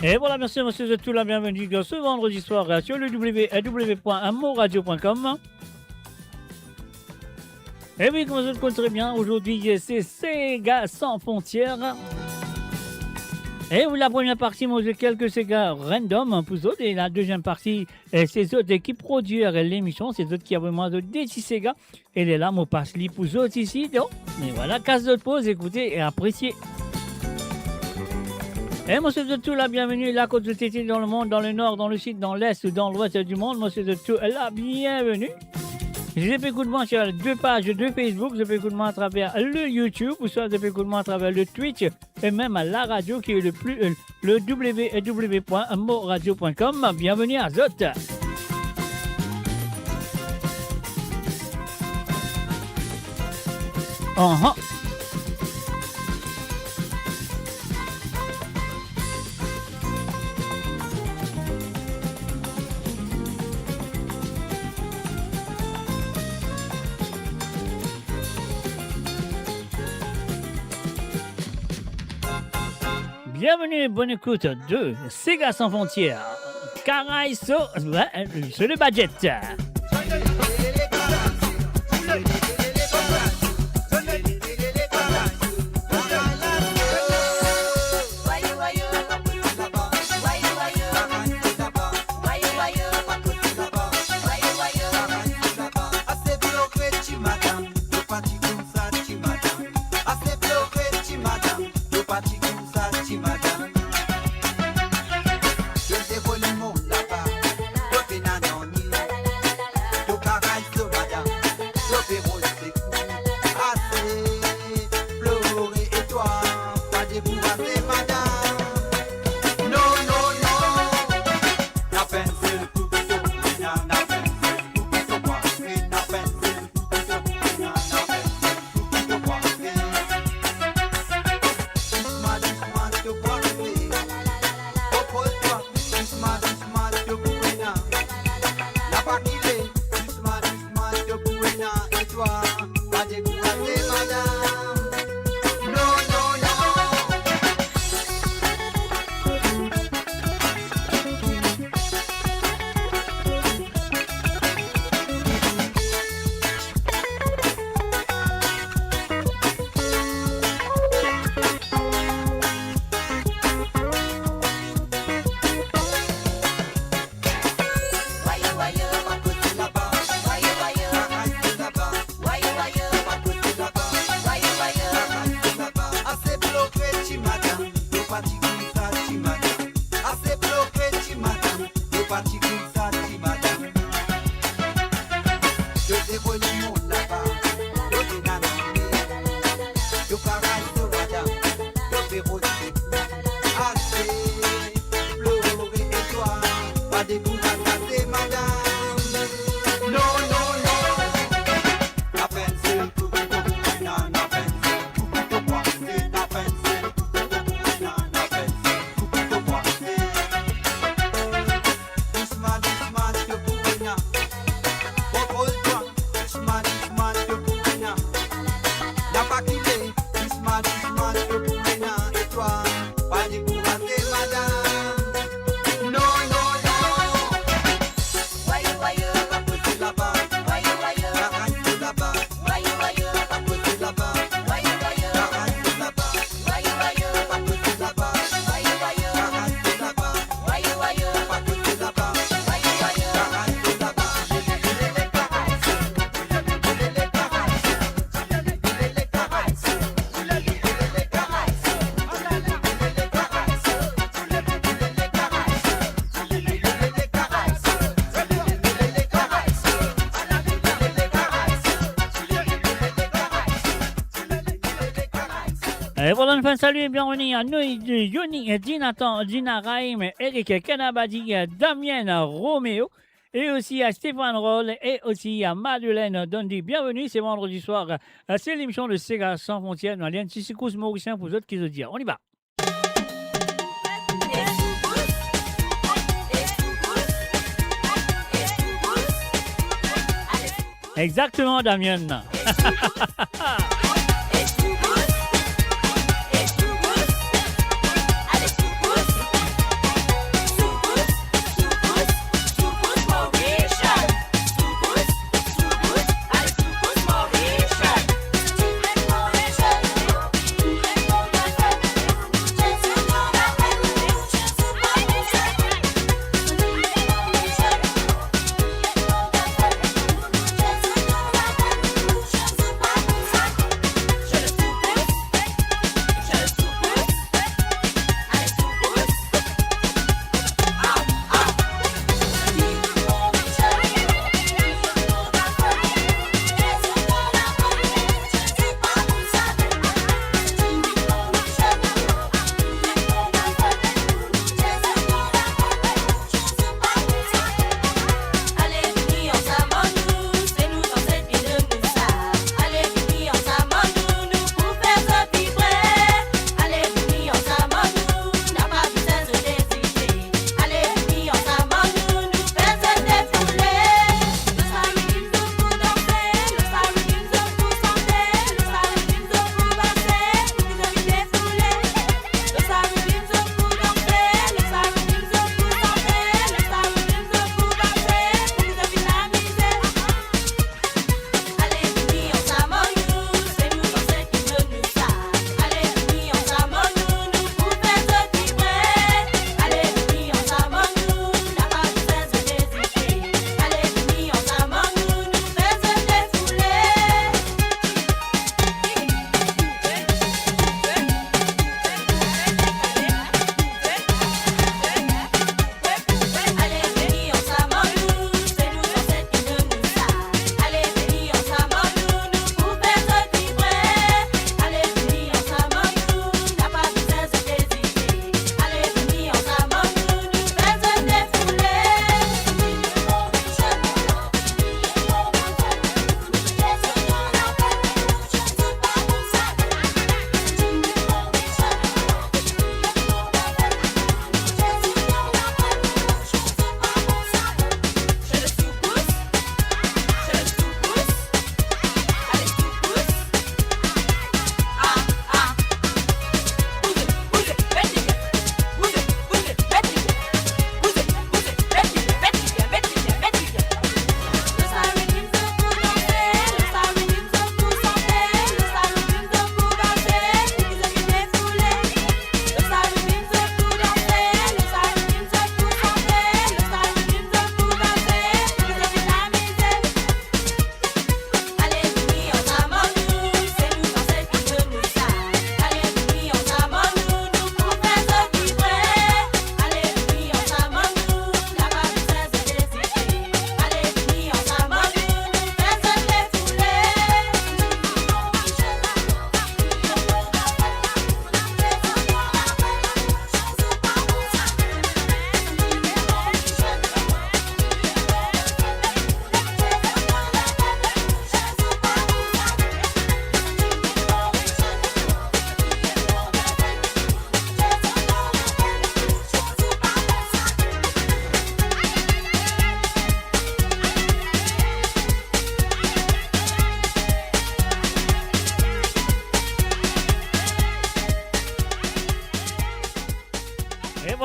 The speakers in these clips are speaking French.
Et voilà, merci monsieur de tout la bienvenue ce vendredi soir sur le www.amoradio.com. Et oui, comme vous le connaissez très bien, aujourd'hui c'est Sega sans frontières. Et oui, la première partie, moi j'ai quelques Sega random pour autres. Et la deuxième partie, c'est autres qui produisent l'émission, c'est autres qui ont vraiment de décis Sega. Et les là, moi passe les pour autres ici. Donc, et voilà, casse de pause, écoutez et appréciez. Et moi, c'est de tout la bienvenue, la côte de Tété dans le monde, dans le nord, dans le sud, dans l'est, dans l'ouest du monde. Moi, c'est de tout la bienvenue. Je peux écouter moi sur deux pages de Facebook, je peux écouter moi à travers le YouTube, ou soit je peux écouter moi à travers le Twitch, et même à la radio qui est le www.moradio.com. Bienvenue à Zot. Uh-huh. Bienvenue, bonne écoute de Sega sans frontières. Caraï sur le budget. Et voilà, une fin de salut et bienvenue à nous, Yoni, Dinatan, Dina Raim, Eric Kanabadi, Damien Roméo, et aussi à Stéphane Roll, et aussi à Madeleine Dondi. Bienvenue, c'est vendredi soir. C'est l'émission de Sega sans frontières. Nous allons Tissicous Mauricien pour vous autres qui se disent. On y va. Exactement, Damien.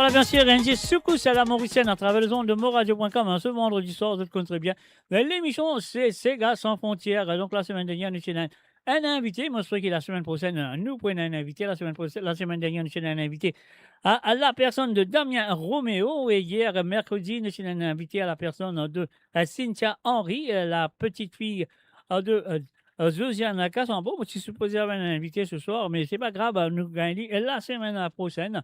voilà, bien sûr, NG Soukous à la Mauricienne à travers les ondes de moradio.com. Ce vendredi soir, vous connaissez très bien. L'émission, c'est Sega sans frontières. Donc, la semaine dernière, nous avons un invité. Moi, je crois que la semaine prochaine, nous prenons un invité. La semaine dernière, nous avons un invité à la personne de Damien Roméo. Et hier, mercredi, nous avons un invité à la personne de Cynthia Henry, la petite fille de Josiane Cassambo. Je suis supposé avoir un invité ce soir, mais c'est pas grave, nous gagnons la semaine prochaine.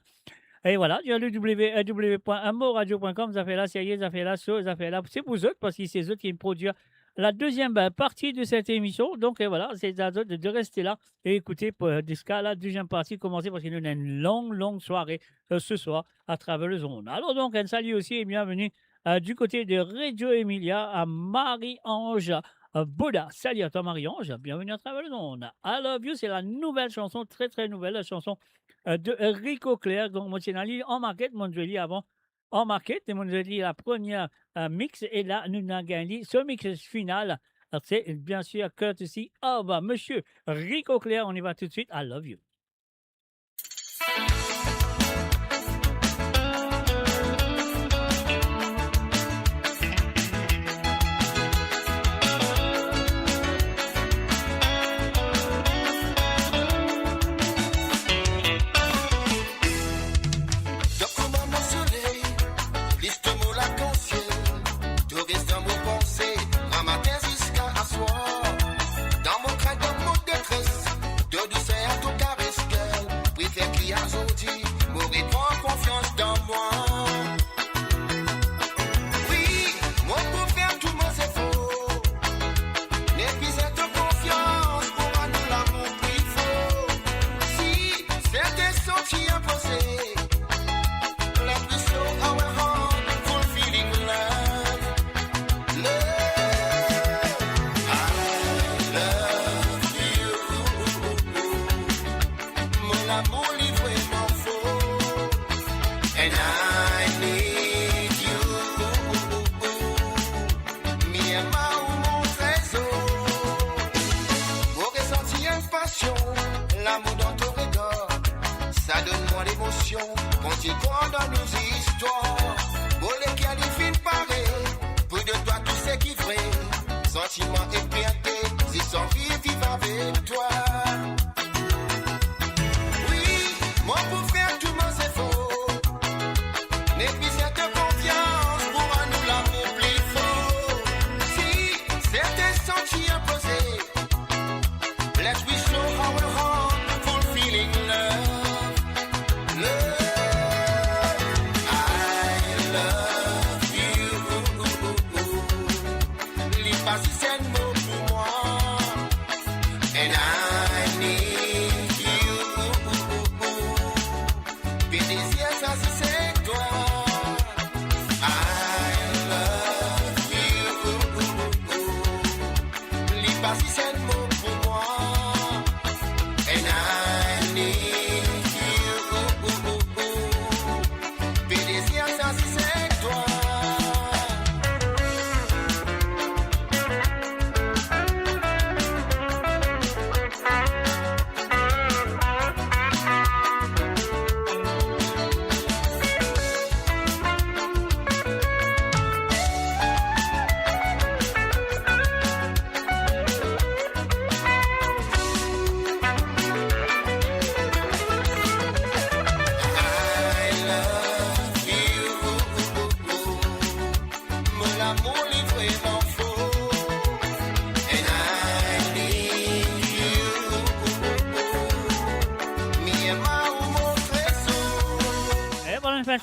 Et voilà, il y a le www.amoradio.com, ça fait là, ça y est, ça fait là, ça fait là. C'est pour eux, parce que c'est eux qui produisent la deuxième partie de cette émission. Donc voilà, c'est à eux de rester là et écouter jusqu'à la deuxième partie commencer parce qu'il y a une longue soirée ce soir à travers le zone. Alors donc, un salut aussi et bienvenue du côté de Reggio Emilia à Marie-Ange Boda. Salut à toi Marie-Ange, bienvenue à travers le zone. I Love You, c'est la nouvelle chanson, très nouvelle chanson de Rico Clair. Donc, moi, c'est en market, mon joli avant. En market, et mon joli, la première mix. Et là, nous avons gagné ce mix final. C'est bien sûr courtesy of monsieur Rico Clair. On y va tout de suite. I Love You.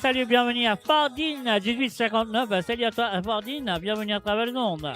Salut, bienvenue à Fardine 1859. Salut à toi, Fardine. Bienvenue à travers le monde.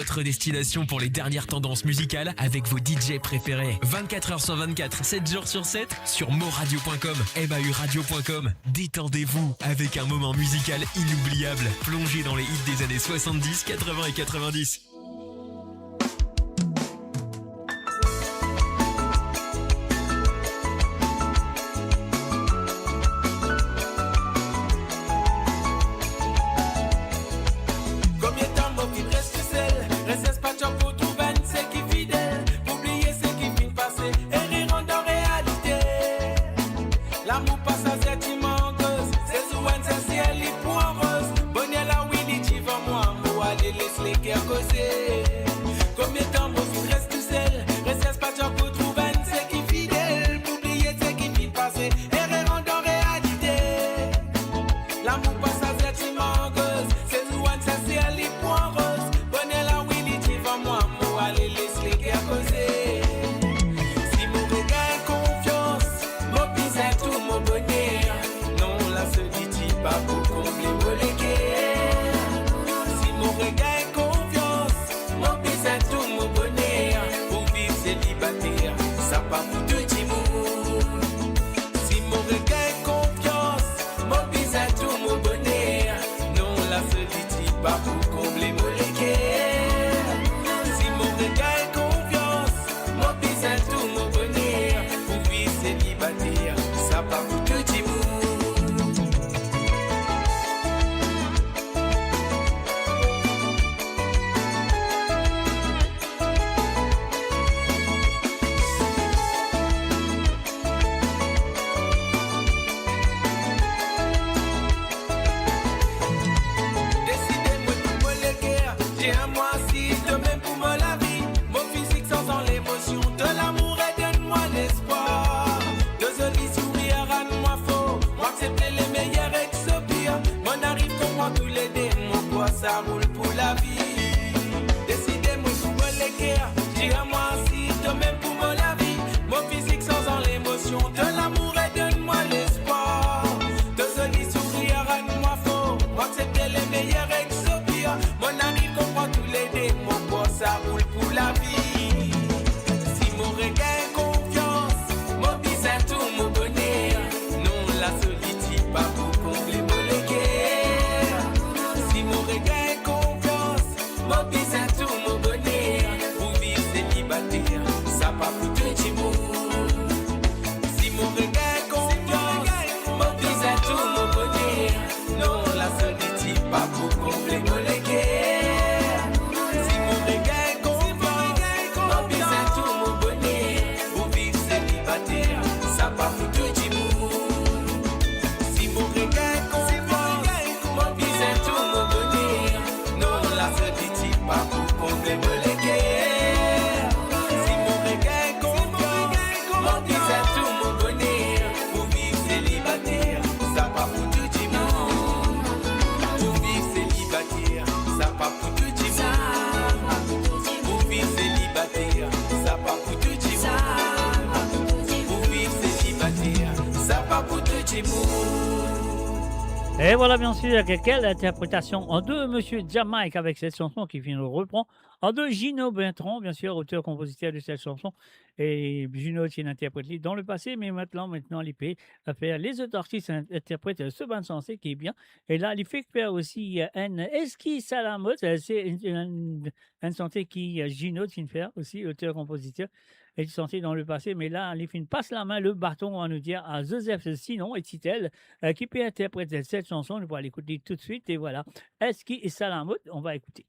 votre destination pour les dernières tendances musicales avec vos DJ préférés. 24h sur 24, 7 jours sur 7 sur moradio.com, mauradio.com. Détendez-vous avec un moment musical inoubliable, plongé dans les hits des années 70, 80 et 90. Et voilà bien sûr quelle interprétation en deux Monsieur Jamaïque avec cette chanson qui vient nous reprend. En deux Gino Bertrand, bien sûr, auteur-compositeur de cette chanson. Et Gino c'est une interprète dans le passé, mais maintenant l'IP a fait les autres artistes interprètent ce band sensé qui est bien. Et là, il fait faire aussi un Eski Salamot, c'est une santé qui Gino qui fait aussi auteur-compositeur. Et santé dans le passé, mais là, il passe la main, le bâton, on va nous dire à Joseph Sinon et Titel, qui peut interpréter cette chanson. On va l'écouter tout de suite. Et voilà, Eski et Salamot, on va écouter.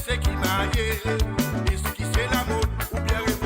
C'est qui m'a est-ce qui c'est la mode ou bien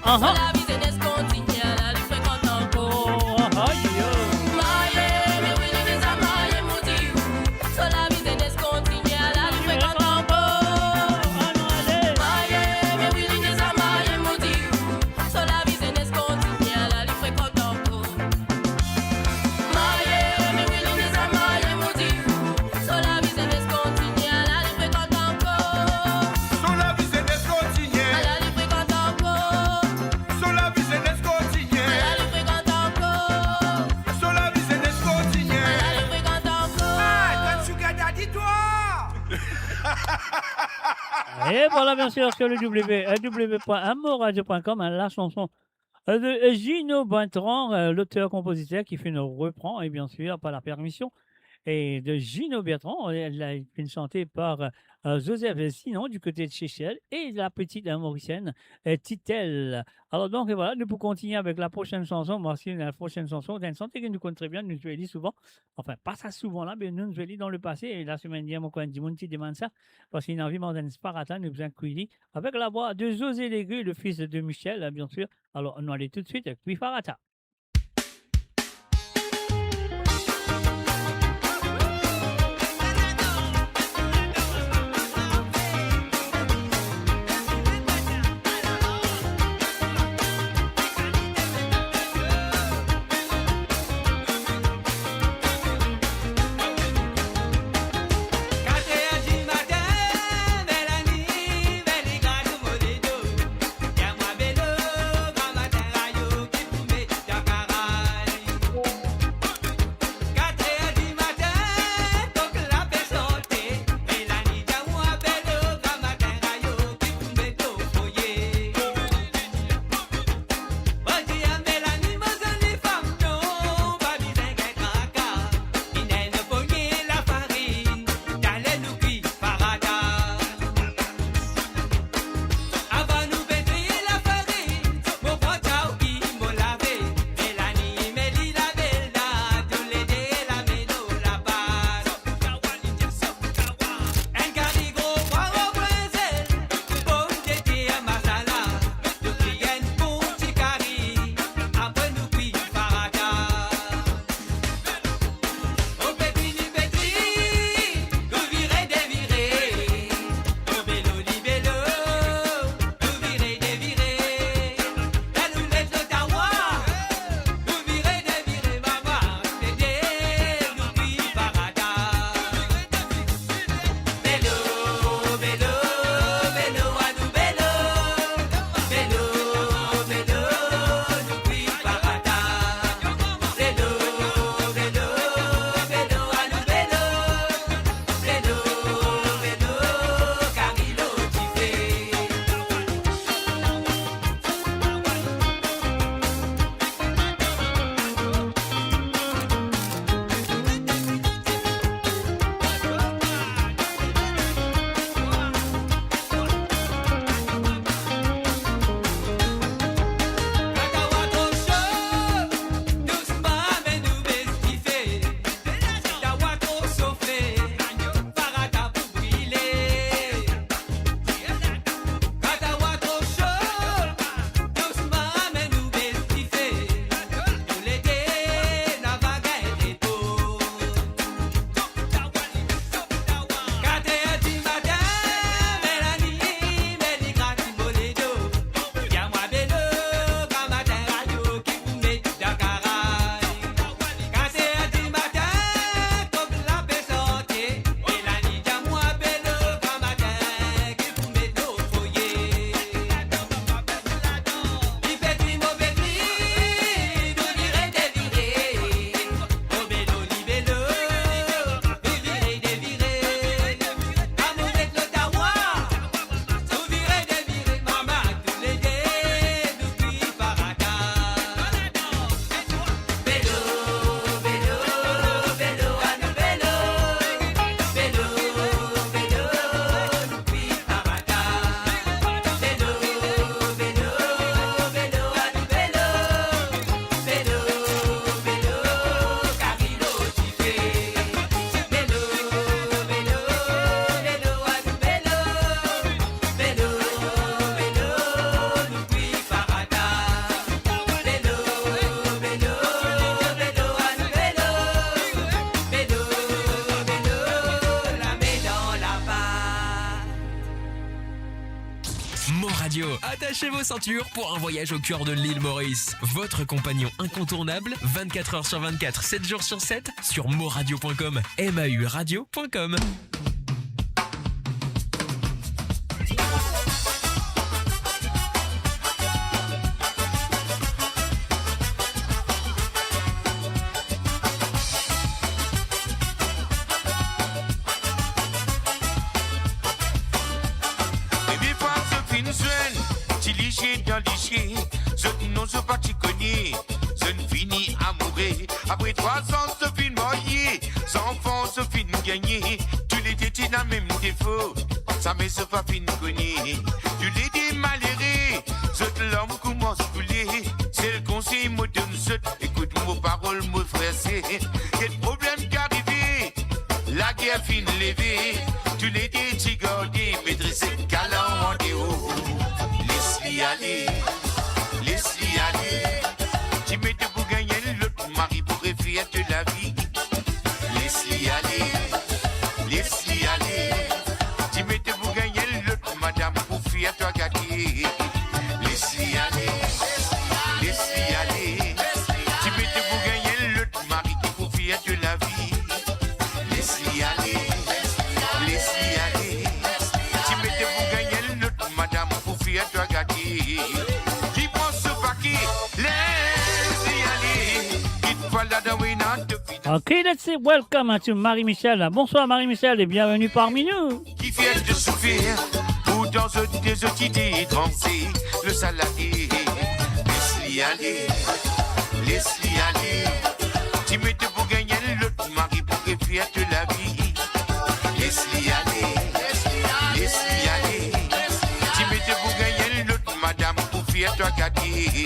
Uh-huh. La business continue, la li fréquente encore. Oh, yo. Maye, me willing is a maye motive. So la business continue, la li fréquente encore. Maye, me willing is a maye motive. So la business continue, la li fréquente encore. Maye, me willing is a maye motive. So la business continue, la li fréquente encore. So la business continue. La li fréquente encore. So la business continue. La li fréquente encore. So la business continue. La li fréquente encore. Ah, don't sugar daddy toi. Et voilà, bien sûr, sur le www.amoradio.com, la chanson de Gino Bertrand, l'auteur-compositeur qui fait nos reprend, et bien sûr, par la permission et de Gino Bertrand. Elle a été chantée par Joseph Sinon du côté de Seychelles et la petite mauricienne Titel. Alors donc voilà, nous pouvons continuer avec la prochaine chanson. Voici la prochaine chanson d'une chanson que nous connaissons très bien, nous jouons souvent. Enfin, pas ça souvent là, mais nous jouons dans le passé. Et la semaine dernière, mon coin dit mon petit demande ça parce qu'il a envie d'un sparata, nous faisons cuire avec la voix de José Légu, le fils de Michel, bien sûr. Alors on allait tout de suite avec Farata. Belo, gama tenga yo, kipume, attachez vos ceintures pour un voyage au cœur de l'île Maurice. Votre compagnon incontournable, 24 heures sur 24, 7 jours sur 7, sur moradio.com, mauradio.com. Après 3 ans, se fin marié, sans enfants se fin gagné. Tu les détiens dans même défaut, ça me se fait fin cogné. Tu les dis malheureux, c'est l'homme commence à couler. C'est le conseil moderne, écoute mon parole, mon frère, c'est quel problème qu'arrivé, la guerre fin levée. Tu les dis, tu gardes, maîtriser galant en déo. Laisse-les aller, laisse-les aller. Tu mets pour gagner l'autre mari pour réfugier de la vie. Laisse-les aller, laisse-les aller. Tu mets pour gagner l'autre madame pour fuir toi gâter. Laisse-les aller, laisse-les aller. Tu mets pour gagner l'autre mari pour fuir de la vie. Laisse-les aller, laisse-les aller. Tu mets pour gagner l'autre madame pour fuir toi gâter. Qui prend ce paquet? Ok, let's say welcome to Marie-Michel. Bonsoir Marie-Michel et bienvenue parmi nous. Qui vient de souffrir, ou dans des autres idées danser, le saladier. Laisse-les aller, laisse-les aller. Tu mets pour gagner l'autre mari pour réfugier de la vie. Laisse-les aller, laisse-les aller. Tu mets pour gagner l'autre madame pour fuir toi gâter.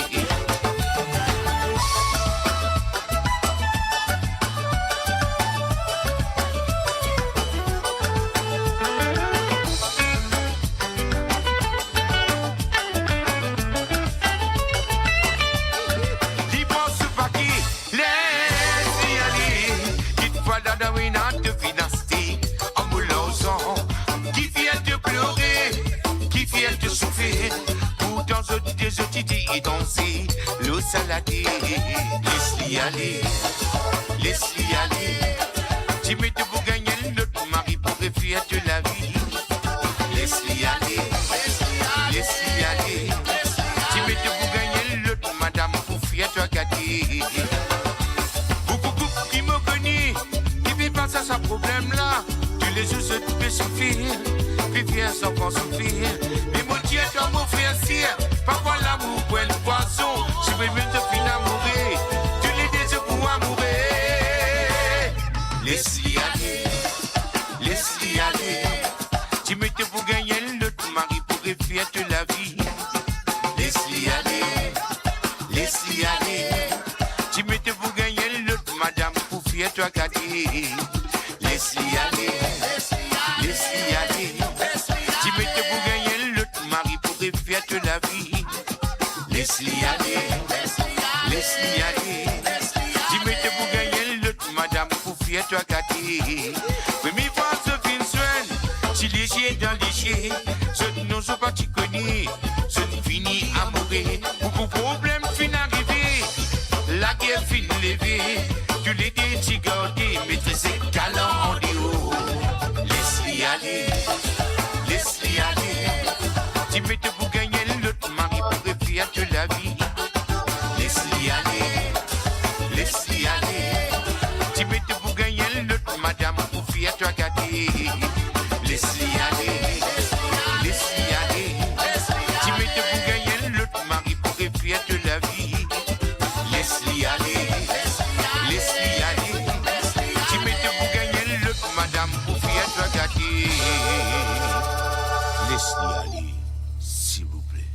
Des autres idées et danser le saladier. Laisse-les aller, laisse-les aller. Tu mets pour gagner l'autre mari pour réfugier de la vie. Laisse-les aller, laisse-les aller. Tu mets pour gagner l'autre madame pour fuir toi gâter. Beaucoup qui me connaissent, qui vivent pas ça, ce problème-là. Tu les uses, tu peux souffrir, puis viens sans pas souffrir. Mais mon Dieu, toi, mon frère, sire. Parfois l'amour pour le poisson, je veux mieux te finir mourir. Tu les désirs pour mourir. Laisse-les aller, laisse-les aller. Tu mets pour gagner l'autre mari pour réfugier de la vie. Laisse-les aller, laisse-les aller. Tu mets pour gagner l'autre madame pour fuir toi gâter. Laisse-les aller, laisse-les aller. Tu mets pour gagner l'autre mari pour réfugier de la vie. Laisse-les aller, laisse-les aller. Tu mets pour gagner l'autre madame pour fuir toi gâter. Mais mes femmes se finissent soin, si léger dans léger. Ce ne sont pas tu connais, ce ne finit à mourir. Beaucoup de problèmes fin arrivés, la guerre fin levée. Tu les dis, tu gardes, maîtriser galant en déo. Laisse-les aller, laisse-les aller. Tu mets pour gagner l'autre mari pour réfugier de la vie. Laisse-les aller, laisse-les aller. Tu mets pour gagner l'autre madame pour fuir toi gâter. Laisse-les aller, laisse-les aller. Tu mets pour gagner l'autre mari pour réfugier de la vie. Laisse-les aller, laisse-les aller. Tu mets pour gagner l'autre madame pour fuir toi gâter. Laisse-les aller. S'il vous plaît.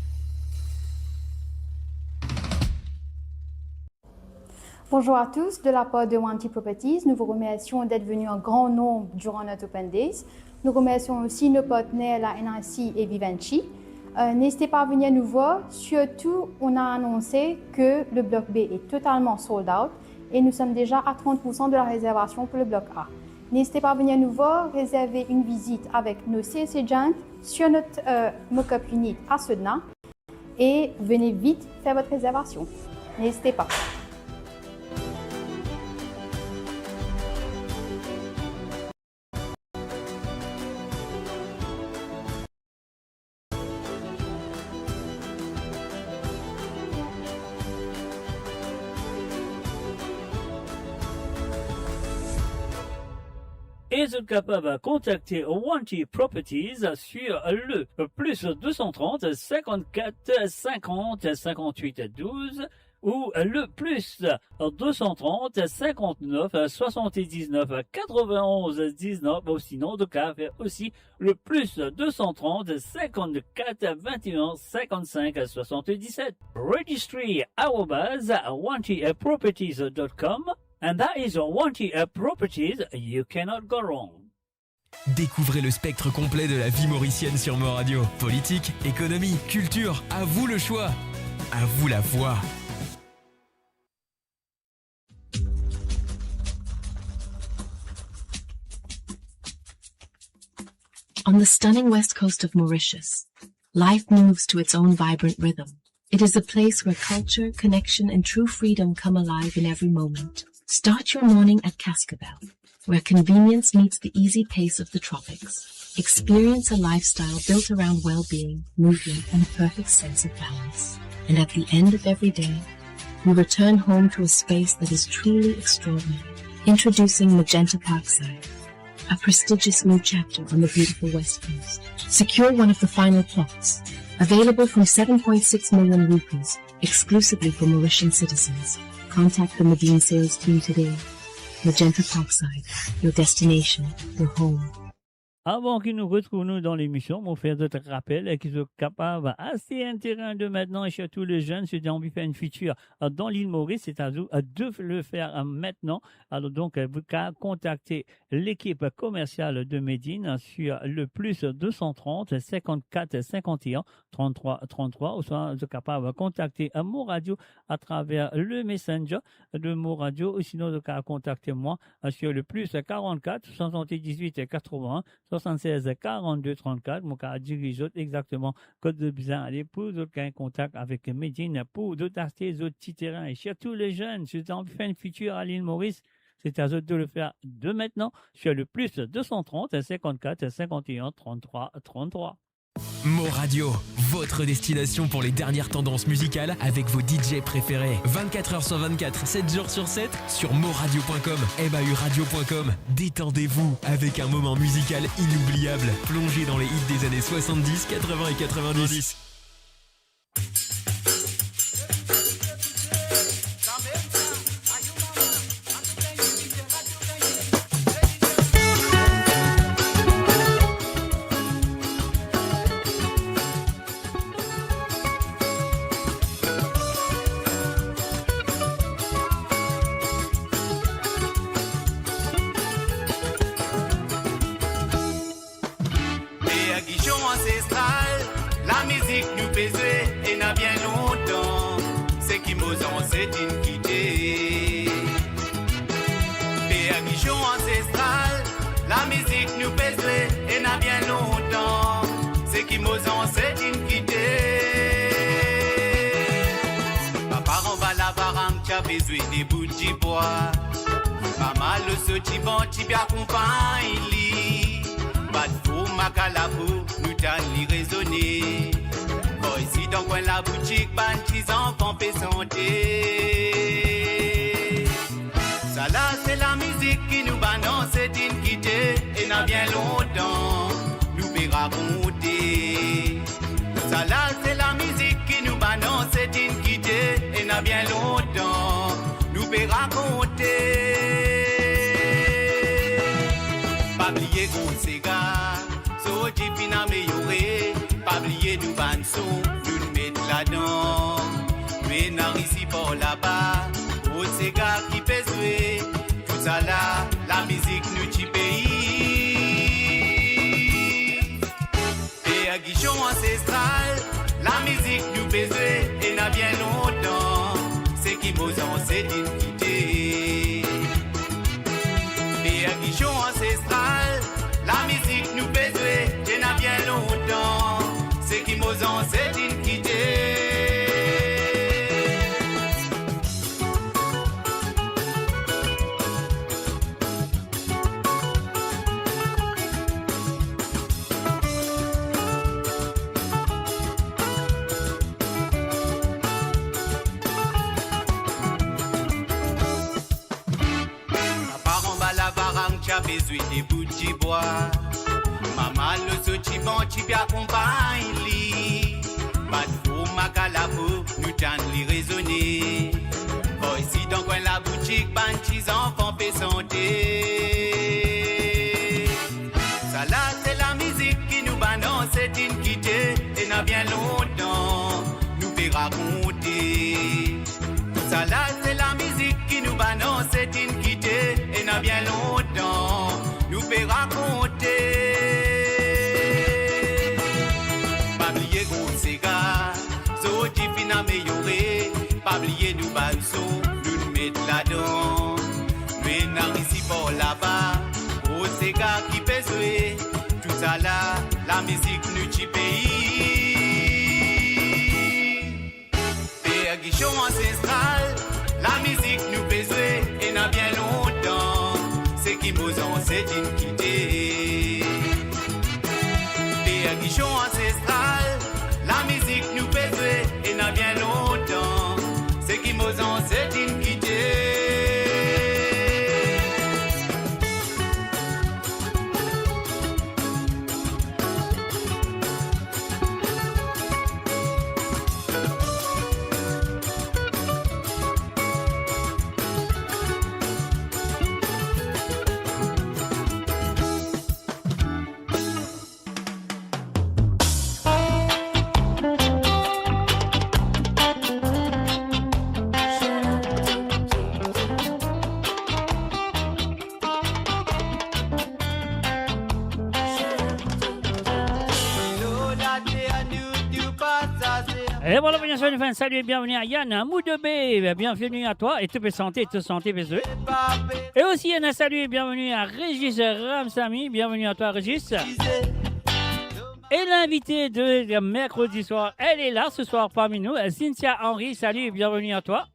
Bonjour à tous, de la part de Wanty Properties, nous vous remercions d'être venus en grand nombre durant notre Open Days. Nous remercions aussi nos partenaires, la NRC et Vivendi. N'hésitez pas à venir nous voir. Surtout, on a annoncé que le bloc B est totalement sold out et nous sommes déjà à 30% de la réservation pour le bloc A. N'hésitez pas à venir nous voir, réserver une visite avec nos sales agents sur notre mock-up unit à Sedna. et venez vite faire votre réservation. N'hésitez pas. Et vous êtes capable de contacter Wanty Properties sur le plus 230 54 50 58 12 ou le plus 230 59 79 91 19 ou sinon de cas aussi le plus 230 54 21 55 77 registry@wantyproperties.com. And that is Wanty Properties, you cannot go wrong. Découvrez le spectre complet de la vie mauricienne sur Mo Radio. Politique, économie, culture, à vous le choix. À vous la voix. On the stunning west coast of Mauritius, life moves to its own vibrant rhythm. It is a place where culture, connection, and true freedom come alive in every moment. Start your morning at Cascabel, where convenience meets the easy pace of the tropics. Experience a lifestyle built around well-being, movement, and a perfect sense of balance. And at the end of every day, you return home to a space that is truly extraordinary. Introducing Magenta Parkside, a prestigious new chapter on the beautiful West Coast. Secure one of the final plots, available from 7.6 million rupees, exclusively for Mauritian citizens. Contact the Medine sales team today. Magenta Parkside, your destination, your home. Avant que nous retrouvions dans l'émission, on fait d'autres rappels qui sont capables assez intéressants de maintenant et surtout les jeunes, si vous avez fait une feature dans l'île Maurice, c'est à vous de le faire maintenant. Alors donc, vous pouvez contacter l'équipe commerciale de Medine sur le plus 230 54 51 33 33 ou soit vous êtes capable de contacter Mo Radio à travers le Messenger de Mo Radio ou sinon vous pouvez contacter moi sur le plus 44 78 80 76 42 34. Mon cas dirige exactement code de besoin aller pour d'autres un contact avec Medine pour d'autres artistes, d'autres petits terrains et surtout les jeunes. Si vous avez envie de faire une feature à l'île Maurice, c'est à eux de le faire de maintenant sur le plus 230 54 51 33 33. Mo Radio, votre destination pour les dernières tendances musicales avec vos DJ préférés. 24h sur 24, 7 jours sur 7 sur moradio.com, MAUradio.com. Détendez-vous avec un moment musical inoubliable, plongé dans les hits des années 70, 80 et 90. Besoin des bouts de bois, pas mal le sauti bon, tu bien accompagne li. Pas de fou, ma calabou, nous t'en li raisonner. Boy, si dans coin la boutique, ban petits enfants paient santé. Ça là, c'est la musique qui nous balance, c'est une quittée, et n'a bien longtemps, nous peut raconter. Ça là, c'est la musique qui nous balance, c'est une quittée, et n'a bien longtemps, nous peut raconter. Pas oublier qu'on s'égare, sauti fin amélioré. Pas oublier nous banson, nous nous mettre là-dedans. Mais n'a ici pour là-bas, au s'égare qui peut jouer. Tout ça là, la musique nous t'y pays. Et à guichon ancestral, la musique nous peut jouer. Et n'a bien longtemps, c'est qui vous en c'est d'identité. Et à guichon ancestral, la musique nous peut jouer. Et n'a bien longtemps, c'est qui vous en c'est d'identité. besoin des bouts de bois. Maman le soti bon ti bien accompagne li. Pas de faux macalapo, nous t'en li raisonner. Oh ici dans coin la boutique, ban petits enfants paix santé. Ça là c'est la musique qui nous balance, c'est une quittée et n'a bien longtemps nous fait raconter. Ça là c'est la musique qui nous balance, c'est une quittée et n'a bien longtemps nous fait raconter. Pas oublier gros Sega, so difficile à améliorer. Pas oublier nous balsons, nous nous mettre là-dedans. Mais n'a ici pour là-bas, gros Sega qui peut jouer. Tout ça là, la musique nous tue pays. Guichon ancestral, la musique nous peut jouer et n'a bien longtemps. C'est qui Mozan, c'est une quittée. Et Guichon ancestral, la musique nous peut jouer et n'a bien longtemps. C'est qui Mozan, c'est une quittée. Et voilà, bien sûr, fin. Salut et bienvenue à Yann Moudebé. Bienvenue à toi et te santé, bézeux. Et aussi, Yann, salut et bienvenue à Régis Ramsamy. Bienvenue à toi, Régis. Et l'invité de mercredi soir, elle est là ce soir parmi nous. Cynthia Henry, salut et bienvenue à toi.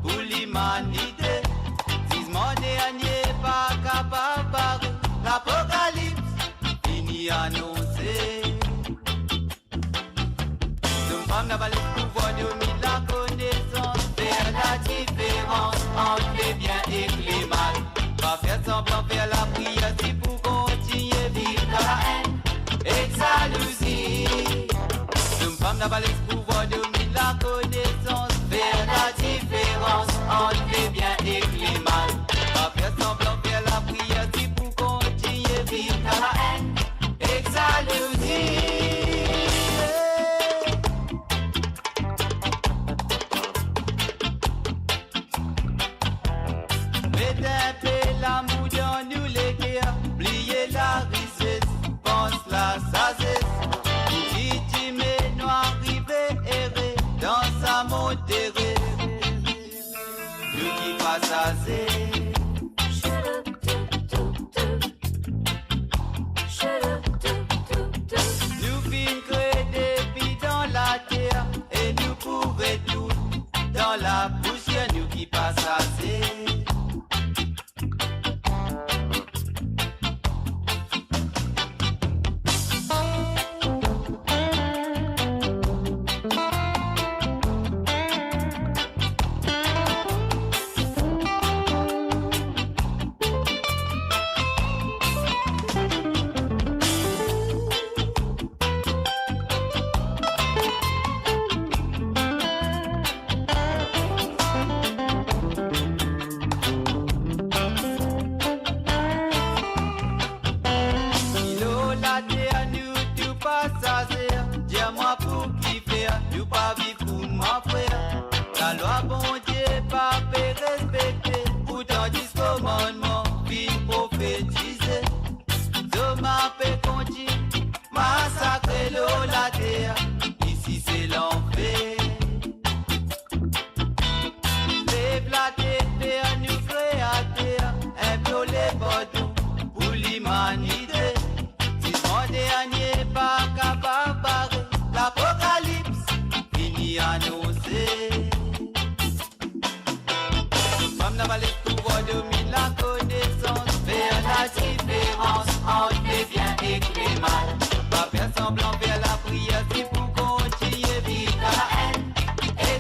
Pour l'humanité, pas capable, l'apocalypse fini annoncé. Nous femmes n'avons le pouvoir de mettre la connaissance, faire la différence entre les biens et les mal. Pas faire semblant, faire la prière, si pour continuer vivre dans la haine et jalousie. Nous femmes n'avons le pouvoir de mettre la connaissance, faire la différence entre les biens et les mal. Pas faire semblant, faire la prière, si pour continuer vivre dans la haine et jalousie. Mettez un peu l'amour dans nous les cœurs, oubliez la richesse, pense la sagesse. Qui dit mais nous arriver errer dans sa montée, nous qui passe assez. Nous vîmes créer des vies dans la terre et nous pourrons tout dans la poussière, nous qui passe assez. Dis-moi pour qui faire, nous pas vivre pour moi frère. La loi bon Dieu pas fait respecter, pourtant 10 commandements, vie prophétisée. Demain fait continuer, massacrer l'eau, la terre, ici c'est l'enfer. Lève la tête vers nous créateurs, un peu les bordons pour l'humanité. Si son dernier pas capable, l'apocalypse fini annoncé. Femme n'a pas le pouvoir de mettre la connaissance, faire la différence entre les biens et les mal. Pas faire semblant, faire la prière, si pour continuer vivre dans la haine et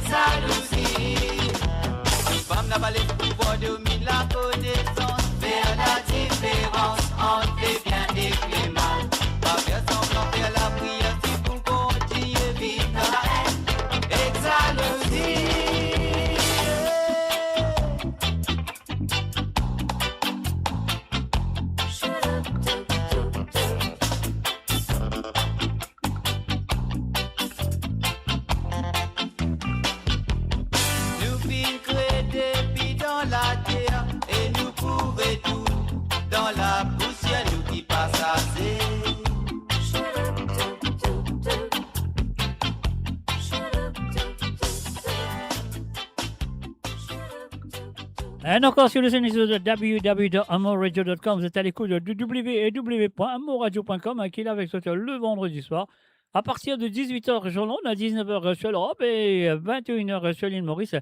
Et encore sur le site de www.amourradio.com, vous êtes à l'écoute de www.amourradio.com qui est là avec toi le vendredi soir. À partir de 18h sur l'onde, à 19h sur l'Europe et 21h sur l'île Maurice,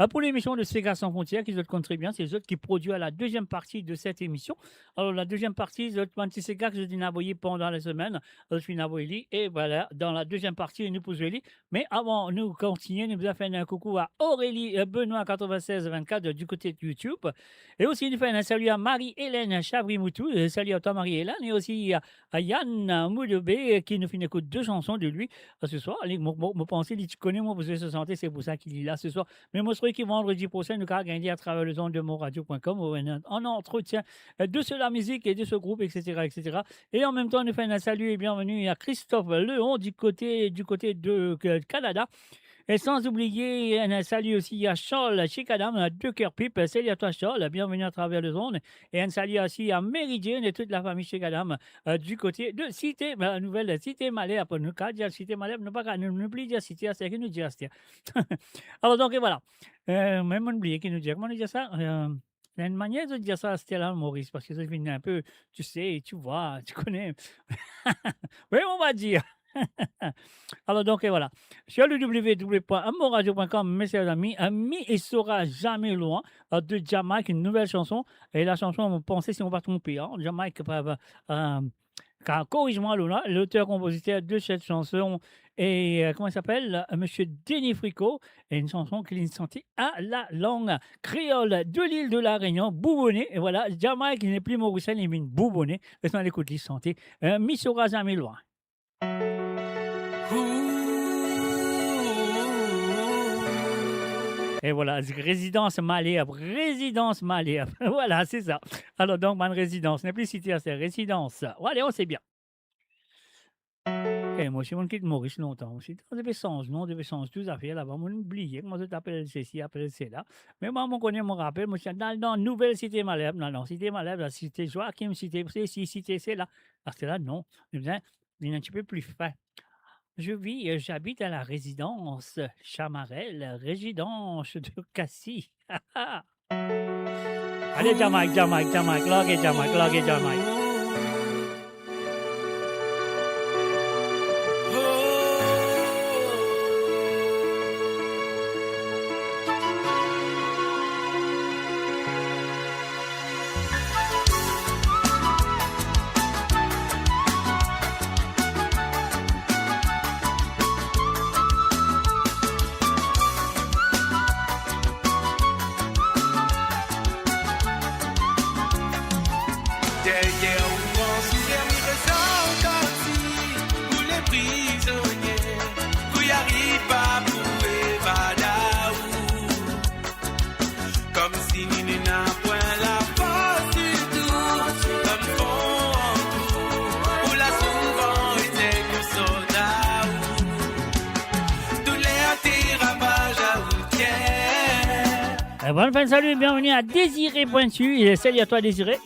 pour l'émission de Sega sans frontières, qui doit très bien, c'est eux qui produisent la deuxième partie de cette émission. Alors, la deuxième partie, c'est Sega que je dis envoyé pendant la semaine, je suis envoyé et voilà, dans la deuxième partie, nous posons les. Mais avant, nous continuons, nous avons fait un coucou à Aurélie Benoît 9624 du côté de YouTube. Et aussi, nous faisons un salut à Marie-Hélène Chavry-Moutou, salut à toi Marie-Hélène, et aussi à Yann Moudebé qui nous fait une écoute de chansons de lui ce soir. Allez, moi pensez, tu connais moi, vous se sentez, c'est pour ça qu'il est là ce soir. Mais moi, je crois qu'il vendredi prochain, nous allons gagner à travers le zone de monradio.com en entretien de la musique et de ce groupe, etc., etc. Et en même temps, nous faisons un salut et bienvenue à Christophe Leon du côté de Canada. Et sans oublier un salut aussi à Charles Chicadam, à Deux Cœurs Pipe. Salut à toi, Charles. Bienvenue à travers le zone. Et un salut aussi à Méridien et toute la famille Chicadam du côté de Cité, la nouvelle Cité Malais. Nous, quand dire Cité Malais, nous ne plus dire Cité, c'est qui nous dit Astia. Alors, donc, voilà. Même on oublie qui nous dit. Comment nous dit ça? Il y a une manière de dire ça à Stella Maurice, parce que ça finit un peu, tu sais, tu vois, tu connais. Oui, on va dire. Alors donc voilà, sur le www.amourradio.com, mes chers amis, il sera jamais loin de Jamaïque, une nouvelle chanson. Et la chanson, on pensait si on va tromper, hein, Jamaïque, car corrige-moi l'auteur-compositeur de cette chanson et comment il s'appelle, Monsieur Denis Fricot, et une chanson qu'il est chanté à la langue créole de l'île de la Réunion, Boubonné. Et voilà, Jamaïque, il n'est plus mauricien, il est une Boubonné. Laissons l'écoute, il chanté, il sera jamais loin. Et voilà, résidence Malherbe, voilà, c'est ça. Alors donc, ma résidence n'est plus cité, c'est résidence. Voilà, on sait bien. Et moi, je quitte Maurice longtemps aussi. On devait changer, non, on devait changer toutes les affaires là-bas. On oublié, moi, je t'appelle ceci, appelle cela. Mais moi, on connaît mon rappel, moi, je suis dans nouvelle cité Malherbe. Non, cité Malherbe, la cité Joachim, cité ceci, cité cela. Parce que là, non, il est un petit peu plus fin. J'habite à la résidence Chamarel, résidence de Cassis. Allez, Jamaïque, log Jamaïque. Bonne fin de salut et bienvenue à Désiré Pointu. Et salut à toi, Désiré.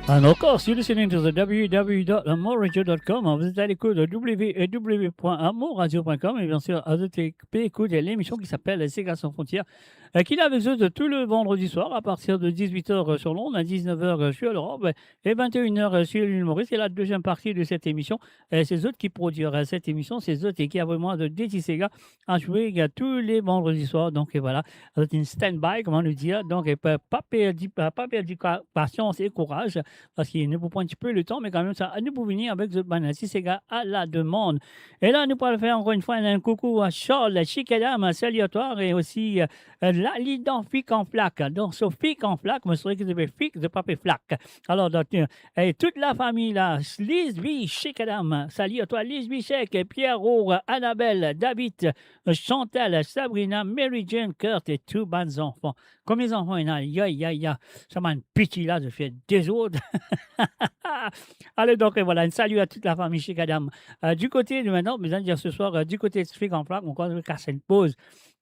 And of course, you're listening to the www.amourradio.com. Vous êtes à l'écoute de www.amourradio.com et bien sûr, vous écoutez l'émission qui s'appelle Sega sans frontières, qui est avec eux tous le vendredi soir à partir de 18h sur Londres, à 19h sur l'Europe et 21h sur l'île Maurice. C'est la deuxième partie de cette émission. C'est eux qui produisent cette émission. C'est eux qui ont vraiment de DT Sega à jouer tous les vendredis soirs. Donc et voilà, c'est une stand-by, comment le dire. Donc, pas perdre patience et courage. Parce qu'il nous prend un petit peu le temps, mais quand même, ça nous peut venir avec The Banassi Sega à la demande. Et là, nous pourrons faire encore une fois un coucou à Charles Chicadam, salutoire, et aussi Lali dans Fic en flaque. Donc, sur Fic en flaque, je me souviens que c'était Fic de Papé Flaque. Alors, donc, et toute la famille là, Lisby Chicadam, salut à toi, Lisby Chek, Pierre Roux, Annabelle, David, Chantal, Sabrina, Mary Jane, Kurt et tous bons enfants. Comme les enfants, il y a, ça m'a une pitié là, je fais des autres. Allez, donc, voilà, un salut à toute la famille chez Kadam. Du côté de maintenant, besoin de dire ce soir, du côté de Fig en Flaque, on va casser une pause.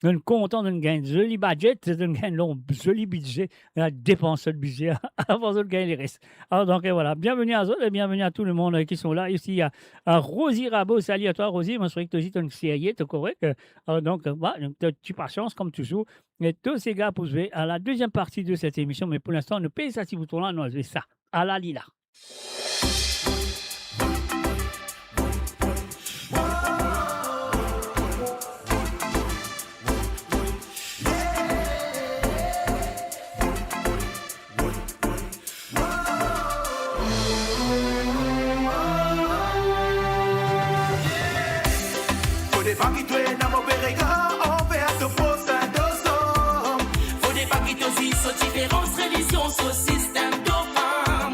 Nous sommes contents de gagner un joli budget, de gagner un joli budget, de dépenser le budget avant de gagner les restes. Alors, donc, voilà, bienvenue à eux et bienvenue à tout le monde qui sont là. Ici, il y a Rosie Rabot, salut à toi, Rosie. Moi, je crois que tu as une série, tu es correct. Alors, donc, tu patience comme toujours. Et tous ces gars pour jouer à la deuxième partie de cette émission, mais pour l'instant, ne payez ça si vous tournez, non, ça à la lila. Différentes religions, so système d'offre.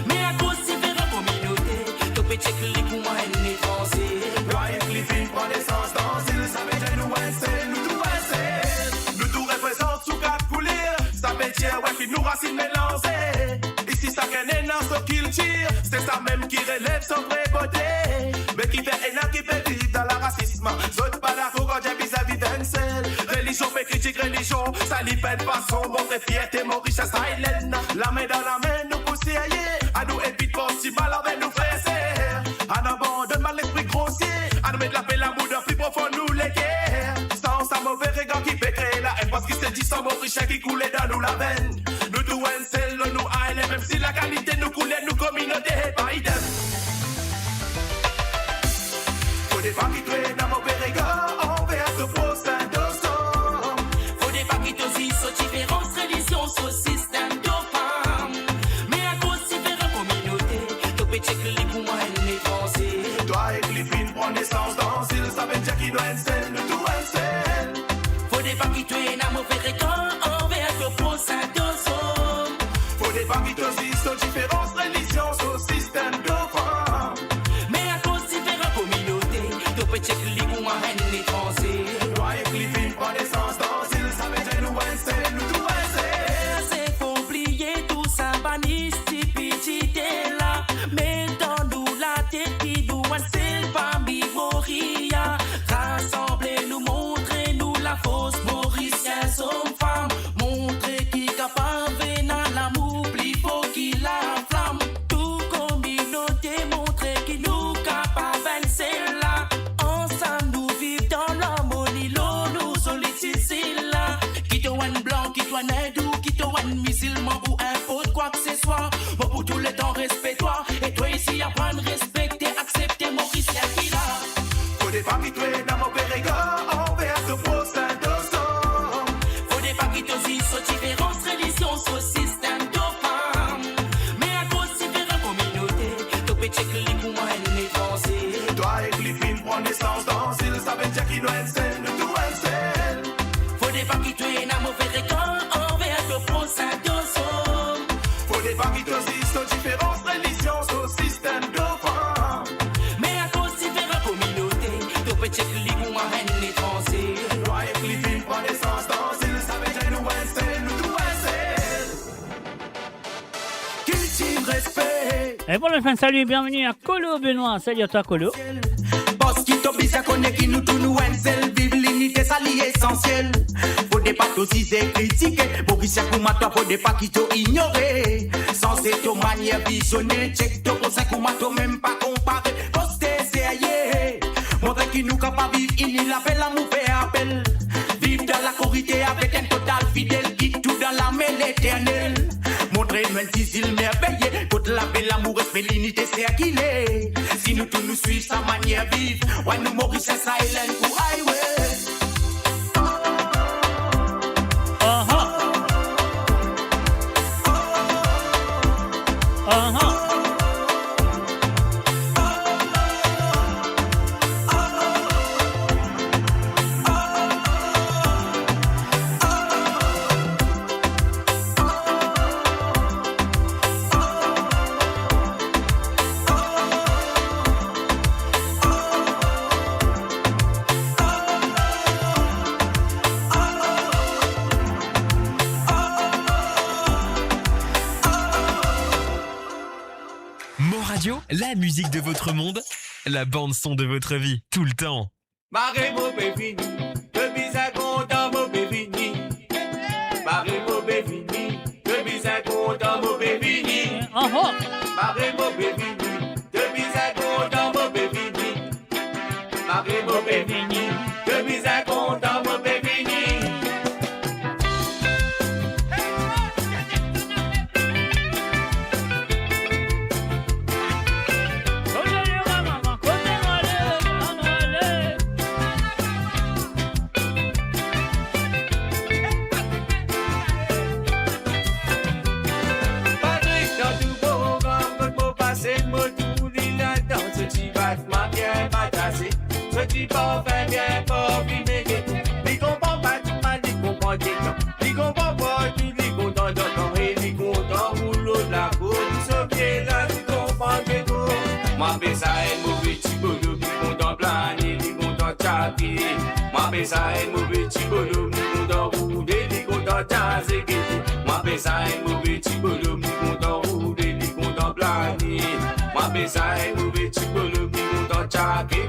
Mais à cause de la communauté, tu peux checker les coins et les français. Brian Cliffin prend l'essence dans l'île, ça veut dire nous c'est, nous tout c'est. Nous tout représente sous quatre couleurs, ça veut dire ouais qui nous racines mélangées. Ici ça connaît dans ce qu'il tire, c'est ça même qui relève son vrai beauté. Mais qui fait un qui fait vivre dans la racisme, zot pas la fougue vis-à-vis d'un seul. Religion fait critique religion, ça lui peine pas son montre fierté, mon richesse Island. La main dans la main, nous pousser ailleurs. À nous évite possible, avec nous frères. À nous abandonne mal l'esprit grossier. À nous mettre la paix, l'amour d'un plus profond, nous les guerres. Sans ça, mauvais regard qui fait créer la haine. Parce qu'il s'est dit sans mon richesse qui coulait dans nous la veine. Nous tout un seul, nous Island. Même si la qualité nous coulait, nous communauté, pas idem. Faut des pas qui traînent dans mauvais regard. Envers ce prochain. Différentes religions, so système d'offre. Mais à cause de la communauté, tu peux checker les coins et les français. Toi et Cliffin prend naissance dans l'île, ça veut dire qu'il doit être seul, nous tout un seul. Faut des pas qui tuent un mauvais regard envers le prochain dos. Faut des pas qui existent, différentes religions, so système d'offre. Mais à cause de la communauté, tu peux checker les coins et les français. Toi et Cliffin prend naissance dans l'île, ça veut dire nous un seul, nous tout un seul. C'est faut oublier tout ça, bannis, stupidité là. Mettons-nous la tête qui nous un seul famille Moria. Rassemblez-nous, montrez-nous la fausse mauricienne, sommes femmes. Montrez qui capable dans l'amour, plus fort qui la flamme. Tout communauté, montrez qui nous capable, c'est là. Ensemble, nous vivons dans l'harmonie, l'eau nous sollicite là. Quitte un blanc, quitte un hindou, quitte un musulman ou un autre, quoi que ce soit. Moi, pour tout le temps, respecte-toi. Et toi ici, apprendre, respecter, accepter Maurice qui là. Faut des pas qui traînent dans mauvais regard, envers ce prochain dos. Faut des pas qui sont différentes religions, so système d'offre. Mais à cause de la communauté, tu peux checker les coins et les français. Toi et Cliffin prend naissance dans l'île, ça veut dire qu'il doit être seul, nous tout un seul. Faut des pas qui tuent un mauvais regard envers le prochain dos. Faut des pas qui existent, différentes religions, so système d'offre. Mais à cause de la communauté, tu peux checker les coins et les français. Toi et Cliffin prend naissance dans l'île, ça veut dire nous un seul, nous tout un seul. Cultive respect. Et pour le fin, salut et bienvenue à Colo Benoît. Salut à toi, Colo. Boss qui t'oblige à connaît qui nous tout nous un seul. Vive l'unité, ça l'est essentiel. Faudrait pas aussi c'est critiquer. Boris Koumato, faudrait pas qu'il t'o ignorer. Sans cette manière visionnée, check to pour ça Koumato même pas comparer. Poster, c'est aïe. Montrer qu'il nous capable vivre, il appelle l'amour, fait appel. Vivre dans la corité avec un total fidèle, qui tout dans la mêle éternelle. Montrer-nous un difficile merveilleux, contre la paix, l'amour, respect, l'unité, c'est à qu'il est. Si nous tous nous suivons sa manière vive, ouais, nous Maurice, ça Hélène pour highway. La musique de votre monde, la bande son de votre vie, tout le temps. Maré mauvais fini, de bizarre content mauvais fini. Maré mauvais fini, de bizarre content mauvais fini. Maré mauvais fini, de bizarre content mauvais fini. Maré mauvais fini, de bizarre content mauvais fini. Petit parfum bien parfumé et tout. Il comprend pas tout mal, il comprend des temps. Il comprend pas tout, il content d'entendre et il content pour l'eau de la côte. Ce pied là, il comprend des tout. Moi, ça est mauvais petit boulot, il content planer, il content chaper. Moi, ça est mauvais petit boulot, il content rouler, il content chasser. Moi, ça est mauvais petit boulot, il content rouler, il content planer. Moi, ça est mauvais petit boulot, il content chaper.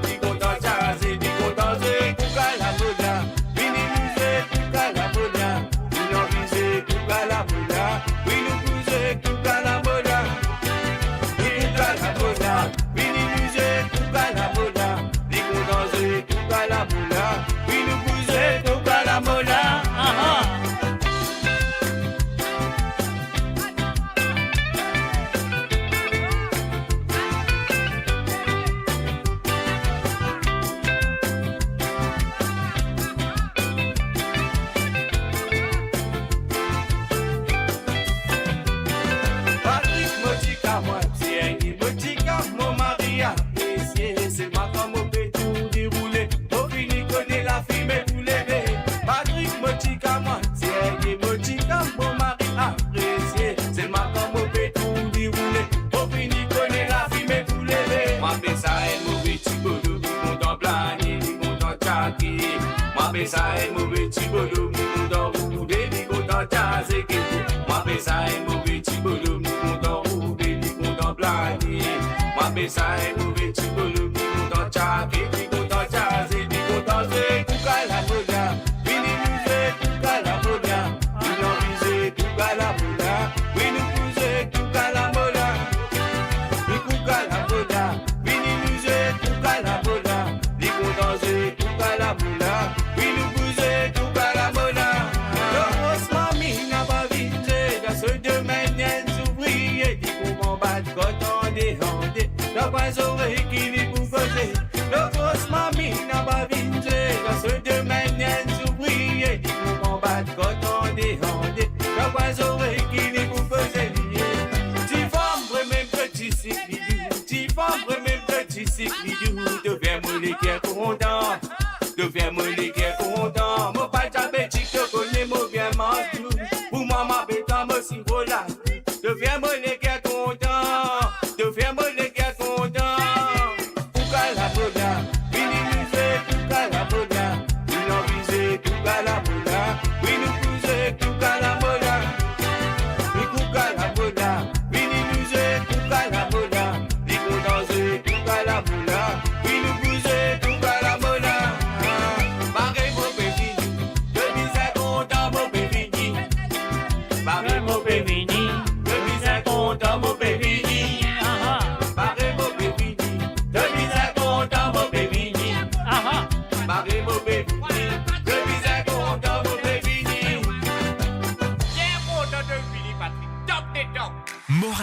Ça est mauvais petit boulot, nous content rouler, nous content chasser. Moi, ça est mauvais petit boulot, nous content rouler, nous content planer. Moi, ça est mauvais petit boulot, nous content chasser, nous content chasser, nous content jouer. Coucou la moda, vini musée, coucou la moda. Nous en visez, coucou la moda. Oui, nous poussez, coucou la moda. Oui, coucou la moda, vini musée, coucou la moda. Nous content jouer, coucou la moda. La base oreille qui lui pour causer. Le grosse mamie n'a pas vincé. Dans ce domaine, elle s'ouvrier. Dit pour combattre quand on déhandé. La base oreille qui lui pour causer. Tu formes même petit cyclidou. Tu formes même petit cyclidou. Deviens-moi les guerres contents. Deviens-moi les guerres contents. Mon père diabétique te connaît, mon bien mange tout. Pour moi, ma bête, moi, si voilà. Deviens-moi les guerres contents. Deviens-moi les guerres contents. Pourquoi la boda? Vini musée, pourquoi la boda? Nous en visez, pourquoi la boda? Oui, nous poussez, pourquoi la boda? Oui, pourquoi la boda? Vini musée, pourquoi la boda?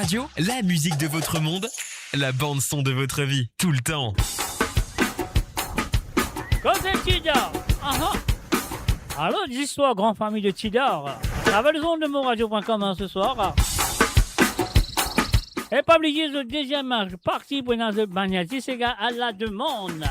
Radio, la musique de votre monde, la bande son de votre vie, tout le temps. Côté Tidor. Alors, l'histoire grande famille de Tidor. La valison de moradio.com ce soir. Et pas oublier le deuxième partie pour notre bagnati, c'est à la demande.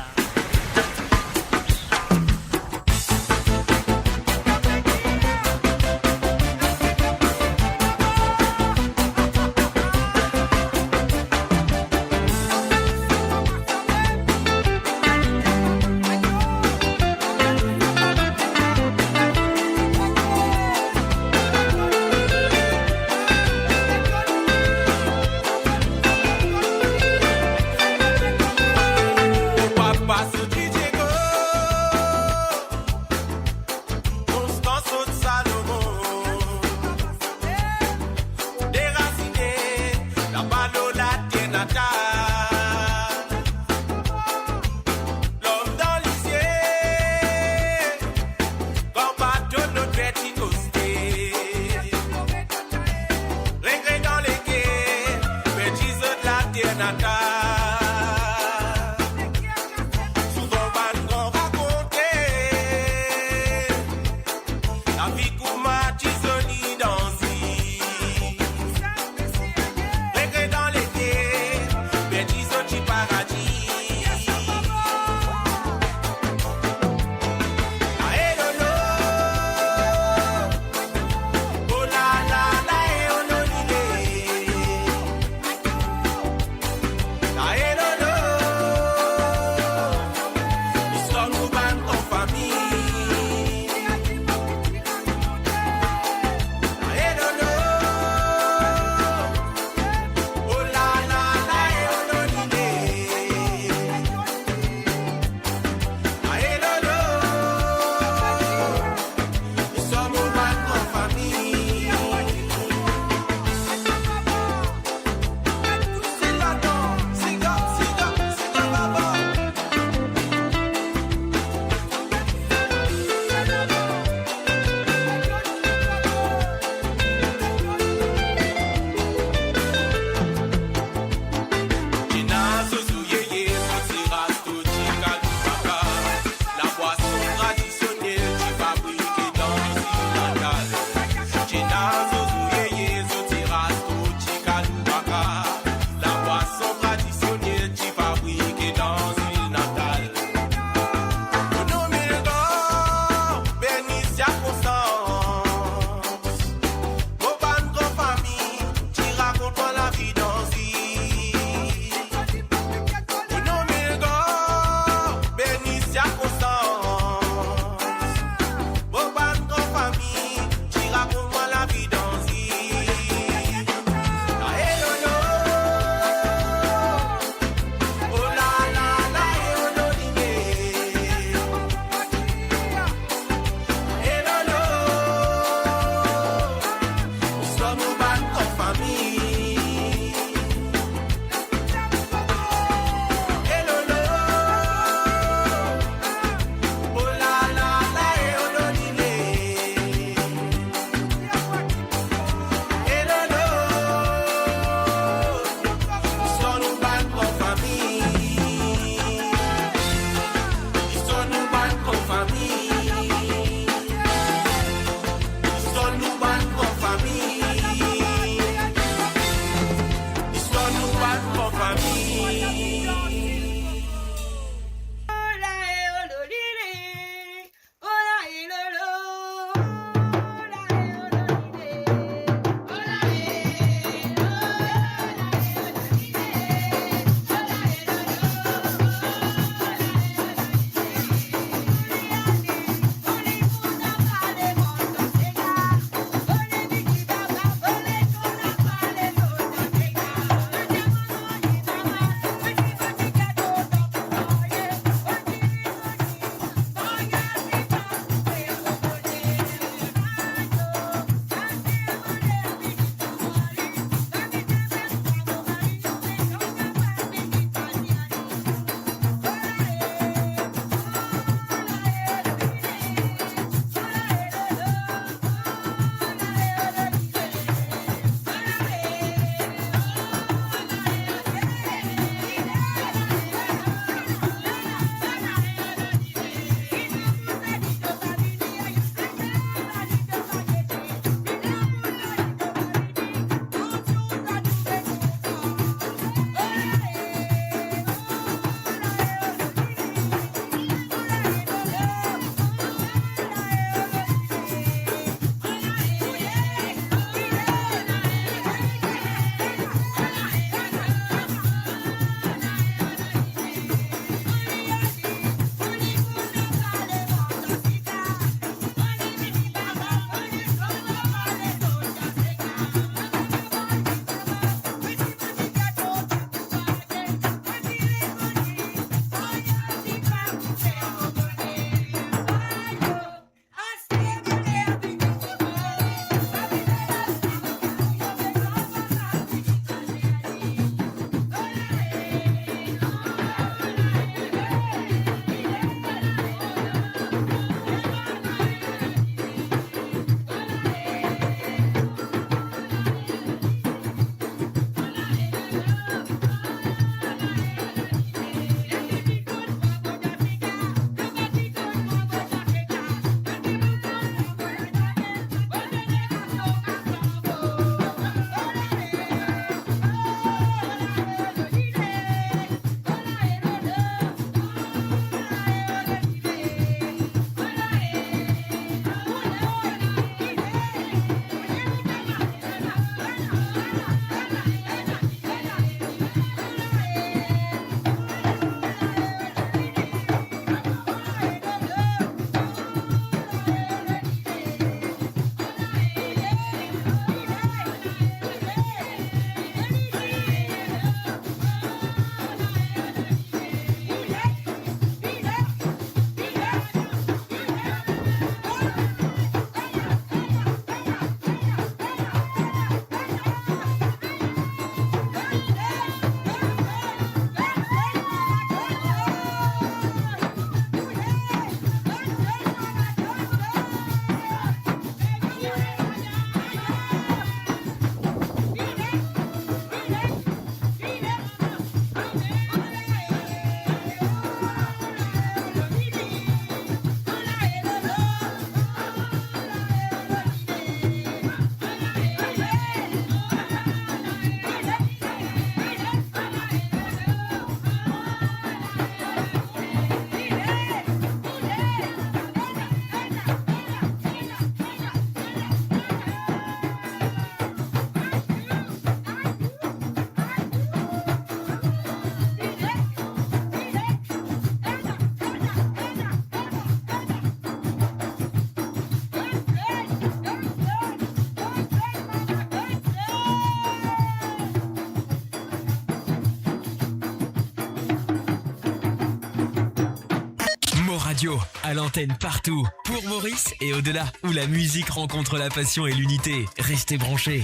Radio, à l'antenne partout, pour Maurice et au-delà, où la musique rencontre la passion et l'unité. Restez branchés.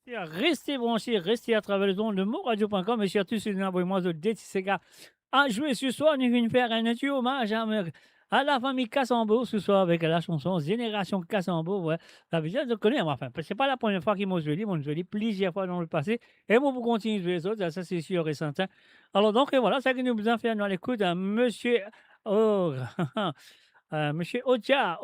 Restez branchés, restez à travers les ondes de moradio.com et surtout sur l'envoyement de DTCK. À jouer ce soir, nous venons faire un petit hommage à la famille Cassambeau ce soir avec la chanson Génération Cassambeau. Ouais, ça veut dire de connaître, enfin, c'est pas la première fois qu'ils m'ont joué, ils m'ont joué plusieurs fois dans le passé et moi, pour continuer de jouer les autres, ça c'est sûr et certain. Alors donc, voilà, ça que nous vous en faire dans l'écoute à monsieur. Oh, monsieur Odia,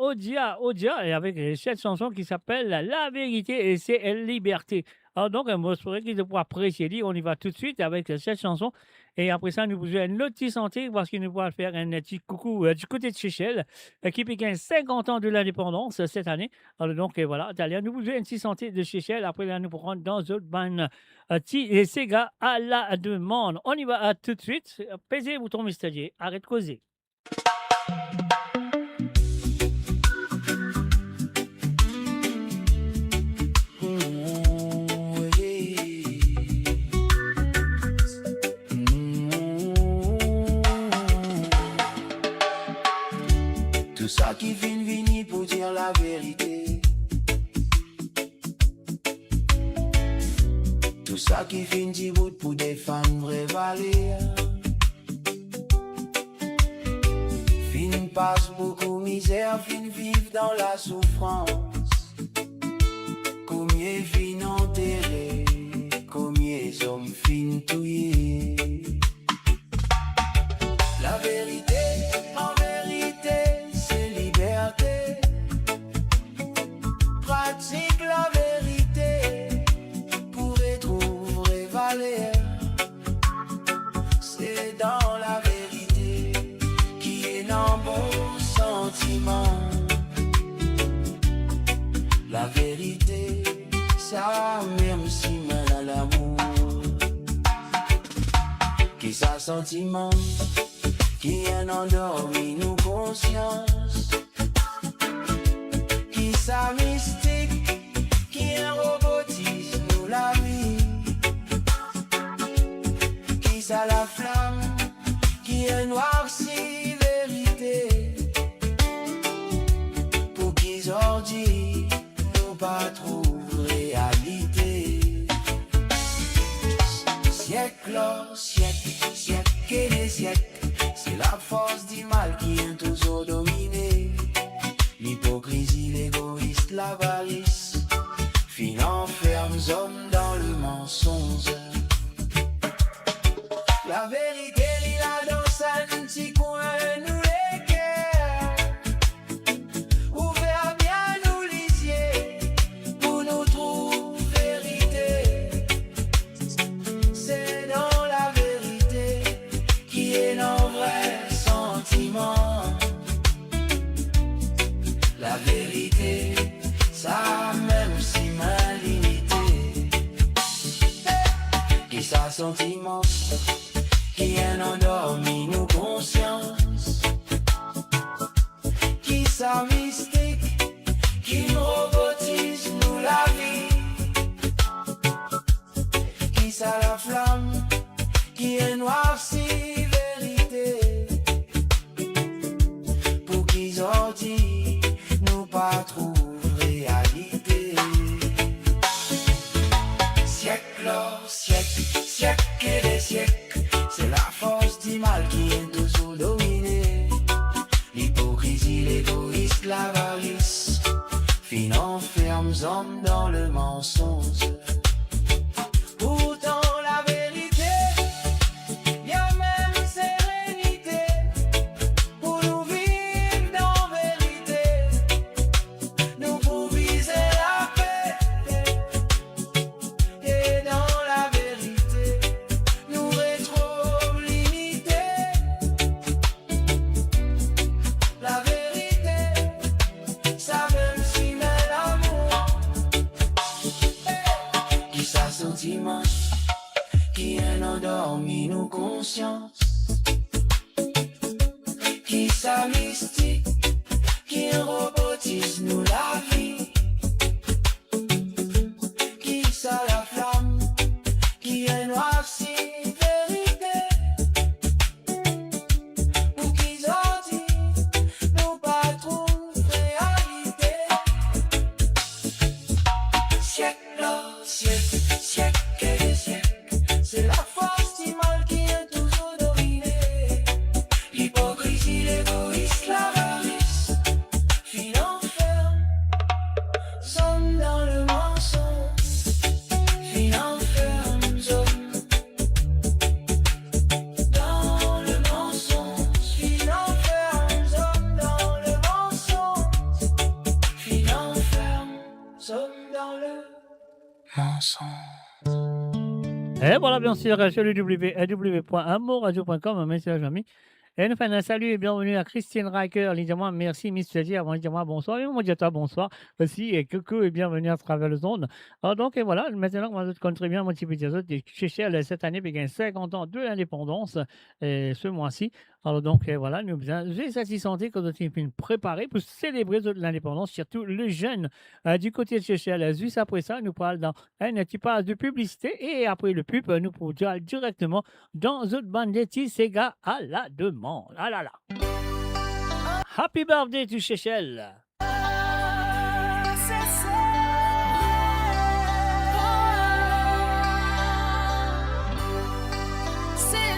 et avec cette chanson qui s'appelle La vérité et c'est Liberté. Alors donc, moi, je pourrais qu'il pourra apprécier. On y va tout de suite avec cette chanson. Et après ça, nous vous jouons une autre petite santé parce qu'il nous pourra faire un petit coucou du côté de Seychelles qui pique 50 ans de l'indépendance cette année. Alors donc, voilà, nous vous jouons une petite santé de Seychelles. Après, là, nous pourrons dans une ban et Sega à la demande. On y va tout de suite. Pesez le bouton mystérieux. Arrête de causer. Tout ça qui vient venir pour dire la vérité. Tout ça qui vient dire pour défendre vraie valeur. Fin passe beaucoup misère, fin vivre dans la souffrance. Combien fin enterré, combien hommes fin touillés. La vérité, en vérité, c'est liberté. Pratique la vérité pour retrouver valeur. C'est dans la vérité qui est un bon sentiment. La vérité, ça même si mal à l'amour. Qui ça sentiment? Qui en endormi nous conscience, qui sa mystique, qui en robotise nous la vie, qui ça la flamme, qui est noirci vérité, pour qu'ils ordis nous pas trouvent réalité. Siècle, siècle, siècle et des siècles. C'est la force du mal qui a toujours dominé. L'hypocrisie, l'égoïste, l'avarice. Fin enferme hommes dans le mensonge. La vérité, il a dans sa petit coin, nous les cœurs. Ouvert bien nous lisier, pour nous trouver vérité. C'est dans la vérité qui est nos vrais sentiments. La vérité, ça même si mal limité. Qui ça sentiment, qui en endormi nous conscience. Qui ça mystique, qui nous robotise nous la vie. Qui ça la flamme, qui est noirci vérité. Pour qu'ils ordis nous pas trouvent réalité. Siècle, siècle, siècle et des siècles. C'est la force du mal qui est toujours dominée. L'hypocrisie, l'égoïste, l'avarice. Fin enferme hommes dans le mensonge. Pourtant la vérité, y a même sérénité. Pour nous vivre dans vérité, nous pour viser la paix. Et dans la vérité, nous retrouvons l'unité. La vérité, ça même si met l'amour. Qui ça sentiment, qui en endormi nous conscience. Qui ça mystique, qui robotise nous la vie. Qui ça la flamme, qui est noirci vérité. Pour qu'ils ont Et voilà, bien sûr, sur le www.amourradio.com, message ami. Et nous faisons un salut et bienvenue à Christine Riker. Évidemment, merci, Miss Chérie. Avant de dire bonsoir, et moi, dis bonsoir aussi. Et coucou et bienvenue à travers le zone. Alors, donc, et voilà, maintenant, on va connaître bien mon petit peu des autres. Seychelles, cette année, il y a 50 ans de l'indépendance, ce mois-ci. Alors, donc, et voilà, nous avons cette santé que nous avons préparé pour célébrer l'indépendance, surtout les jeunes du côté de Seychelles. Juste après ça, nous parlons dans un petit pas de publicité et après le pub, nous pourrons directement dans une bande de Sega à la demande. Ah là là. Happy birthday to Seychelles. C'est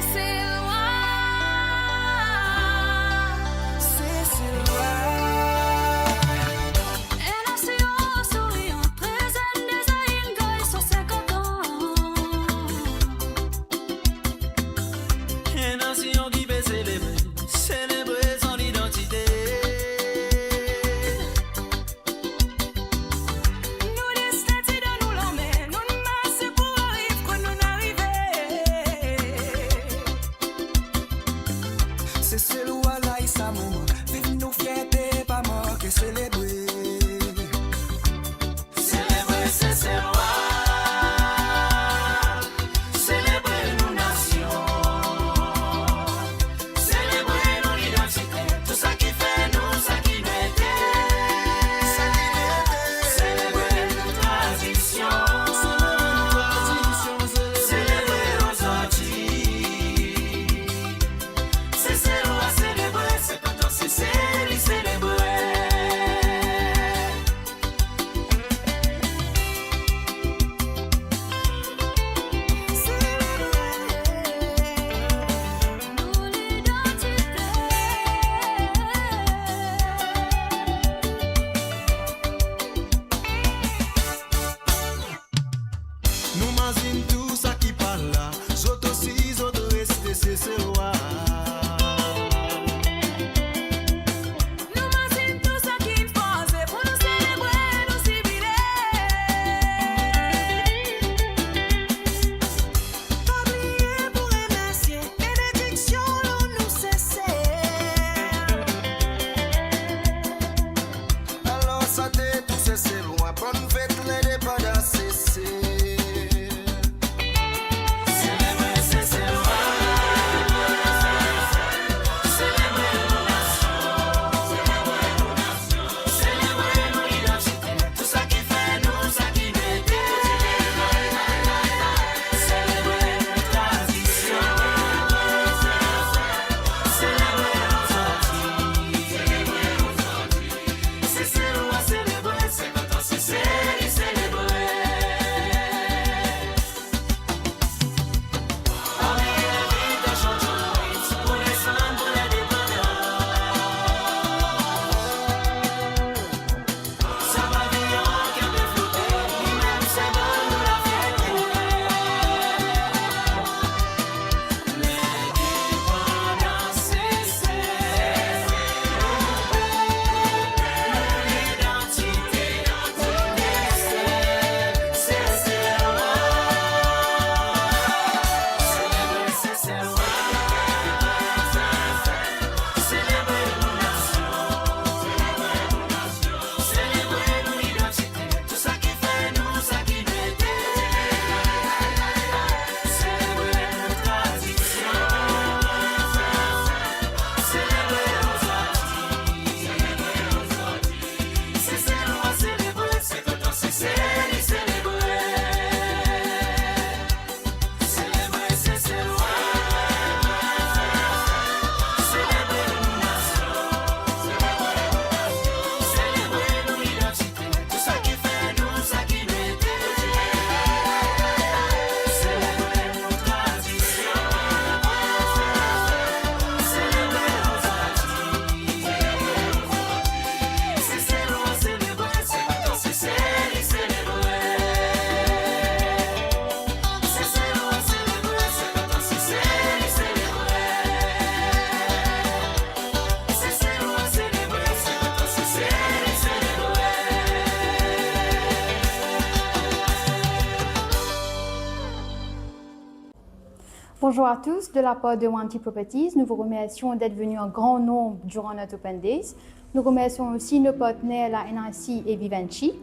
Bonjour à tous, de la part de Wanty Properties, nous vous remercions d'être venus en grand nombre durant notre Open Days. Nous remercions aussi nos partenaires, la NRC et Vivendi.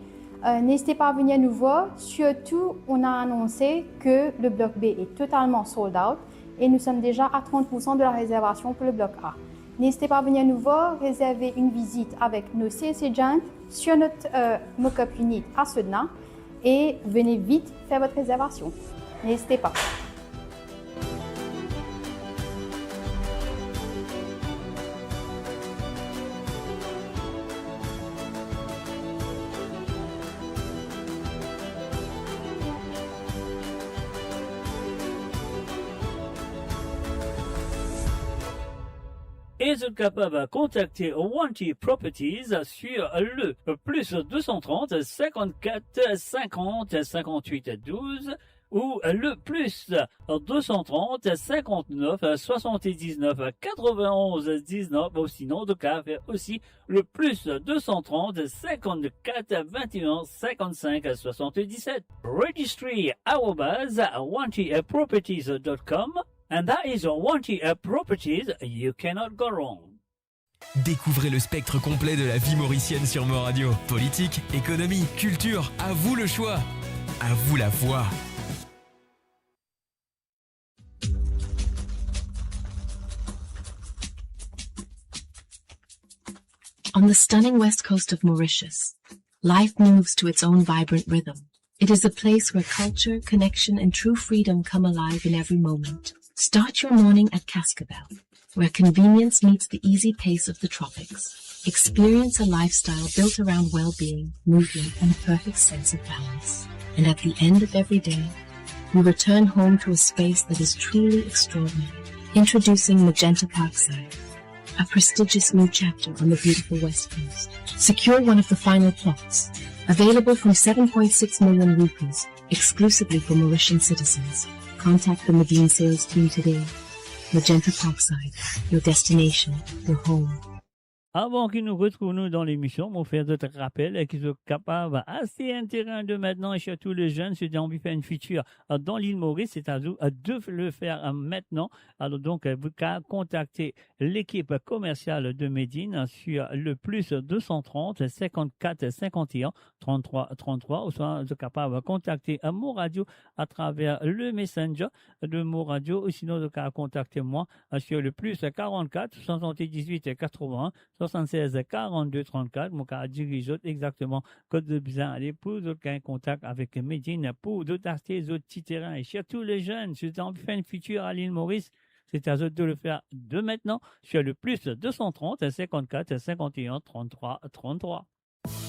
N'hésitez pas à venir nous voir. Surtout, on a annoncé que le bloc B est totalement sold out et nous sommes déjà à 30% de la réservation pour le bloc A. N'hésitez pas à venir nous voir, réserver une visite avec nos sales agents sur notre mock-up unit à Sedna et venez vite faire votre réservation. N'hésitez pas. Et vous êtes capable de contacter Wanty Properties sur le plus 230 54 50 58 12 ou le plus 230 59 79 91 19 ou sinon de cas aussi le plus 230 54 21 55 77 registry@wantyproperties.com. And that is Wanty Properties, you cannot go wrong. Découvrez le spectre complet de la vie mauricienne sur Mo Radio. Politique, économie, culture, à vous le choix. À vous la voix. On the stunning west coast of Mauritius, life moves to its own vibrant rhythm. It is a place where culture, connection, and true freedom come alive in every moment. Start your morning at Cascabel, where convenience meets the easy pace of the tropics. Experience a lifestyle built around well-being, movement, and a perfect sense of balance. And at the end of every day, we return home to a space that is truly extraordinary. Introducing Magenta Parkside, a prestigious new chapter on the beautiful West Coast. Secure one of the final plots, available from 7.6 million rupees, exclusively for Mauritian citizens. Contact the Medine sales team today. Magenta Parkside, your destination, your home. Avant qu'ils nous retrouvent nous dans l'émission, on faire d'autres rappels qu'ils sont capables assez intéressants de maintenant et surtout les jeunes, ceux qui ont envie de faire une feature dans l'île Maurice, c'est-à-dire de le faire maintenant. Alors donc, vous pouvez contacter l'équipe commerciale de Medine sur le plus 230 54 51 33 33 ou soit vous êtes capable de contacter Mo Radio à travers le messenger de Mo Radio ou sinon vous pouvez contacter moi sur le plus 44 78 81 76 42 34. Mon cas dirige exactement code de besoin aller pour aucun contact avec Medine pour d'autres acheter d'autres petits terrains et surtout les jeunes si vous avez envie de faire une future à l'île Maurice, c'est à eux de le faire de maintenant sur le plus 230 54 51 33 33.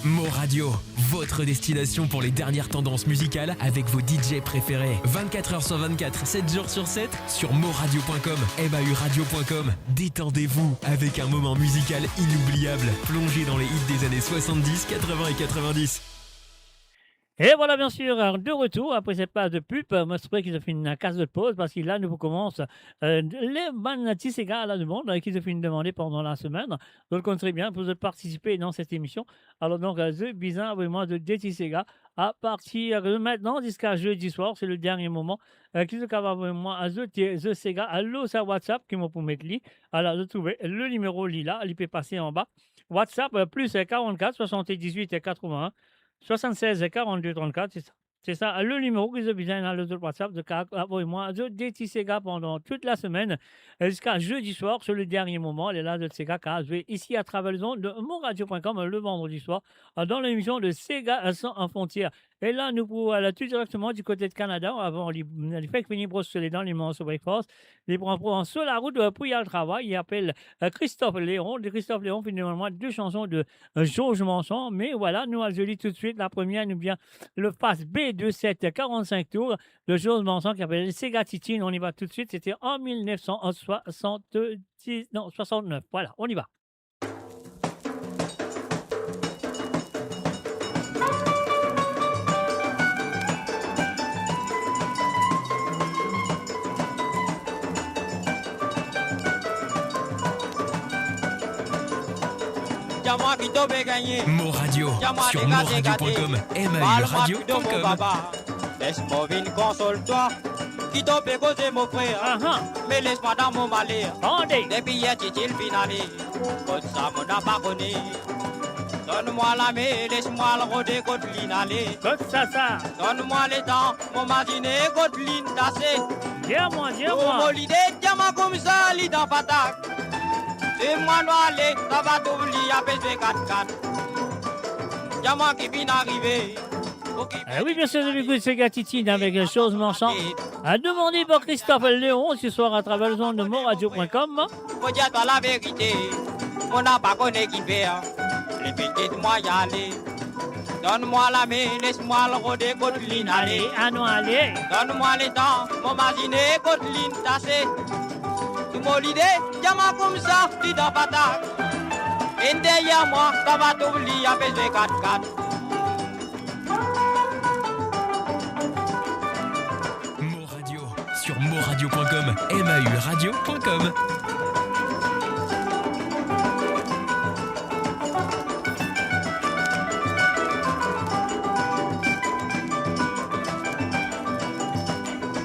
Mo Radio, votre destination pour les dernières tendances musicales avec vos DJ préférés. 24h sur 24, 7 jours sur 7 sur moradio.com, MAUradio.com. Détendez-vous avec un moment musical inoubliable, plongé dans les hits des années 70, 80 et 90. Et voilà, bien sûr, de retour après cette page de pub. Moi, je crois qu'ils ont fait une case de pause parce que là, nous commençons les bonnes Tisséga à la demande qu'ils ont fait une demande pendant la semaine. Donc, on serait bien pour participer dans cette émission. Alors, donc, The Bizarre, vraiment, de Tisséga à partir de maintenant jusqu'à jeudi soir. C'est le dernier moment qu'ils ont vraiment à The Sega. Allô, c'est WhatsApp qui m'a pour mettre li. Alors, vous trouvez le numéro là, il peut passer en bas. WhatsApp plus 44 78 81. 76 42 34, c'est ça. Le numéro que j'ai besoin dans le WhatsApp de moi, je Tsega pendant toute la semaine jusqu'à jeudi soir sur le dernier moment. Elle est là de Tsega qui a joué ici à travers le zone de moradio.com le vendredi soir dans l'émission de Sega sans frontières. Et là, nous pouvons aller tout directement du côté de Canada. Avant, les fait venir brosser dans l'immense breakfast. Les prend sur la route pour y aller au travail. Il appelle Christophe Léon. Christophe Léon, finalement, 2 chansons de Georges Manson. Mais voilà, nous allons lire tout de suite. La première, nous vient le face B de 7 45 tours de Georges Manson qui appelle Sega Titine. On y va tout de suite. C'était en 69. Voilà, on y va. Mo Radio sur moradio.com, MAUradio.com. Laisse-moi console-toi. qui t'ont fait causer mon frère. Mais laisse-moi dans mon malheur. Depuis hier, tu t'es le finale. Comme ça, mon n'a pas connu. Donne-moi la main, laisse-moi le rôder contre l'inalé. Ça. Donne-moi les temps, mon matiné contre l'indacé. Dis-moi. Mon l'idée, diamant comme ça, lit dans patate. C'est moi noir, aller, ça va t'oublier à PSV 4-4. Diamant qui vient d'arriver. Oui, bien sûr, je c'est Gatitine avec Chose Marchand. À demander par Christophe Léon ce soir à travers le de moradio.com. Faut dire toi la vérité, on n'a pas connu qui faire. Les petites moi y aller. Donne-moi la main, laisse-moi le rôder contre l'inalé. Allez. Donne-moi les temps, mon masiné contre l'intacé. Tu m'as l'idée, diamant comme ça, lit dans patate. Et derrière moi, ça va t'oublier à PSV 4-4. Sur moradio.com, mauradio.com.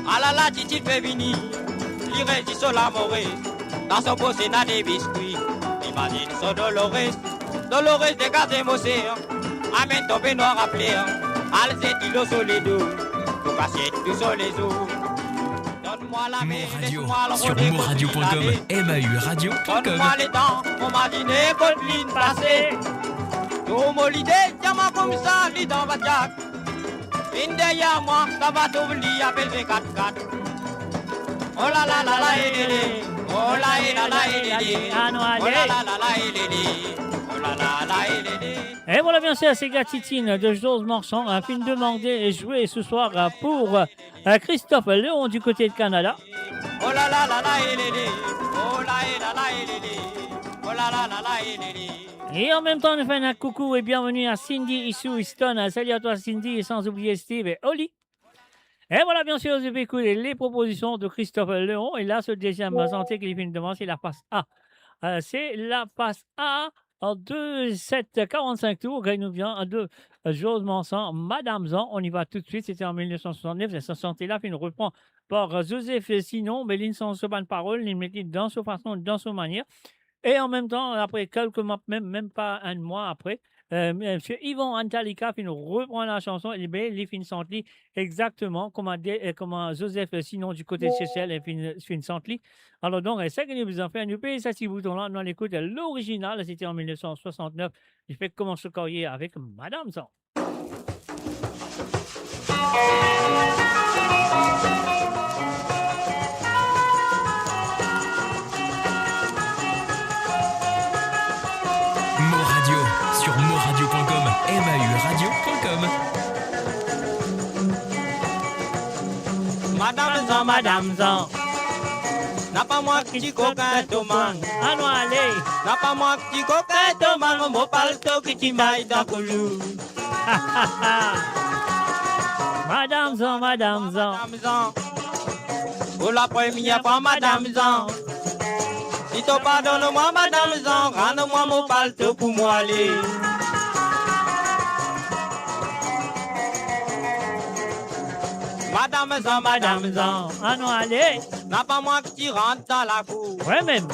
Ah là là, Titi fait venir, l'irait du sol à Maurice. Dans son beau sénat des biscuits, imagine son Dolores de Casemossé. Amène ton noir à plaire, Alzé Tilo Soledo, tout cassé, tout sur les eaux. Radio, sur moradio.com, mauradio.com. Donne-moi les temps, on m'a dîné, bonne ligne passée. Tout mon idée, diamant comme ça, lit dans ma jack. Une derrière moi, ça va t'oublier, appelle V 4-4. Oh là là là là, oh là là, oh là là là, oh là là. Et voilà bien sûr, c'est Gatitine de Jose Marchand, un film demandé et joué ce soir pour Christophe Léon du côté de Canada. Oh là là là là, oh là là là, oh là là là là. Et en même temps, on fait un coucou et bienvenue à Cindy ici Houston. Salut à toi Cindy et sans oublier Steve et Oli. Et voilà bien sûr, je vais écouter les propositions de Christophe Léon. Et là, ce deuxième santé qu'il vient de demander, c'est la passe A. C'est la passe A. En 2-7-45 tours, il nous vient de Jose Marchand, Madame Zan. On y va tout de suite. C'était en 1969. Cette chanson-là, puis nous reprend par Joseph Sinon, mais il sans se de parole, il met dans sa façon, dans sa manière. Et en même temps, après quelques mois, même pas un mois après, M. Yvon Antalika puis nous reprend la chanson et bien, il finit Santli exactement comment Joseph Sinon du côté de CCL et finit Santli. Alors donc, c'est ce que nous avons fait. Nous payons ça, si bouton-là, nous l'écoute l'original, c'était en 1969. Il fait commencer ce carrière avec Madame Zan. Moradio, sur moradio.com, mauradio.com. Madame Zan, n'a pas moi qui dis coquin Thomas. Allons, allez. N'a pas moi qui dis coquin Thomas, mon palto qui t'y maille dans le Madame Zan. Pour la première fois, Madame Zan. Si tu pardonnes-moi, Madame Zan, rends-moi mon palto pour moi aller. Madame Zan. Allons, allez. N'a pas moi qui rentre dans la cour. Ouais, même.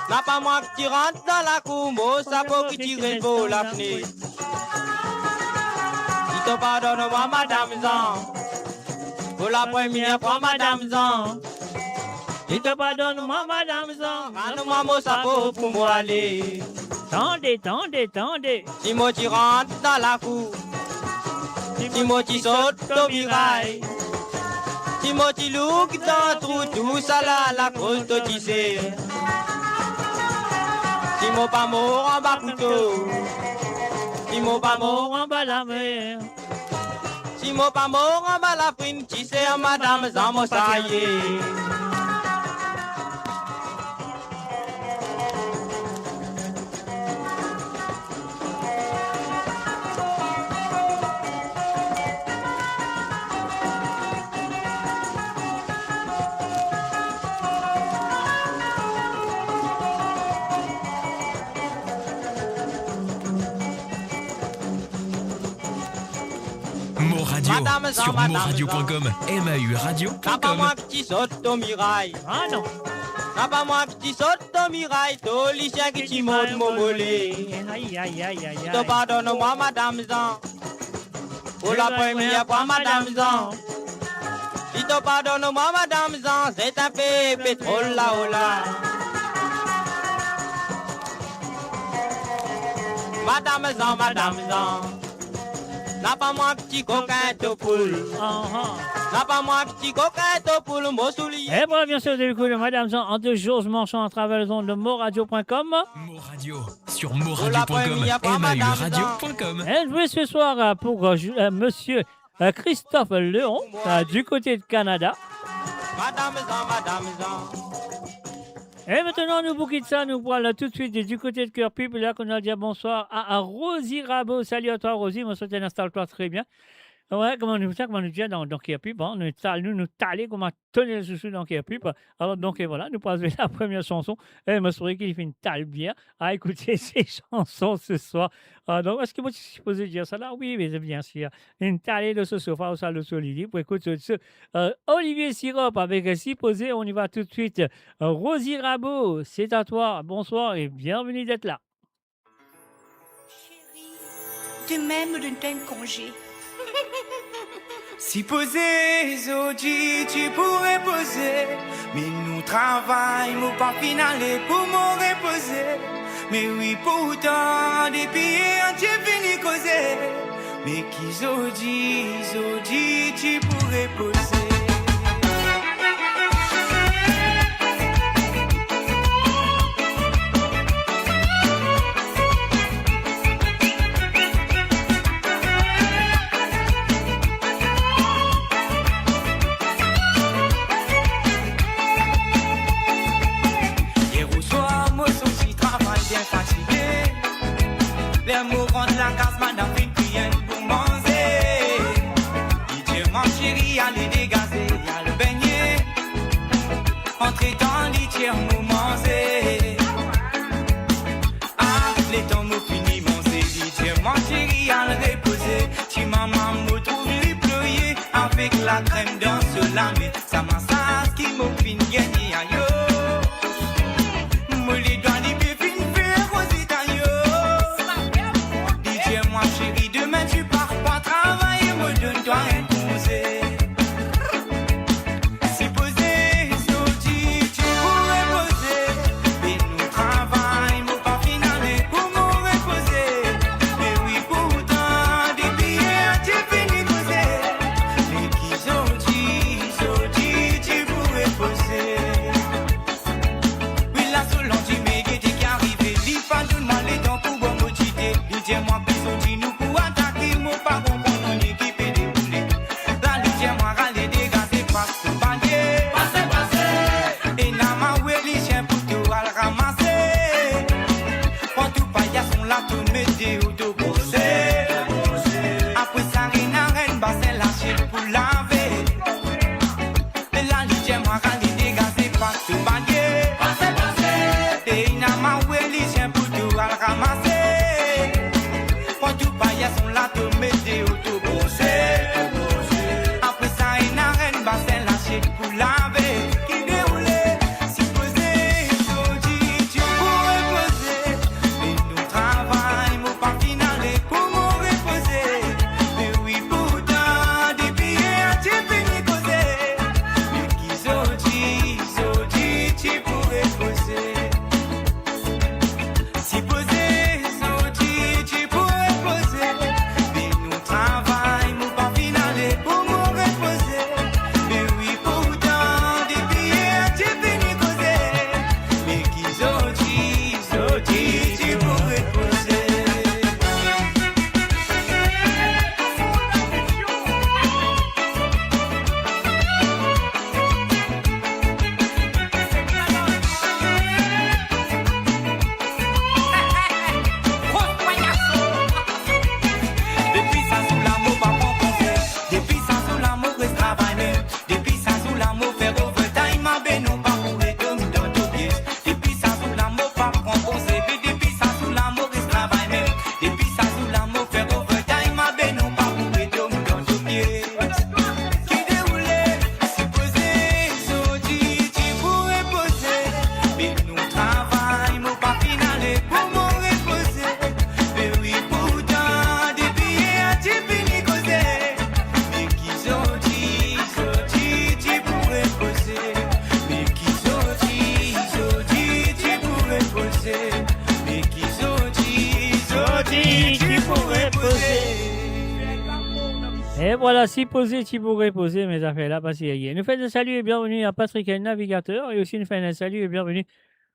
N'a pas moi qui rentre dans la cour, mon sapot qui tire pour la fenêtre. Si tu pardonnes-moi, Madame Zan. Pour la première fois, Madame Zan. Si tu pardonnes-moi, Madame Zan, rends-moi mon sapot pour moi aller. Tendez. Si moi tu rentres dans la cour, si moi tu sautes au virail, si moi tu look dans le trou, tout ça là, la cause de tisser. Si moi pas mort en bas couteau, si moi pas mort en bas la mer, si moi pas mort en bas la prime, tu sais, Madame Zan, moi ça y est. Mo Radio Madame sur Madame moradio.com, N'a pas MAURadio.com. moi qui saute au mirail. Ah non. N'a pas moi qui saute au mirail. Tous les chiens qui montent mon volet. Aïe, aïe, aïe, aïe, Te aïe. pardonne-moi, Madame Zan. Pour la première fois, Madame Zan. Si te pardonne-moi, Madame Zan, c'est un peu pétrole là-haut là. Madame Zan, Madame Zan. N'a pas moi petit coquin de poule. N'a pas moi petit coquin de poule, mon soulier. Et voilà, bien sûr, du coup, de Madame Jean, en 2 jours, je m'enchaîne à travers les ondes de moradio.com. Mo Radio sur moradio.com, MAURadio.com. Et jouer ce soir pour monsieur Christophe Léon, du côté de Canada. Madame Zan, Madame Zan. Et maintenant, nous vous quittons ça, nous voilà tout de suite du côté de Cœur Pub. Là, qu'on a dit bonsoir à Rosie Rabot. Salut à toi, Rosie. Moi, souhaite installe-toi très bien. Ouais, comment nous dit dans Cœur Pub, hein, nous taler comment tenir le sous dans Cœur Pub. Alors, donc, et voilà, nous passons la première chanson. Et je me souviens qu'il fait une tale bien à écouter ces chansons ce soir. Donc, est-ce que moi, je suis supposé dire ça là? Oui, mais bien sûr. Une talée de ce sofa au salle de Solidi pour écouter ce Olivier Sirop avec Supposé. On y va tout de suite. Rosie Rabot, c'est à toi. Bonsoir et bienvenue d'être là. Tu m'aimes d'un tel congé. Si poser, Zodi, tu pourrais poser. Mais nous travaillons pas finaler pour me reposer. Mais oui, pourtant, des pieds, tu fini causer. Mais qui Zodi, Zodi, tu pourrais poser. Les mots rendent la casse, madame, une prière pour manger. DJ, mon chéri, allez dégazer, y'a le beignet. Entrez dans l'itier, nous manger. Ah, les temps nous finis, manger. DJ, mon chéri, allez reposer. Tu maman, me trouve lui pleurer avec la crème dans ce lamé. Ça massage qui me finit gagner, aïe. Me les doigts, les bébés, faire aux Italiens. Chérie, demain tu pars pas travailler, me donne-toi un conseil. C'est posé, Zodi, tu pourrais poser. Mais nous travaillons, pas finaler pour me reposer. Mais oui, pourtant, des billets, tu finis poser. Mais qui Zodi, Zodi, tu pourrais poser. Et voilà, si posé, si pourrait poser mes affaires là, parce qu'il y a. Nous faisons un salut et bienvenue à Patrick le navigateur et aussi nous faisons un salut et bienvenue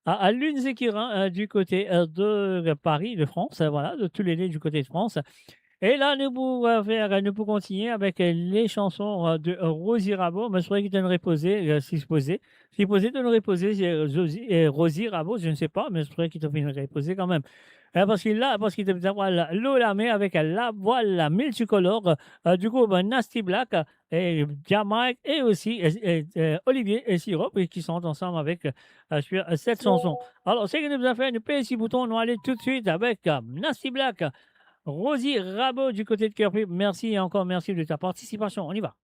à Lune Zekirin du côté de Paris, de France, voilà, de tous les lieux du côté de France. Et là, nous pouvons continuer avec les chansons de Rosie Rabot. Mais je croyais qu'il donnerait poser, si posé. Si posé, donnerait poser Rosie Rabot, je ne sais pas, mais je croyais qu'il donnerait poser quand même. Parce qu'il te voilà, l'eau la met avec la voile multicolore du groupe Nasty Black et Jamaica et aussi Olivier et Sirop qui sont ensemble avec sur cette chanson. Alors, c'est que nous avons fait une petit bouton. Nous allons tout de suite avec Nasty Black. Rosie Rabot du côté de Cœur Pub, merci et encore merci de ta participation. On y va.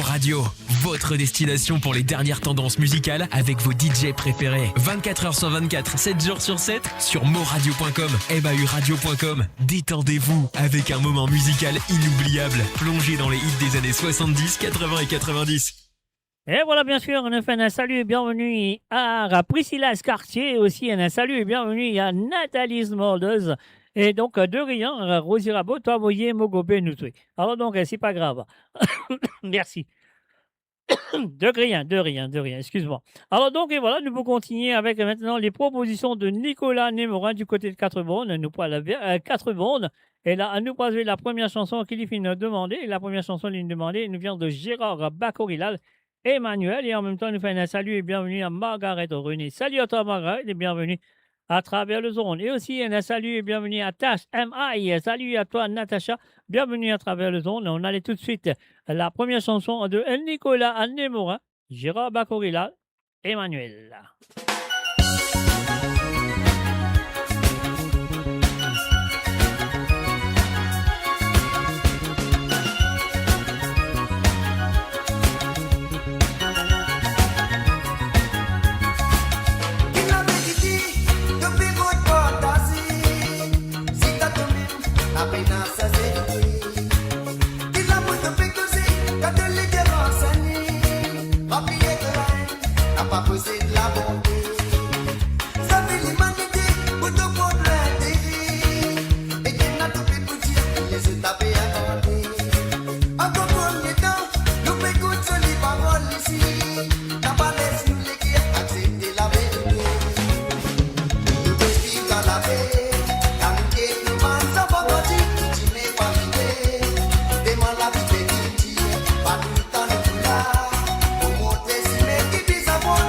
Radio, votre destination pour les dernières tendances musicales avec vos DJ préférés. 24h sur 24, 7 jours sur 7 sur moradio.com, mahuradio.com. Détendez-vous avec un moment musical inoubliable, plongé dans les hits des années 70, 80 et 90. Et voilà, bien sûr, on fait un salut et bienvenue à Priscilla Escartier, aussi un salut et bienvenue à Nathalie Smoldeuse. Et donc, de rien, Rosie Rabot, toi, voyez, Mogobé, nous tuer. Alors donc, c'est pas grave. Merci. De rien, excuse-moi. Alors donc, et voilà, nous pouvons continuer avec maintenant les propositions de Nicolas Némorin du côté de 4 bandes. Nous parlons 4 bandes. Et là, à nous passer la première chanson qu'il finit de demander. La première chanson qu'il nous demandait nous vient de Gérard Bacorilal, Emmanuel. Et en même temps, nous faisons un salut et bienvenue à Margaret René. Salut à toi, Margaret, et bienvenue à travers le zone. Et aussi, un salut et bienvenue à Tash M.I. Salut à toi, Natacha. Bienvenue à travers le zone. On allait tout de suite à la première chanson de Nicolas Némorin, Gérard Bacorilal, Emmanuel. Pas poser de la bonté. Ça fait l'humanité pour te prendre l'intérêt. Et qu'il n'a tout fait pour dire qu'il les a tapés à côté. Encore premier temps, nous écoutons sur les paroles ici. N'a pas laissé nous les guerres accepter la vérité. Nous devons vivre dans la paix. Car nous qui nous manquons, ça va grandir. Tu n'es pas vivre. Demande la vie des petits. Pas tout le temps nous là. Pour monter si les qui disent à moi.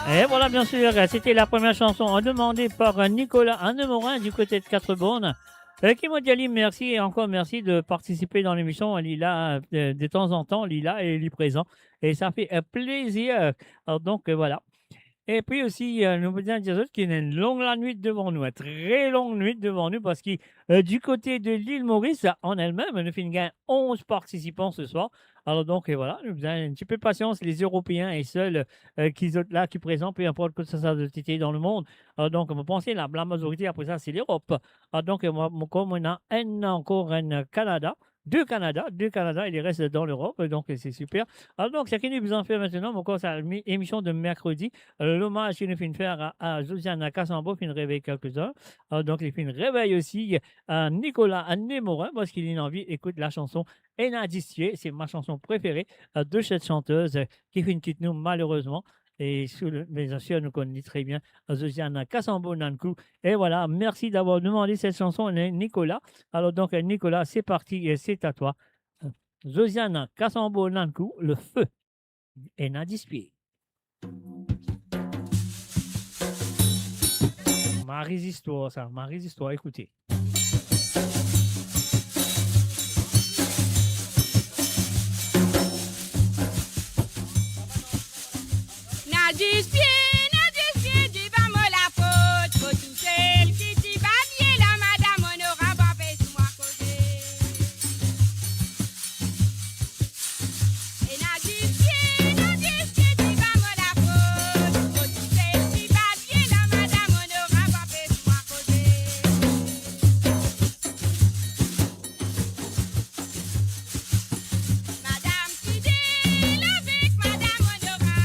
Et voilà, bien sûr, c'était la première chanson demandée par Nicolas Annemorin du côté de Quatre-Bornes. Qui m'a dit merci et encore merci de participer dans l'émission. Lila, de temps en temps, Lila est présent. Et ça fait plaisir. Alors, donc, voilà. Et puis aussi, nous vous disons qu'il y a une longue la nuit devant nous, une très longue nuit devant nous, parce que du côté de l'île Maurice, en elle-même, nous finissons 11 participants ce soir. Alors donc, et voilà, nous avons un petit peu de patience, les Européens et seuls qui sont là, qui présentent, peu importe que ça soit dans le monde. Alors donc, vous pensez, la majorité, après ça, c'est l'Europe. Alors donc, comme on a encore un Canada, deux Canada, et les restent dans l'Europe, donc c'est super. Alors donc, ce que nous allons faire maintenant, encore c'est l'émission de mercredi, l'hommage que nous finissons faire à Josiane Cassambo, qui nous réveille quelques heures. Alors donc, il finit réveille aussi à Nicolas Annemorin, parce qu'il a une envie, écoute la chanson Enadistier, c'est ma chanson préférée de cette chanteuse qui finit quitte nous malheureusement. Et bien sûr, nous connaissons très bien Josiane Cassambo Nankou. Et voilà, merci d'avoir demandé cette chanson, Nicolas. Alors donc, Nicolas, c'est parti et c'est à toi. Josiane Cassambo Nankou, le feu est Nadispier. Ma résistoire, ça, ma résistoire, écoutez. Nadispier, dis pas moi la faute. Faut tout celle qui dit va bien la madame, on aura pas fait sous moi côté. Et Nadispier, dis pas moi la faute. Faut tout celle qui va bien la madame, on aura pas fait sous moi côté. Madame qui dit avec madame, on aura.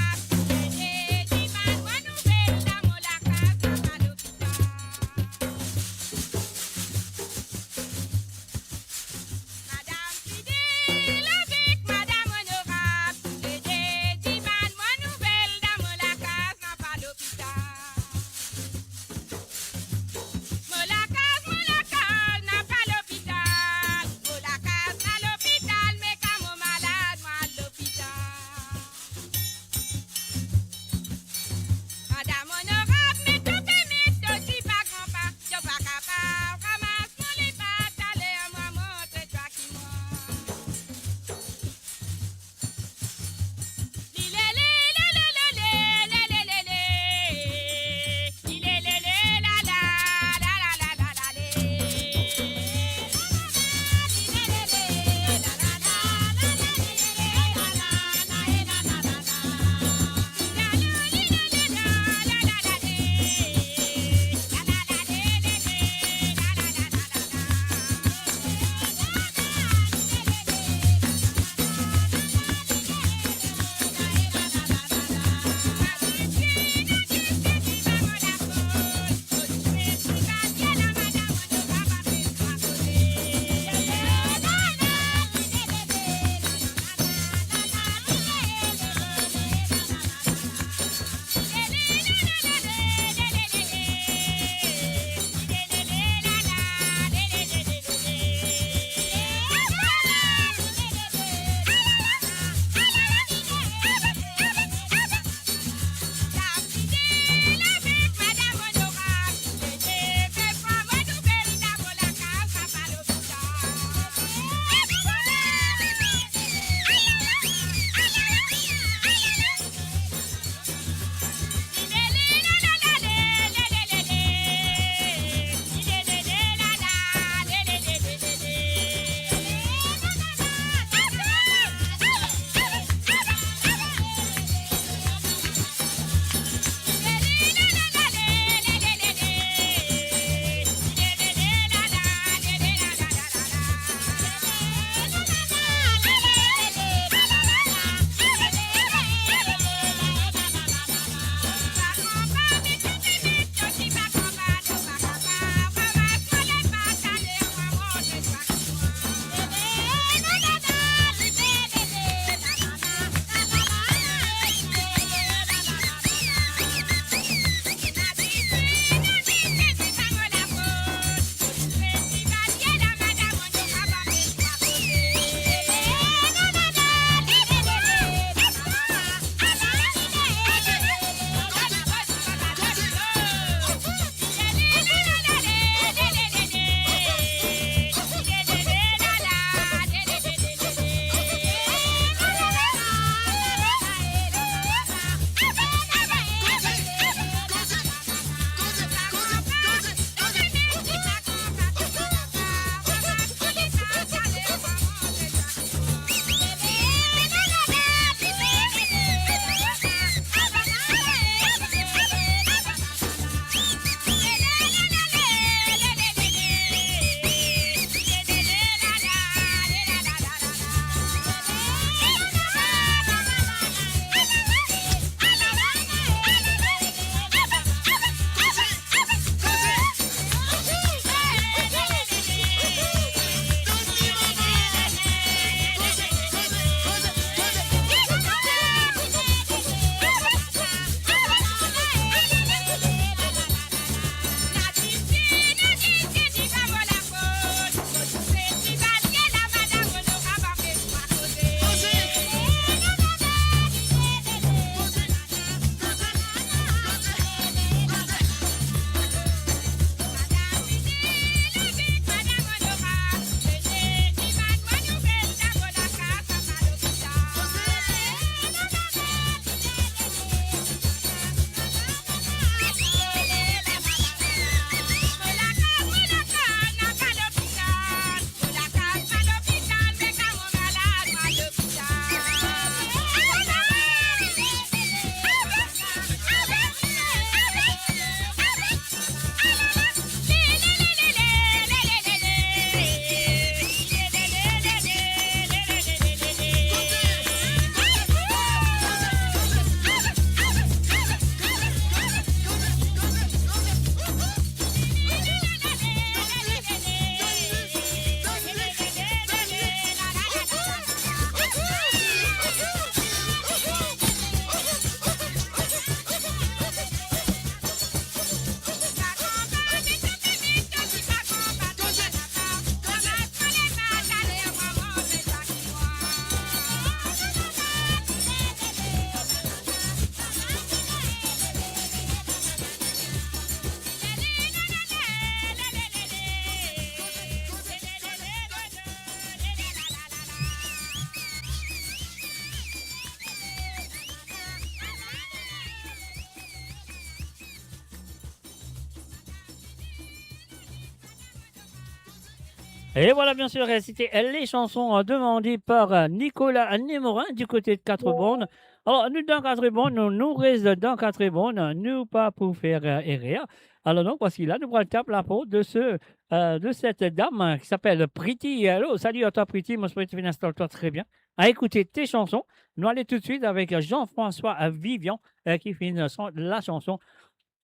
Et voilà, bien sûr, c'était les chansons demandées par Nicolas Némorin du côté de Quatre-Bornes. Alors, nous, dans Quatre-Bornes, nous restons dans Quatre-Bornes, nous pas pour faire erreur. Alors, donc, voici là, nous prenons la peau de cette dame qui s'appelle Pretty. Hello, salut à toi, Pretty. Mon Pretty, installe-toi très bien. À écouter tes chansons. Nous allons tout de suite avec Jean-François Vivian qui finit la chanson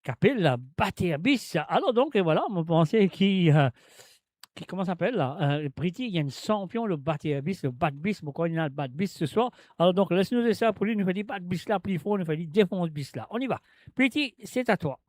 qu'appelle Batterie bis. Alors, donc, et voilà, on pensait comment s'appelle là Pretty, il y a une champion, le Batterie bis, le Bat bis. Pourquoi il y a le Bat bis ce soir? Alors, donc, laisse-nous ça pour lui. Nous fait dit Bat bis là, plus fort, nous fait dit défonce bis là. On y va. Pretty, c'est à toi.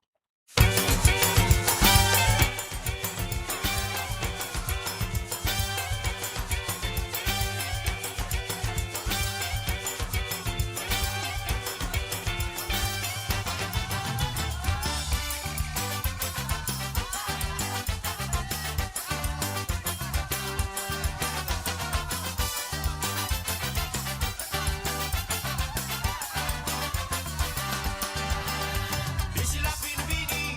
Ici la fin fini,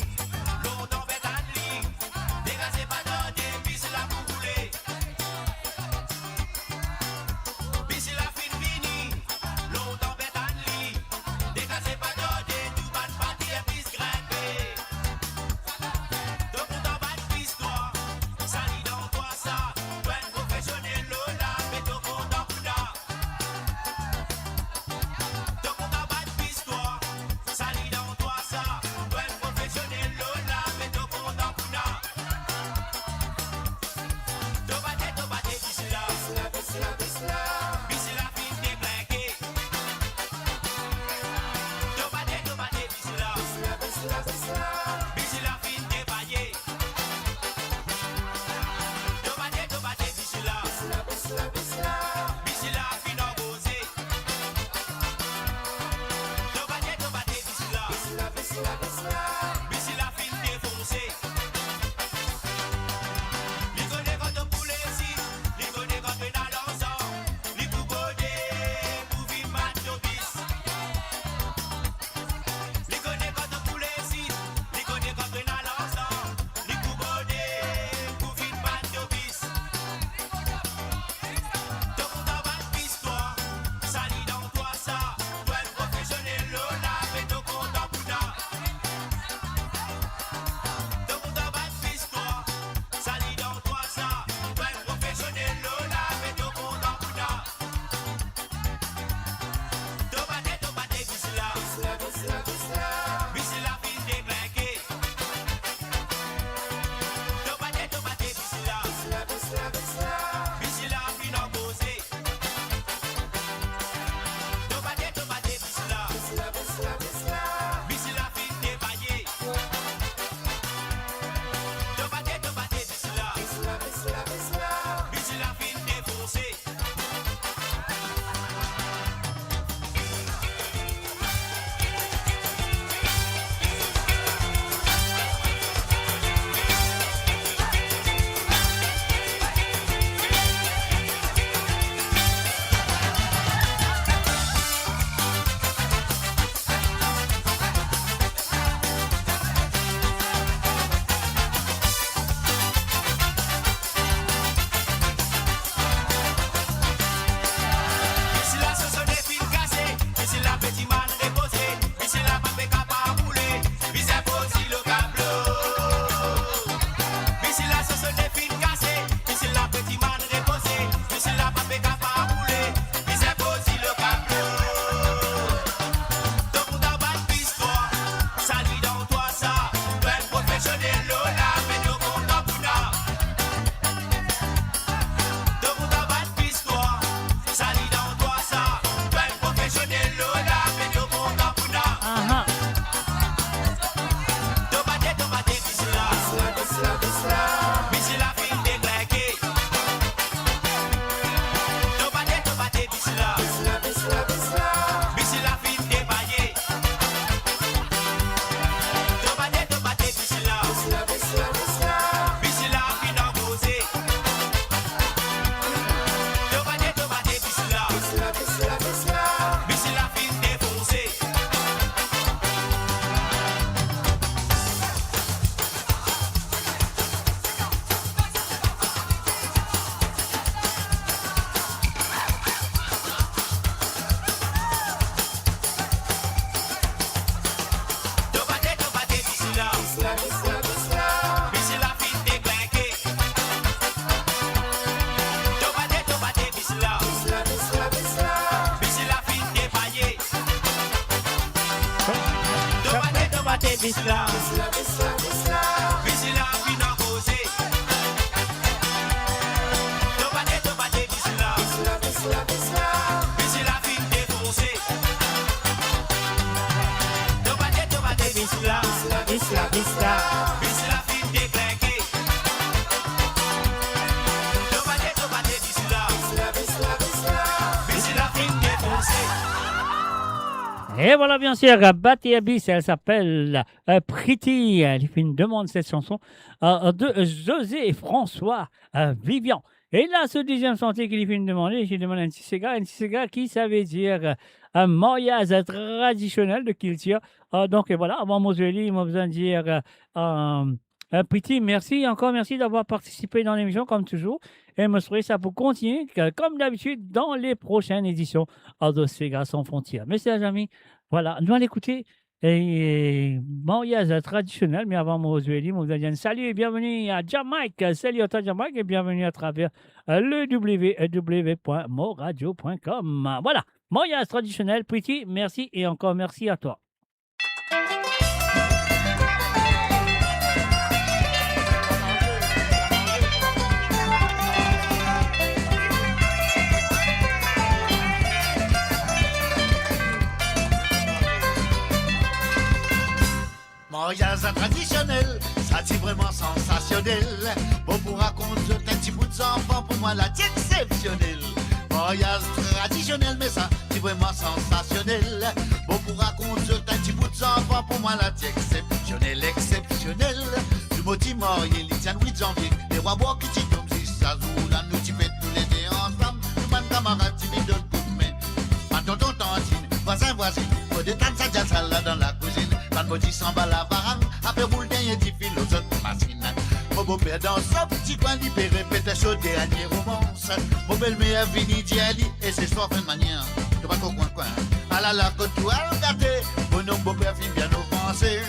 bate bisla. Bisi la fin a causé. To bate bisla. Bisi la fin défoncé. To bate Bisla, bisla, bisla. Bisi la fin déclinqué. To bate bisla. Bisi la fin défoncé. Et voilà, bien sûr, Batty Abyss, elle s'appelle Pretty. Elle fait une demande, cette chanson, de José François Vivian. Et là, ce deuxième chantier qu'il fait une demande, j'ai demandé un petit cigare qui ça veut dire un mariage traditionnel de culture. Donc voilà, avant Moseli, il m'a besoin de dire Pretty, merci, encore merci d'avoir participé dans l'émission, comme toujours. Et me souhaite ça pour continuer, comme d'habitude, dans les prochaines éditions de Sega sans frontières. Mais c'est amis, voilà, nous allons écouter et mariage traditionnel, mais avant Moseli, nous allons dire salut et bienvenue à Jamaïque. Salut à toi Jamaïque et bienvenue à travers le www.moradio.com. Voilà, mariage traditionnel, Pretty, merci et encore merci à toi. Mariage traditionnel, ça c'est vraiment sensationnel. Bon pour raconter un petit bout d'enfant, pour moi là c'est exceptionnel. Mariage traditionnel, mais ça c'est vraiment sensationnel. Bon pour raconter un petit bout d'enfant, pour moi là c'est exceptionnel, exceptionnel. Du moti marié, les 8 janvier, les rois bois qui t'y tombent, si ça joue là, nous t'y fêtes tous les deux ensemble. Nous man camarades, t'y donne coup de main. Ma tonton, tantine, voisin, faut des tannes, ça déjà là dans la cuisine. Pan body s'en bat la varane, après roule d'un y'a 10 philosophes machine. Mon beau-père dans son petit coin libéré, répète chaud dernier romance. Mon belle-mère vini d'y aller, et c'est soir fin de manière. Tu vas qu'au coin. À la côte tout à gâté, mon homme beau-père fin bien offensé.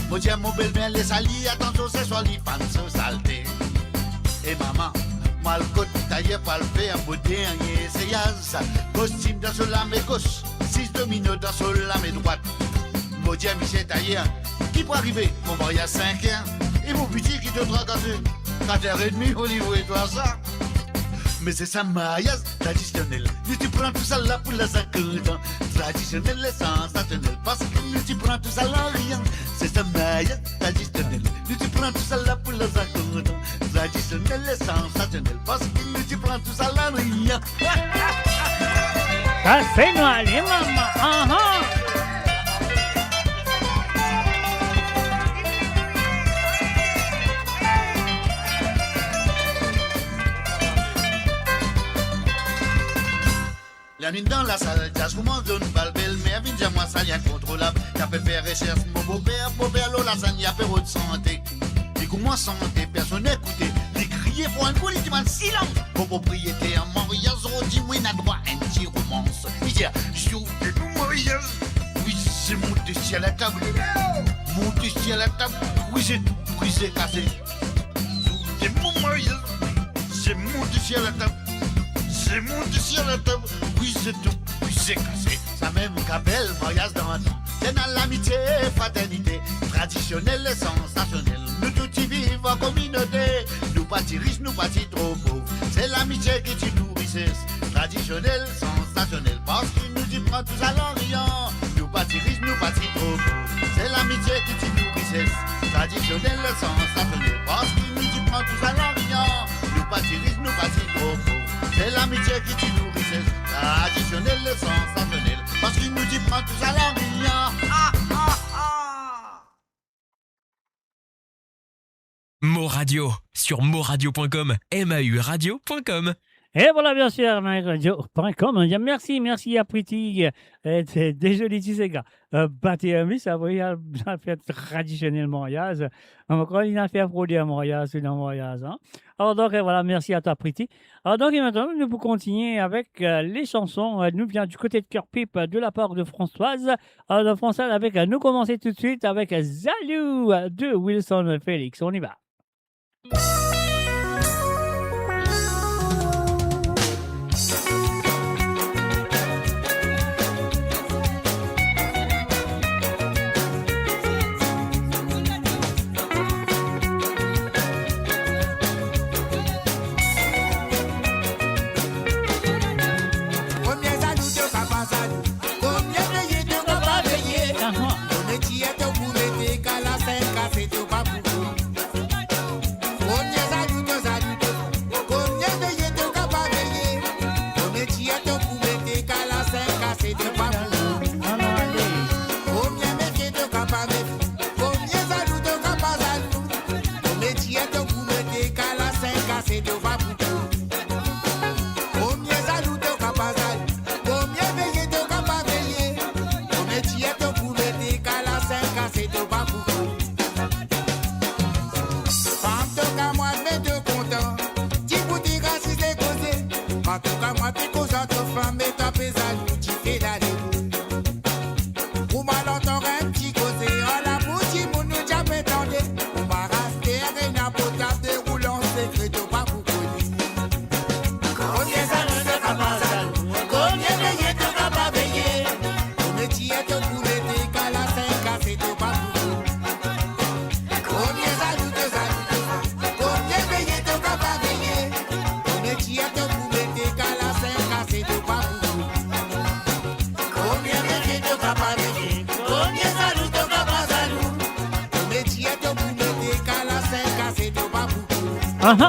Mon dieu, mon belle-mère les salis, attention, c'est soit les fans so saleté. Et maman, mal côte taillé par le fait, un beau dernier essayage. Costume dans sur la main gauche, 6 dominos dans sur la main droite. Mon Dieu, Michel Taillé, qui peut arriver? Mon mariage 5 ans, et mon petit qui te tracasse. 4h30 au niveau et toi ça. Mais c'est ça, mariage traditionnel. Mais tu prends tout ça là pour les 50 ans. Traditionnel et sensationnel. Parce que nous tu prends tout ça là rien. C'est ça, mariage traditionnel. Nous tu prends tout ça là pour les 50 ans. Traditionnel et sensationnel. Parce que nous tu prends tout ça là rien. Ça c'est nous allez, maman. La mine dans la salle, jazz, vous m'en donne balle belle, mais vite à moi, ça y est incontrôlable. Y'a fait faire recherche, mon beau-père, l'eau, la sagne, y'a fait votre santé. Et comme moi, santé, personne n'écoutait. Les crier pour un coup, il dit mal silence. Mon propriétaire, mariage, dis-moi, il a droit à une petite romance. Il dit, j'ouvre le mariage. Oui, c'est monté sur la table. Monté sur la table. Oui, c'est tout brisé, cassé. C'est mon mariage. C'est monté sur la table. C'est monté sur la table, oui c'est tout, oui c'est cassé. Ça même qu'appelle mariage dans un temps. C'est dans l'amitié, fraternité, traditionnelle et sensationnelle. Nous tous y vivons en communauté, nous pas si riches, nous pas si trop pauvres. C'est l'amitié qui t'y nourrissait, traditionnelle, sensationnelle. Parce qu'il nous y prend tous à l'Orient, nous pas si riches, nous pas si trop pauvres. C'est l'amitié qui t'y nourrissait, traditionnelle, sensationnelle. Parce qu'il nous y prend tous à l'Orient, nous pas si riches, nous pas si trop pauvres. C'est l'amitié qui t'y nourrissait, traditionnelle et sensationnelle. Parce qu'il nous dit prends tous à l'Orient. Moradio sur moradio.com, MAU radio.com. Et voilà, bien sûr, myradio.com. Merci à Pretty. Des jolis petits gars. Batty Abyss, ça va faire traditionnel mariage. Encore, il a fait produire un mariage, c'est un mariage. Hein? Alors, donc, voilà, merci à toi, Pretty. Alors, donc, et maintenant, nous pouvons continuer avec les chansons. Nous vient du côté de Cœur Pipe de la part de Françoise. De Françoise, avec nous commencer tout de suite avec Zalou de Wilson Félix. On y va. te boulette, cala 5 à 7 pas pour. Combien ajoute, combien payer ton capable payer. On est qui a te boulette, cala 5 à 7 pas pour. Combien payer ton capable payer. Combien ajoute ton capable ajoute. On est qui a te boulette, cala 5 à 7 pas pour. Aha.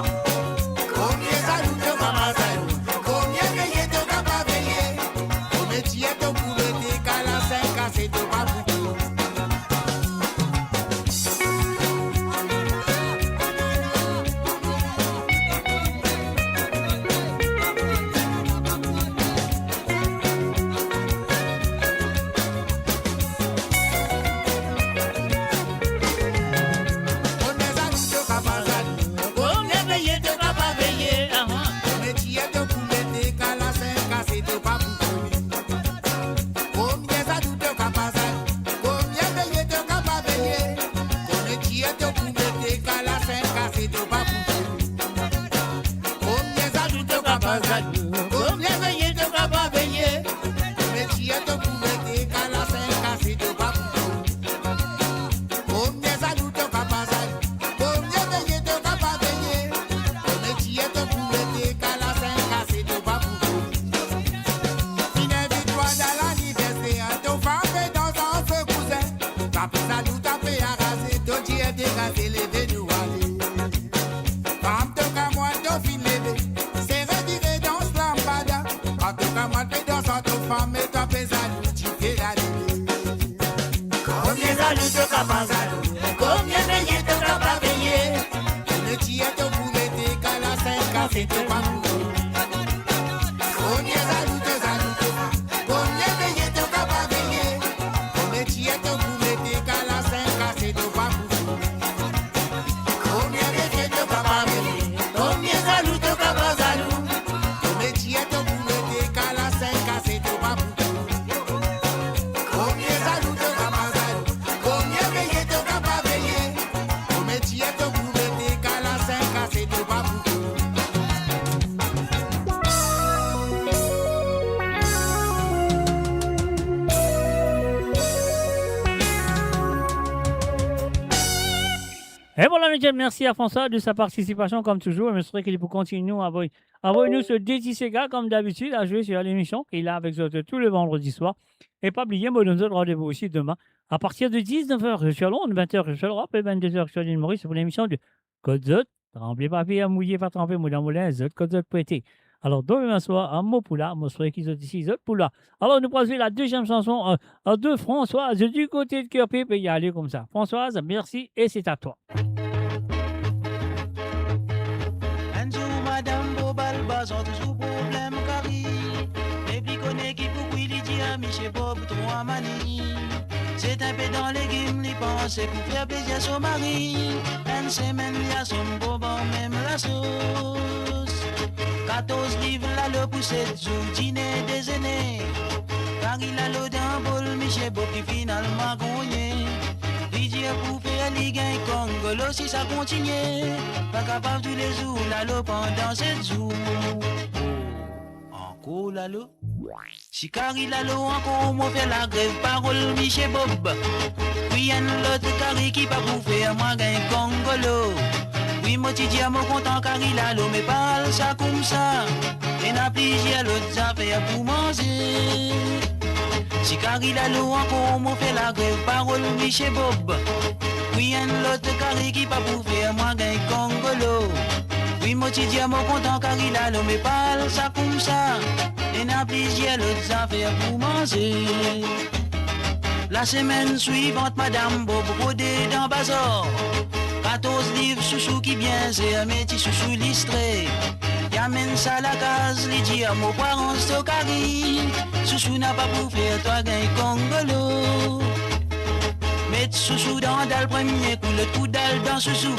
Et voilà, mesdames, merci à François de sa participation comme toujours. Je me souhaite qu'il peut continuer à envoyer-nous ce DJ Sega comme d'habitude à jouer sur l'émission qu'il a avec nous tous les vendredis soirs. Et pas oublier, moi, nous donne rendez-vous aussi demain à partir de 19h sur Londres, 20h sur l'Europe et 22h sur l'île Maurice pour l'émission de Code Zot. Tremblez papier à mouiller, pas tremper, moulin moulin, Zot, Code Zot prêté. Alors, demain soir, à Mopoula, moi, je souhaite qu'ils sont ici, Zot Poula. Alors, nous passons la deuxième chanson de Françoise du côté de Kerpé. Et y aller comme ça. Françoise, merci et c'est à toi. Madame Bobal bazon toujours problème cari. Les bliconné qui pour qui lui dit à Michel Bob trop à manie. C'est un peu dans les légumes, les pensées pour faire plaisir à son mari. Une semaine, il y a son boban, même la sauce. 14 livres, là, le poussé de dîner des aînés. Car il a l'eau d'un bol, Michel Bob qui finalement gagné. Didier pour faire les gains Congolo si ça continue. Pas capable tous les jours, la l'eau pendant 7 jours. Encore la l'eau. Si Carrie la l'eau encore, moi fait la grève, parole Michel Bob. Oui, y'en l'autre Carrie qui pas pour faire moi gain Congolo. Oui, moi tu dis à mon content Carrie la l'eau, mais parle ça comme ça. Et n'a plusieurs l'autre affaires pour manger. Si Carrie la l'eau encore, moi fait la grève, parole Michel Bob. Oui, y'en l'autre Carrie qui pas pour faire moi gain Congolo. Oui, moi tu dis à mon content Carrie la l'eau, mais parle ça comme ça. Et n'a plusieurs l'autre affaires pour manger. La semaine suivante, Madame Bob rodé dans Bazar. 14 livres chouchou qui bien, c'est un métier chouchou listré. Y'amène ça à la case, les dit à mon parent Stokari. Chouchou n'a pas pour faire toi gain Congolo. Mets chouchou dans le premier coup, le coup d'aile dans chouchou.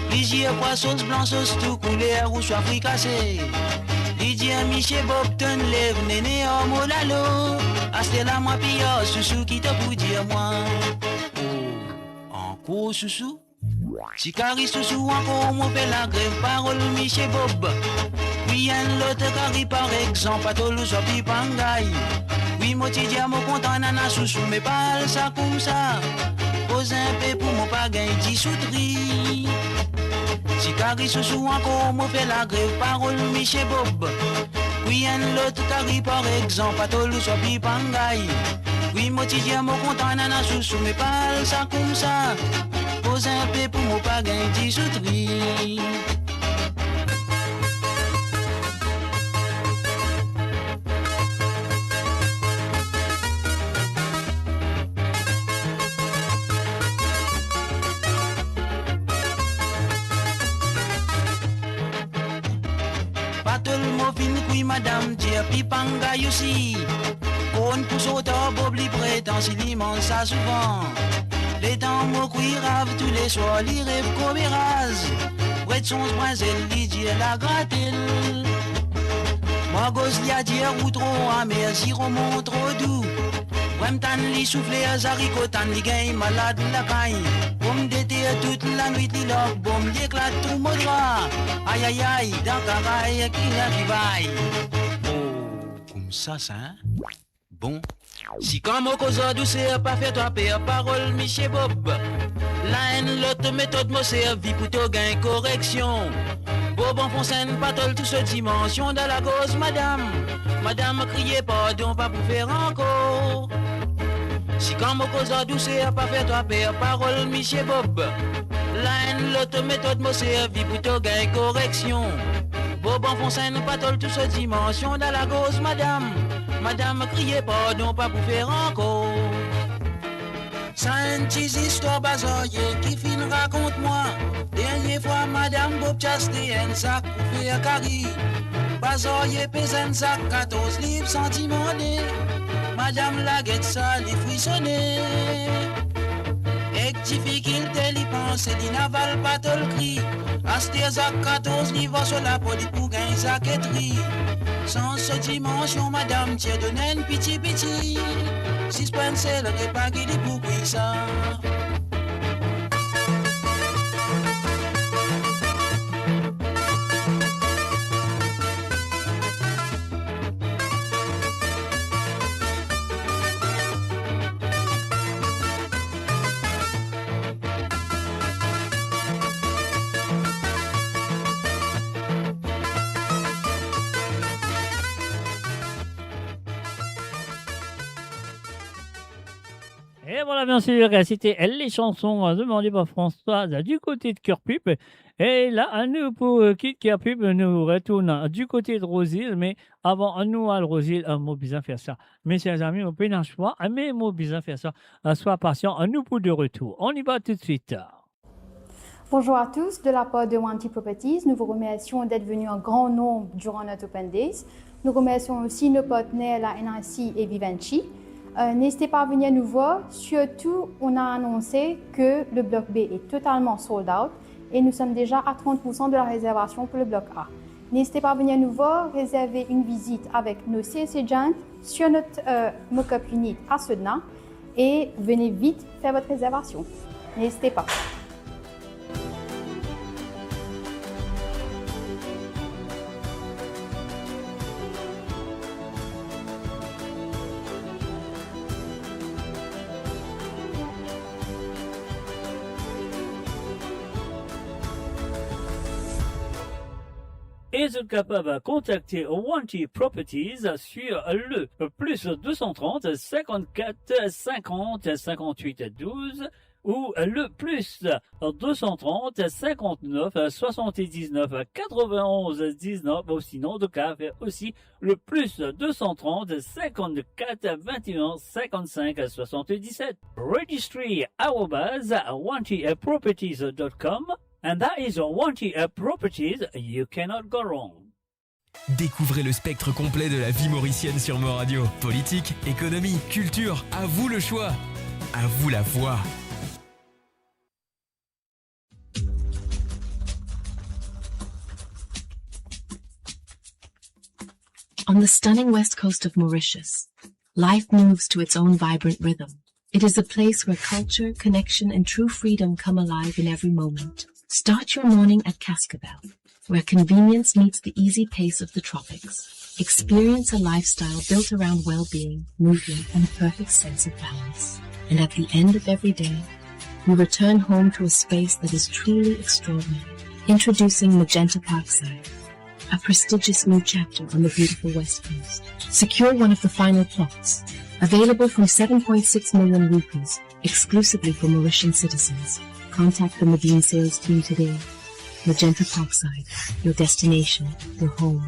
Plusieurs fois sauce blanc, sauce tout couleur ou soit fricassé. Il dit à Michel Bob, ton lève, néné, en mot lalo. Aste la moi pire, chouchou qui te pour dire moi. Oh, encore chouchou. Si Carrie chouchou encore, moi fait la grève, parole Michel Bob. Oui, y'en l'autre Carrie par exemple, à Toulouse, à Pipangay. Oui, moi, tu dis à mon content, nana, chouchou, mais pas ça comme ça. Pose un peu pour mon pas gagner 10 souteries. Si Carrie chouchou encore, moi fait la grève, parole, Michel Bob. Oui, un l'autre Carrie, par exemple, pas tout le soit pipangay. Oui, moi, tu dis à mon content, nana, chouchou, mais pas ça comme ça. Pose un peu pour mon pas gagner 10 souteries. Oui, madame, dire pipanga aussi. On pousse au top, obli prétend, s'il immense ça souvent. Les temps, moi, qui rave tous les soirs, les rêves comme rase. Près de son brinzel, lui dit la gratte-elle. Moi, gosse, li a dire ou trop amer, si remonte trop doux. Wem tan li souffler à zaricotan, li gagne malade la caille. Boum d'été toute la nuit, li lock, boum, li éclate tout mon droit. Aïe aïe aïe, dans caraille, qui n'a qui vaille. Oh, comme ça, hein? Bon. Si quand mon cause douceur, pas fait toi père, parole, Michel Bob. La haine, l'autre méthode, moi, servi pour te gain correction. Bob en fontaine, patole, tout ce dimension dans la cause, madame. Madame, criez pardon, pas pour faire encore. Si quand mon cause douceur, pas fait toi père, parole, Michel Bob. La haine, l'autre méthode, moi, servi pour te gain correction. Bob en fontaine, patole, tout ce dimension dans la cause, madame. Madame, criez pardon, pas pour faire encore. Ça une petite histoire basoyée qui fin raconte-moi. Dernière fois, madame Bob chasté un sac pour faire carré. Basoyée pèse un sac 14 livres sentimentés. Madame la guette ça, les frissonnait. Et difficulté, l'y pense, il n'avale pas tout le cri. Acheter sac 14 livres sur la police pour gagner sa quêterie. Sans ce dimension, madame, tiens de naine, piti. Si je pense, elle aurait pas guidé pour ça. Et voilà, bien sûr, c'était les chansons demandées par Françoise du côté de Cœur-Pup. Et là, à nous, pour quitter Cœur-Pup, nous retournons du côté de Rosil. Mais avant, nous, à Rosil, on besoin faire ça. Mes chers amis, on peut pas choix, mais on besoin faire ça. Sois patient, nous pour de retour. On y va tout de suite. Bonjour à tous, de la part de Wanty Properties, nous vous remercions d'être venus en grand nombre durant notre Open Days. Nous remercions aussi nos partenaires, la NRC et Vivendi. N'hésitez pas à venir nous voir. Surtout, on a annoncé que le bloc B est totalement sold out et nous sommes déjà à 30% de la réservation pour le bloc A. N'hésitez pas à venir nous voir, réserver une visite avec nos sales agents sur notre mock-up unit à Sedna et venez vite faire votre réservation. N'hésitez pas. Et vous êtes capable de contacter Wanty Properties sur le plus 230 54 50 58 12 ou le plus 230 59 79 91 19 ou sinon de cas aussi le plus 230 54 21 55 77. Registry @wantyproperties.com. And that is Wanty Properties, you cannot go wrong. Découvrez le spectre complet de la vie mauricienne sur Mo Radio. Politique, économie, culture, à vous le choix. À vous la voix. On the stunning west coast of Mauritius, life moves to its own vibrant rhythm. It is a place where culture, connection, and true freedom come alive in every moment. Start your morning at Cascabel, where convenience meets the easy pace of the tropics. Experience a lifestyle built around well-being, movement, and a perfect sense of balance. And at the end of every day, we return home to a space that is truly extraordinary. Introducing Magenta Parkside, a prestigious new chapter on the beautiful West Coast. Secure one of the final plots, available from 7.6 million rupees, exclusively for Mauritian citizens. Contact the Medine sales team today. Magenta Parkside, your destination, your home.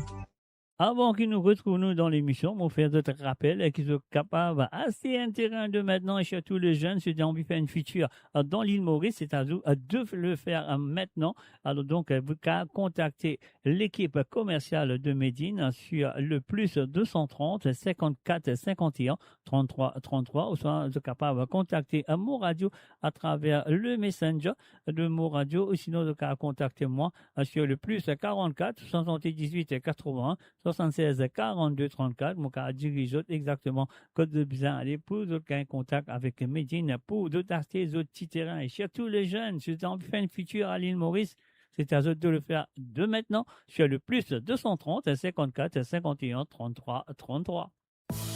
Avant que nous retrouvions dans l'émission, on fait d'autres rappels qui sont capables assez intéressants de maintenant et surtout les jeunes, si ont envie de faire une feature dans l'île Maurice, c'est-à-dire de le faire maintenant. Alors donc, vous pouvez contacter l'équipe commerciale de Medine sur le plus 230 54 51 33 33 ou soit vous êtes capable de contacter Mo Radio à travers le Messenger de Mo Radio ou sinon vous pouvez contacter moi sur le plus 44 78 81 76 42 34. Mon cas dirige exactement code de besoin aller pour d'autres en contact avec Medine pour d'autres acheter d'autres petits terrains et surtout les jeunes si vous avez envie de faire une feature à l'île Maurice, c'est à eux de le faire de maintenant sur le plus 230 54 51 33 33.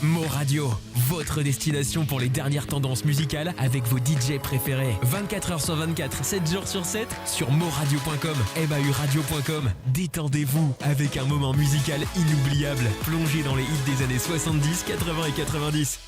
Mo Radio, votre destination pour les dernières tendances musicales avec vos DJ préférés. 24h sur 24, 7 jours sur 7 sur moradio.com, mahuradio.com. Détendez-vous avec un moment musical inoubliable, plongé dans les hits des années 70, 80 et 90.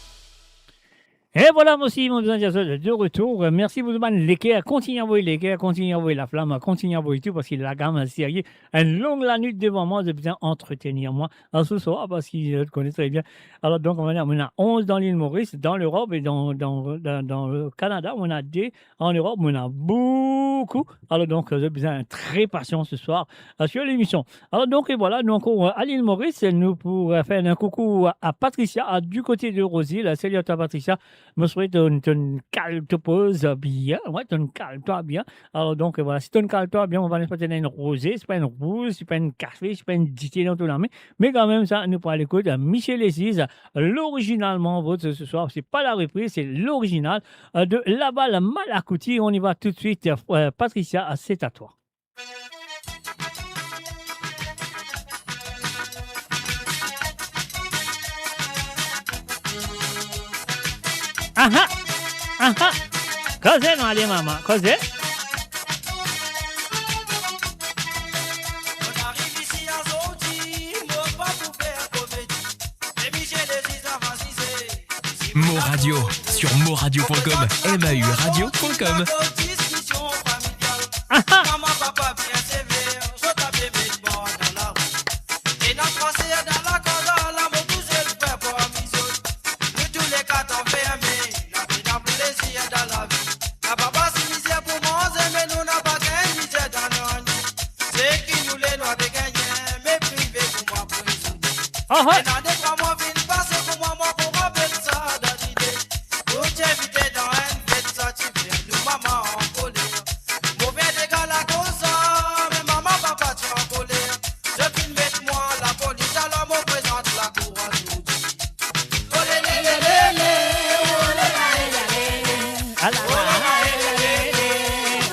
Et voilà, moi aussi, mon besoin de retour. Merci beaucoup, l'équerre. Continuez à envoyer l'équerre, continuez à envoyer la flamme, continuez à envoyer tout parce qu'il a la gamme sérieux. Une longue la nuit devant moi, j'ai besoin d'entretenir moi ce soir parce qu'il le connaît très bien. Alors, donc, on va dire, on a 11 dans l'île Maurice, dans l'Europe et dans le Canada. On a 2 en Europe, on a beaucoup. Alors, donc, j'ai besoin très patient ce soir sur l'émission. Alors, donc, et voilà, nous encore à l'île Maurice, nous pourrons faire un coucou à Patricia, du côté de Rosil. Salut à toi, Patricia. Je souhaite une calme te pose bien. Ouais, tu calme-toi bien. Alors, donc, voilà, si tu calme-toi bien, on va pas tenir une rosée, c'est pas une rouge, c'est pas une café, c'est pas une ditée dans tout la main. Mais quand même, ça, nous pourrons l'écouter Michel Aziz, l'originalement votre ce soir. C'est pas la reprise, c'est l'original de Laval Malakouti. On y va tout de suite. Patricia, c'est à toi. Aha! Aha! Cos'è, non allez, maman? Cos'è? On arrive ici à Zoti, moi pas pour faire comédie. Mais Michel Aziz avancé. Mo Radio sur moradio.com, mahuradio.com. Maman, papa bien sévère, je t'avais mis bon dans la rue. Et notre français dans la corde, la mon poussé le père pour amuser. Nous tous les quatre enfermés, n'a pas plaisir dans la vie. La papa c'est misère pour manger, mais nous n'a pas gagné misère dans nos nuits. C'est qui nous les noirs de gagner, mais privé pour moi pour les. Et dans des 3 mois, vite passer pour moi pour rappeler ça dans l'idée. Pour t'inviter dans une fête, ça tu viens, nous maman en colère. Mauvais dégâts la cause, mais maman, papa, tu es en colère. Je filme avec moi la police, alors me présente la cour à nous. Oh lé lé lé lé lé, oh lé la lé la lé lé, oh lé la lé lé lé lé,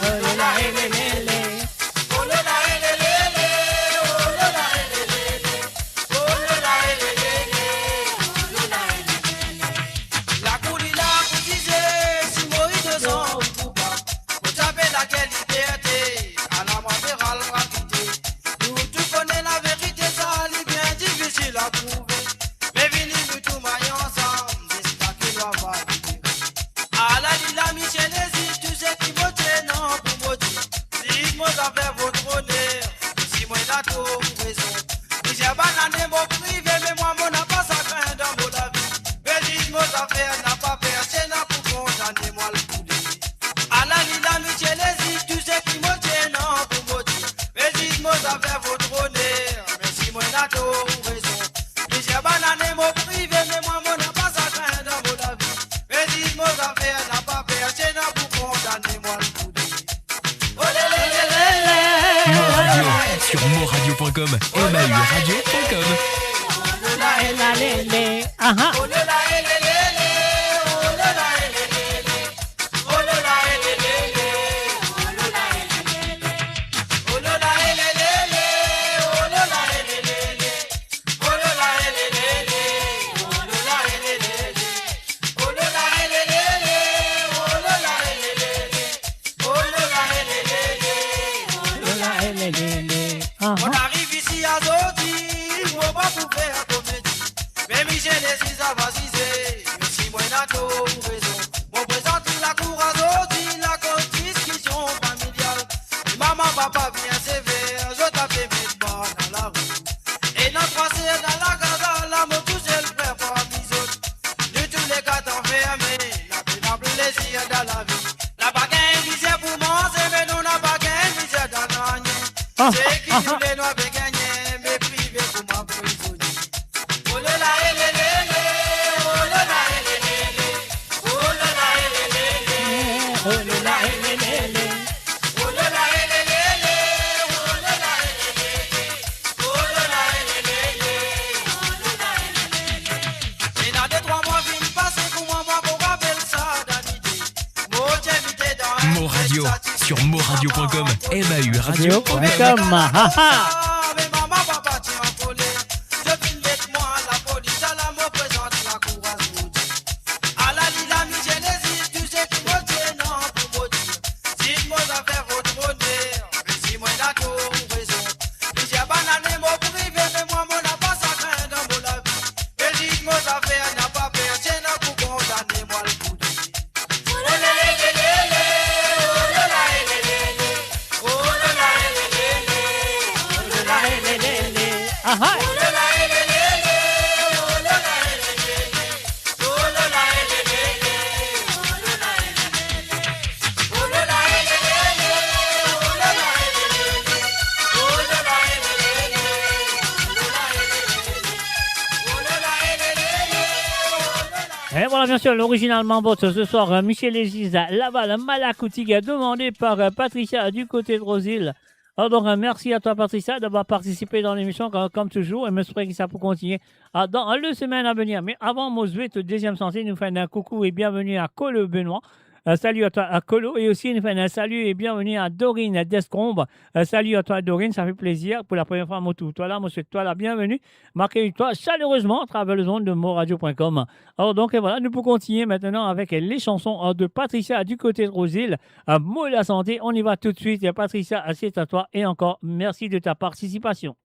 oh lé la lé lé lé lé, oh lé la lé lé lé lé, oh lé la lé lé lé lé, oh lé la lé lé lé lé, oh lé la lé lé lé lé. La cour il a cotisé, si Moïse de son ou pas. Vous savez laquelle liberté, à la mondiale rapidité. Nous tous connaissons la vérité, ça est bien difficile à prouver. Mais venez nous tous mailler ensemble, c'est ça qui doit pas vivre. À la lila Michel Aziz, tu sais qui vote non pour maudire. Si moi ça fait votre honneur, si moi la tour raison. Si j'ai banané mon privé, mais moi mon n'a pas ça craint dans mon vie. Mais si moi ça fait n'a pas personne pour condamner moi le poulet. À la lila Michel Aziz, tu sais qui me tient non pour maudire. Mais dis-moi ça fait votre honneur, mais si moi n'a pas raison. Mais j'ai banané mon privé, mais moi mon n'a pas ça craint dans mon vie. Mais dis-moi ça fait n'a pas personne pour condamner moi le poulet. Oh lé lé lé lé lé. Mo Radio sur moradio.com, mahuradio.com. Oh lé la lé la lé lé. Aha! Oh lé la lé lé lé lé. Oh lé la lé lé lé lé. Oh lé la lé lé lé lé. Oh lé la lé lé lé lé. Oh lé la lé lé lé lé. plaisir dans la vie. La baguette misère pour manger, mais nous n'a pas gain misère dans gagner. C'est qui nous les noirs veut gagner, mais privé pour m'emprisonner. Oh là là, oh là là, oh là là, oh là là, oh là là, Mo Radio sur moradio.com. MAU Radio.com. Mais maman, papa, tu en collé. Je viens mettre moi à la police, à la me présente la courage maudit. À la lila, mi génésis, tu sais qui me tient, non, pour maudire. Si moi à faire votre bonheur, mais si moi d'accord ou raison. Si j'ai banane, moi privé, mais moi, mon n'a pas ça craint dans mon la vie. Mais si moi à faire, n'a pas peur, c'est n'a pour condamner, moi le coup de vie. Et voilà, bien sûr, l'original Mambo ce soir, Michel Eziza, Laval, Malakoutiga, demandé par Patricia du côté de Rosil. Alors donc, merci à toi, Patricia, d'avoir participé dans l'émission comme toujours. Et j'espère que ça peut continuer dans le semaine à venir. Mais avant, moi, je vais te deuxième santé, nous faire un coucou et bienvenue à Colo Benoît. Salut à toi, à Colo. Et aussi, nous faisons un salut et bienvenue à Dorine Descombes. Salut à toi, Dorine. Ça fait plaisir pour la première fois, moi, tout. Toi là, moi, c'est toi la bienvenue. Marquez-toi chaleureusement à travers le zone de moradio.com. Alors, donc, et voilà, nous pouvons continuer maintenant avec les chansons de Patricia du côté de Rosil. Mot la santé. On y va tout de suite. Et Patricia, c'est à toi. Et encore, merci de ta participation.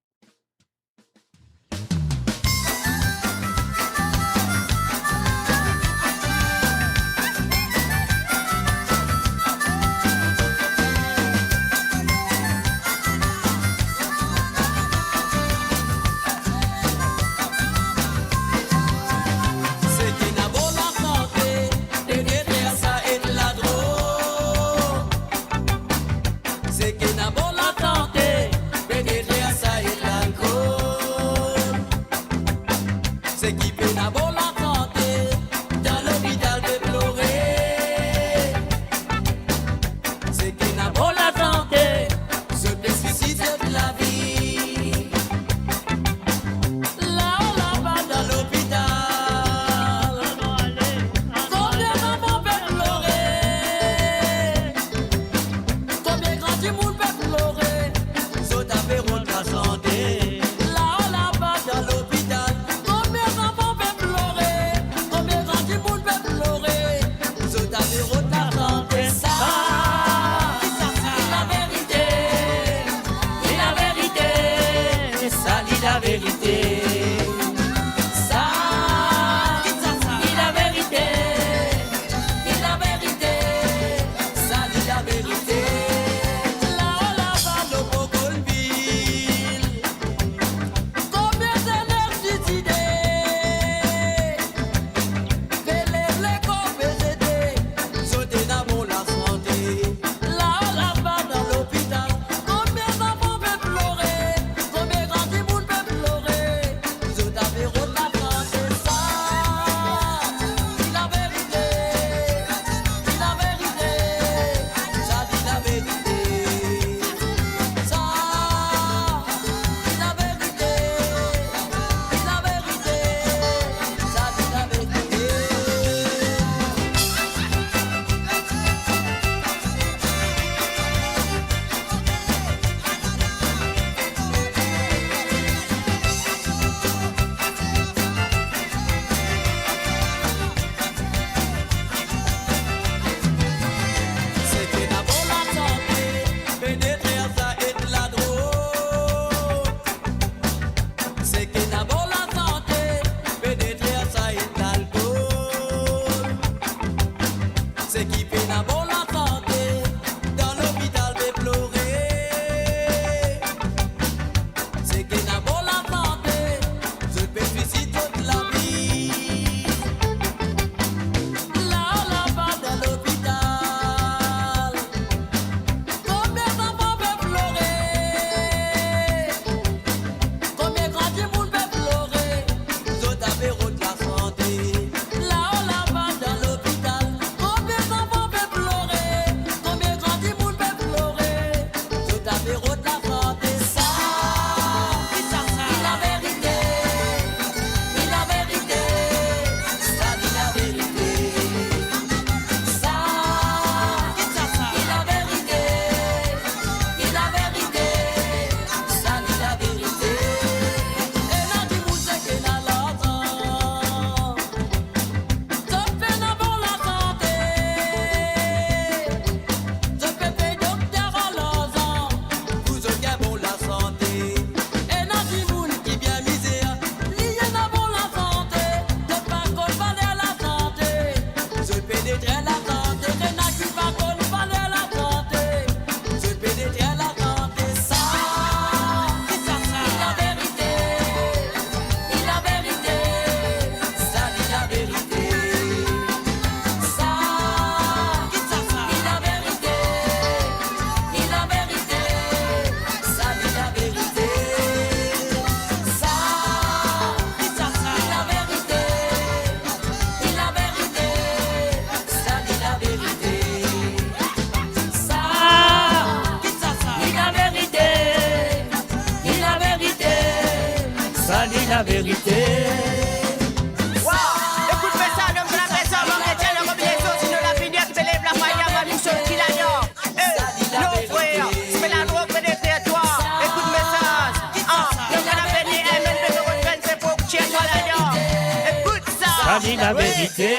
la vérité.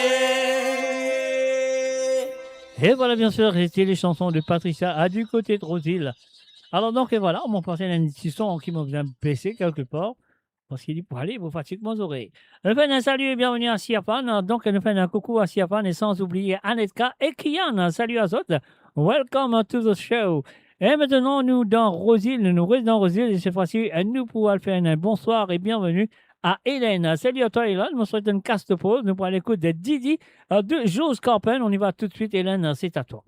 Et voilà, bien sûr, c'était les chansons de Patricia à du côté de Rosil. Alors donc, et voilà, mon partenaire a un petit son qui m'a bien baissé quelque part. Parce qu'il dit pour aller, vous fatiguez mes oreilles. Nous faisons un salut et bienvenue à Siapan. Donc, nous faisons un coucou à Siapan et sans oublier Anetka et Kian. Salut à tous. Welcome to the show. Et maintenant, nous dans Rosil, nous restons dans Rosil et cette fois-ci, nous pouvons faire un bonsoir et bienvenue à Hélène. Salut à toi, Hélène. Je vous souhaite une caste pause. Nous pourrons l'écoute de Didi de Jules Carpen. On y va tout de suite, Hélène. C'est à toi.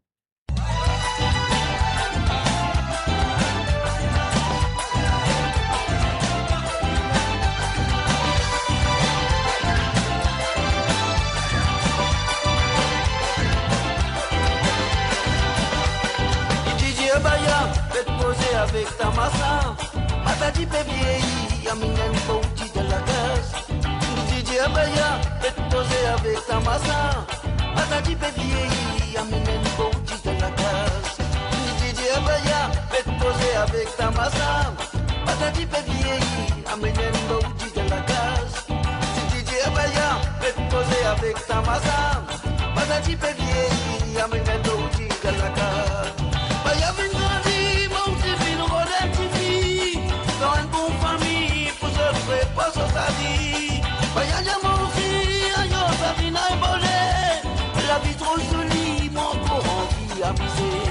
Baya, faites poser avec ta massa. Matadi peut vieillir, amène pas outil de la casse. DJ Baya, faites poser avec ta massa. Matadi peut vieillir, amène pas outil de la casse. DJ Baya, faites poser avec ta massa. Matadi peut vieillir, amène pas outil de la casse. DJ Baya, faites poser avec ta massa. Matadi peut vieillir, amène pas outil de la casse. Baya vin grandi, mon petit fin rodin petit dans une bonne famille, pour se faire pas sa vie. Baya mon aussi, ayo sa vie n'a évolué. La vie trop jolie, mon corps envie amuser.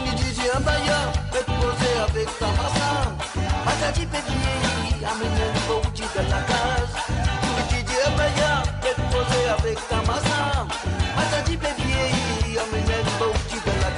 Ni DJ Baya, faites poser avec ta massa. Matadi pédier, amène le bouti de la case. Ni DJ Baya, faites poser avec ta massa. Matadi pédier, amène le bouti de la case.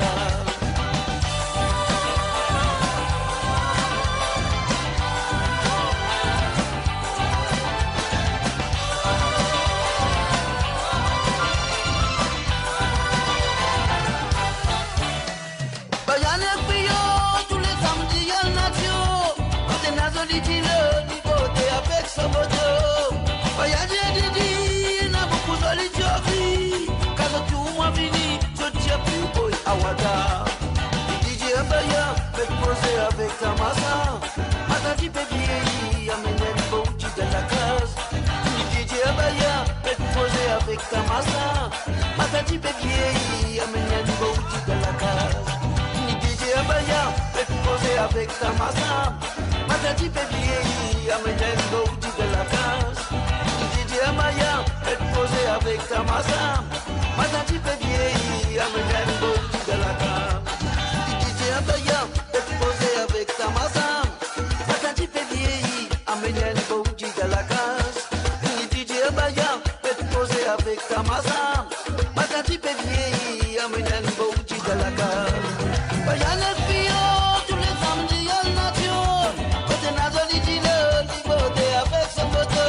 Avec ta massa, Matadi peut vieillir, amène le bouti de la case. DJ Baya, faites poser avec ta massa. Matadi peut vieillir, amène le bouti de la case. DJ Baya, faites poser avec ta massa. Matadi peut vieillir, amène le bouti de la case. DJ Baya, faites poser avec ta massa. Matadi peut vieillir, amène le bouti de la case. DJ Baya, avec ta massa, Matadi peut vieillir, amène le bouti de la case. DJ Baya, faites poser avec ta massa, Matadi peut vieillir, amène le bouti de la case. Baya les filles, tous les samedis, y'a nation, côté nazoli dit beauté avec son moto.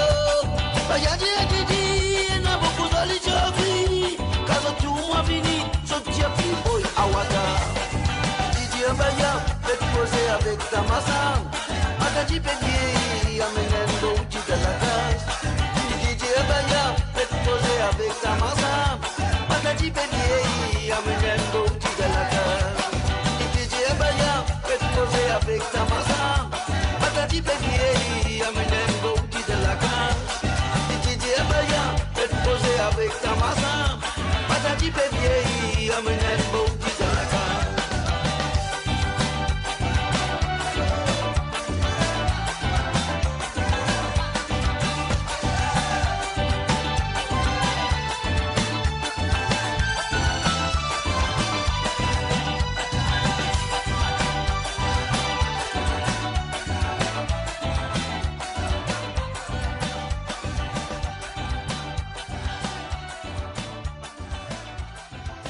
Baya dit, n'a beaucoup de l'idiotie, quand tout moi fini, je tiens plus boy à Wada. DJ Baya, faites poser avec ta massa. Matadi peut vieillir, amène le bouti de la case. DJ Baya, faites poser avec ta massa. Matadi peut vieillir, amène le bouti de la case. DJ Baya, faites poser avec ta massa. Matadi peut vieillir, amène le bouti de la case. DJ Baya, faites poser avec ta massa. Matadi peut vieillir, amène le bouti de la case.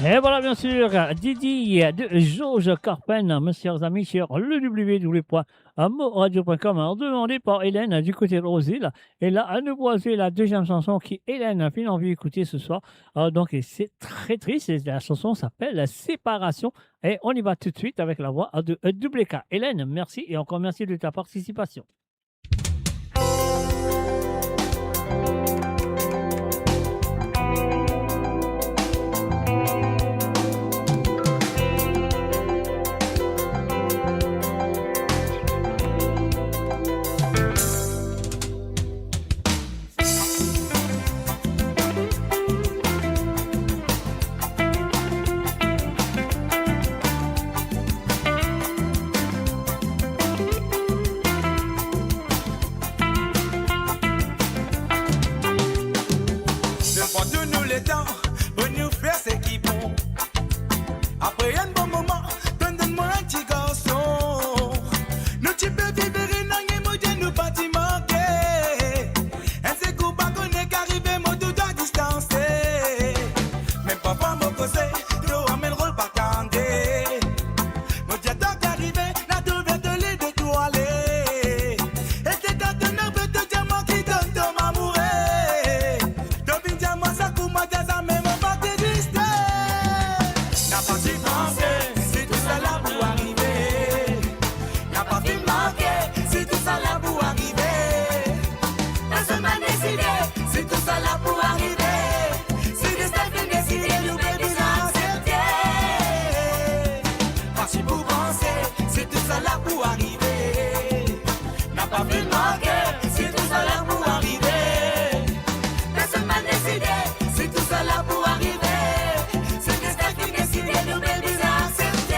Et voilà, bien sûr, Didi de Georges Carpen, mes chers amis, sur le www.moradio.com. Alors, demandé par Hélène du côté de Rosil. Et là, à nous voici la deuxième chanson qui Hélène a finalement envie d'écouter ce soir. Alors, donc, c'est très triste. La chanson s'appelle Séparation. Et on y va tout de suite avec la voix de WK. Hélène, merci et encore merci de ta participation. si penser, c'est tout ça là pour arriver. N'a pas fait manquer, c'est tout ça là pour arriver. Personne m'a décidé, c'est tout ça là pour arriver. C'est le destin qui décide, nous bébés accepter. Pas si pour penser, c'est tout ça là pour arriver. N'a pas fait manquer, c'est tout ça là pour arriver. Personne m'a décidé, c'est tout ça là pour arriver. C'est le destin qui décide, nous bébés accepter.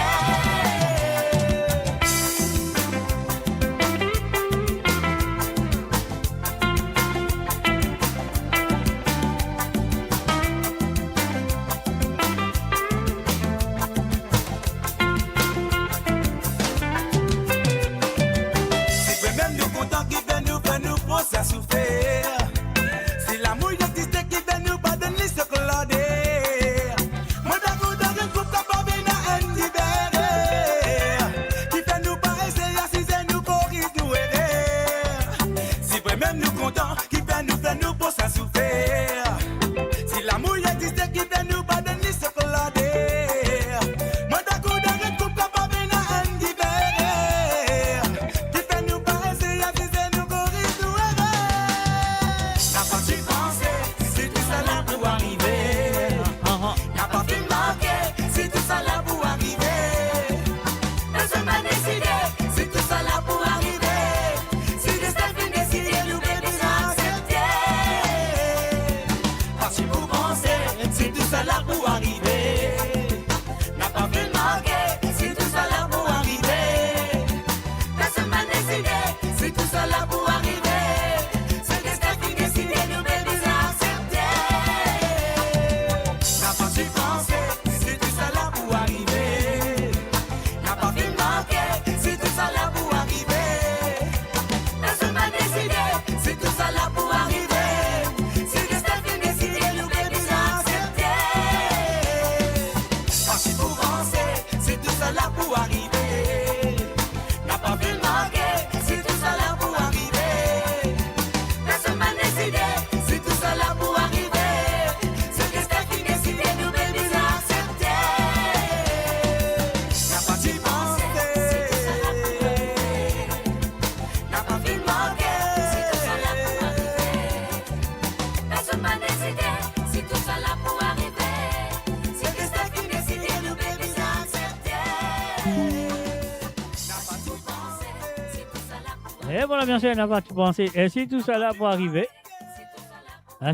C'est même nous content qui fait nous penser à souffrir. C'est l'amour existe qui fait nous pardonner ce que l'on dit. Moi d'accord dans un groupe capable d'un libérer. Qui fait nous pas essayer assiser nous corriger nous errer. C'est vrai même nous content qui fait nous penser à souffrir. C'est l'amour existe qui fait nous pardonner ce que l'on dit. Moi d'accord dans un groupe capable d'un libérer. Qui fait nous pas essayer assiser nous corriger nous errer. N'a pas si pensé, c'est tout ça là pour arriver. N'a pas fait manquer, c'est tout ça là pour arriver. Personne m'a décidé, c'est tout ça là pour arriver. C'est le destin qui décide, nous bébés accepter. Pas si vous pensez, c'est tout ça là pour arriver. N'a pas fait manquer, C'est tout ça là pour arriver. Personne m'a décidé, c'est tout ça là pour arriver. C'est le destin qui décide, nous bébés accepter. n'a pas si pensé, c'est tout ça là pour arriver. N'a pas fait manquer, C'est tout ça là pour arriver. Personne m'a décidé, c'est tout ça là pour arriver. C'est le destin qui décide, nous bébés accepter. pas si vous pensez, c'est tout ça là pour arriver. N'a pas fait manquer, C'est tout ça là pour arriver. Personne m'a décidé, c'est tout ça là pour arriver. C'est le destin qui décide, nous bébés accepter. n'a pas si pensé. N'a pas fait manquer, c'est tout ça là pour arriver. Personne m'a décidé, c'est tout ça là pour arriver. C'est le destin qui décide, nous bébés accepter. Et voilà, bien sûr, on n'a pas tout pensé. Et c'est tout ça là pour arriver.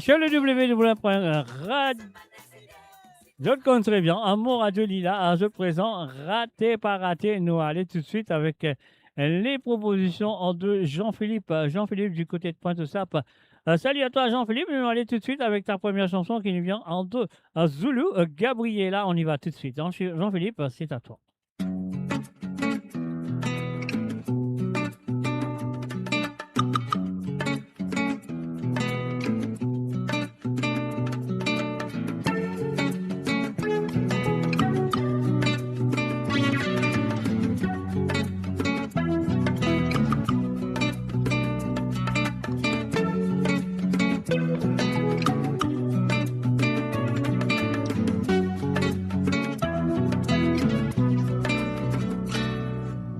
Sur le www.radio.com, très bien. Amour Radio Lila, à ce présent, raté par raté. Nous allons tout de suite avec les propositions de Jean-Philippe. Jean-Philippe du côté de Pointe-Sape. Salut à toi, Jean-Philippe. Nous allons tout de suite avec ta première chanson qui nous vient en deux. Zulu, Gabriela. On y va tout de suite. Jean-Philippe, c'est à toi.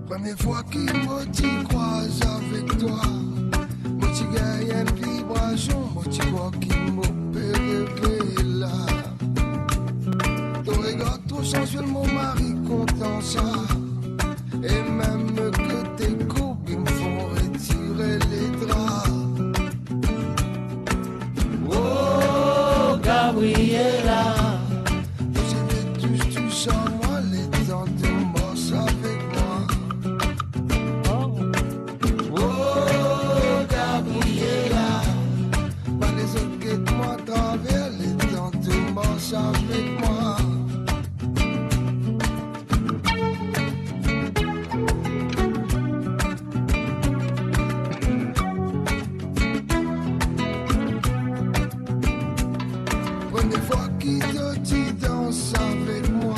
Première fois qu'il me t'y croise avec toi, moi t'y gagne une vibration, moi t'y crois qu'il me peut rêver là. Ton regard trop sensuel, mon mari content ça. Et même que tes coups, ils me font retirer les draps. Oh, Gabriela, je vais tous sans moi, les temps de bosse avec moi. Oh, Gabriela, pas les autres que moi travers les temps de bosse avec moi. Première fois qu'il te dit danse avec moi,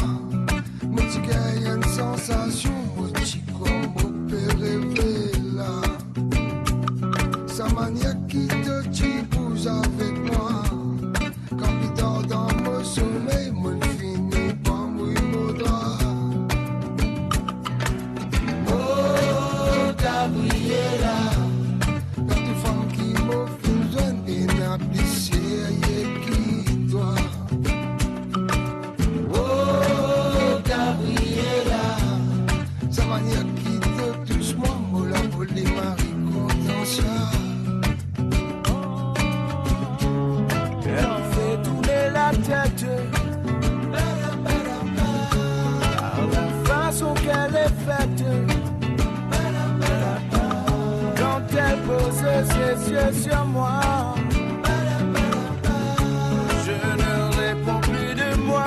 moi tu gagnes une sensation, moi tu crois mon père rêver là. Sa manière qui te dit bouge avec moi, quand il dort dans mon sommeil, moi finis par mourir mon drap. tête. Quand elle pose ses yeux sur moi, je ne réponds plus de moi.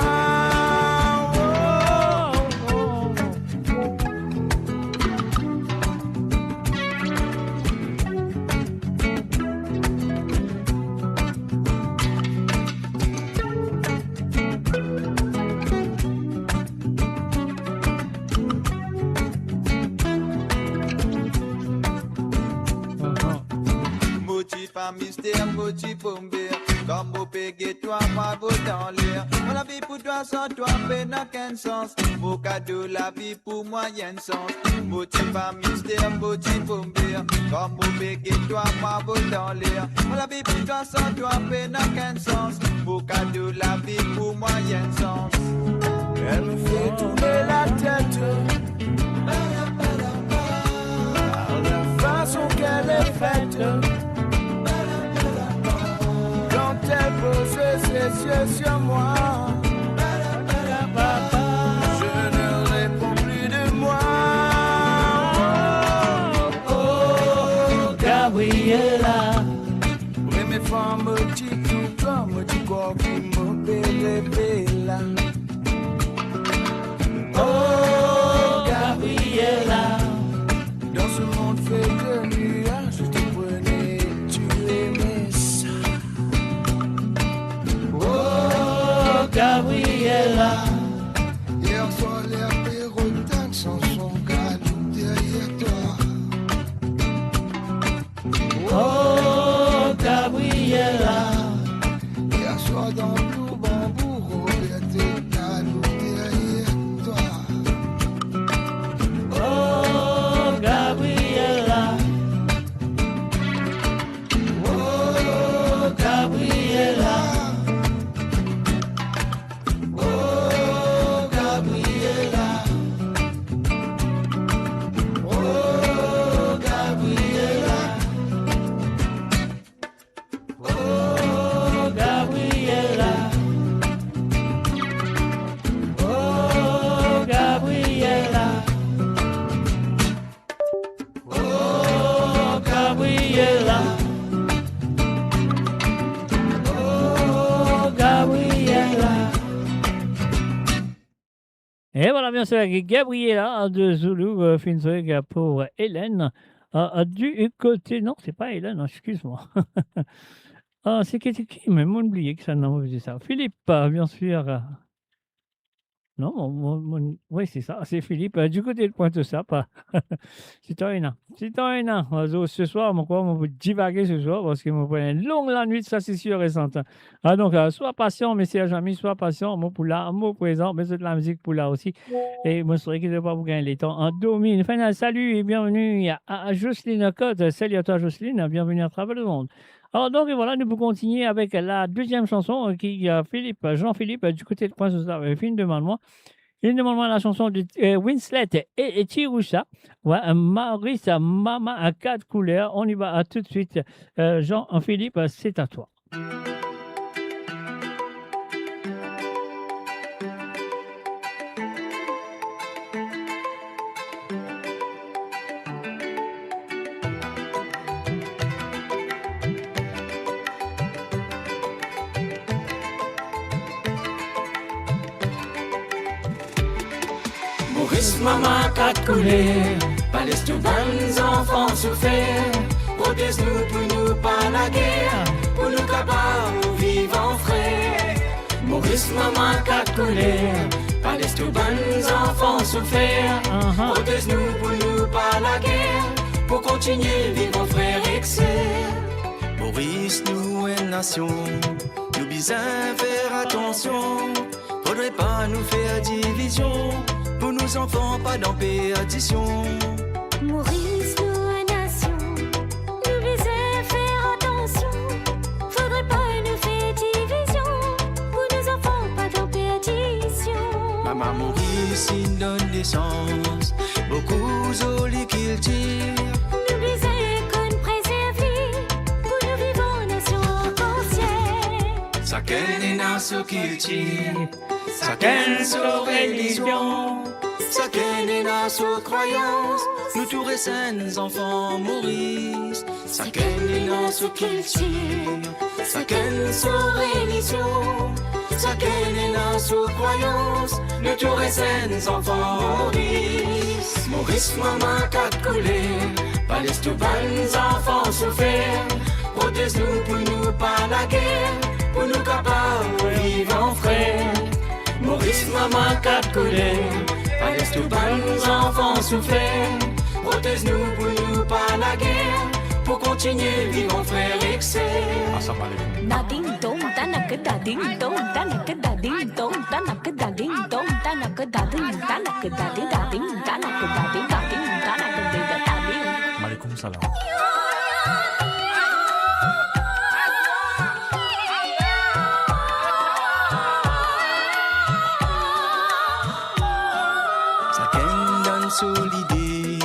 Mystère, motif, bombé. Comme au pégué, toi, moi, beau dans l'air. Mon la vie pour toi, sans toi, fait n'a qu'un sens. Mon cadeau, la vie pour moi, y'a un sens. Motif à mystère, motif, bombé. Comme au pégué, toi, moi, beau dans l'air. Mon la vie pour toi, sans toi, fait n'a qu'un sens. Mon cadeau, la vie pour moi, y'a un sens. Elle me fait tourner la tête. Par la façon qu'elle est faite. Elle pose ses yeux sur moi. Je ne réponds plus de moi. Oh, Gabriela. Oui, mes femmes me disent tout comme me dit quoi qui me bella. Oh, Gabriela. Dans ce monde fait de nuages, je te prenais, tu aimais ça. Gabriela. Hier soir, l'air pérotin sans son galop derrière toi. Oh, Gabriela. Hier soir, dans le bambou, Robert galop derrière toi. Oh, Gabriela. Oh, Gabriela. Et voilà, bien sûr, avec Gabriela de Zulu, Finzweg pour Hélène. Du côté. Non, c'est pas Hélène, excuse-moi. C'est qui mais m'ont oublié que ça n'a pas ça. Philippe, bien sûr. Non, oui, c'est ça, c'est Philippe. Du côté de Pointe-Sap. Citoyen. Ce soir, on va divaguer ce soir parce qu'il me prend une longue la nuit, ça c'est sûr et certain. Donc, sois patient, messieurs amis, sois patient. Moi pour là, moi présent, mais c'est de la musique pour là aussi. Et moi, je serais que je ne vais pas vous gagner les temps. En domine. Salut et bienvenue à Jocelyne Cotte. Salut à toi, Jocelyne. Bienvenue à travers le monde. Alors, donc, voilà, nous pouvons continuer avec la deuxième chanson qui est Jean-Philippe, du côté de Pointe-Sap, film Demande-moi. Il demande-moi la chanson de Winslet et Tiroucha. Ouais, Maurice, Maman à 4 couleurs. On y va tout de suite. Jean-Philippe, c'est à toi. Maurice, maman, 4 couleurs, pas laisse tout bonnes enfants souffrir. Protège-nous pour nous pas la guerre, pour nous capables vivre en frère. Maurice, maman, 4 couleurs, pas laisse tout bonnes enfants souffrir. Protège-nous pour nous pas la guerre, pour continuer vivre en frère et sœur. Maurice, nous une nation, nous besoin faire attention. Faudrait pas nous faire division, pour nos enfants pas dans perdition. Maurice, nous une nation, nous besoin faire attention. Faudrait pas nous faire division, pour nos enfants pas dans perdition. Maman Maurice, il donne l'essence, beaucoup joli qu'il tire. Nous besoin qu'on préserve, pour nous vivre en nation consciente. Ça qu'elle est nation qu'il tire. Sa qu'elle sur religion, sa qu'elle est nos croyances, nous tous les saints enfants Maurice. Ça qu'est dans nos culture, ça qu'est nos religion, ça qu'est dans nos croyances, nous tous les saints enfants Maurice. Maurice, maman, quatre coulées, pas les tout bonnes enfants souffrir. Protège-nous pour nous pas la guerre, pour nous capables vivre en frère. Maurice, maman, quatre coulées, pas les tout bonnes enfants souffrir. Protège-nous pour nous pas la guerre, pour continuer vivre en frère excès. Da ding dong, da na ke da ding dong, da na ke da ding dong, da na ke da ding dong, da na ke da ding, da na ke da ding, da ding, da na ke da ding, da ding, da na ke ding, da ding. Maaleykum salaam. L'idée,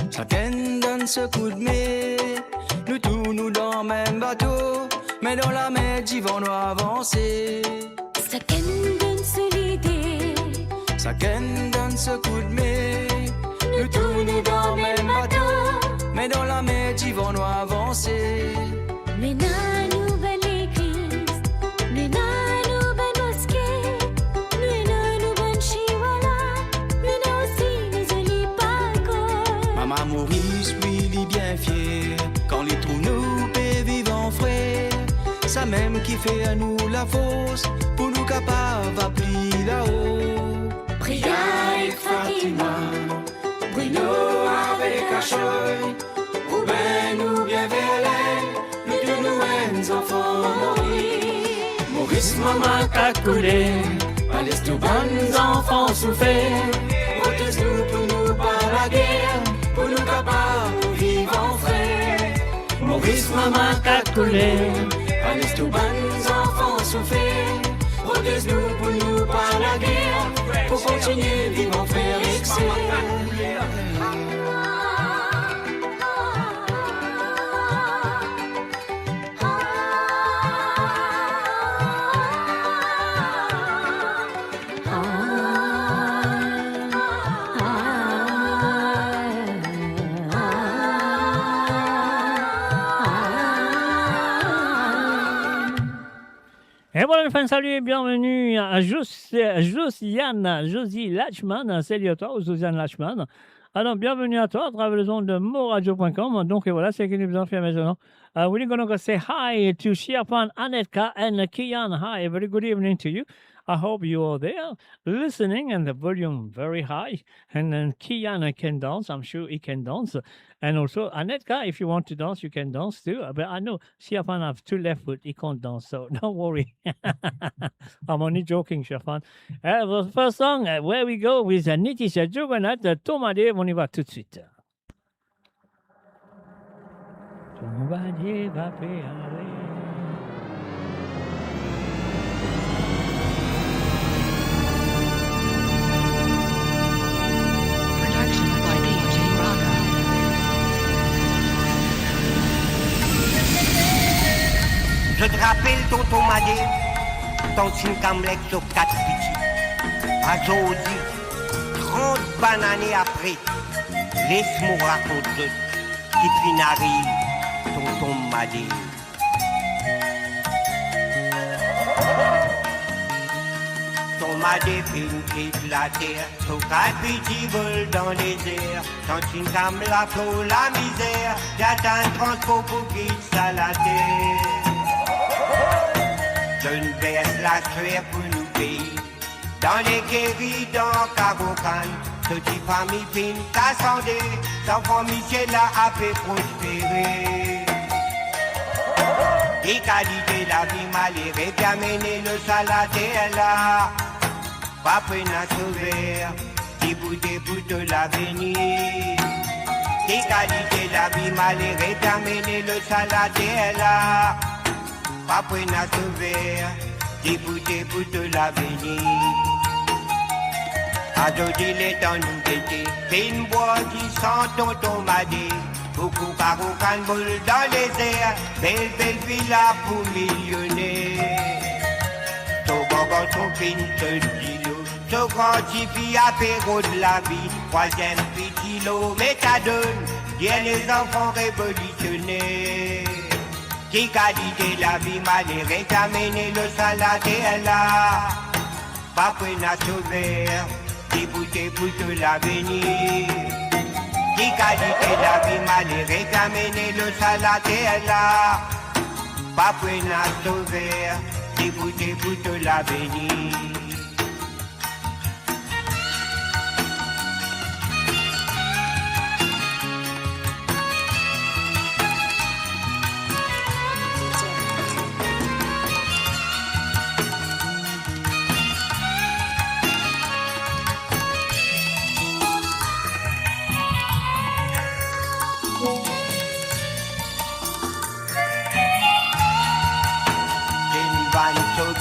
chacun donne ce coup de main. Nous tous nous dans le même bateau, mais dans la mer d'y vont nous avancer. Chacun donne l'idée, chacun donne ce coup de main. Nous tous nous dans le même bateau, mais dans la mer d'y vont nous avancer. Mais na nous belle église, mais na nous belle mosquée, mais na nous bonne chihuahua, mais na aussi nous jolis pagos. Maman Maurice, oui, il est bien fier quand les trous nous peut vivre en frère. Ça même qui fait à nous la force pour nous capables à plier là-haut. Priya avec Fatima, Bruno avec Achoy, Rouben ou bien Verlaine, nous tous nous enfants Maurice. Maurice, maman, quatre coulées, pas les tout bonnes enfants souffrir. Protège-nous pour nous pas la guerre, pour nous capables vivre en frère. Maurice, maman, quatre coulées, pas les tout bonnes enfants souffrir. Protège-nous pour nous pas la guerre, pour continuer vivre en frère excès. Et voilà, mes fans, salut et bienvenue à Josie Lachman. Salut à toi, Josiane Lachman. Alors, bienvenue à toi à travers les ondes de moradio.com. Donc, et voilà, c'est ce que nous allons faire maintenant. We're going to say hi to Shiapan, Anetka, and Kian. Hi, a very good evening to you. I hope you are there listening and the volume very high. And then Kian can dance. I'm sure he can dance. And also, Anetka, if you want to dance, you can dance too. But I know Shiapan has two left foot. He can't dance, so don't worry. I'm only joking, Shiapan. The first song, where we go with Nitisha Juganat, Tomade, on y va tout de suite. Tomade va péaler. Je te rappelle tonton Madé, ton Sinkamlek sur 4 petits. À Jody, 30 bananes après, laisse-moi raconter qui fin arrive, tonton Madé. Ton Madé quitte la terre, ton 4 petits volent dans les airs. Ton Sinkamlek pour la misère, j'attends un transport pour qu'il ça la terre. Je ne baisse la sueur pour nous payer. Dans les guéris, dans Carocan, petite famille fine, Cassandé, l'enfant Michel a fait prospérer. Et qualité la vie malhérée, bien mener le salade là. Pas peine à sauver, des bouts de l'avenir. Et qualité la vie malhérée, bien mener le salade là. Pas prêt à sauver, des bouts de l'avenir. À Jody les temps nous guetter, une bois qui sent tonton Madé. Beaucoup carocan boule dans les airs, belle villa pour millionnaires. Ton gogo, ton fin, te dilo, Ce grand tipi apéro de la vie, troisième petit lot, méthadone, viennent les enfants révolutionnés. Qui qualité la vie malgré qu'amener le salade est là. Pas prêt à sauver, qui bouteille pour te l'avenir. Qui qualité la vie malgré qu'amener le salade est là. Pas prêt à sauver, qui bouteille pour te l'avenir.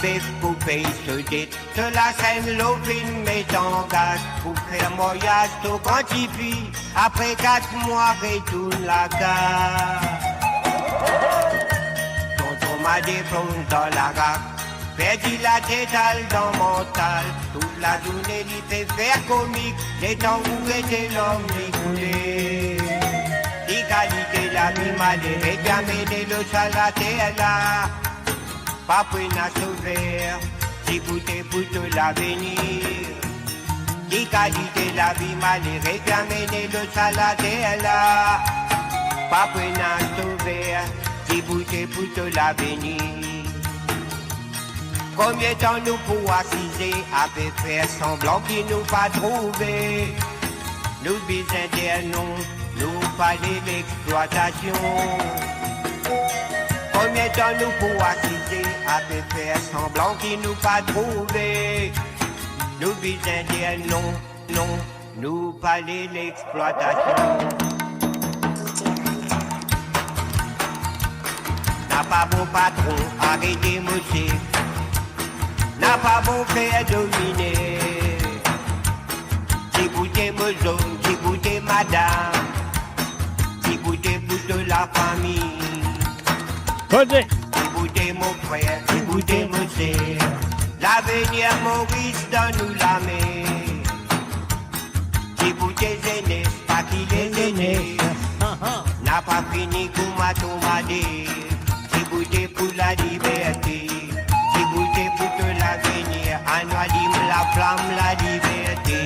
Bif pour payer ce dette, de la scène l'opine met en gaz pour faire voyage au grand tipi. Après 4 mois, retourne la gare. Tonton m'a déplomé dans la rare, perdu la tétale dans mental. Toute la journée, il fait faire comique, les temps où était l'homme découlé. Égalité la vie malgré qu'amener le salade là. Pas prêt à sauver, si bouteille pour tout l'avenir. Qui qualité la vie malgré qu'amener le salade est là. Pas prêt à sauver, si bouteille pour tout l'avenir. Combien de temps nous pour assiser, avec faire semblant qu'ils nous pas trouver. Nous bisons nous parler l'exploitation. Combien de temps nous pour assister, avec faire semblant qu'ils nous pas trouver. Nous bisons dire non, nous parler l'exploitation. N'a pas bon patron, arrêtez monsieur. N'a pas bon faire dominer. Écoutez monsieur, écoutez madame. Écoutez plutôt la famille. Écoutez mon frère, écoutez mon sœur. L'avenir Maurice donne-nous la main. Écoutez jeunesse, pas qu'il est jeunesse. N'a pas fini comme ma tomade. Écoutez pour la liberté. Écoutez pour tout l'avenir. En allume la flamme, la liberté.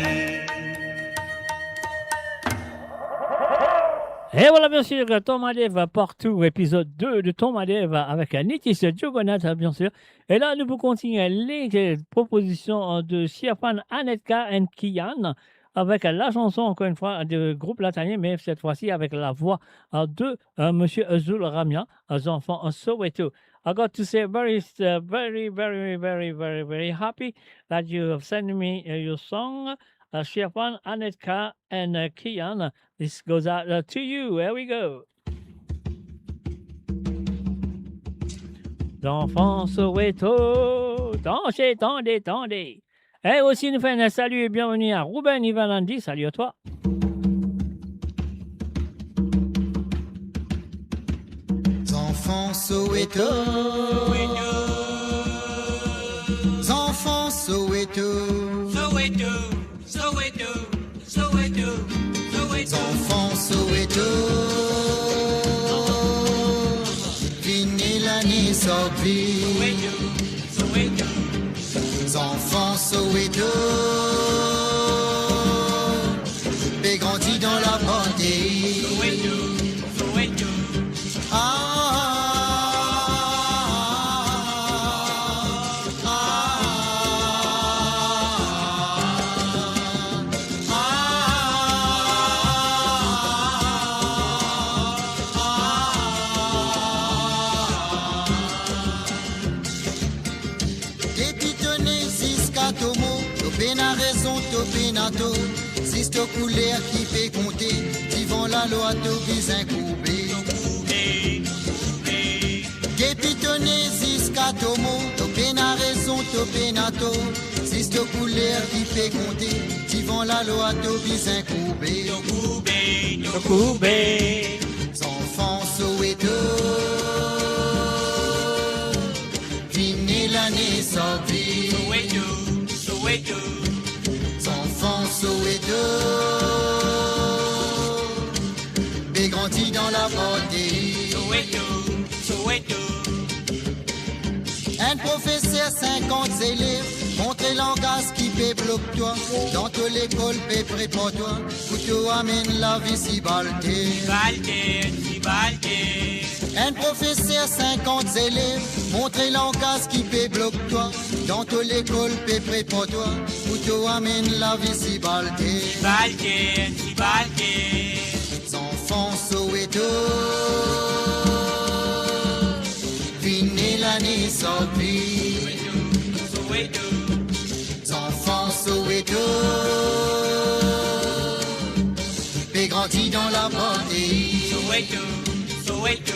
Et voilà, bien sûr, Tomadev partout, épisode 2 de Tomadev avec Nitis Djogonat, bien sûr. Et là, nous pouvons continuer les propositions de Siafan, Anetka et Kian avec la chanson, encore une fois, du groupe latanien, mais cette fois-ci avec la voix de Monsieur Azul Ramia, aux enfants Soweto. I got to say very happy that you have sent me your song. Siafan, Anetka, and Kian. This goes out to you. Here we go. D'enfants Soweto, dansez, tendez. Et aussi, nous faisons un salut et bienvenue à Ruben Ivanandi. Salut à toi. Enfants Soweto, enfants Soweto, enfants Soweto, fini l'année sortie. Enfants Soweto, j'ai grandi dans la bonté. Sisto couleur qui fait compter, vivant la loi de bizin coubé. Dépitonné, Ziskatomo, topé na raison, topé nato. Sisto couleur qui fait compter, vivant la loi de bizin coubé. Enfants Soweto, fini l'année sortie. Soweto. J'ai grandi dans la beauté. Soweto, Soweto. Un professeur, 50 élèves, montrez langage qui peut bloque-toi. Dans toute l'école, peut prépare-toi. Pour te amène la vie si balté. Si balté. Un professeur, 50 élèves, montrez langage qui peut bloque-toi. Dans toute l'école, peut prépare-toi. Pour te amène la vie si balté. Si balté. Enfants Soweto. Fini l'année sans vie. Soweto. Enfants Soweto. J'ai grandi dans la beauté. Soweto, Soweto.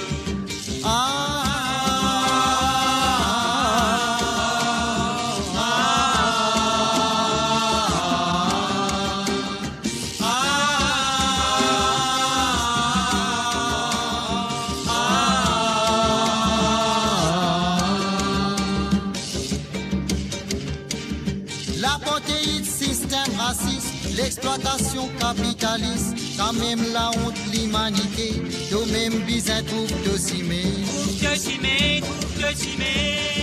L'apartheid, système raciste, l'exploitation capitaliste, quand même la honte, l'humanité, de même bizarre trouve de cimer.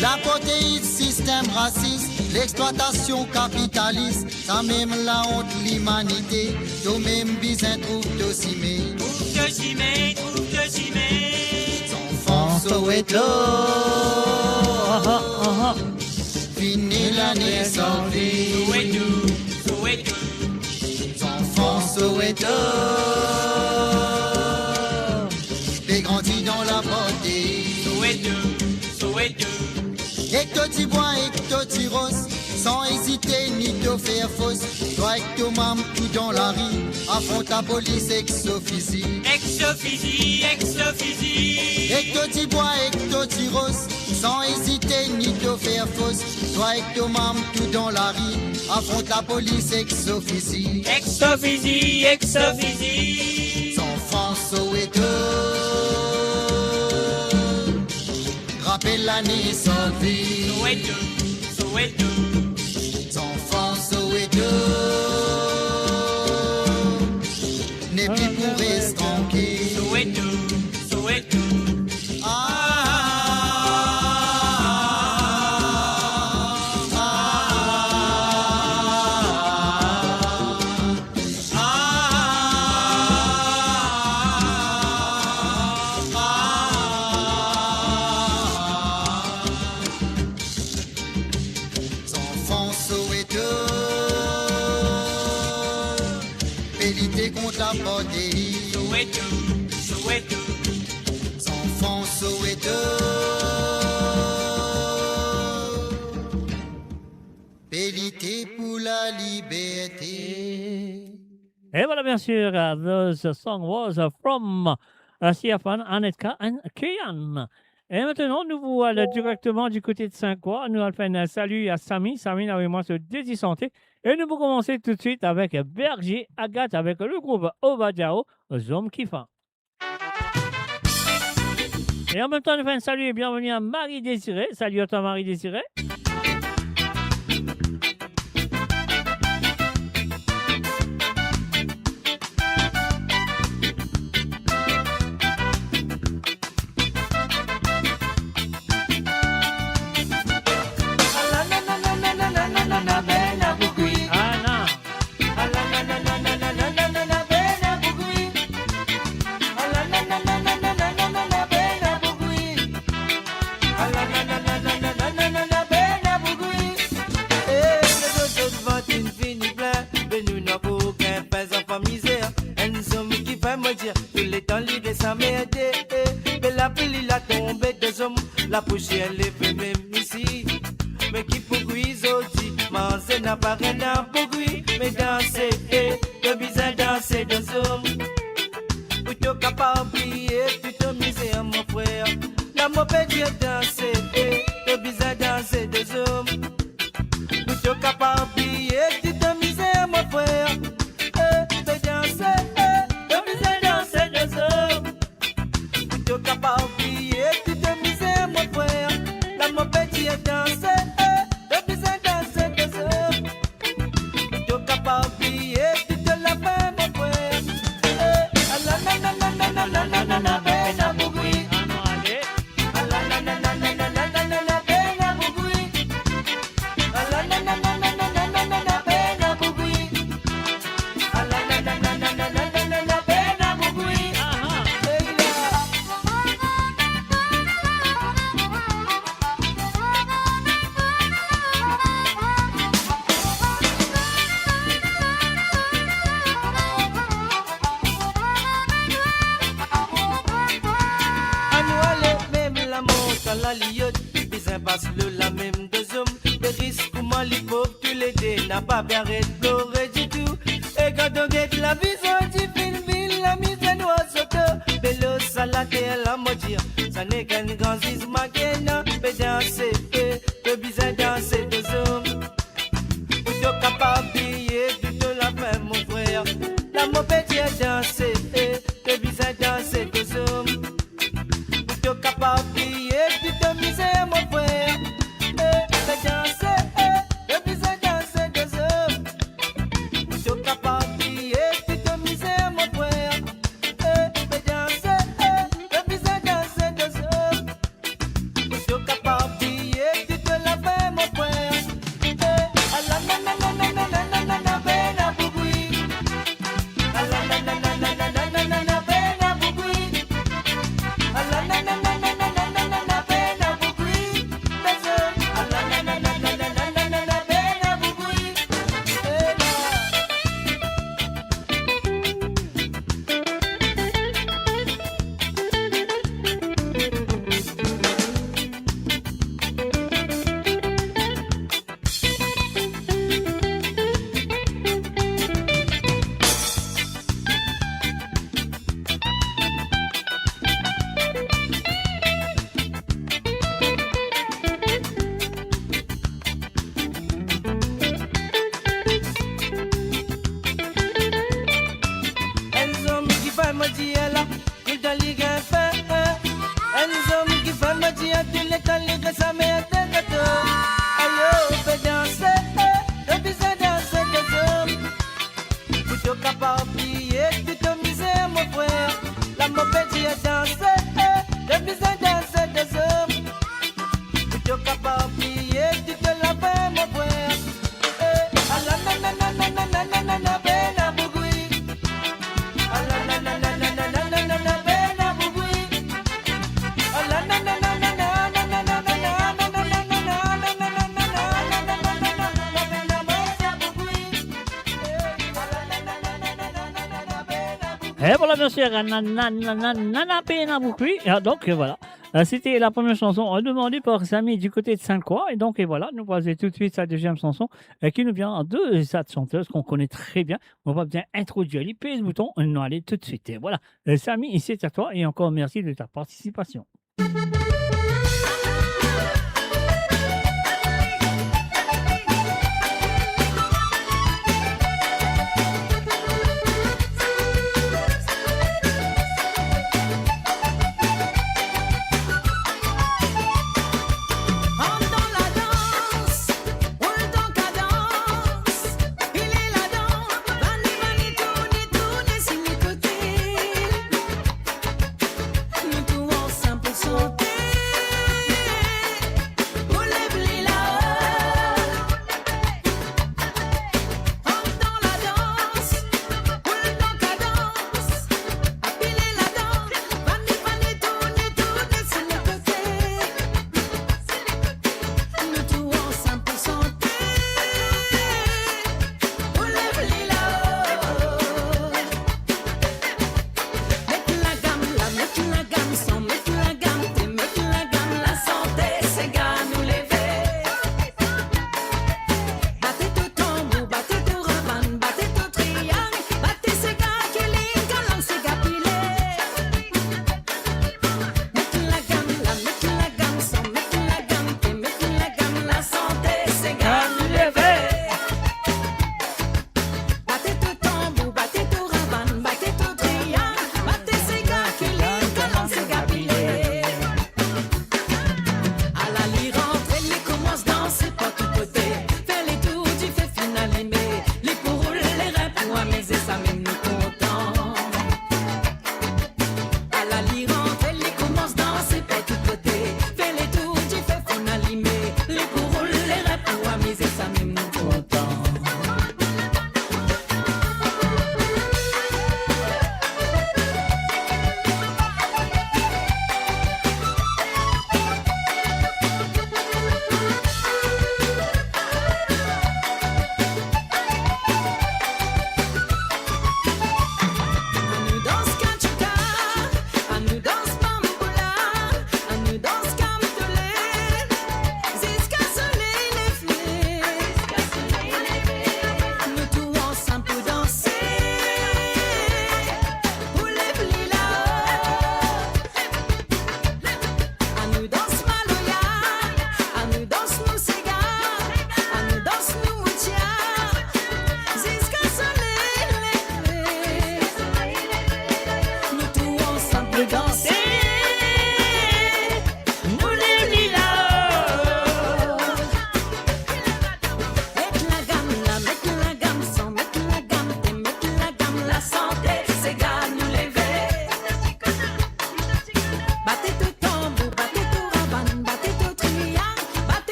L'apartheid, système raciste, l'exploitation capitaliste, quand même la honte, l'humanité, de même bizarre trouve de cimer. Enfants Soweto. Fini l'année sans vie. Soweto, Soweto. Enfants Soweto. J'ai grandi dans la beauté. Soweto, Soweto. Et que tu bois et que tu roses, sans hésiter ni te faire fausse. Toi et ton mam tout dans la rue, affronte la police ex-officie. Ex-officie. Et que tu bois et que tu roses, sans hésiter ni te faire fausse. Toi et ton mam tout dans la rue, affronte la police ex-officie. Ex-officie. Enfants Soweto. Rappelle l'année sans vie. Soweto, Soweto. Enfants Soweto. N'est plus pour rester tranquille. Soweto, Soweto. Enfants Soweto. Pédité contre la beauté. Soweto, Soweto. Enfants Soweto. Pédité pour la liberté. Et voilà, bien sûr, those song was from Siafan, Anetka and Kian. Et maintenant, nous voilà directement du côté de Saint-Croix. Nous allons faire un salut à Samy. Samy, avec moi, se Santé. Et nous allons commencer tout de suite avec Berger Agathe, avec le groupe Ovadiao, Zom Kifa. Et en même temps, nous faisons un salut et bienvenue à Marie-Désirée. Salut à toi, Marie-Désirée. La poussière lève même ici. Mais qui pour guizotti, manger n'a pas rien à pour mais danser, de bizarre danser de zoom. Pour te capable oublier, tu te miser à mon frère. La mauvaise Dieu danser, de bizarre danser de zoom. Pour te capable oublier, tu te miser à mon frère. De danser, de bizarre danser de zoom. Pour te capable oublier, tu te miser à mon frère. La mauvaise Dieu danser, de bizarre danser de zoom. Pour te capable oublier. n'a pas bien restauré du tout. Et quand on guette la vision du film, la mise à nous sauter. Bello salade et la moitié, ça n'est qu'un grand zis magena. Mais danser, que bizarre danser de zoom. Plutôt capable de tout la fin, mon frère. La mauvaise danser, que bizarre danser de zoom. Plutôt capable de tout misère, mon frère. Mais danser, que bizarre danser de zoom. Plutôt capable de tout misère, mon frère. Mais danser, que bizarre danser de zoom. Plutôt capable de tout la fin, mon frère. Et voilà, bien sûr, Nana Pena Boukui. Donc voilà, c'était la première chanson demandée par Samy du côté de Sainte-Croix. Et donc, et voilà, nous passons tout de suite sa deuxième chanson qui nous vient de cette chanteuse qu'on connaît très bien. On va bien introduire l'IP, ce bouton, nous allons tout de suite. Et voilà, Samy, c'est à toi et encore merci de ta participation. Nous tous ensemble pour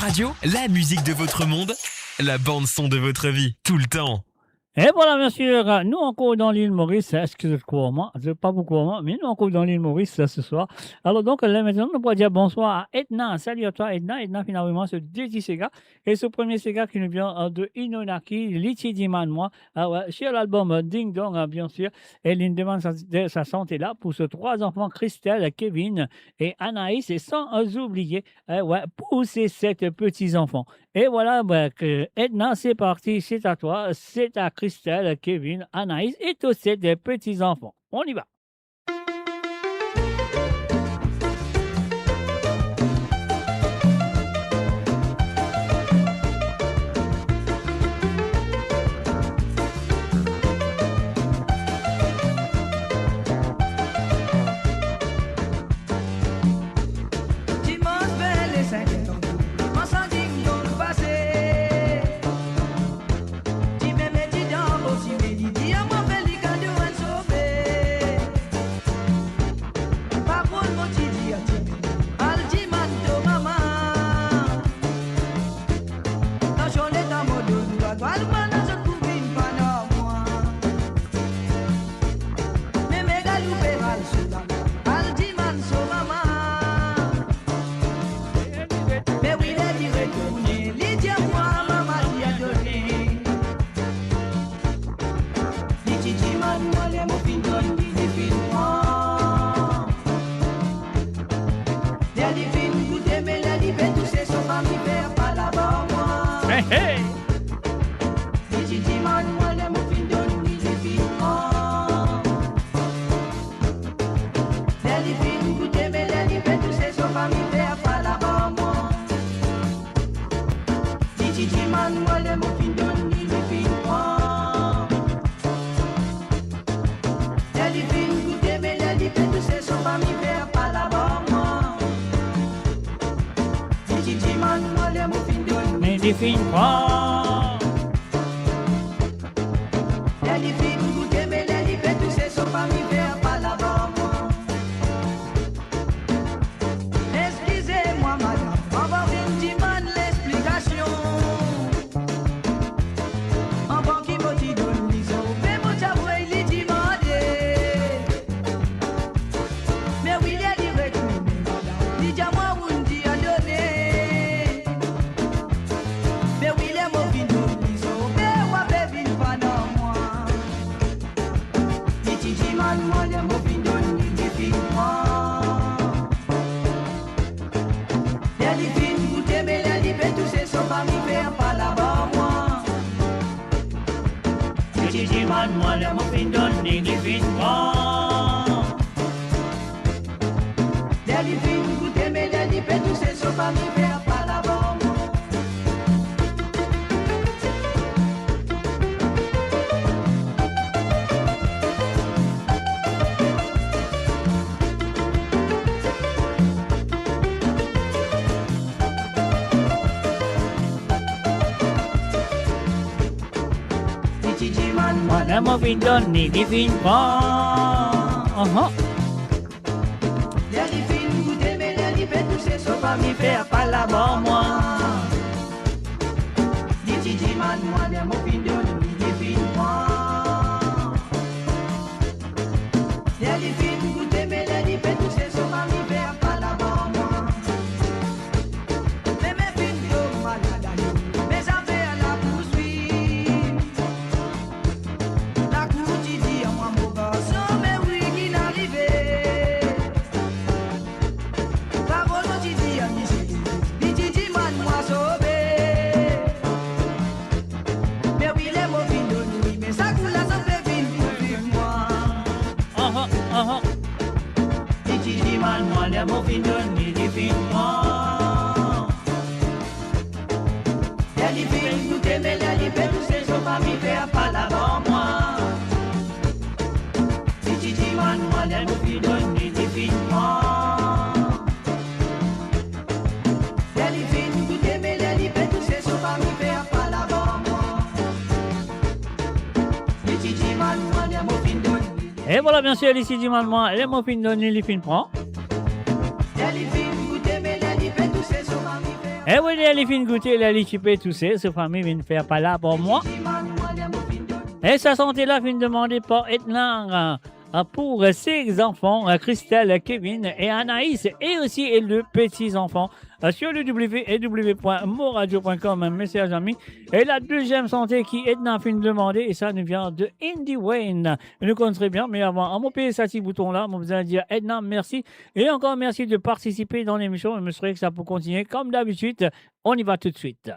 Radio, la musique de votre monde, la bande son de votre vie, tout le temps. Et voilà, bien sûr, nous encore dans l'île Maurice, excusez-moi, pas beaucoup, mais nous encore dans l'île Maurice ce soir. Alors donc, là maintenant, nous pourrions dire bonsoir à Edna. Salut à toi, Edna. Edna, finalement, ce deuxième Sega. Et ce premier Sega qui nous vient de Inonaki, Litchi Diman, moi, sur l'album Ding Dong, bien sûr. Et il demande sa santé là pour ses 3 enfants, Christelle, Kevin et Anaïs, et sans oublier, pour ses 7 petits-enfants. Et voilà, Edna, c'est parti, c'est à toi, c'est à Christelle, Kevin, Anaïs et tous ces petits-enfants. On y va. Excusez-moi madame, on va une demande l'explication. En banque qui m'a donne l'ISO, mais mon chaboué il dit mais oui il a dit retourner madame, il dit à moi où on dit à donner. Mais oui il est mon fin donne l'ISO, mais moi bébé pas dans moi. Il dit man moi il est mon fin donne l'ISO, moi. Moi, le mot fin donne, il fin prend. Les filles, goûtez, mais les filles, tous ces sont pas mi faire pas la bombe. Moi, le mot fin donne, il fin prend. Les filles, goûtez, mais les filles, tous ces sont pas mi faire pas la bombe, moi. Dit man, moi, le mot fin donne, il fin prend. Les filles, goûtez, mais les filles, tous ces sont pas mi faire pas la bombe, moi. Mais mes filles, yo, malade, mes affaires la poursuivent. La cour dit à moi mon garçon, mais oui qui n'arrivait. Parole dit à monsieur, il dit man moi sauvé. Mais oui les mots fin de nuit, mais ça coule la santé fin pour vivre moi. Il dit man moi les mots fin de nuit, il fin prend. Les filles nous t'aimez, les filles tous ces jours pas mi faire pas l'avant moi. Man, moi, le mot fin donne, il fin prend. Les filles nous t'aimez, les filles tous ces jours pas mi faire pas l'avant moi. Dit man, moi, le mot fin donne. Et voilà, bien sûr, ici, dit man, moi, le mot fin donne, il fin prend. Et oui, les fins goûter, la lichipé, tout ça, ce famille vient faire pas là pour moi. Et sa santé là vient demander par Etnan pour ses enfants, Christelle, Kevin et Anaïs, et aussi les petits-enfants, sur le www.moradio.com, mes chers amis. Et la deuxième santé qui est dans fin de demander, et ça nous vient de Indy Wayne. Nous connaissons bien, mais avant, à mon pays, ça, ce bouton-là, vous allez dire Edna, merci. Et encore merci de participer dans l'émission. Je me souhaite que ça peut continuer comme d'habitude. On y va tout de suite.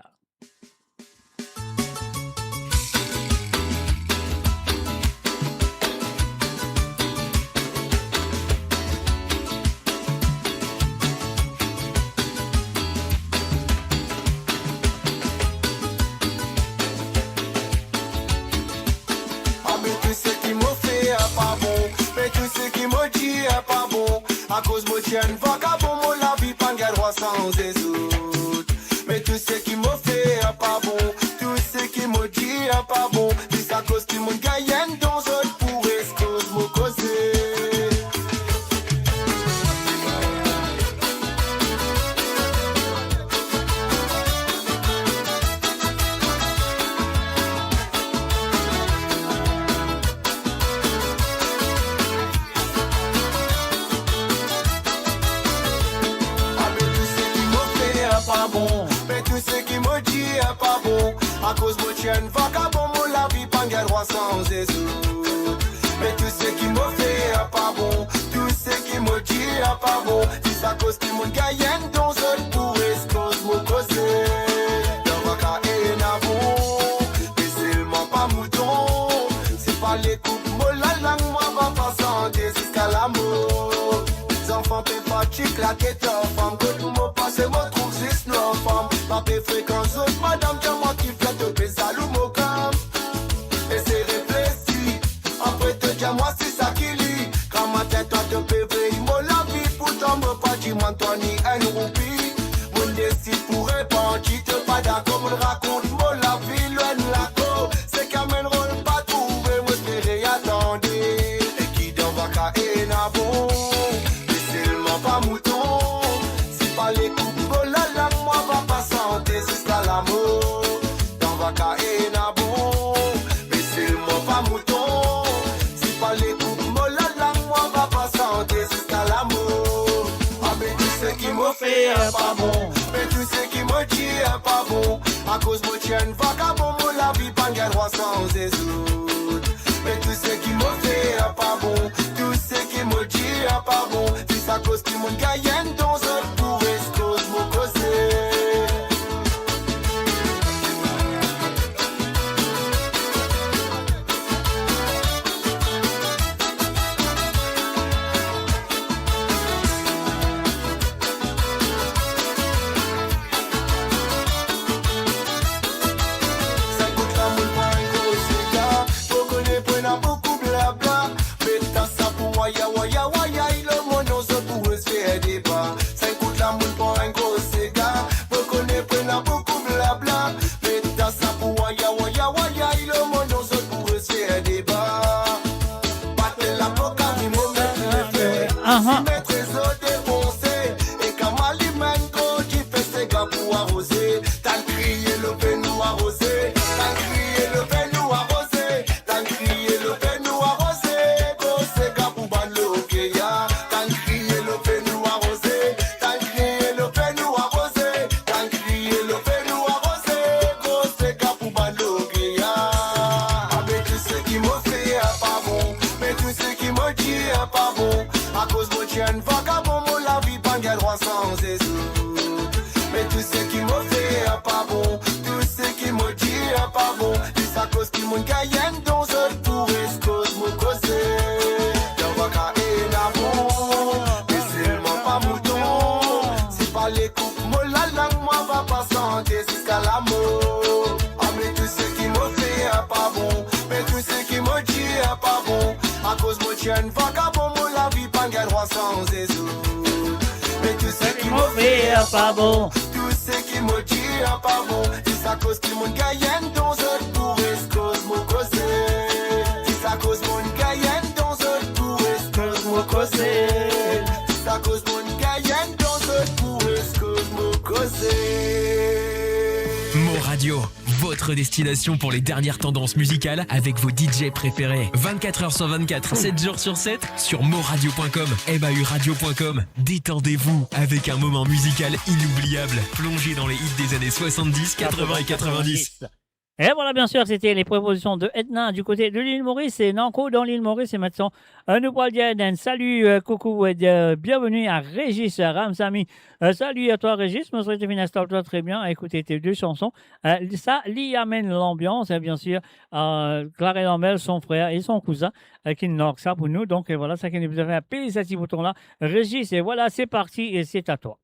À cause moi tiens vagabond, mon la vie pas de droit sans autres. Mais tout ce qui m'a fait pas bon, tout ce qui m'a dit pas bon. C'est à cause qui m'ont gagné dans autres pour excuse me causer. À cause moi tiens vagabond, mon la vie pas de droit sans autres. Mais tout ce qui m'a fait pas bon, tout ce qui m'a dit pas bon. C'est à cause qui m'ont gagné dans autres pour excuse me causer. Le vaca est nabon, mais seulement pas mouton. C'est pas les coupes, moi la langue, moi va pas santé jusqu'à la mort. Les enfants paient pas chic la quête femme, que tout me passe et me trouve juste nos femmes. Pas paix fréquence, madame, tiens moi qui fait de paix salou mon camp. Et c'est réfléchi, après te dire moi c'est ça qui lit. Quand ma tête toi te pévé, il m'a la vie, pourtant me pas dit moi toi ni un roupie. Mon décide pour répondre, tu te pas d'accord, me raconte moi la vie, loin de la co. C'est qu'à mène rôle pas trouvé, moi espérer attendre. Et qui dans vaca et nabon, mais seulement pas mouton. C'est pas les coupes, la langue, moi va pas santé jusqu'à l'amour. Dans vaca et nabon, mais seulement pas mouton. C'est pas les coupes, la langue, moi va pas santé jusqu'à l'amour. Ah mais tout ce qui me fait pas bon, mais tout ce qui me dit pas bon. À cause moi tiens vagabond, moi la vie pas de droit sans autres. Mais tout ce qui me fait pas bon, tout ce qui me dit pas bon. C'est à cause qui m'ont gagné dans un pour excuse me causer. Pas bon. Tout ce qui me dit pas bon, c'est à cause qui mon gagne dans un pour excuse me causer. C'est à cause mon gagne dans un pour excuse me causer. C'est à cause mon gagne dans un pour excuse me causer. Radio, votre destination pour les dernières tendances musicales avec vos DJ préférés. 24h sur 24, 7 jours sur 7 sur moradio.com, MAUradio.com. Détendez-vous avec un moment musical inoubliable. Plongez dans les hits des années 70, 80 et 90. Et voilà, bien sûr, c'était les propositions de Edna du côté de l'île Maurice et Nanko dans l'île Maurice. Et maintenant, nous parlons d'un salut, coucou, bienvenue à Régis Ramsami. Salut à toi, Régis. Je souhaite une installe-toi très bien à écouter tes deux chansons. Ça lui amène l'ambiance, et bien sûr, Clara et Lambert, son frère et son cousin, qui n'ont ça pour nous. Donc voilà, ça qui nous a fait un plaisir, ce bouton-là. Régis, et voilà, c'est parti et c'est à toi.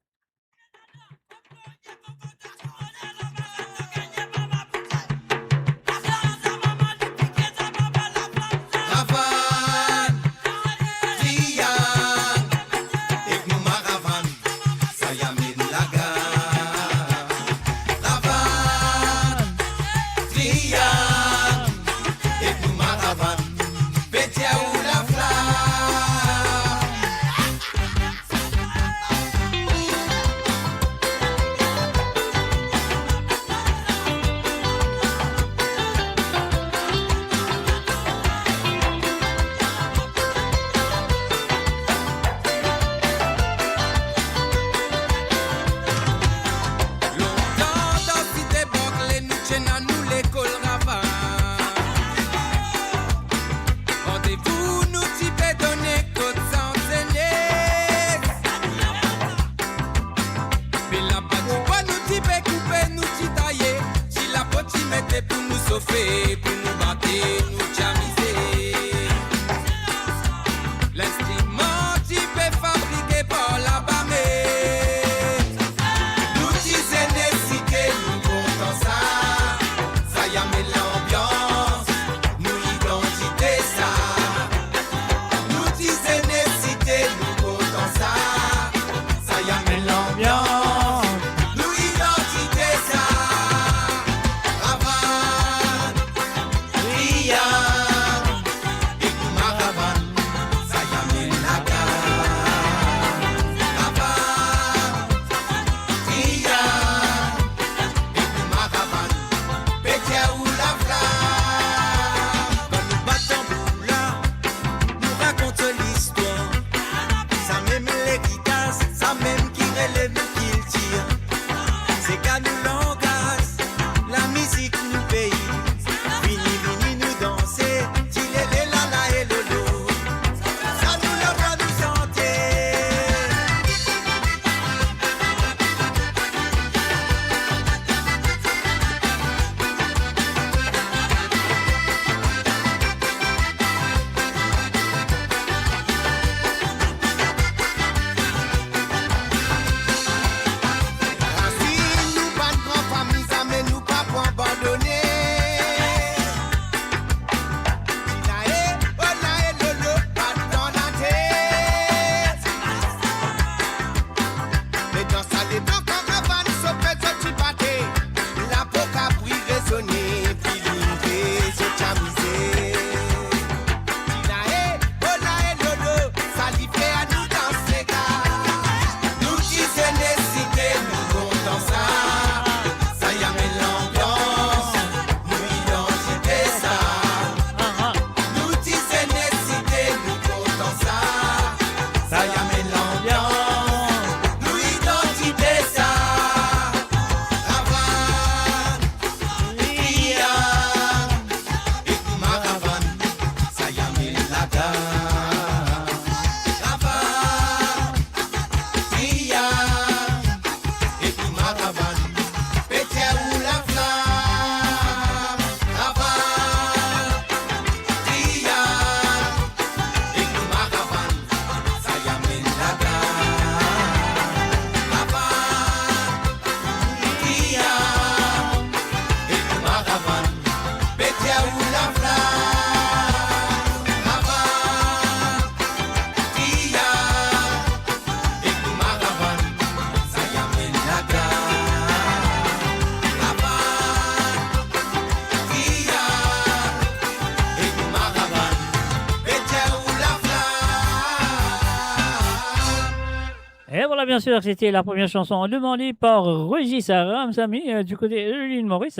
voilà, bien sûr, c'était la première chanson demandée par Régis Ramsamy du côté de l'île Maurice.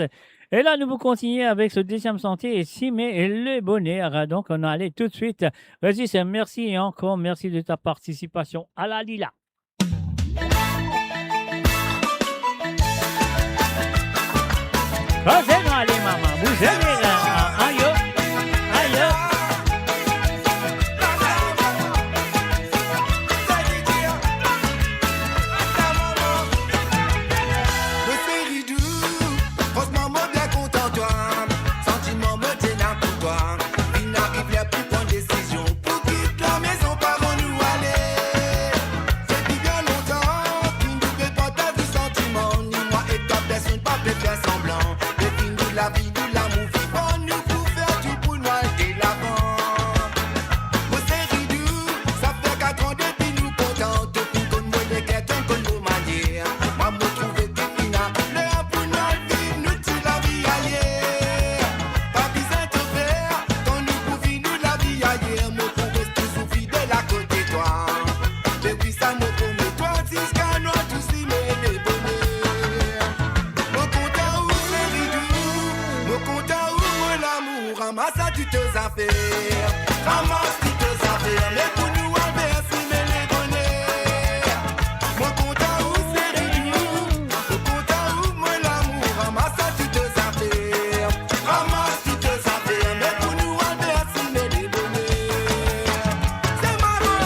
Et là, nous vous continuons avec ce deuxième sentier et Simé le bonheur. Donc, on allait tout de suite. Régis, merci et encore merci de ta participation à la Lila. Vous allez, maman, vous allez là. Aïe, aïe. Franchement, moi bien content toi. Sentiment me tient pour toi. Il n'arrive plus à prendre décision. Pour quitter la maison, par où nous aller. Depuis bien longtemps, tu ne fais pas ta vie sentiment. Ni moi et ta personne, pas peut faire semblant. Depuis nous la vie, nous l'amour vivant. Nous pour faire tout pour nous aller l'avant. Moi c'est ridou, ça fait 4 ans depuis nous contents. Depuis qu'on nous les quêtes, qu'on nous manière. Moi me trouver tout final. L'heure pour nous vivre, nous tu la vie ailleurs. Pas besoin de faire, quand nous pour vivre nous la vie ailleurs. Moi pour rester sous fidèle à côté de toi. Depuis ça me promet toi, jusqu'à nous tous y met les bonheurs. Mon content où c'est ridou, mon content où moi l'amour. Ramasse à toutes tes affaires, ramasse toutes tes affaires. Mais pour nous enlever si mais les bonheurs. Mon content où c'est ridou, mon content où moi l'amour. Ramasse à toutes tes affaires, ramasse toutes tes affaires. Mais pour nous enlever si mais les bonheurs. C'est marrant.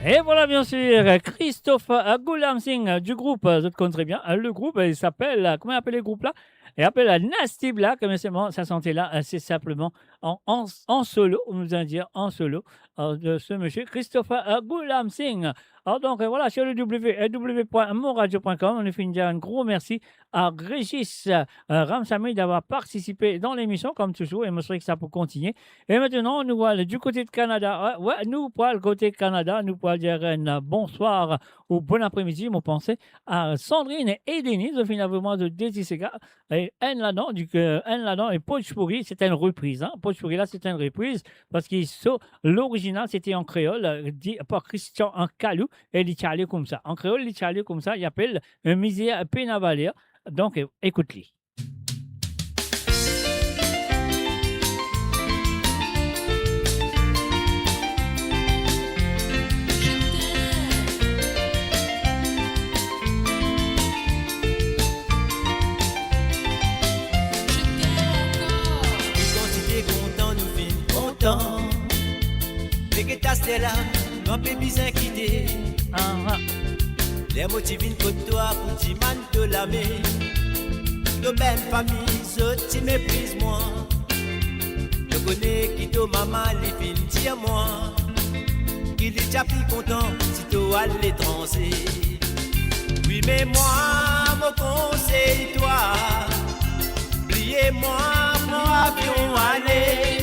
Et voilà, bien sûr, Christophe Goulam Singh du groupe, je te connais très bien. Le groupe, il s'appelle, comment il appelle le groupe là? Il appelle Nasty Black, mais c'est bon, sa santé là, c'est simplement en solo, on nous a dit en solo, de ce monsieur Christophe Goulam Singh. Alors donc voilà, sur le www.moradio.com, on lui fait dire un gros merci à Régis Ramsamy d'avoir participé dans l'émission, comme toujours, et je souhaite que ça peut continuer. Et maintenant, nous voilà du côté de Canada. Ouais, nous, pour le côté de Canada, nous pourrons dire un bonsoir ou bon après-midi, mon pensée, à Sandrine et Denise, finalement, de Détisega, et Anne Ladon et Pochpouri, c'était une reprise. Hein. Pochpouri, là, c'était une reprise, parce que l'original, c'était en créole, dit par Christian en Calou, et il parlait comme ça. En créole, il parlait comme ça, il appelle Misère Pénavaler. Donc, écoute-les. Mais que t'as là, non, pas besoin quitter. Les motivines pour toi, pour Timan de la mer. De même famille, ce qui méprise moi. Je connais qui to maman, les filles, dire moi. Qu'il est déjà plus content si tu à l'étranger. Oui, mais moi, mon conseil, toi. Oubliez-moi, mon avion aller.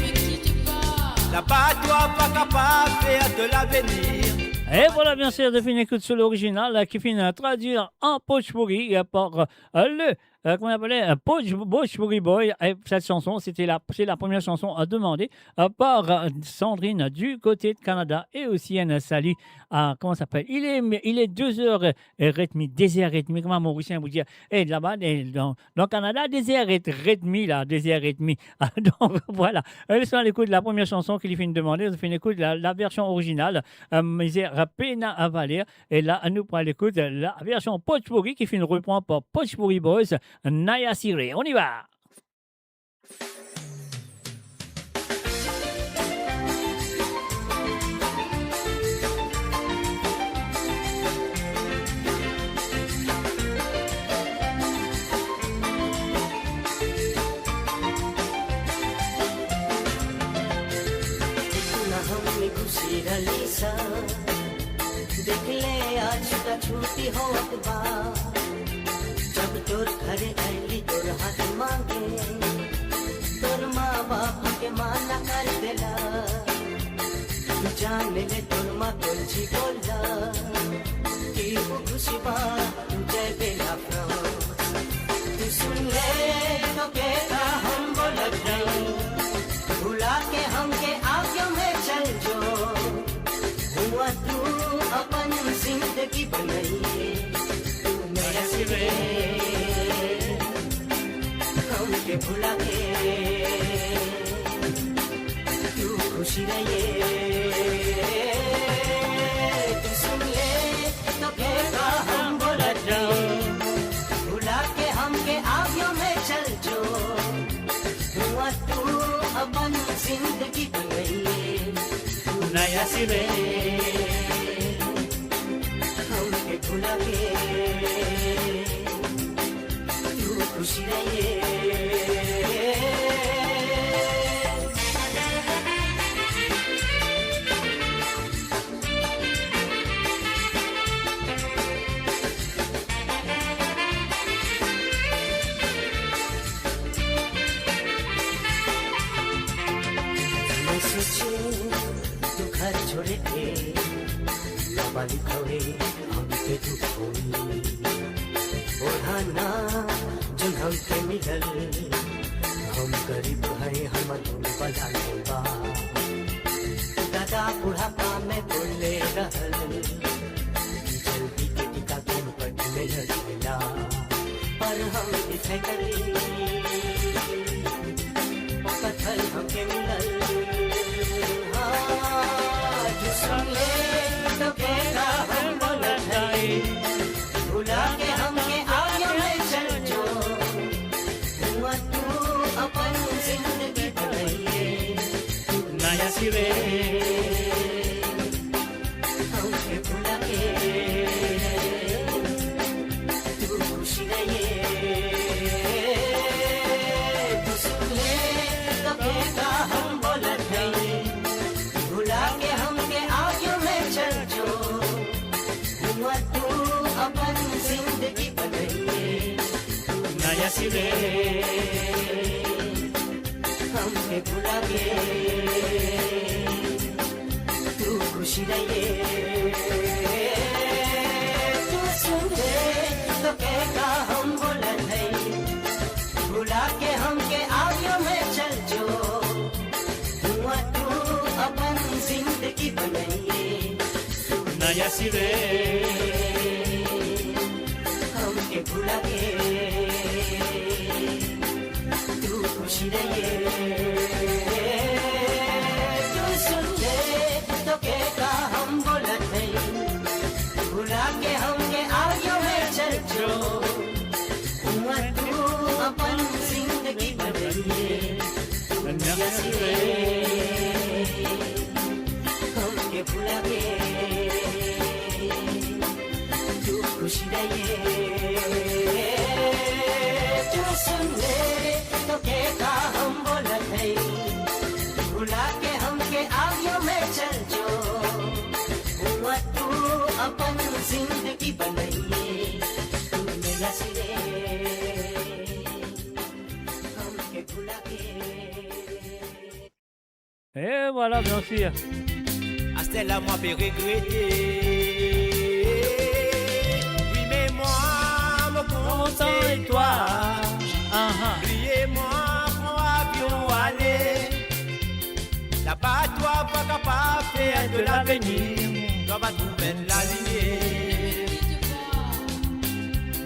Là-bas, toi, pas capable de faire de l'avenir. Et voilà, bien sûr, de finir écoute sur l'original qui finit à traduire en Pochpuri par qu'on appelait Pochpuri Boy. Et cette chanson, c'est la première chanson demandée par Sandrine du côté de Canada et aussi un salut à, comment ça s'appelle, il est 2h30, 2h30, comment Mauricien vous dire, et là-bas, dans le Canada, 2h30, là, 2h30. Donc voilà, ils sont à l'écoute de la première chanson qu'il finit de demander, ils finissent l'écoute de la version originale, Misère Pena à Valer, et là, nous prenons l'écoute de la version Pochpuri qui finit reprend par Pochpuri Boys. Naya Sire, on y va. देख ले आज का छुट्टी हो अखबा जब तोर घरे आईली तोर हाथ मांगे तोर माँ बाप के माना कर देला तू जान ले तोर माँ तुझी बोला कि वो खुशी बा तुझे बेला फ्रो तू सुन ले तो कहता हम बोलत नहीं भुला के हमके आगे में चल जो हुआ तू अपन जिंदगी बनाइए मेरा सिरे हमके भुला के तू खुशी रहिए तू सुन ले तो कहता हम बोलत जाओ भुला के हमके आगे में चल जो हुआ तू अपन जिंदगी बनाइए नया सिरे भुला के तू खुशी रहिए मैं सोचे तू घर छोड़े थे बाबा लिखोए हमके दुख होई ओढ़ाना जन हमके मिलल हम गरीब हैं हम तुम बला लेबा दादा बुढ़ापा में बोले रहल जल्दी के टिका तुम पर में लड़ेला पर हम इसे करी कथल हमके मिलल जो सुन ले तो कहता हम बोलत नहीं भुला के हमके आगे में चल जो हुआ तू अपन जिंदगी बनाइए नया सिरे हमके भुला के तू खुशी रहिए तू सुन ले तो कहता हम बोलत नहीं भुला के हमके आगे में चल जो हुआ तू अपन जिंदगी बनाइए नया सिरे हमके भुला के तू खुशी रहिए तू सुन ले तो कहता हम बोलत नहीं भुला के हमके आगे में चल जो हुआ तू अपन जिंदगी बनाइए नया सिरे हमके भुला के तू खुशी रहिए तू सुन ले तो कहता हम बोलत नहीं भुला के हमके आगे में चल जो हुआ तू अपन जिंदगी बनाइए नया सिरे हमके भुला के Et voilà, bien sûr. À celle-là, moi, peux regretter. Oui, mais moi, me content et toi. Criez-moi, prends avion, allez. Là-bas, toi, pas capable de faire de l'avenir. Toi, va trouver la lignée.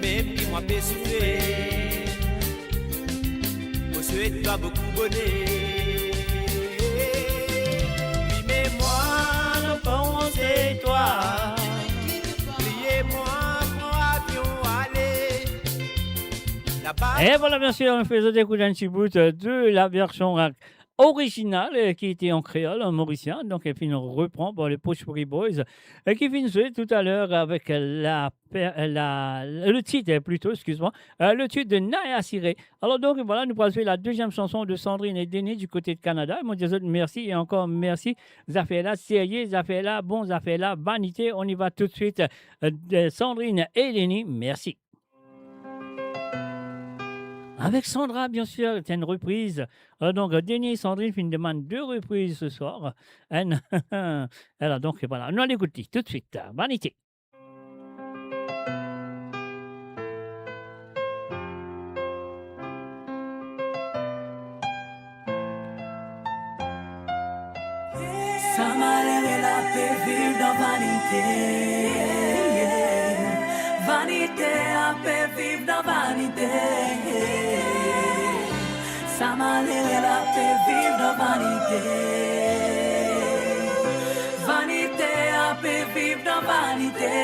Même qui moi peut souffrir. Je souhaite toi beaucoup bonheur. Oui, mais moi, le bon, c'est toi. Criez-moi, prends avion, allez. Là-bas. Et voilà, bien sûr, on faisait écouter un petit bout de la version originale qui était en créole, en mauricien. Donc, et puis, on reprend pour les Pochpuri Boys qui finissait tout à l'heure avec le titre, plutôt, excuse-moi, le titre de Naya Siré. Alors, donc, voilà, nous passons la deuxième chanson de Sandrine et Denis du côté de Canada. Moi, je dis merci et encore merci. Ça fait là, sérieux, ça fait là, bon, ça fait là, vanité. On y va tout de suite. Sandrine et Denis, merci. Avec Sandra, bien sûr, c'est une reprise. Donc, Denis et Sandrine font une demande de reprise ce soir. Alors, donc, voilà, nous allons écouter tout de suite. Vanité. Ça m'a l'air la paix vivre dans vanité. Vanité, la paix vivre dans vanité. Ça m'a l'air la paix vivre dans vanité. Vanité, la paix vivre dans vanité.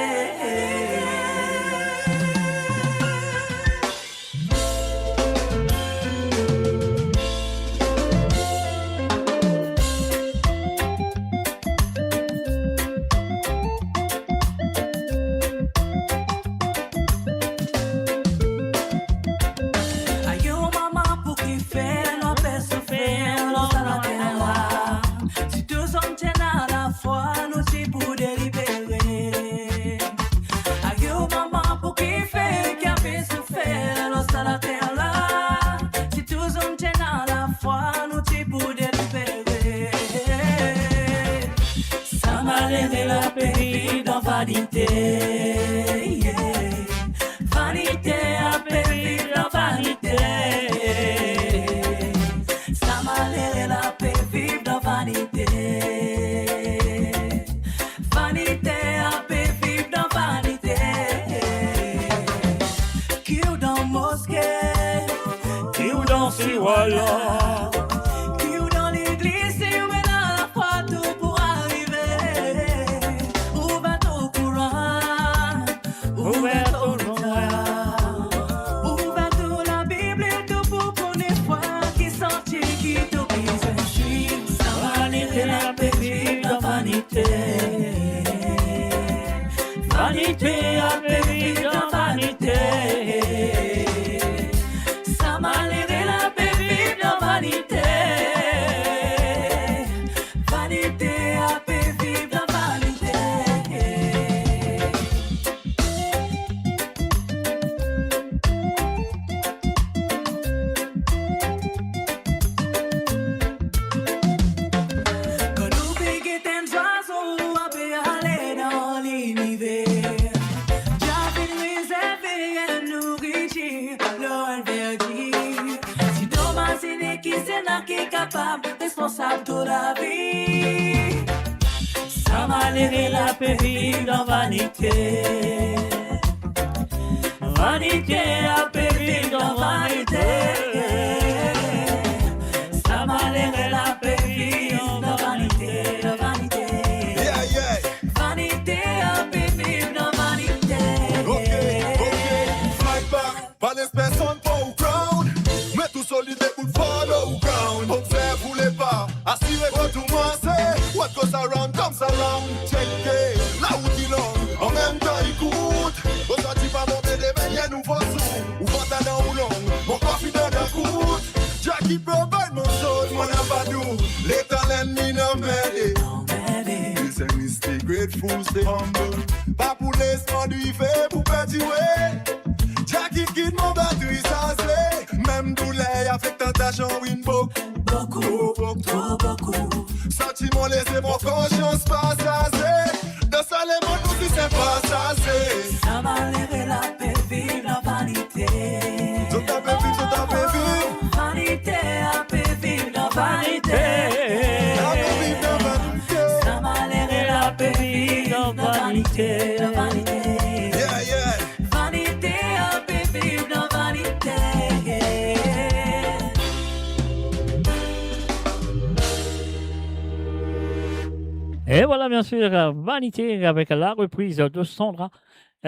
Vanité, yeah. Vanité, a péri dans vanité. Ça m'a l'air la paix vivre dans vanité. Vanité, a paix vivre dans vanité. Qui ou dans mosquée, qui ou dans Siwala, qui ou dans l'église, qui ou dans la foi, tout pour arriver. Ouvert la Bible et tout pour qu'on ait foi qui sortit, qui tout besoin de suivre. Ça va aller la paix vivre dans vanité. Vanité a paix vivre dans vanité. Ça va aller la paix vivre dans vanité. Vanité a paix vivre dans vanité. Qui est capable, responsable de la vie. Ça m'a l'air la paix vivre dans vanité. Vanité, la paix vivre dans vanité. Ça m'a l'air la paix vivre dans vanité, dans vanité. Yeah, yeah. Vanité, la paix vivre dans vanité. Ok, fight back, pas l'espèce on au ground. Mais tout solide pour follow ground. Observe les pas, assurez que tout le monde sait. What goes around comes around. Check it, là où tu l'as. En même temps, écoute. Aujourd'hui, pas monter des veillères, nous faisons. Ou pas dans ou long, mon coffee dans la coûte. Jackie provide mon soul, mon abadou. Les talents, ni non mêlés. It's a mistake, grateful, stay humble. Pas pour l'espoir du fait, pour petit ouais. Jackie quitte mon batterie sans clé. Même douleur affecte tentation, win beaucoup. Beaucoup, trop beaucoup. si mon laissez mon conscience passager. Dans ça les mots nous si c'est passager. Ça va lever la paix, vive la vanité. Tout à fait vivre, tout à fait vivre. Vanité, à paix, vive la vanité. Ça va lever la paix, vive la vanité. La vanité. Yeah, yeah. Vanité, à paix, vive la vanité. Et voilà, bien sûr, Vanité avec la reprise de Sandra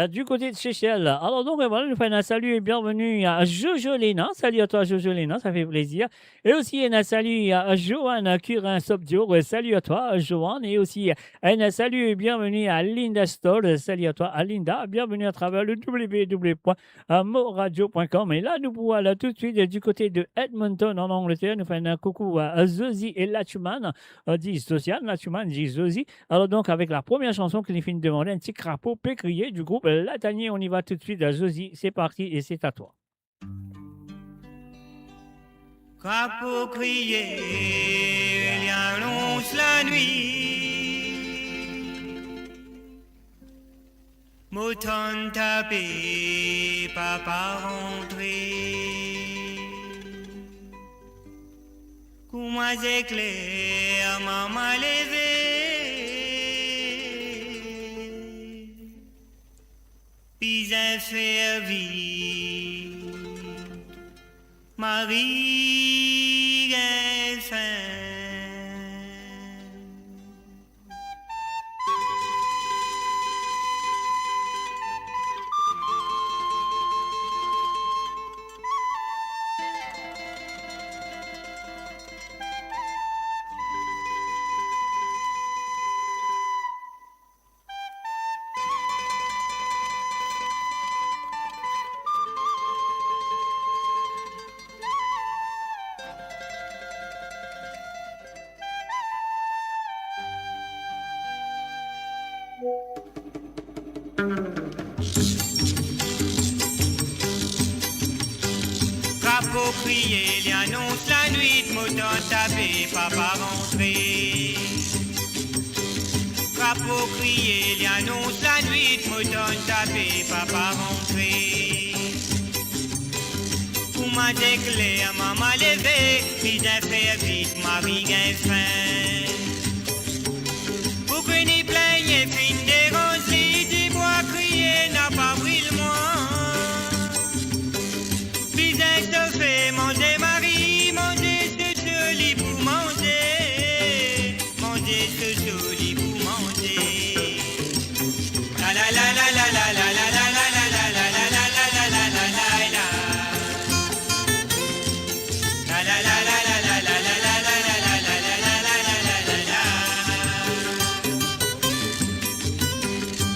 du côté de Seychelles. Alors, donc, voilà, nous faisons un salut et bienvenue à Jojo Léna. Salut à toi, Jojo Léna, ça fait plaisir. Et aussi, un salut à Joanne Curin Sobdio. Salut à toi, Joanne. Et aussi, un salut et bienvenue à Linda Stoll. Salut à toi, à Linda. Bienvenue à travers le www.moradio.com. Et là, nous voilà tout de suite du côté de Edmonton, en Angleterre. Nous faisons un coucou à Zozi et Latchuman, dit Sociane, Latchuman dit Zozi. Alors, donc, avec la première chanson que les filles demandaient, un petit crapaud pécrier du groupe Latanier. On y va tout de suite à Zozi. C'est parti et c'est à toi. Crapaud crier, il annonce la nuit. Mouton tapé, papa rentré. Coup-moi éclair, maman levé. Puis servi, Marie gain faim. Crapaud crier, il annonce la nuit, mouton tapé, papa rentré. Crapaud crier, il annonce la nuit, mouton tapé, papa rentré. Pour ma d'éclair, maman levé, puis d'un faire vite, Marie gain faim. Pour que n'y plaigne, fin des roses, dis-moi crier, n'a pas pris le moi. Fait manger Marie, manger ce joli pour manger, manger ce joli pour manger. La la la la la la la la la la la la la la la la la la la la. La la la la la la la la la la la la la la la la.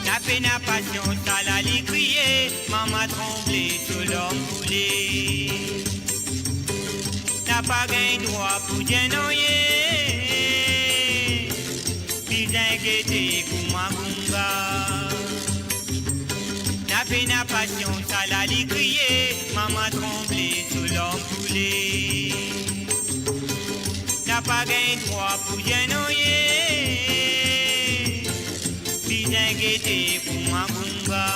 La peine à passion, ça l'a crier, maman tremblé, tout l'homme voulait. N'a pas gain droit pour dire non yé, puis inquiété pour ma gunga. N'a peine à passion, ça l'a li crier, maman tremblé, tout l'homme poulet. N'a pas gain droit pour dire non yé, puis inquiété pour ma gunga.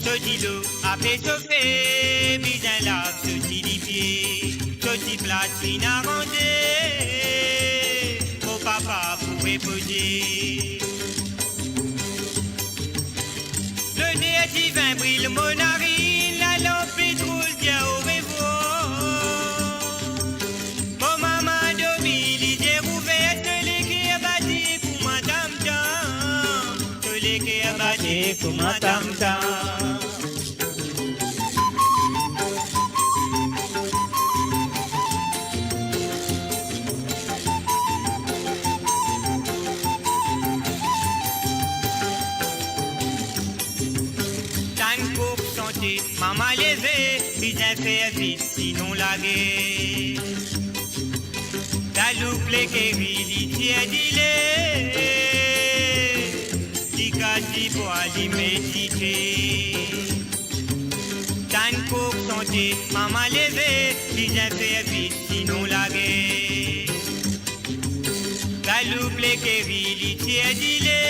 Petit l'eau a fait chauffer, puis un lave, petit les pieds, petit place fin à ranger, au papa pour reposer. Le nez divin brille mon narine, la lampe pétrole dit au revoir. Mon maman dormi, l'idée ouverte, que les qui abattu pour ma tam-tam, que les qui abattu pour ma tam-tam. Maman levé, bien faire vite, sinon la guerre. La loupe les guéris, l'itier d'ilé, l'y casse, l'y boit, l'y méditer. Tan cook santé, maman levé, bien faire vite, sinon la guerre. La loupe les kévili tièdile.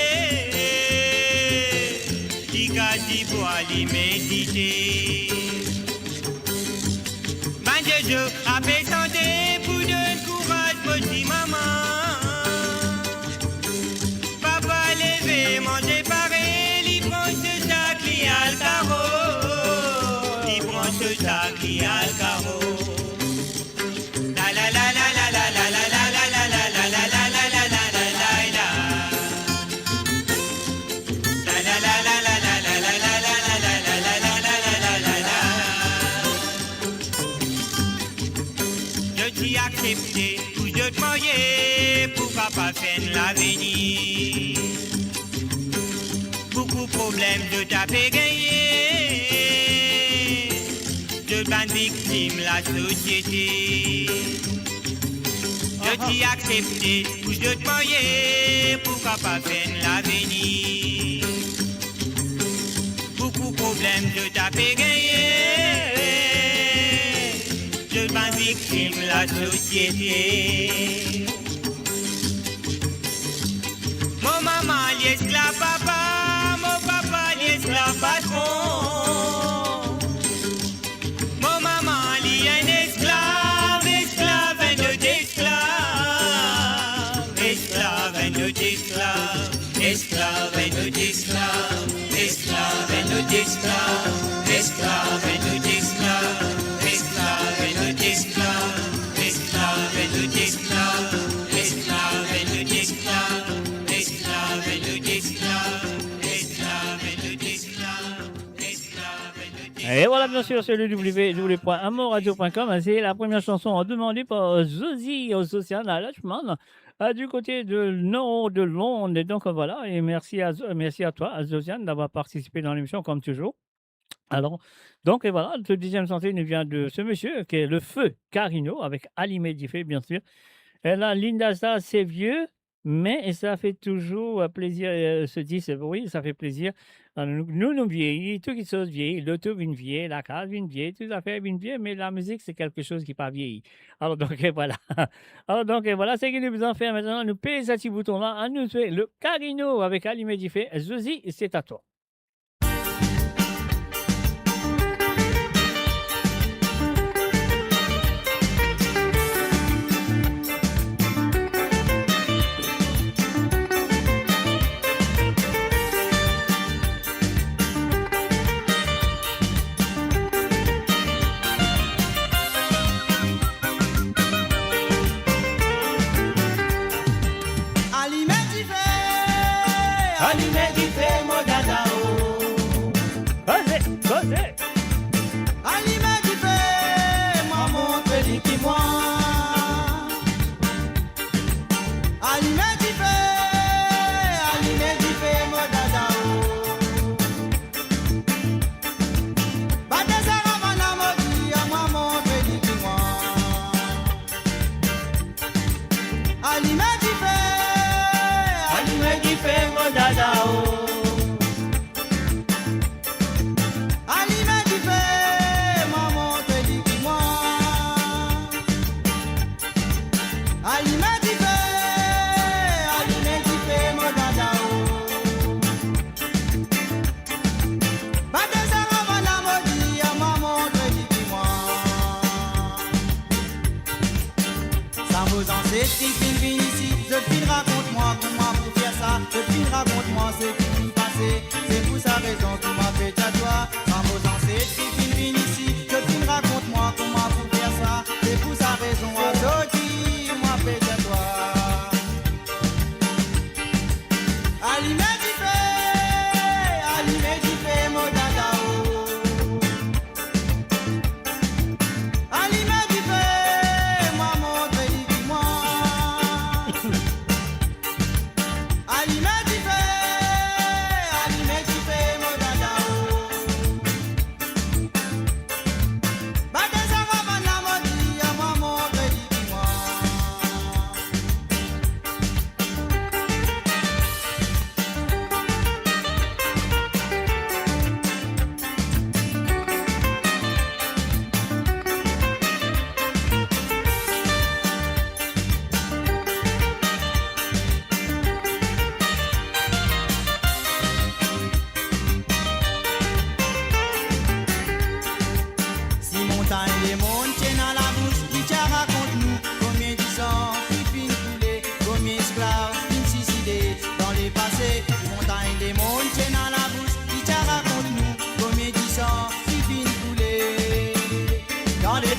Li kasi bois li méditer. Mangejo a fait santé pour donner courage petit maman. Papa levé, manger paré, li prend ce sac li al carreau. Li prend ce sac li al carreau. La la la la la la la la la la la la la la la la la la la la. La la la la la la la la la la la la la la la la la la. Je t'y accepté, ou je te marier, pour papa faire l'avenir. Beaucoup de problèmes de taper gagner. De ban victime la société. Je t'y accepté, ou je te marier, pour papa faire l'avenir. Beaucoup de problèmes de taper gagner. De ban victime la société. Mon maman l'esclave papa, mon papa l'esclave patron. Mon maman li un esclave, esclave un autre esclave. Esclave un autre esclave, esclave un autre esclave. Esclave un autre esclave, esclave un autre esclave. Esclave un autre esclave, esclave un autre esclave. Esclave un autre esclave. Esclave et le esclave, esclave et le esclave, esclave et le Et voilà, bien sûr, c'est le www.amoradio.com. C'est la première chanson demandée par Zozy Océane à Lachman, du côté de nord de Londres. Et donc voilà, et merci à toi, Zosiane, d'avoir participé dans l'émission comme toujours. Alors, donc, et voilà, le deuxième chanson nous vient de ce monsieur qui est le feu Carino avec Ali Medifé, bien sûr. Et là, Linda, ça, c'est vieux. Mais ça fait toujours plaisir, se dit, oui, ça fait plaisir. Nous vieillis, tout qui chose vieillit, l'auto vient vieillir, la case vient vieillir, tout à fait vient vieillir, mais la musique, c'est quelque chose qui n'est pas vieilli. Alors, donc, et voilà. Alors, donc, et voilà, c'est ce que nous allons faire maintenant. Nous payons ce petit bouton-là, à nous faire le Carino avec Ali Medifé. Zozy, c'est à toi.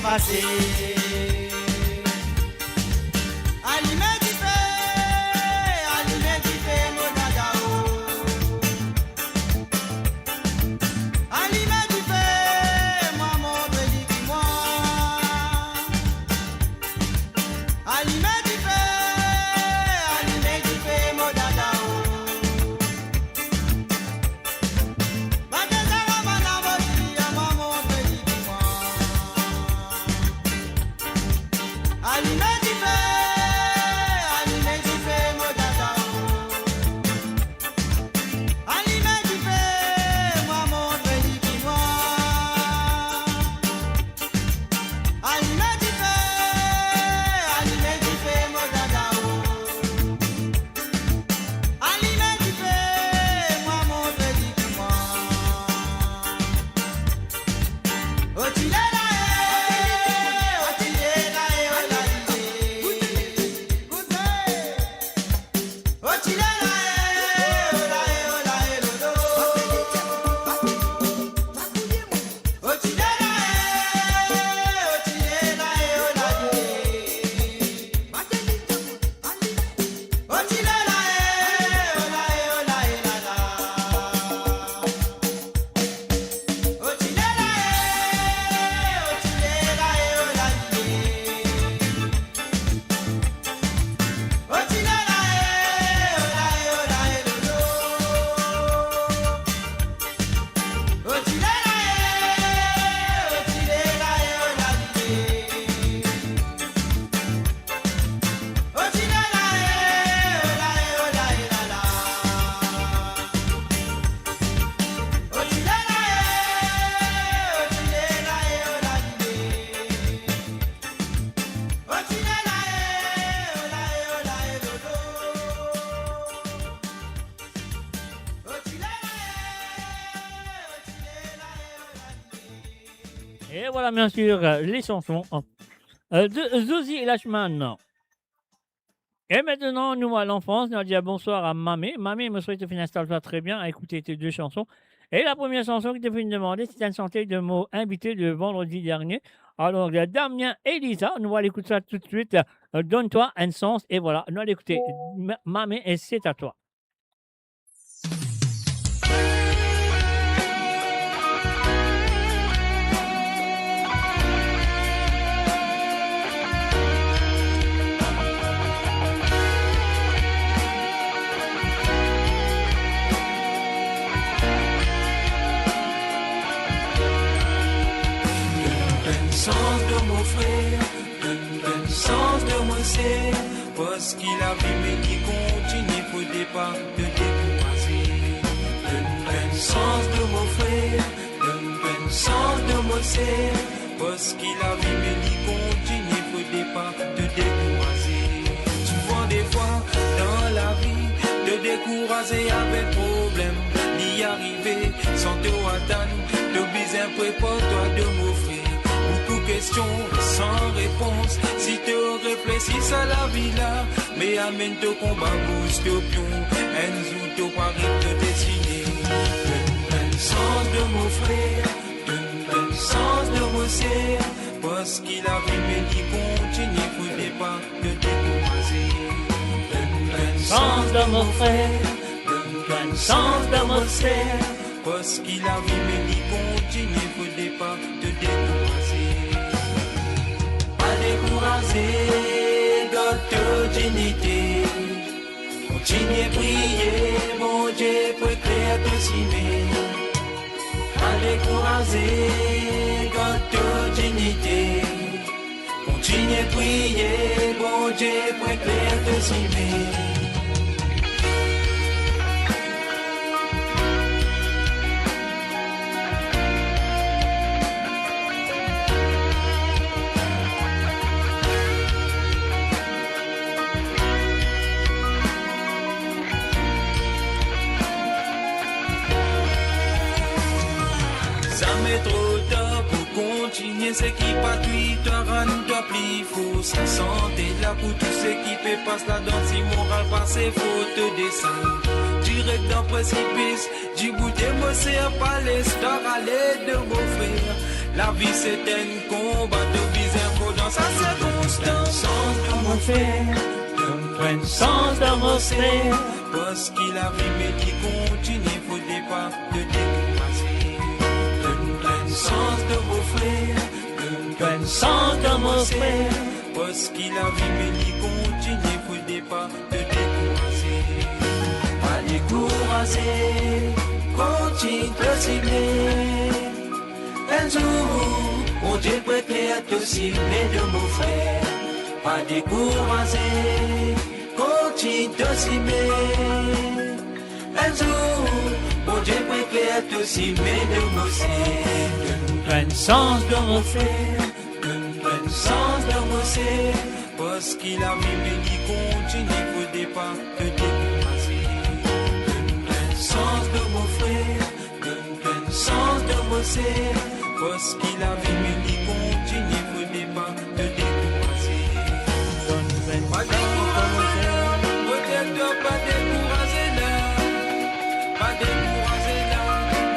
passé. Allumé du feu, mon dadao. Allumé du feu, moi mon petit moi. Allumé du feu, mon dadao. Batezara manamoti, moi mon petit moi. Allumé du feu, mon dadao. Allumé du feu, moi mon petit moi. Allumé du feu, mon dadao. Allumé du feu, moi mon petit moi. Oh tu l'es là, oh tu l'es là, oh la oh tu l'es là, oh la lodo. Oh tu l'es là, oh tu l'es là, oh la oh tu l'es là, oh la oh tu l'es là, oh tu l'es là, oh la oh tu l'es là, oh tu l'es là, Et voilà, bien sûr, les chansons de Zozi Lachman. Et maintenant, nous à l'enfance, nous allons dire bonsoir à Mamé. Mamé me souhaite une installe très bien à écouter tes deux chansons. Et la première chanson que tu peux nous demander, c'est une santé de mots invités de vendredi dernier. Alors, Damien et Lisa, nous allons écouter ça tout de suite. Donne-toi un sens. Et voilà, nous allons écouter Mamé et c'est à toi. Sens de mon frère, donne sens de mon sœur, parce qu'il a vu mais qui continue, faudrait pas te décourager. Donne sens de mon frère, donne sens de mon sœur, parce qu'il a vu mais qui continue, faudrait pas te décourager. Souvent des fois dans la vie, te décourager avec problème, d'y arriver sans te attendre, de bien prépare-toi de mon frère. Question sans réponse, si tu réfléchis à la vie là, mais amène ton combat, booste ton pion, un ton pari de dessiner. Donne sens de mon frère, donne sens de mon sœur, parce qu'il a vu mais il continue, faudrait pas te décourager. Donne Sens de mon frère, donne sens de mon sœur, parce qu'il a vu mais il continue, faudrait pas te décourager. Décourager notre dignité, continuez à prier, mon Dieu, pour éclairer te cimer. Pas décourager notre dignité, continuez à prier, mon Dieu, pour éclairer te cimer. Trop tard pour continuer, ce qui pas toi rendre plus faux. Sa santé là pour tout ce qui fait passe la danse immorale par ses fautes de sang. Direct dans précipice, du bout de moi c'est un palais, star à l'aide de mon frère. La vie c'est un combat de vie. sa circonstance de mon frère, Prenne sens de mon frère. parce qu'il arrive mais qui continue, faudrait pas te décourager. Prenne sens de mon frère, Prenne sens de mon frère. parce qu'il arrive mais qui continue, faudrait pas te décourager. Pas décourager, continue de s'aimer. Un jour, mon Dieu peut être aussi mais de mon frère. Pas décourager, continue de s'aimer. Un jour, mon Dieu peut être aussi mais de mon frère. Prenne sens de mon frère. Prenne sens de mon frère, parce qu'il arrive et qui continue, faudrait pas te décourager. Prenne sens de mon frère, prenne sens de mon frère, parce qu'il arrive et qui continue, faudrait pas te décourager. Pas décourager là, peut-être pas décourager là, pas décourager là,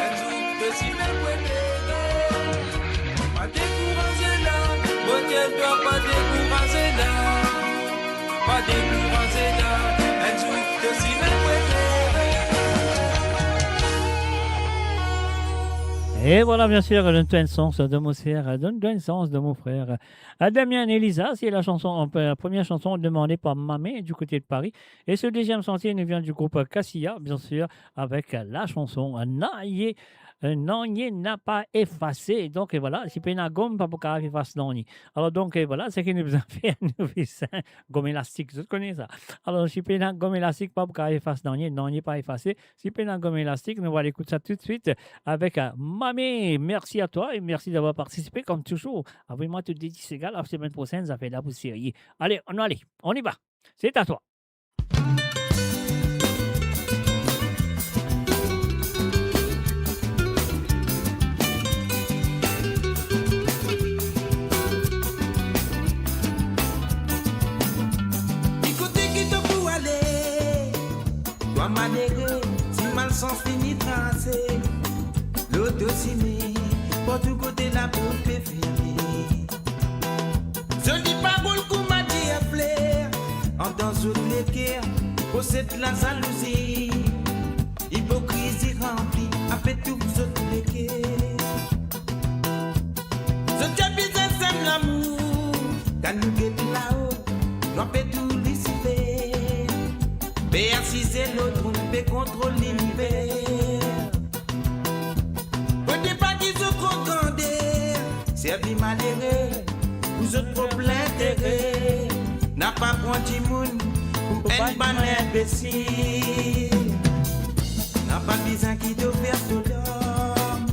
un jour que si même pas décourager là, peut-être pas décourager là, pas décourager là, un jour que si même Et voilà, bien sûr, donne-toi un sens de mon frère, donne-toi un sens de mon frère. Damien Elisa, c'est la chanson, la première chanson demandée par Mamé du côté de Paris. Et ce deuxième sentier nous vient du groupe Cassia, bien sûr, avec la chanson Naïe. Nanye n'a pas effacé. Donc voilà, si pena gomme, pas pour qu'il efface Nanye. Alors donc voilà, c'est ce qui nous a fait un nouveau gomme élastique. Je connais ça. Alors si pena gomme élastique, pas pour qu'il efface Nanye, Nanye pas effacé. Si pena gomme élastique, nous allons écouter ça tout de suite avec Mamé. Merci à toi et merci d'avoir participé comme toujours. Avec moi, tu te dis c'est égal. La semaine prochaine, ça fait la poussière. Allez, on y va. C'est à toi. Manéré, si mal sans fini tracé, l'autociné, pour tout côté la pompe est finie. Je dis pas le coup m'a dit à flair, en dans toutes les guerres, possède la jalousie, hypocrisie remplie, a fait tout sur tous les quais. Je dis bien sème l'amour, quand nous guette là-haut, nous fait tout l'ici. B.A.C. c'est l'autre, on peut contrôler l'univers. Au départ, ils se croquandaient, servi malheureux, vous autres problèmes d'intérêt. N'a pas pointé moun, pour un ban imbécile. N'a pas besoin qui te verse de l'homme.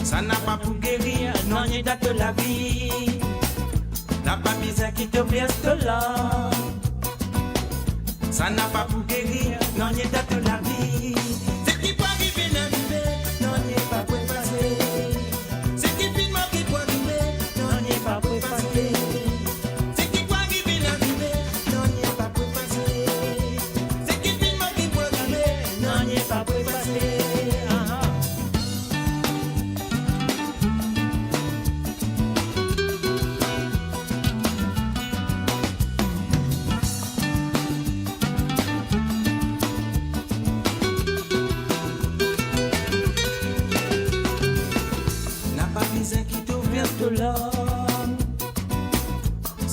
Ça n'a pas pour guérir, non, il date de la vie. N'a pas besoin qui te verse de l'homme. Ça n'a pas pour guérir, non, il date de la vie. C'est qui peut arriver, n'arriver, non, il n'est pas pour passer. C'est qui filme qui peut arriver, non, il n'est pas pour passer. C'est qui peut arriver, n'arriver, non, il n'est pas pour passer. C'est qui filme qui peut arriver, non, il n'est pas pour passer.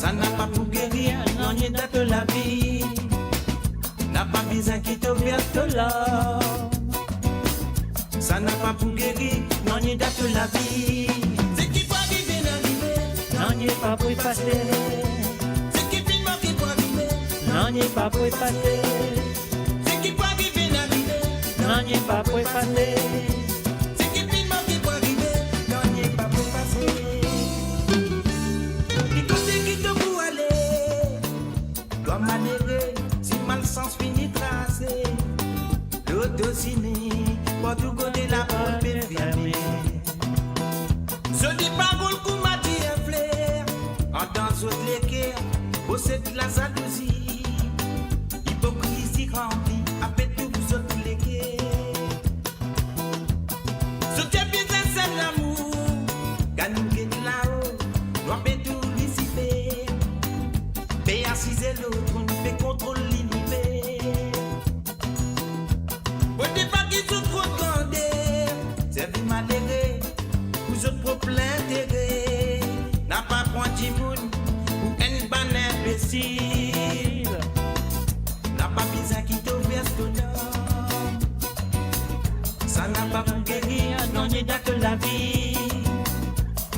Ça n'a pas pour guérir, non, il date de la vie. N'a pas besoin qui te verse de l'homme. Ça n'a pas pour guérir, non, il date de la vie. C'est qui peut arriver, n'arriver, non, il n'est pas pour passer. C'est qui filme qui peut arriver, non, il n'est pas pour passer. C'est qui peut arriver, n'arriver, non, il n'est pas pour passer. C'est qui filme qui peut arriver, non, il n'est pas pour passer. Manéré, si mal sens fini tracé, l'autociné, pour tout côté la porte est fermée. Je dis pas le coup m'a dit un flair, en dans toutes les guerres, possède la jalousie, hypocrisie remplie, à fait tout vous autres les guerres. ce propre l'intérêt. N'a pas point d'imoun ou un ban imbécile. N'a pas besoin qui te verse dedans. Ça n'a pas pour guérir, non, n'y a que la vie.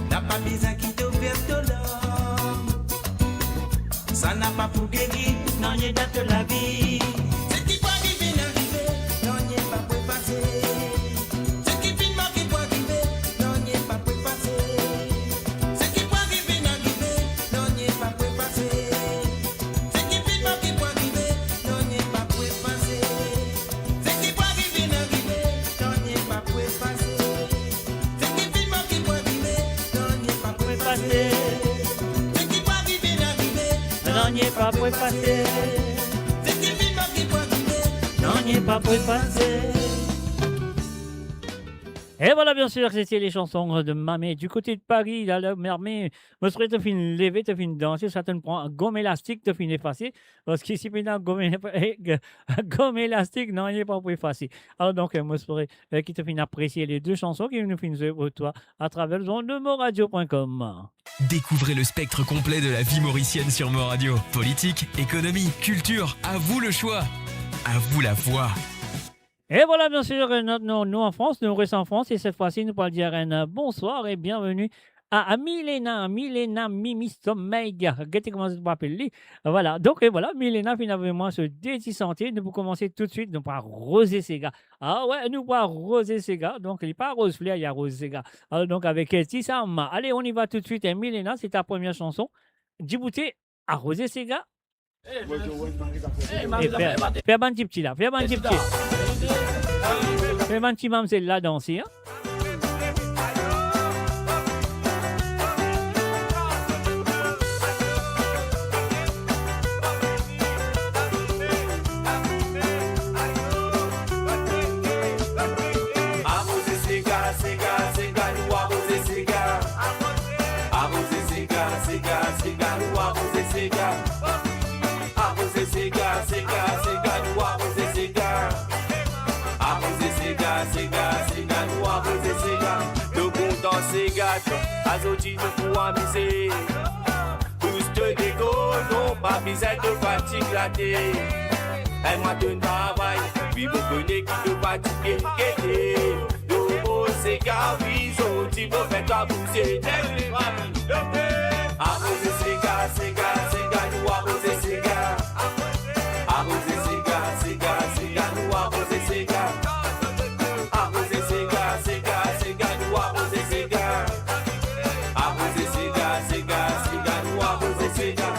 N'a pas besoin qui te verse dedans. Ça n'a pas pour guérir, non, n'y a que la vie. C'est qui peut arriver, n'arriver, non, n'y a pas pour passer. C'est qui vit mort qui peut arriver, non, n'y a pas pour passer. C'est qui peut arriver, n'arriver, non, n'y a pas pour passer. C'est qui vit mort qui peut arriver, non, n'y a pas pour passer. C'est qui peut arriver, n'arriver, non, n'y a pas pour passer. C'est qui vit mort qui peut arriver, non, n'y a pas pour passer. C'est qui peut arriver, n'arriver, non, n'y a pas pour passer. C'est qui vit mort qui peut arriver, non, n'y a pas pour passer. Et voilà, bien sûr, c'était les chansons de Mamé. Du côté de Paris, là, le Mamé, me serait te fin lever, te fin danser, ça te prend un gomme élastique, te fin effacer. Parce qu'ici, maintenant, gomme élastique, non, il n'est pas pour effacer. Alors, donc, moi, je serais qui te fin apprécier les deux chansons qui nous finissent pour toi à travers le zone de moradio.com. Découvrez le spectre complet de la vie mauricienne sur Moradio. Politique, économie, culture, à vous le choix. À vous la voix. Et voilà, bien sûr, nous en France, nous restons en France. Et cette fois-ci, nous pourrons dire un bonsoir et bienvenue à Milena Mimi Sommeil. Regardez comment vous appelez. Voilà, donc et voilà, Milena, finalement, se détissanter. Nous pouvons commencer tout de suite. Nous pourrons arroser ces gars. Ah ouais, nous pourrons arroser ces gars. Donc, il n'y a pas Rose Flair, il y a Rose ces gars. Alors, donc, avec Tissam. Allez, on y va tout de suite. Et Milena, c'est ta première chanson. Djibouti, arroser ces gars. Fais un petit petit là, fais un petit petit. Fais un petit mamselle là danser. Hein? Arroser ces gars, nous arroser ces gars. Arroser ces gars, nous arroser ces gars. Arroser ces gars, nous arroser ces gars. Arroser ces gars, nous arroser ces gars. De bon dans ces gars, Azoti nous pour amuser. Tous de dégo, non pas besoin de fatigue la tête. Et moi de travail, oui vous connaissez qui te fatigue. De ces gars, oui, Zoti vous faites abuser. Arroser ces gars, nous arroser ces gars. Arroser ces gars, nous arroser ces gars. Arroser ces gars, nous arroser ces gars. Arroser ces gars, nous arroser ces gars.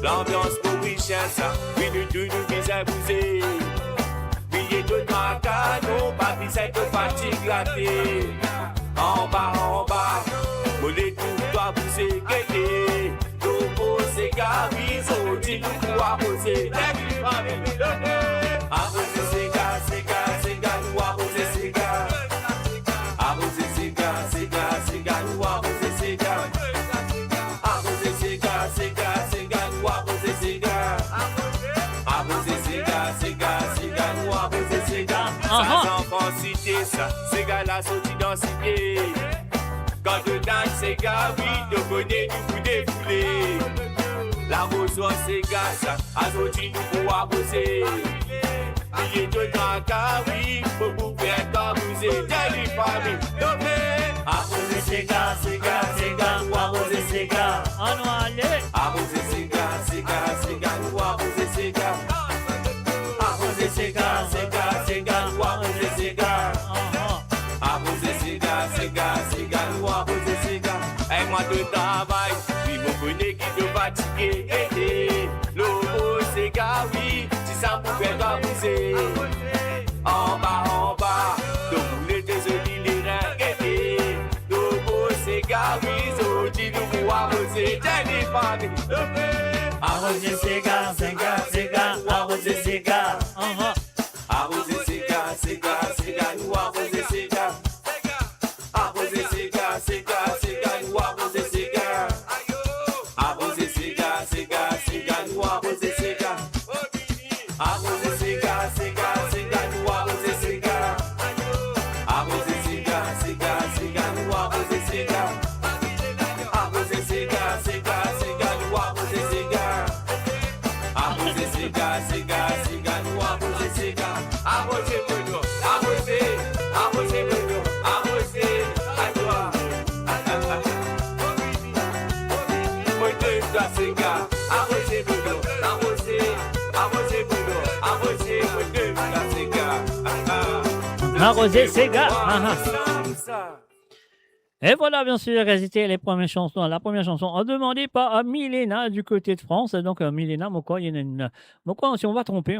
L'ambiance pour richesse, oui, nous visons bouser. Billet de tracas, non, pas visait de fatigue la tête. En bas, mollet tout doit bouser, guetter. Dobo, c'est garis, Zoti, nous pour arroser. Arroser ces gars, nous arroser ces gars. Arroser ces gars, nous arroser ces gars. Arroser ces gars, nous arroser ces gars. Arroser ces gars, nous arroser ces gars. Ça enfants cité ça, ces gars-là sont identifiés. Quand de danse ces gars, oui, de bonnet du coup défoulé. L'arrosoir ces gars, ça, Azoti nous pour arroser. Billet de tracas, oui, pour vous faire t'amuser. Telle famille, arroser ces gars, nous arroser ces gars. Arroser ces gars, nous arroser ces gars. Arroser ces gars, nous arroser ces gars. Arroser ces gars, nous arroser ces gars. Et moi de travail, oui, vous connaissez qui te fatigue. L'eau, ces gars, oui, si ça vous fait abuser. En bas, de rouler tes olives, les reins, l'eau, ces gars, oui, Zoti, nous pour arroser. Telle famille, arroser ces gars, arroser ces gars. Arroser ces gars, nous arroser ces gars. Arrosé Sega. Et voilà, bien sûr, c'était les premières chansons. La première chanson demandée par Milena du côté de France. Donc, Milena, il y a si on va tromper,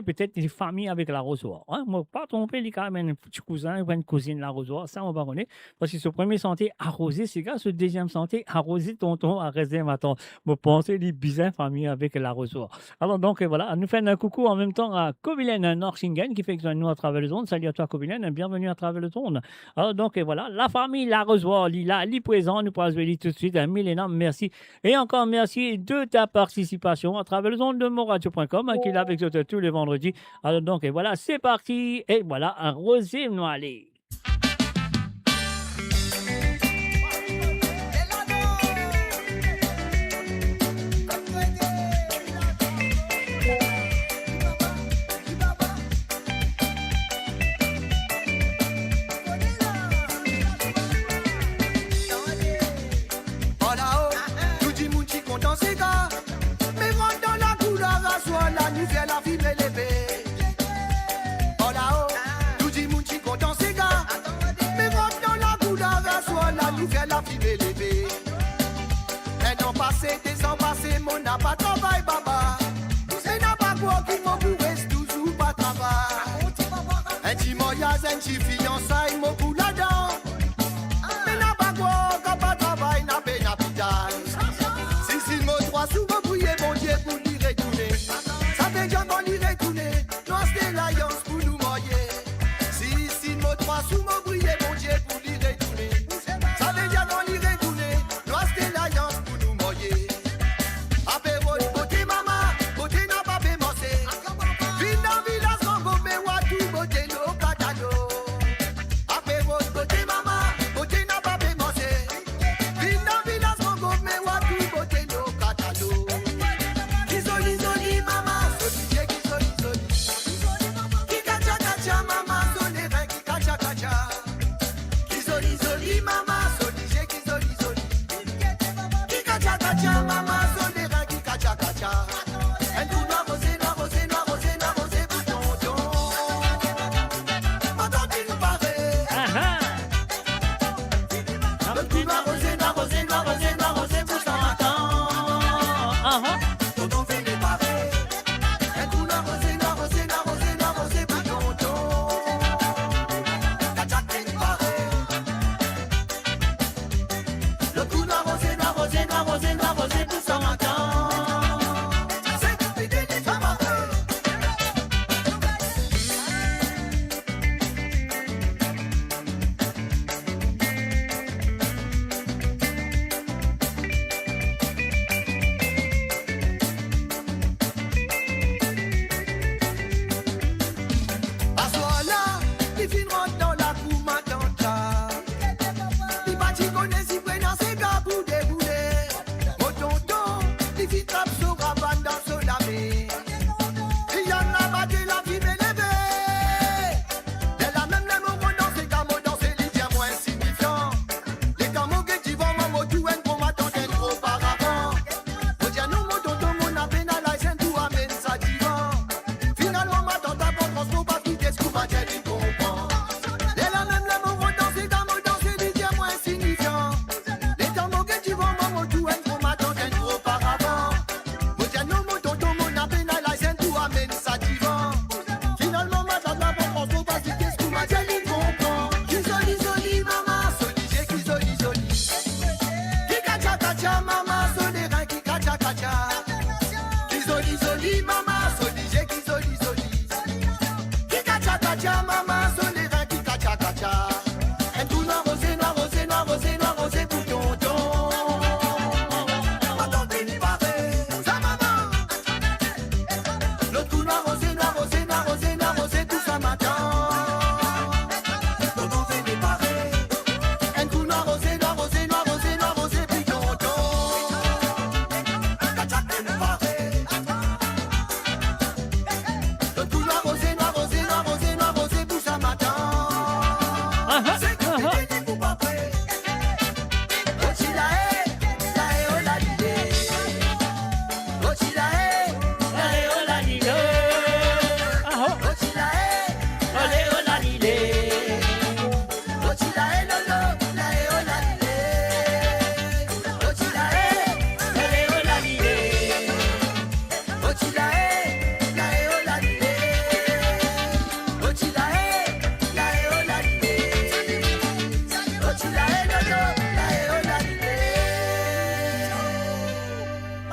peut-être des familles avec l'arrosoir. Hein? Pas tromper, il y a quand même un petit cousin ou une cousine l'arrosoir. Ça, on va connaître. Parce que ce premier santé arrosé, c'est gars, ce deuxième santé arrosé tonton, arrosé matin. Vous pensez les bizarres familles avec l'arrosoir. Alors, donc, voilà, nous faisons un coucou en même temps à Kovilen Norsingen qui fait que nous à travers le zone. Salut à toi, Kovilen, bienvenue à travers le zone. Alors, donc, voilà, la famille l'arrosoir, Lila, présent, nous pourrons se tout de suite. Un millénaire, merci. Et encore merci de ta participation à travers le zone de moradio.com qui est là avec toi tous les vendredis. Alors donc, et voilà, c'est parti. Et voilà, un rosé noiré. Mon n'a pas travail, baba. C'est n'a pas quoi qui m'en pourrait toujours pas travail. Un petit mariage, un petit fiançailles, mon pour la dent. Mais n'a pas quoi, quand pas travail, n'a pas d'hôpital. Si, mot 3 souvent prier, mon Dieu, pour l'y retourner. Ça fait déjà qu'on l'y retourner. Nous, c'est l'alliance pour nous marier. Si, mot 3 souvent prier, mon Dieu, pour l'y retourner. Ça fait déjà qu'on l'y retourner. Nous, c'est l'alliance pour nous marier.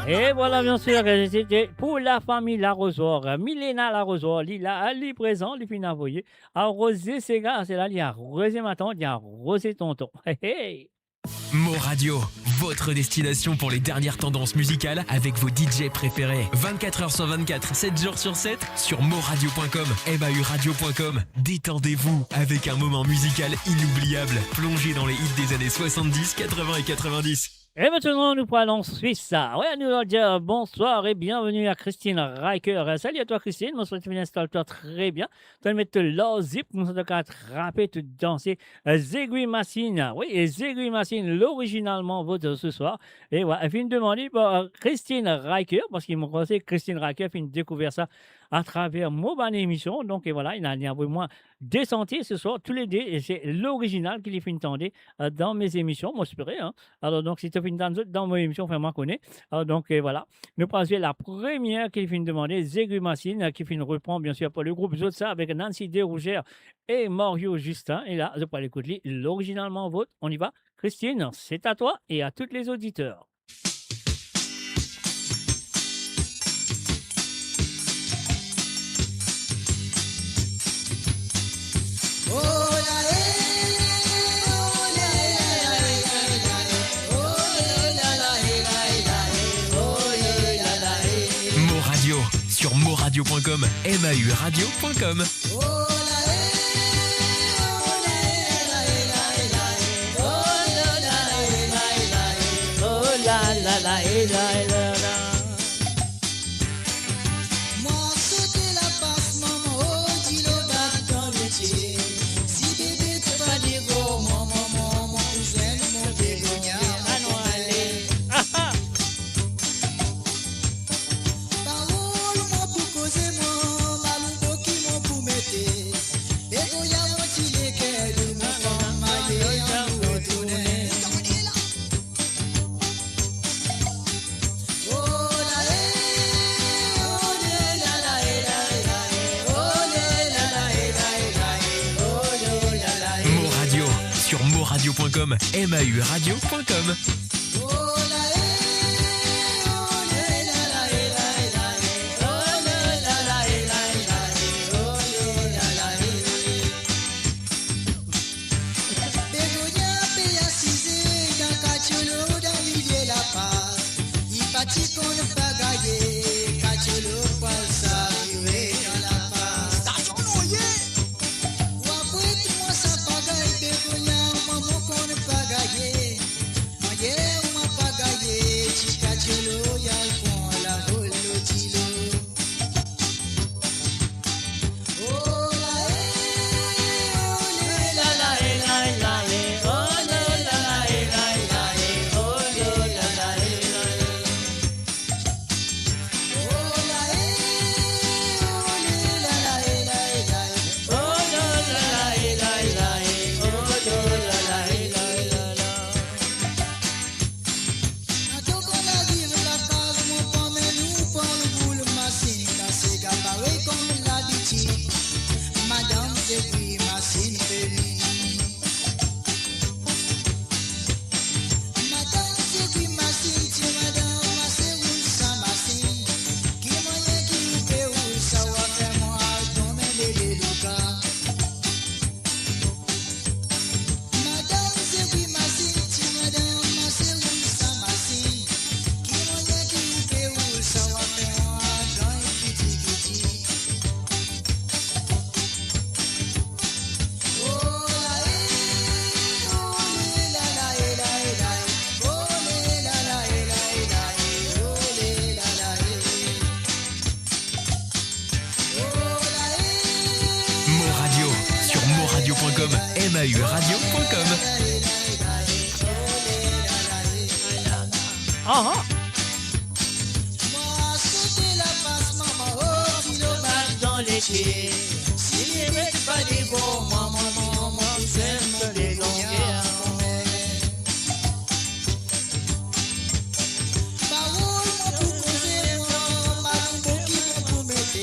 Et voilà, bien sûr, que c'était pour la famille Larrosoir. Milena Larrosoir, Lila, elle est présent, elle est envoyée. À Rosé Sega, c'est là, il y a Rosé Maton, il y a Rosé Tonton. Hey, hey. Mo Radio, votre destination pour les dernières tendances musicales avec vos DJ préférés. 24h sur 24, 7 jours sur 7 sur moradio.com, mahuradio.com. Détendez-vous avec un moment musical inoubliable. Plongez dans les hits des années 70, 80 et 90. Et maintenant, nous parlons Suisse. Ouais, nous allons dire bonsoir et bienvenue à Christine Riker. Salut à toi, Christine. Moi, je tu installes-toi très bien. Tu vas mettre le zip, nous allons attraper, te danser. Zégui Massine. Oui, et Zégui Massine, l'originalement vote ce soir. Et ouais, elle finit de demander pour Christine Riker, parce qu'ils m'ont conseillé Christine Riker, finit de découvrir ça à travers mon bonne émission. Donc, et voilà, il y a moins des sentiers ce soir, tous les deux. Et c'est l'original qui les fait entendre dans mes émissions. Moi, je hein. Alors, donc, si tu fais dans mon émission, fais-moi connaître. Alors, donc, et voilà. Nous passons la première qui fait demander, Zégu Massine, qui fait reprend, bien sûr, pour le groupe Zotsa avec Nancy Desrougères et Mario Justin. Et là, je peux l'écouter l'originalement vote. On y va. Christine, c'est à toi et à tous les auditeurs. Mo Radio sur moradio.com, mahuradio.com. Moi sauter la passe maman oh dis le bac dans le métier. Si bébé te pas des gros maman mon cousin mon bégonia parole moi pour causer moi malou qui mon pour mettre bégonia mon tile que de mon femme maillé en retourner. Mo Radio sur moradio.com, mahuradio.com. Bégonia paye assisé dans Cacholo dans l'île la Paz. Il partit qu'on ne pas gagner. Cacholo pas s'arriver dans la Paz. Station noyé. Ou après tout moi ça pas gagner. Bégonia maman qu'on ne pas gagner. Manger on m'a pas gagner. Cacholo y'a le pont la roule l'otilo. Oh Madame Zéguy Massine Féline. Madame Zéguy Massine, tu madame Massine roule sans Massine. Qui moyen qui peut roule ça va faire moi tomber les lucas. Madame Zéguy Massine, tu madame Massine roule sans Massine. Qui moyen qui peut roule ça va faire moi dans les petits petits. Mo Radio sur moradio.com, mahuradio.com. Moi sauter la passe maman oh dis le bac dans les pieds. Si les mecs pas des bons maman j'aime les longueurs. Parole moi pour causer moi malou qui mon pour mettre.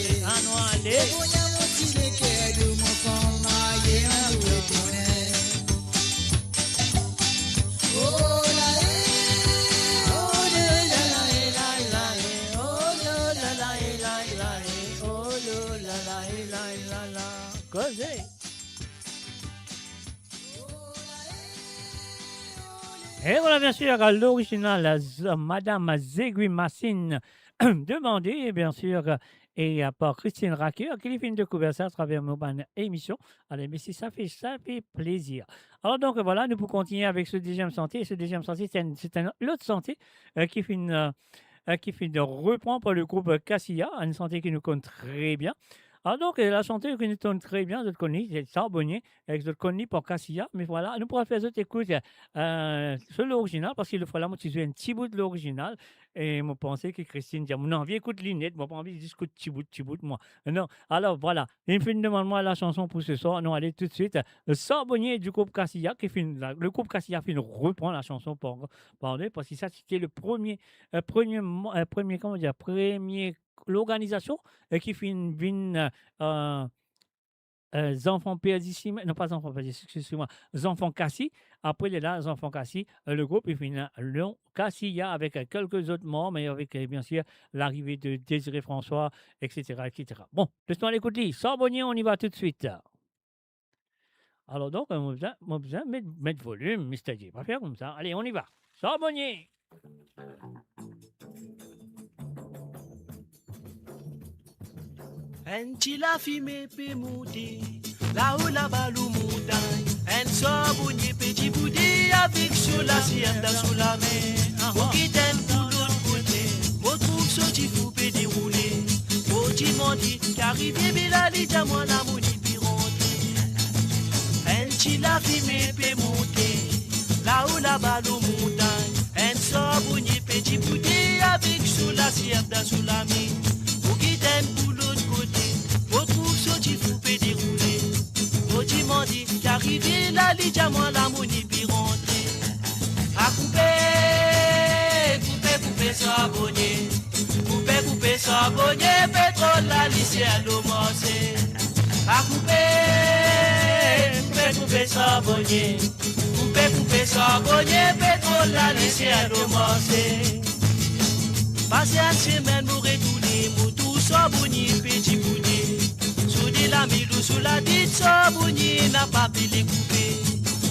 Bégonia mon tile que de mon femme maillé en retourner. Oh la oh la la la la Et voilà, bien sûr, l'original, Madame Zegui Massine, demandé, bien sûr, et par Christine Raquer, qui fait une découverte ça à travers nos bonnes émissions. Allez, mais si ça fait plaisir. Alors, donc, voilà, nous pouvons continuer avec ce deuxième santé. Et ce deuxième santé, c'est un autre santé qui fait de reprend par le groupe Cassia, une santé qui nous compte très bien. Alors donc, la chanteuse qui nous tourne très bien, je connais, c'est Charbonnier, avec je connais pour Cassia, mais voilà, nous pourrons faire cette écoute sur l'original, parce qu'il le faut là, moi, tu joues un petit bout de l'original, et je pensais que Christine dit, non, viens écoute Linette, moi, pas envie de discuter petit bout, moi. Non, alors voilà, il me fait une demande-moi la chanson pour ce soir, non, allez tout de suite, Charbonnier du groupe Cassia, le groupe Cassia reprend la chanson pour parler, parce que ça, c'était le premier, comment dire, l'organisation qui fait une enfants perdus ici, non pas enfants perdus, excusez-moi, enfants Cassis. Après, il y a là, enfants Cassis, le groupe, il fait une long Cassia avec quelques autres morts, mais avec bien sûr l'arrivée de Désiré François, etc. etc. Bon, laisse-nous à l'écoute, Charbonnier, on y va tout de suite. Alors donc, on a besoin de mettre volume, Mr. J. Pas faire comme ça. Allez, on y va. Charbonnier. En la fumée peut monter, là-haut là-bas le montagne. En sabonnier petit boudé avec sur la sienne sous la mer. Mon guitaine pour l'autre côté, mon trouve sorti fou peut dérouler. Mon dit qu'arrivé Bilali, dis-moi la moni puis rentrer. En la fumée peut monter, là-haut là-bas le montagne. En sabonnier petit boudé avec sur la sienne sous la mer. Mon guitaine pour l'autre côté, retrouve ce petit fou peut dérouler. Modi m'en dit qu'arrivé la lit à moi la moni puis rentrer. À couper s'abonner. Couper s'abonner, pétrole la lycée à l'eau morcée. À couper s'abonner. Couper s'abonner, pétrole la lycée à l'eau morcée. Passé à semaine, nous retourner, tout sabonnier, petit boudier. Sous de la mille ou sous la dite, sabonnier n'a pas pu les couper.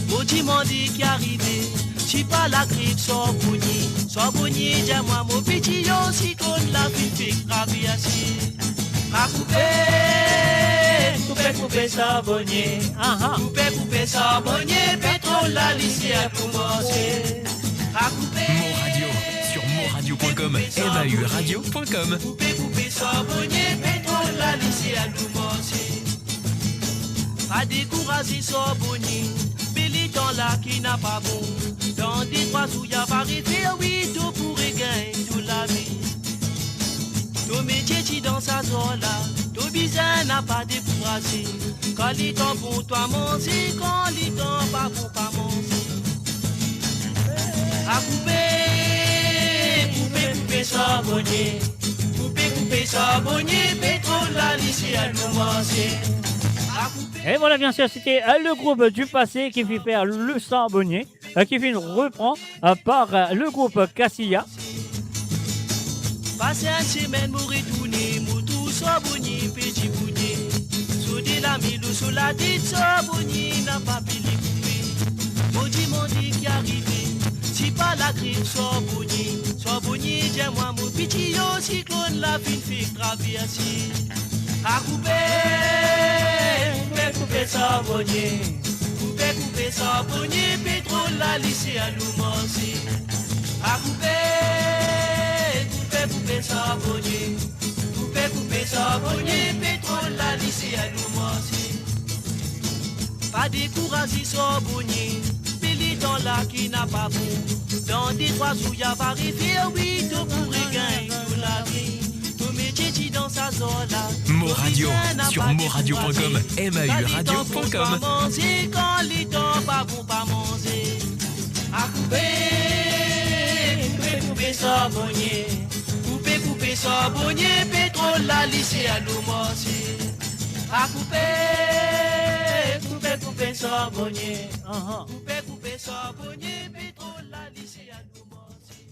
Maudit m'en dit qui arrivé, si pas la grippe, sabonnier, dis-moi mon petit yon, si qu'on la fait raviasser. À couper sabonnier, couper sabonnier, pétrole la lycée à commencer. À couper. Sur moradio.com, mauradio.com. Couper sabonnier, pétrole la lycée à commencer. Pas décourager sabonnier, militant là qui n'a pas bon. Dans des trois où y'a pas arrivé, oui, tout pourrait gagner toute la vie. Tout métier qui dans sa zone là, tout bizarre n'a pas découragé. Quand il t'en bon, toi manger, quand il t'en pas bon, pas manger. À couper sabonnier, couper sabonnier, pétrole la lycée à nous manger. Et voilà, bien sûr, c'était le groupe du passé qui fait faire le Charbonnier, qui fait une reprend par le groupe Cassia. Passé une semaine, nous retourner, nous tout sabonnier, petit boudier. Sous de la mille ou sous la dite, sabonnier n'a pas pu les couper. Maudit m'en dit qui arrivé, si pas la grippe, sabonnier, dis-moi mon petit yo, cyclone la fine fait traverser. À couper sabonnier, couper sabonnier, pétrole la lycée à nous manger. À couper sabonnier, couper sabonnier, pétrole la lycée à nous manger. Pas décourager sabonnier, militant là qui n'a pas bon. Dans des trois où y'a pas arrivé, oui, tout pourrait gagner toute la vie. Tout métier qui dans sa zone là. Moradio, sur moradio.com, mauradio.com. Manger quand les temps pas bon, pas manger. À couper sabonnier, couper sabonnier, pétrole la lycée à nous manger. À couper sabonnier, couper sabonnier, pétrole la lycée à nous manger.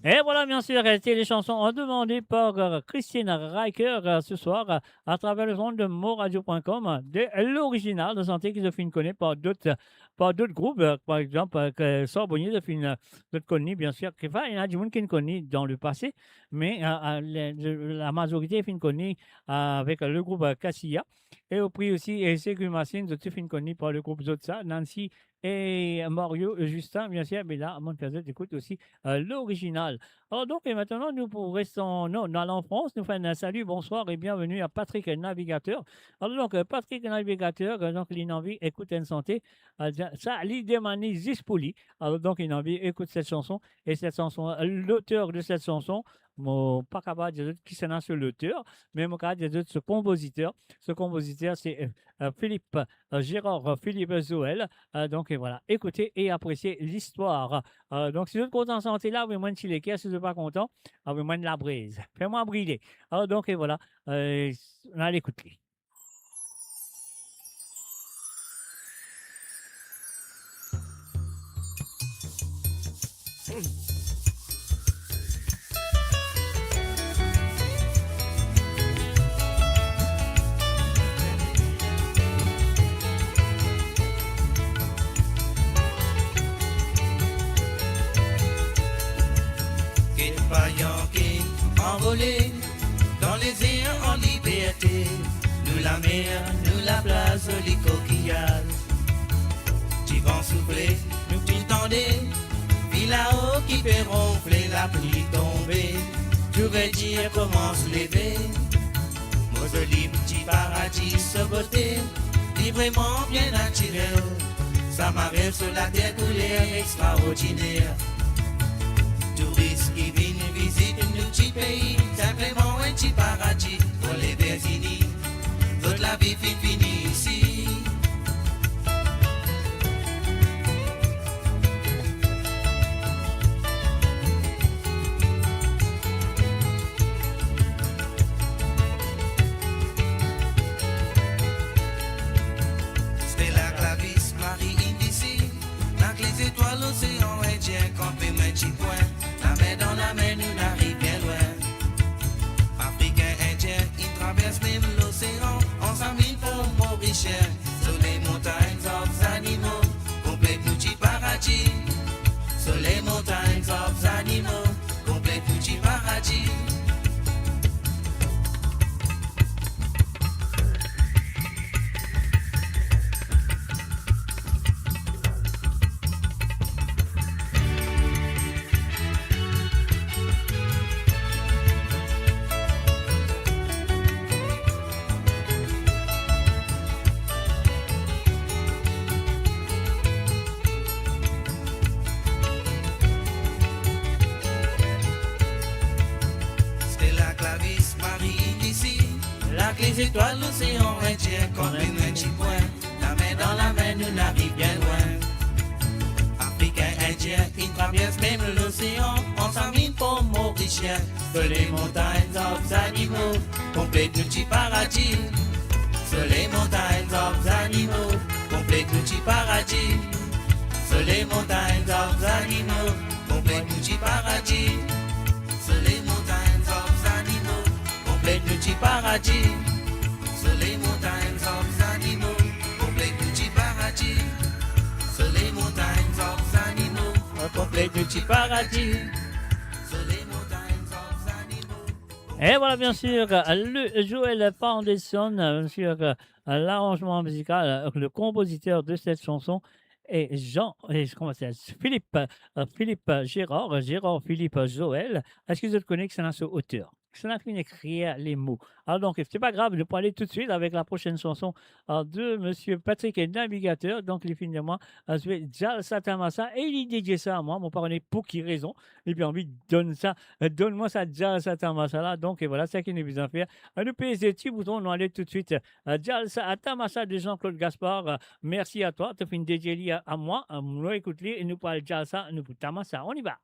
Et voilà, bien sûr, c'était les chansons demandées par Christine Riker ce soir à travers le monde de moradio.com, de l'original de santé qui se fait connaître par d'autres groupes, par exemple, Sorbonnier de fin d'autres connus, bien sûr. Il y en a du monde qui ne connaît dans le passé, mais la majorité est fin connue avec le groupe Cassia. Et au prix aussi, et c'est que Massine, de fin connu par le groupe Zotsa, Nancy et Mario Justin, bien sûr, mais là, mon père écoute aussi l'original. Alors donc, et maintenant, nous restons dans en France, nous faisons un salut, bonsoir et bienvenue à Patrick Navigateur. Alors donc, Patrick Navigateur, donc, il a envie, écoute une santé, ça, l'idée manie Zispoli. Alors donc, il a envie, écoute cette chanson, et cette chanson, l'auteur de cette chanson, pas capable de dire qui c'est sur l'auteur, mais mon capable de dire ce compositeur. Ce compositeur, c'est Philippe Gérard Philippe Zoël. Donc et voilà, écoutez et appréciez l'histoire. Donc si vous êtes content de santé là, vous moins de chili, si vous n'êtes pas content, vous moins de la brise. Fais-moi briller. Alors donc et voilà, on a l'écouter. Qui envolé dans les airs en liberté, nous la mer, nous la place, les coquillages. Tu vent souffler, nous tu tendais, puis là-haut qui fait ronfler la pluie tomber. J'aurais dire comment se lever, moi joli petit paradis se beauté, est vraiment bien naturel. Ça m'arrive sur la terre couleur extraordinaire. Touristes qui viennent visiter nos petits pays, simplement un petit paradis pour les Virginie. Toute la vie finie ici. C'est la clavis Marie Indici, dans les étoiles océan Indien, campé un petit point. La main dans la main, nous n'arrive bien loin. Africain, Indien, ils traversent même l'océan. On s'amène pour Mauricien, sur les montagnes of animaux. Complète nous petit paradis. Sur les montagnes of animaux. Complète nous petit paradis. Les étoiles, l'océan Indien, comme un petit point. La main dans la main, nous n'arrive bien loin. Africain, Indien, ils traversent même l'océan. On s'amène pour Mauricien, sur les montagnes of animaux. Complète nous petit paradis. Sur les montagnes of animaux. Complète nous petit paradis. Sur les montagnes of animaux. Complète nous petit paradis. Sur les montagnes of animaux. Complète nous petit paradis. Sur les montagnes of animaux, complète petit paradis. Sur les montagnes of animaux, complète petit paradis. Sur les montagnes of animaux. Et voilà, bien sûr, le Joel Foundation, bien sûr, l'arrangement musical, le compositeur de cette chanson est Philippe Gérard Philippe Joël. Est-ce que vous connaissez que c'est un auteur? C'est là qu'il écrit les mots. Alors donc, c'est pas grave, je peux aller tout de suite avec la prochaine chanson de Monsieur Patrick Navigateur. Donc, il finit de moi, je vais Jal Satamasa et il dédié ça à moi. Mon parent est pour qui raison. Et puis envie donne-moi ça Jal Satamasa là. Donc, et voilà, c'est ce qu'il nous besoin de faire. Nous payons des petits boutons, nous allons tout de suite. Jal Satamasa de Jean-Claude Gaspard. Merci à toi, tu fais une dédiée à moi. Nous écoutons et nous parlons Jal Sa, nous Tamasa. On y va.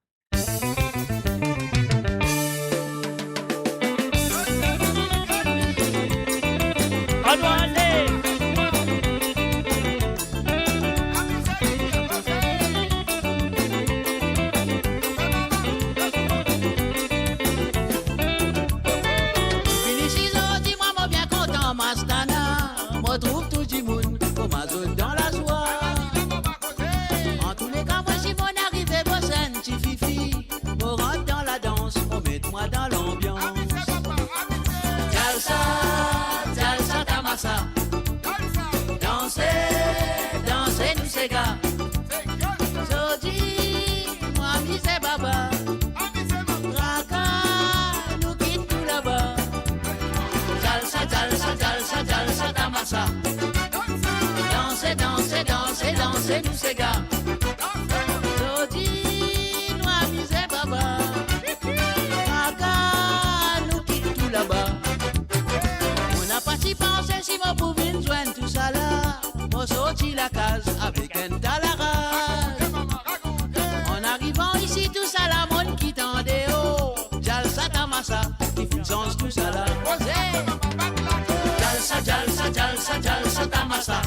massa. Dansez, dansez, dansez, dansez, nous ces gars. Jodi, nous amusez, baba. Kaka, nous quitte tout là-bas. On n'a pas si pensé si vous pouvez nous joindre tout ça là. Moi sorti la case avec un talarage. En arrivant ici, tout ça la monde qui tendait haut. Jalsa tamasa, qui fait sens tout ça là. Jalsa, jalsa, jalsa, jalsa tamasa.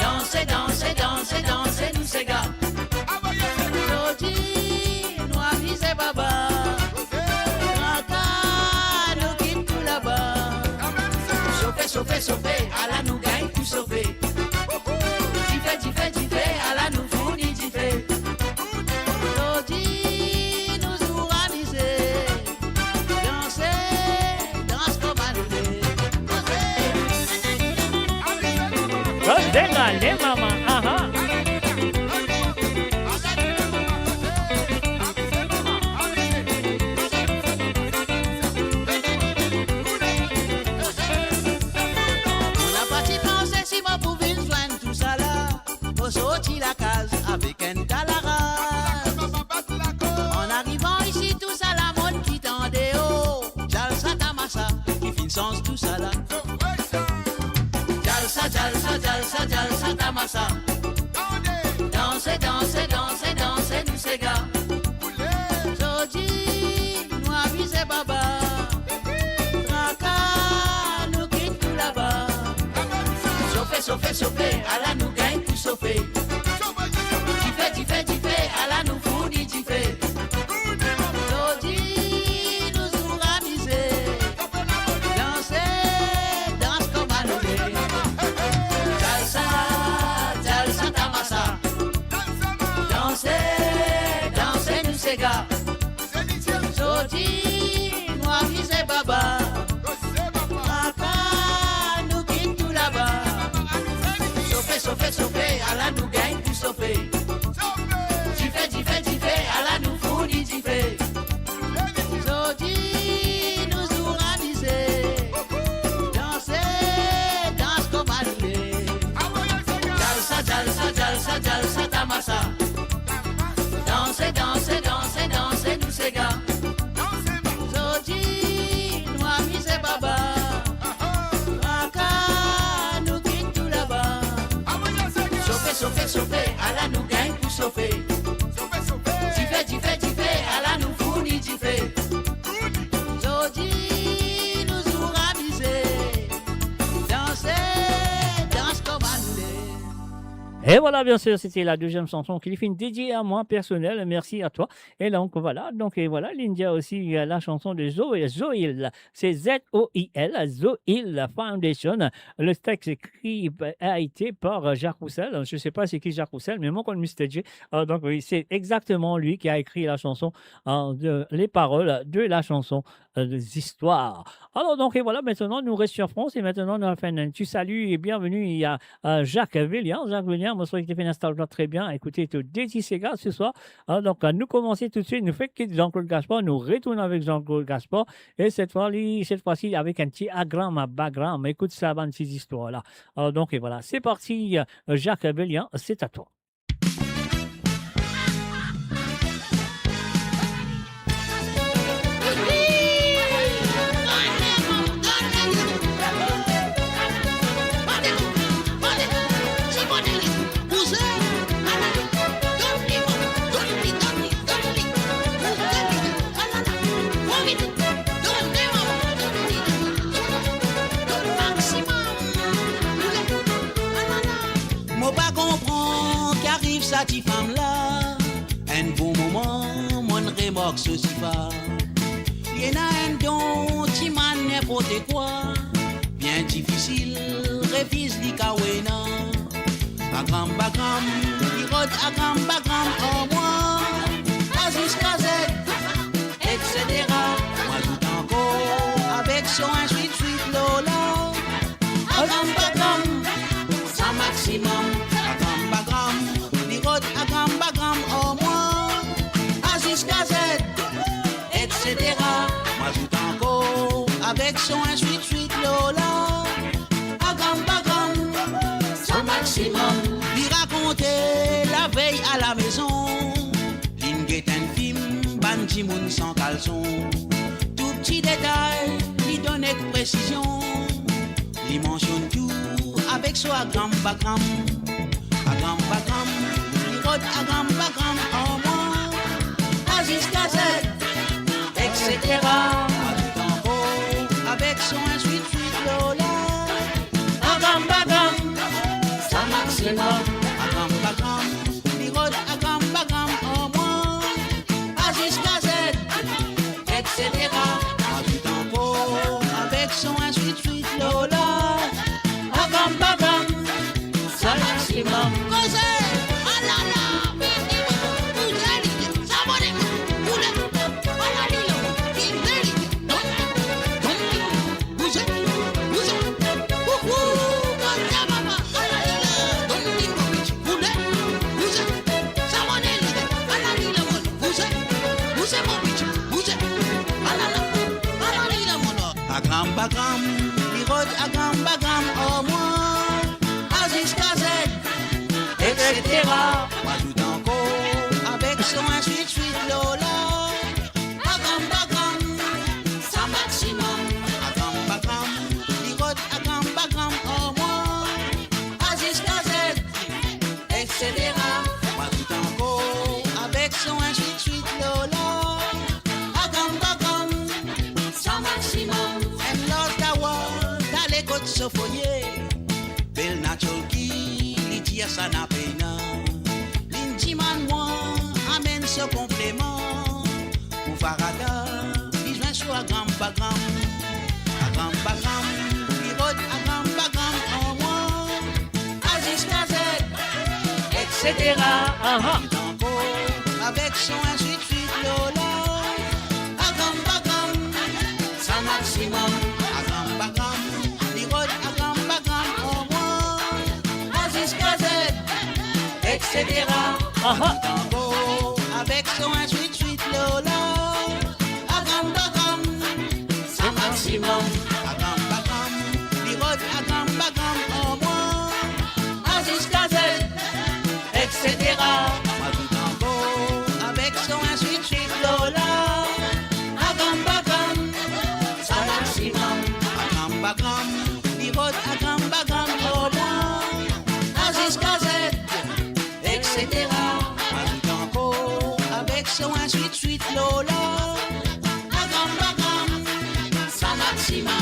Dansez, dansez, dansez, dansez, nous ces gars. Jodi, nous avisez baba. Kaka, nous quitte tout là-bas. Chauffez, chauffez, chauffez, à la nous gagne tout sauver. Diffé, à la nous fournit diffé. Jodi, nous nous ramiser. Danser, danse comme à nous. Dégale, maman, aha. Sorti la case avec un talarage. En arrivant ici, tout ça la monde qui tendait haut. Jalsa tamasa, qui fin sens tout ça là. Jalsa, jalsa, jalsa, jalsa tamasa. Dansez, dansez, dansez, dansez, nous ces gars. Jodi, nous avisez baba. Traka, nous quitte tout là-bas. Chauffez, chauffez, chauffez, à la nous gagne tout chauffer. Diffé, à la nous fournit diffé. Jodi, nous nous ramiser. Danser, danse comme à nous. Jalsa, jalsa tamasa. Dansez, dansez nous ces gars. Jodi, nous avisez baba. Papa, nous quitte tout là-bas. Chauffez, chauffez, chauffez, à la nous gagne tout chauffer. Diffé, à la nous fournit diffé. Jodi, nous nous ramiser. Danser, danse comme à nous. Jalsa, jalsa, jalsa, jalsa tamasa. Dansez, dansez, dansez, dansez, nous ces gars. Jodi, nous amusez baba. Raka, nous quitte tout là-bas. Chauffez, chauffez, chauffez, à la nous gagne tout chauffer. Diffé, à la nous fournit diffé. Jodi, nous nous ramiser. Danser, danse comme à nous. Et voilà, bien sûr, c'était la deuxième chanson qui est dédiée à moi personnel. Merci à toi. Et donc, voilà. Donc, et voilà, Lindia aussi, la chanson de Zoil. C'est Z-O-I-L, Zoil Foundation. Le texte écrit a été par Jacques Roussel. Je ne sais pas c'est qui Jacques Roussel, mais moi, comme Mr. J. Donc, oui, c'est exactement lui qui a écrit la chanson, les paroles de la chanson des histoires. Alors, donc, et voilà, maintenant, nous restons sur France et maintenant, nous allons faire un petit salut et bienvenue. Il y a Jacques Villian. Jacques Villian, moi, je crois que tu fais une installation très bien. Écoutez, tu dédies ces gars ce soir. Donc, nous commençons tout de suite. Nous faisons quitter Jean-Claude Gaspard. Nous retournons avec Jean-Claude Gaspard. Et cette fois-ci, avec un petit background. Écoute ça, avant ces histoires-là. Donc, et voilà, c'est parti. Jacques Villian, c'est à toi. Moi pas comprends qu'arrive ça ti femme là. Un bon moment, mon remorque ceci pas. Y'en a un don, ti man n'importe quoi. Bien difficile, révise li kawena. Bagram, li rod bagram en moi. A jusqu'à Z, etc. Moi tout encore, avec son suite Lola. Bagram, sans maximum. Bagram, li rod bagram en moi. A jusqu'à Z, etc. Moi tout encore, avec son suite Lola. petit monde sans caleçon. Tout petit détail, il donne avec précision. Il mentionne tout avec soi gramme par gramme. À gramme par gramme, il rote à gramme par gramme en moins. Aziz Gazette, etc. Avec son suite Lola. À gramme par gramme, ça maximum. À gramme par gramme, il rote à gramme par gramme en moins. Aziz Gazette, etc. Avec son suite Lola. À gramme par gramme, ça maximum. Bagram, il rôde à Gam, au moins, Aziz Gazette, etc. Pas tout encore, avec son suite Lola. À Bagram, ça maximum. À Bagram, il rôde à Gam, au moins, Aziz Gazette, etc. Pas tout encore, avec son suite Lola. À Bagram, ça maximum. Sofoye, bel natural qui l'idée ça n'a pas. L'intiman moi amène ce complément. Pour Farada, il joue sur à gramme par gramme. À gramme par gramme, il rôde à gramme par gramme en moins. Aziz Gazette, etc. Avec son suite Lola. À gramme par gramme, ça maximum. À gramme par gramme. Etc. Avec son suite Lola. À gramme par gramme, c'est maximum. À gramme par gramme, il rôde à gramme par gramme au moins. Aziz Gazette, etc. Avec son suite Lola. À gramme par gramme, c'est maximum. À gramme par gramme, il rôde à gramme par gramme au moins. Aziz Gazette, etc. Avec son suite Lola. À gramme, ça maximum.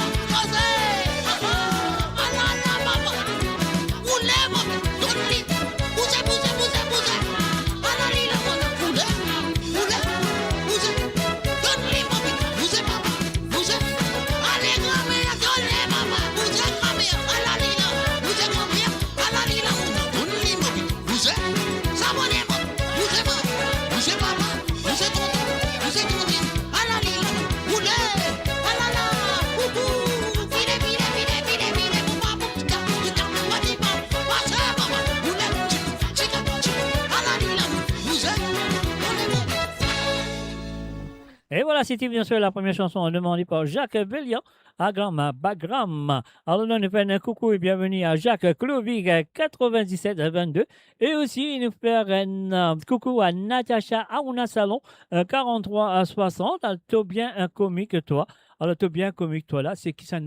Et voilà, c'était bien sûr la première chanson demandée par Jacques Bellion à Grand Bagram. Alors, nous faisons un coucou et bienvenue à Jacques Clovic 9722. Et aussi, nous faisons un coucou à Natacha Aouna Salon 4360. T'es bien un comique, toi. Alors, t'es bien comique, toi, là. C'est qui ça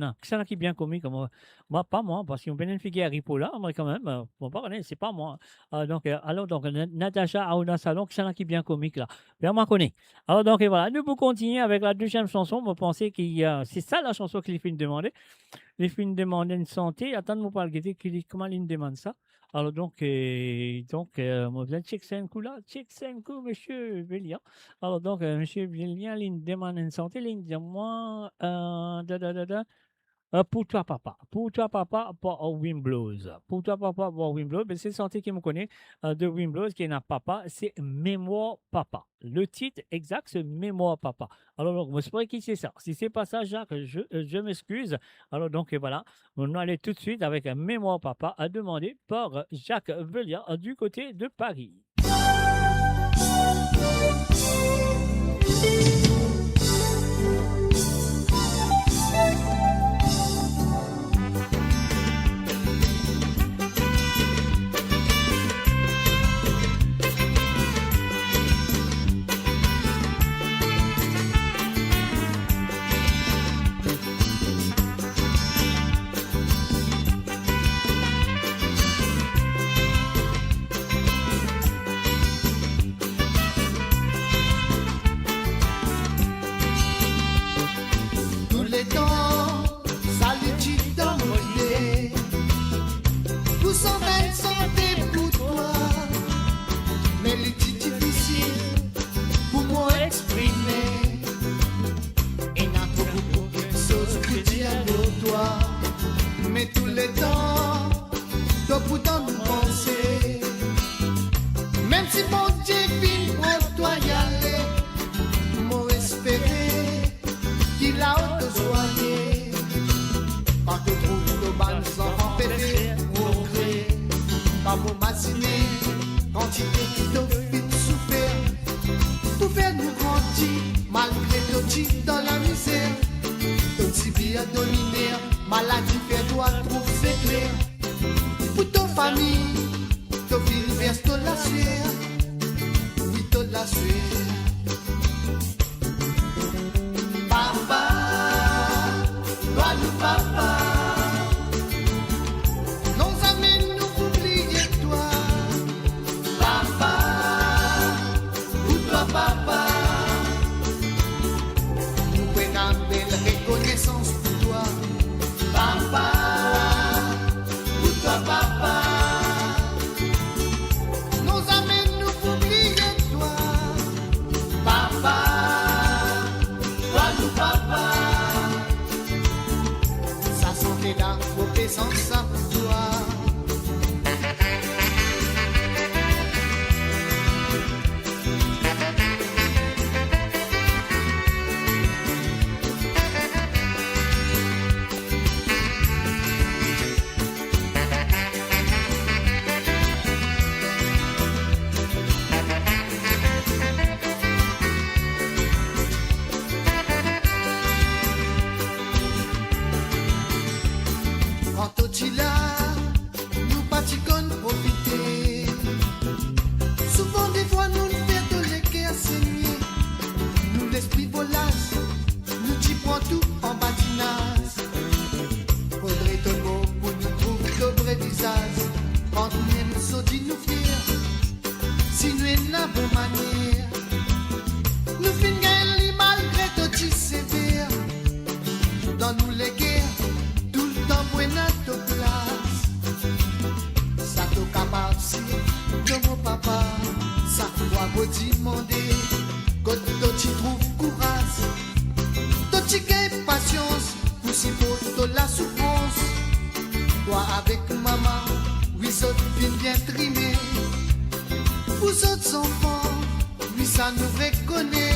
qui est bien comique? Moi, pas moi, parce qu'on une fille à Ripola, moi, quand même. Bon, pas c'est pas moi. Donc, Natacha Aouna Salon, qui est bien comique, là. Bien, moi, connais. Alors, donc, et voilà. Nous pouvons continuer avec la deuxième chanson. Moi, pensez que c'est ça la chanson que les filles demandaient. Les filles demandaient une santé. Attends-moi pas le guetter. Comment ils demandent ça? Alors, donc, moi, je check un coup là. Check un coup, monsieur Bélian. Alors, donc, monsieur Bélian, il demande une santé. Il dit, moi, pour toi, papa, pour Wimblows. Pour toi, papa, pour Wimblows. Ben, c'est santé qui me connaît de Wimblows, qui n'a papa, c'est Mémoire Papa. Le titre exact, c'est Mémoire Papa. Alors, donc, je sais qui c'est ça. Si c'est pas ça, Jacques, je m'excuse. Alors, donc, voilà. On va aller tout de suite avec Mémoire Papa, à demander par Jacques Velia du côté de Paris. matinée, quantité qui te fait souffrir. Tout fait nous grandir, malgré le petit dans la misère. Ton petit bien dominé, maladie fait droit, trouver clair. Pour ton famille, ton ville verse ton la sueur. Oui, ton la sueur. Papa, toi nous papa. Nos amis nous oublier toi. Papa, pour toi papa. Nous prenons une belle reconnaissance pour toi. Papa, pour toi papa. Nos amis nous oublier toi. Papa, toi nous papa. Ça sentait là, sans ça pour toi. Quand tu là, nous pratiquons profiter. Souvent des fois nous ne faisons les cœurs saignés. Nous l'esprit volasse, nous t'y prend tout en badinage. Faudrait ton mot pour nous trouver de vrai visage. Quand nous aimons saudi nous fier, si nous en avons manière. Nous finissons malgré tout petit sévère. Dans nous les guerres, tout le temps buena to place. Ça te capable si de mon papa. Ça doit vous demander quand tu trouves courage. Tu gagnes patience pour si beau de la souffrance. Toi avec maman, oui ça vient bien trimé. Vous autres enfants, oui ça nous reconnaît.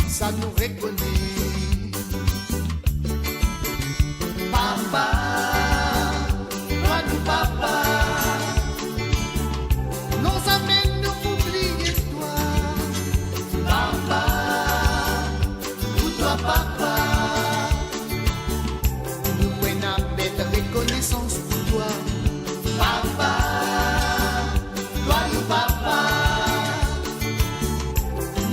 Ça nous reconnaît. Papa, toi nous papa. Nos amis nous oublier toi. Papa, pour toi papa. Nous prenons une belle reconnaissance pour toi. Papa, toi nous papa.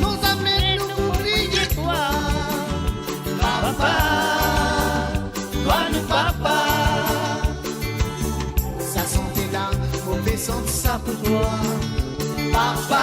Nos amis nous oublier toi. Papa, toi nous papa. Ça sentait là, mauvais sens ça pour toi. Papa.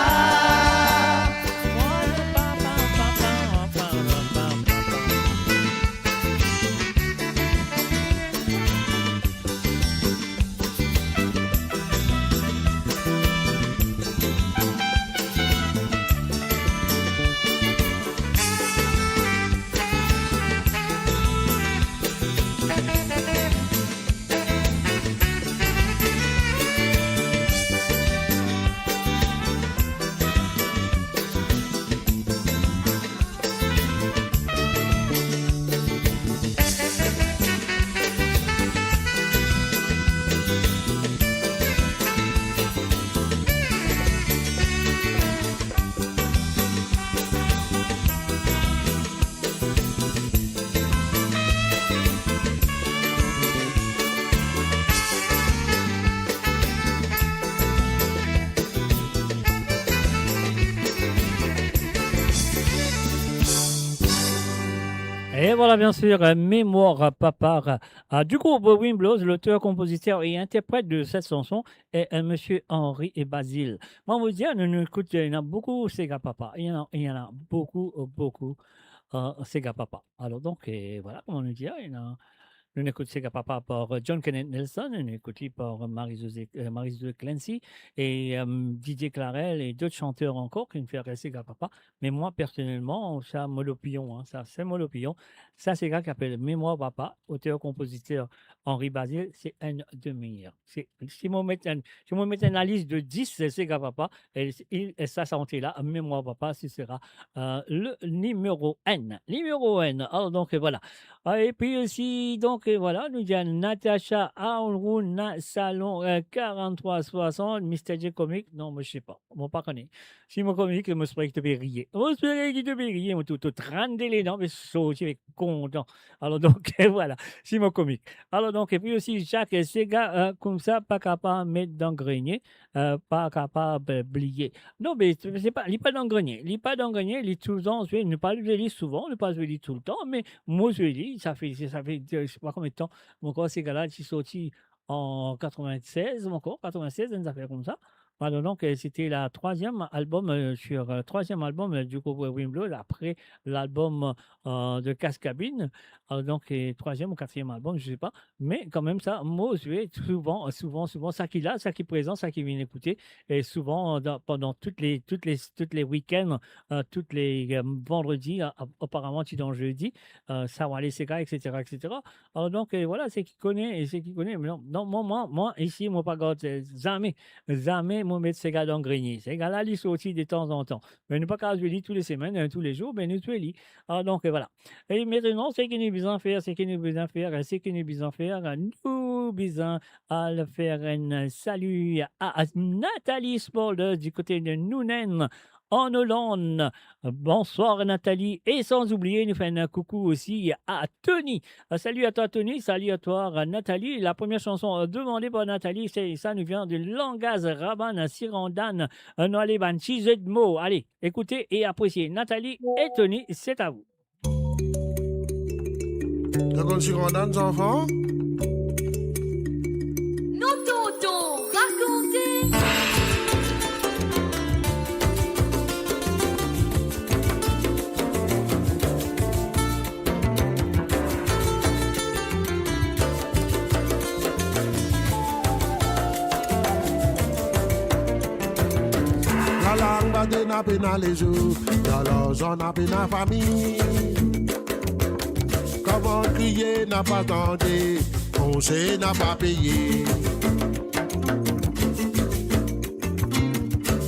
Et voilà, bien sûr, Mémoire à papa. Du groupe Wimblows, l'auteur, compositeur et interprète de cette chanson est Monsieur Henri et Basile. Moi, vous dire, écoute, il y en a beaucoup, Sega Papa. Il y en a beaucoup, beaucoup, Sega Papa. Alors, donc, voilà, comment nous dire, il y en a. Nous écoutons Sega Papa par John Kenneth Nelson, nous écoutons par Marie-Josée Clancy et Didier Clarel et d'autres chanteurs encore qui nous font Sega Papa. Mais moi, personnellement, ça, Molopillon, hein, ça, c'est Molopillon. Ça, c'est gars qui appelle Mémoire Papa, auteur-compositeur Henri Basile, c'est un de meilleurs. Si on met une liste de 10, c'est Sega Papa, et ça, là, Mémoire Papa, ce sera le numéro N. Numéro N. Alors, donc, voilà. Et puis aussi, donc voilà, nous avons Natacha Aoulrouna Salon 4360, Mr. J Comic. Non, moi je sais pas, moi pas connais. Si mon comique, moi je que tu peux rire. Moi je que tu peux rire, moi tout rendre les dents, mais sauter avec content. Alors donc voilà, si mon comique. Alors donc, et puis aussi, chaque Sega, comme ça, pas capable de mettre dans le grenier, pas capable d'oublier. Non, mais c'est pas, il n'est pas dans le grenier. Il n'est pas dans le grenier, il est tout le temps, je ne pas le lire souvent, ne pas le lire tout le temps, mais moi je le lis, ça fait, je sais pas combien de temps, mon corps, ces gars-là, qui sont sortis en 96, mon corps, 96, une affaire comme ça. Voilà, donc c'était la troisième album troisième album du groupe Wimbledon après l'album de Cascabine. Donc troisième ou quatrième album, je sais pas. Mais quand même ça, moi je vais souvent ça qu'il a, ça qui présente, ça qui vient écouter et souvent pendant toutes les week-ends, toutes les vendredis, apparemment tu dans jeudi, ça va aller ces gars, etc. Alors donc voilà, c'est qui connaît et c'est qui connaît. Mais non, moi ici moi pas gâté jamais moi mettre ces gars dans le grenier. Ces gars-là, ils sont aussi de temps en temps. Mais nous pas qu'à je lis tous les semaines, tous les jours, mais nous tu lis. Alors donc voilà. Et maintenant, c'est que nous besoin faire, nous besoin à le faire un salut à Nathalie Smolder du côté de Nounen en Hollande. Bonsoir Nathalie. Et sans oublier, nous faisons un coucou aussi à Tony. Salut à toi Tony, salut à toi Nathalie. La première chanson demandée par Nathalie, ça nous vient de Langaz Raban Sirandan Noaleban Chizedmo. Allez, écoutez et appréciez. Nathalie et Tony, c'est à vous. D'accord, Sirandan, enfants? Non, tonton, racontez. La langue va de napper dans les jours, dans l'argent napper dans la famille. Comment crier n'a pas tenté, on sait n'a pas payé.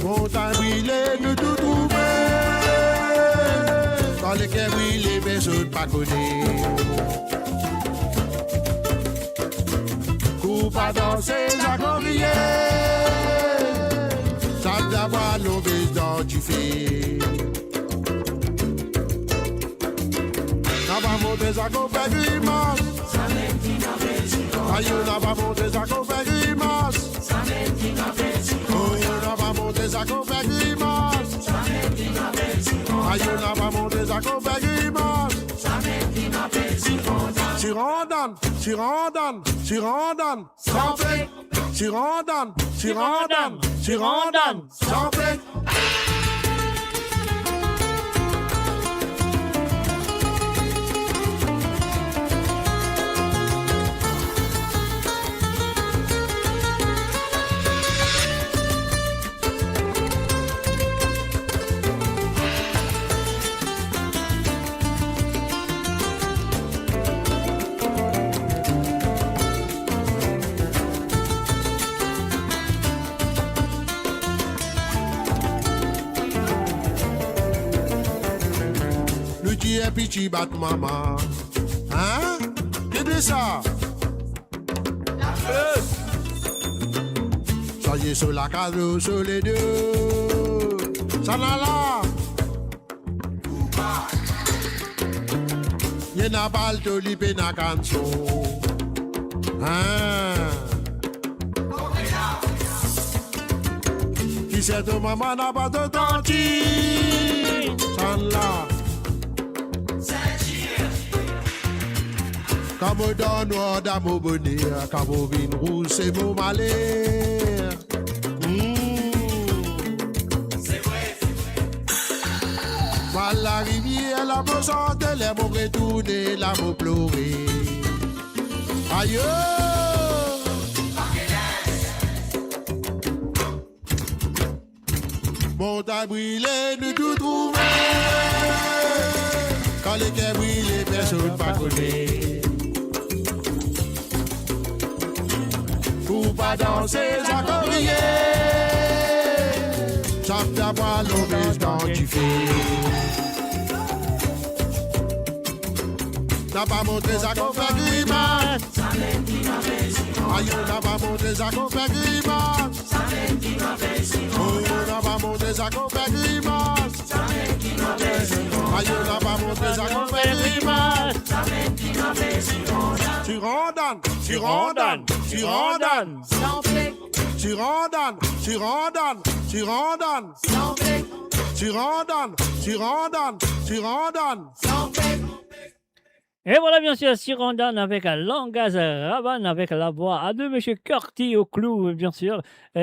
Montagne brûlée, nous tout trouver. Dans les quais brûlés, personne pas connaît. Coupe à danser, Jacques crier. Ça d'avoir l'obèse dans du fait. N'a pas monté sa compère grimace. Aïe, n'a pas monté sa compère grimace. Oh, n'a pas monté sa compère grimace. Aïe, n'a pas monté sa compère grimace. Sirandan, Sirandan, Sirandan, sample. Sirandan, Sirandan, Sirandan, sample. Qui est petit bat maman? Hein? Qu'est-ce que ça? Ça y est, sur la case, sur les deux. Ça n'a là. Y'en a pas le tolipé na canson. Hein? Qui sait ton maman n'a pas de tanti? Ça là. Comme dans noir d'amour bonheur, comme au vin rouge, c'est mon malheur. C'est vrai. Mal la rivière, la me chanter, les mots retourner, la me pleurer. Aïe! Montagne brûlée, nous tout trouver. Quand les quais brûlent, personne pas connaît. Pour pas danser, ça crier. Ça d'avoir l'obèse dans du feu. n'a pas montré ça qu'on fait grimace. Aïe, n'a pas montré ça qu'on fait grimace. Oh, n'a pas montré ça qu'on fait grimace. Aïe, n'a pas montré ça qu'on fait grimace. Tu randonnes, tu randonnes, tu randonnes. Tu randonnes, tu randonnes, tu randonnes. Tu randonnes, tu randonnes, tu randonnes. Et voilà, bien sûr, Sirandan avec Langaz Raban, avec la voix de M. Curti au clou, bien sûr.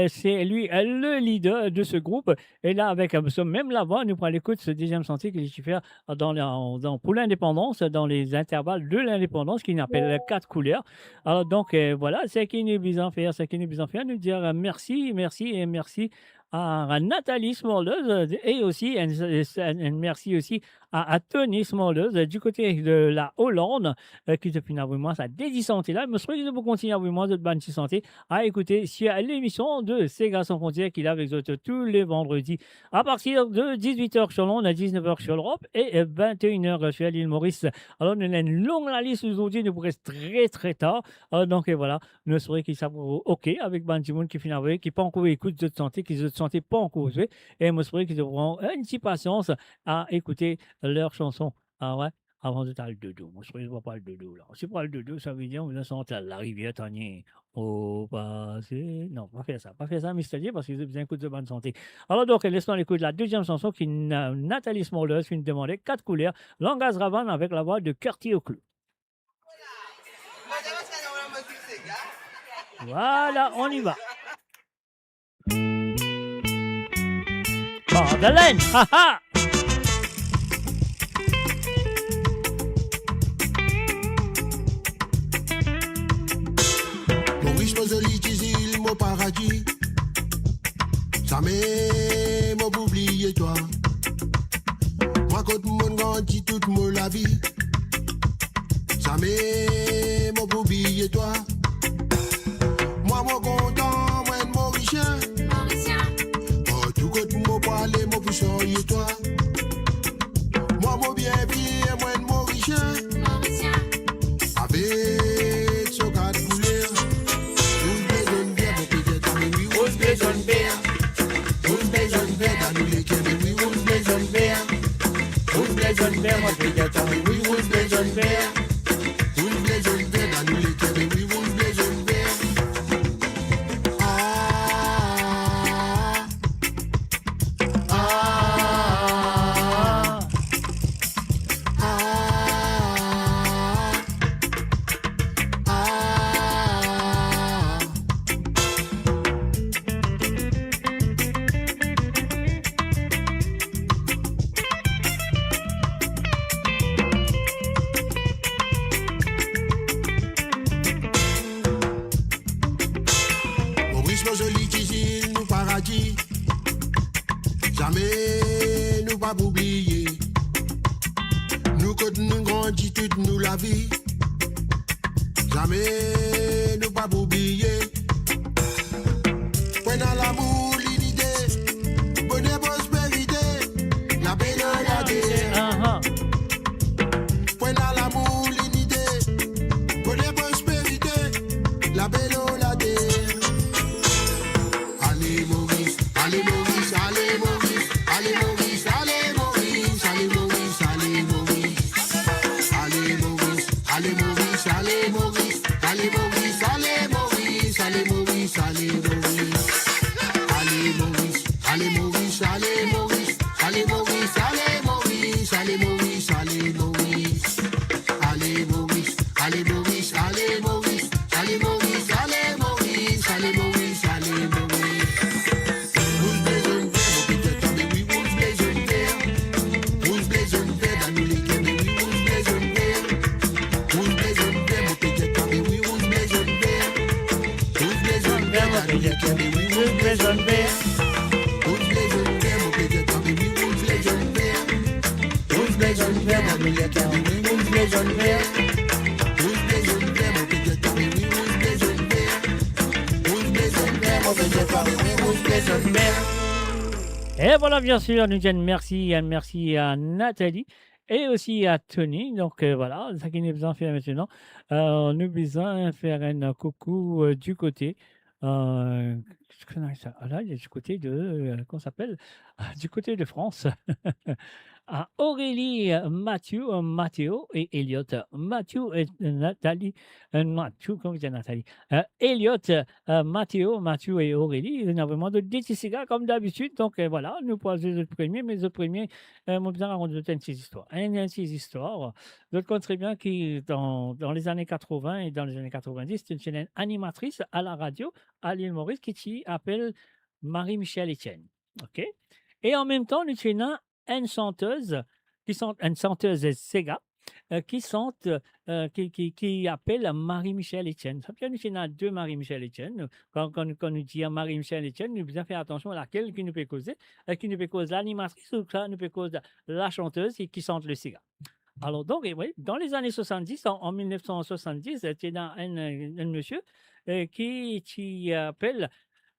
C'est lui le leader de ce groupe. Et là, avec même la voix, nous prenons l'écoute de ce deuxième sentier qu'il fait faire pour l'indépendance, dans les intervalles de l'indépendance, qu'il appelle 4 couleurs. Alors, donc, voilà, c'est qui nous besoin faire, nous dire merci, merci et merci à Nathalie Smolleuse et aussi un merci aussi à Tony Smolleuse du côté de la Hollande qui depuis vraiment sa dédisanté là. Je me souviens de vous continuer avec moi de bonne santé à écouter sur l'émission de Sega sans frontières qu'il a avec eux tous les vendredis à partir de 18h sur Londres, à 19h sur l'Europe et 21h sur l'île Maurice. Alors nous avons une longue liste aujourd'hui, nous reste très très tard. Donc voilà, nous saurons qu'ils savent OK avec Bandimoun qui finalement qui pas encore écoute de santé, qui de santé pas encore joué et moi je souhaite qu'ils auront une petite patience à écouter leur chanson. Ah ouais, avant de faire le dodo. Moi, je ne vois pas le dodo, là. C'est pas le dodo, ça veut dire, vous sentez la rivière Tanier au passé. Non, pas faire ça, mystérieux, parce qu'ils ont besoin de bonne santé. Alors, donc, laissons l'écoute de la deuxième chanson qui est Nathalie Smolleuse, qui nous demandait 4 couleurs, Langaz Ravan avec la voix de Curti au clou. Voilà, on y va. Madeleine, haha! Maurice Mosoli, Tizil, mon paradis. Jamais m'a oublié toi. Moi, quand mon grandit toute la vie. Jamais m'a oublié toi. Moi, mon content, moi, mon richien. Oh, tout côté, mon poilé, mon puissant, et toi. Moi, mon bien vie, moi, mon richien. Avec son cadre couleur. Jaune vert, dans nous les quais, oui, rouge, bleu, jaune vert. Rouge, bleu, jaune vert, moi je vais dire, oui, rouge, bleu, jaune vert. Rouge, bleu, jaune vert, dans nous les quais, oui, rouge, bleu, jaune vert. Jamais nous pas oublier. Nous quand nous grandis toute nous la vie. Jamais nous pas oublier. Prenons l'amour, l'idée, bonheur, prospérité, la belle la vie. Prenons l'amour, l'idée, bonheur, prospérité, la belle la vie. Allez Maurice, allez Maurice, allez Maurice. Allez Maurice, allez Maurice, allez Maurice, allez Maurice. Allez Maurice, allez Maurice, allez Maurice. Allez Maurice, allez Maurice, allez Maurice, allez Maurice. Allez Maurice, allez Maurice, allez Maurice. Allez Maurice, allez Maurice, allez Maurice, allez Maurice. Allez Maurice, allez Maurice, allez Maurice. Allez Maurice, allez Maurice, allez Maurice, allez Maurice. Et voilà, bien sûr, nous disons merci à Nathalie et aussi à Tony. Donc voilà, ça qui nous besoin de faire maintenant. Nous besoin de faire un coucou du côté. Je connais ça. Ah là, il est du côté de. Comment ça s'appelle? Du côté de France. À Aurélie, Mathéo et Elliot. Mathieu et Nathalie. Mathieu, comment dire Nathalie? Elliot, Mathieu et Aurélie. Il y a vraiment de Déticiga comme d'habitude. Donc voilà, nous passons les autres premiers. Mais les autres premiers, mon bien raconter une petite histoire. Une petite histoire. D'autres compte très bien qui, dans les années 80 et dans les années 90, c'est une chaîne animatrice à la radio à l'île Maurice qui s'appelle Marie-Michel Etienne. OK? Et en même temps, nous avons une chanteuse Sega qui appelle Marie-Michel Etienne. Ça peut nous avons deux Marie-Michel Etienne. Quand nous disons Marie-Michel Etienne, nous devons faire attention à laquelle qui nous peut causer. Qui nous peut causer l'animatrice ou ça nous peut causer la chanteuse qui chante le Sega. Alors donc, oui, dans les années 70, en 1970, il y a un monsieur qui appelle.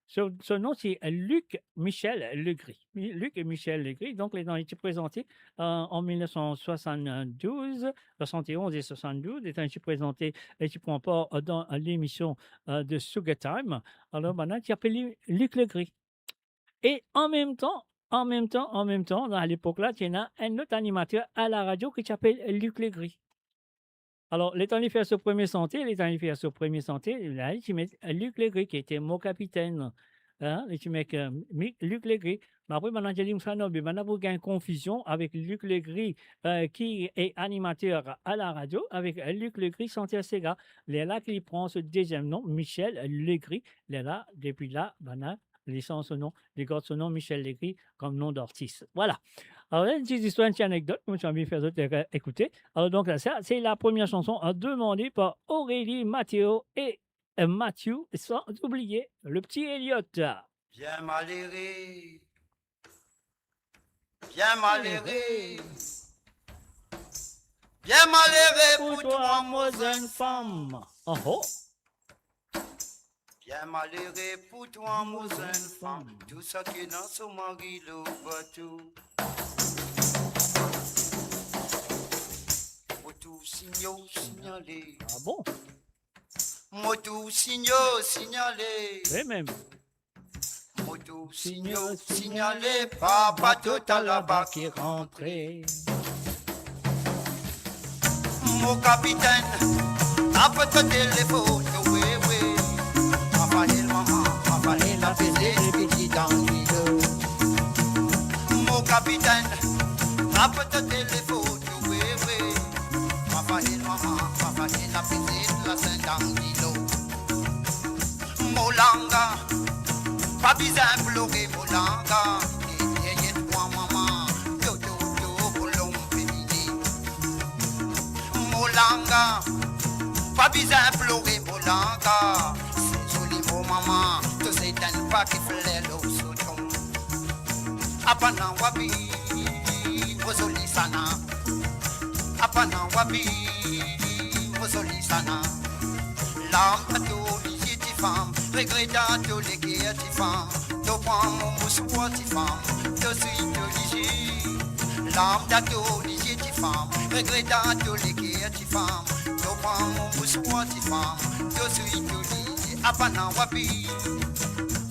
Son nom, c'est Luc Michel Legris. Luc Michel Legris. Donc, il a été présenté en 1972, 71 et 72. Il a été présenté et il prend part dans l'émission de Sugar Time. Alors, maintenant, il appelle Luc Legris. Et en même temps, à l'époque-là, il y a un autre animateur à la radio qui s'appelle Luc Legris. Alors, l'étant de faire ce premier santé, là, tu mets Luc Legris, qui était mon capitaine. Hein, et tu mets Luc Legris. Mais après, maintenant, j'ai dit, maintenant, vous avez une confusion avec Luc Legris, qui est animateur à la radio, avec Luc Legris, Santé Sega. C'est là qu'il prend ce deuxième nom, Michel Legris. Là, depuis là, maintenant, les son nom, les gardes son nom, Michel Legris, comme nom d'artiste. Voilà. Alors, une petite histoire, une petite anecdote, moi, j'ai envie de faire d'autres écouter. Alors, donc, là, ça, c'est la première chanson demandée par Aurélie, Mathéo et Mathieu, sans oublier le petit Elliot. Bien malheureux, bien malheureux, bien malheureux pour toi, moi, jeune femme. Oh oh. Bien malheureux pour toi, moi, jeune femme. Tout ça qui est dans son mari, le bateau. Motou signalé. Ah bon? Motou signalé. Oui, même. Motou signalé. Papa total là-bas qui est rentré. Mon capitaine, après ton téléphone, oui, oui. Papa et maman, papa et la pesée, les petits dans l'île. Mon capitaine, après ton téléphone, oui, oui. Papa et maman, papa et la pesée, la Saint-Anguilo. Molanga, pas besoin de pleurer, Molanga. Et toi, maman, dodo, boulon, féminin. Molanga, pas besoin de pleurer, Molanga. C'est joli, mon maman, tu sais, t'as pas qui fait l'eau sous ton. Apana wabi, wozoli sana. Apana wabi, wozoli sana. L'âme à tous les petites femmes, regrette à tous les petites femmes. Tu prends mon moussoir, petite femme, tu suis obligé. L'âme à tous les petites femmes, regrette à tous les petites femmes. Tu prends mon moussoir, petite femme, tu suis obligé. Apana wabi,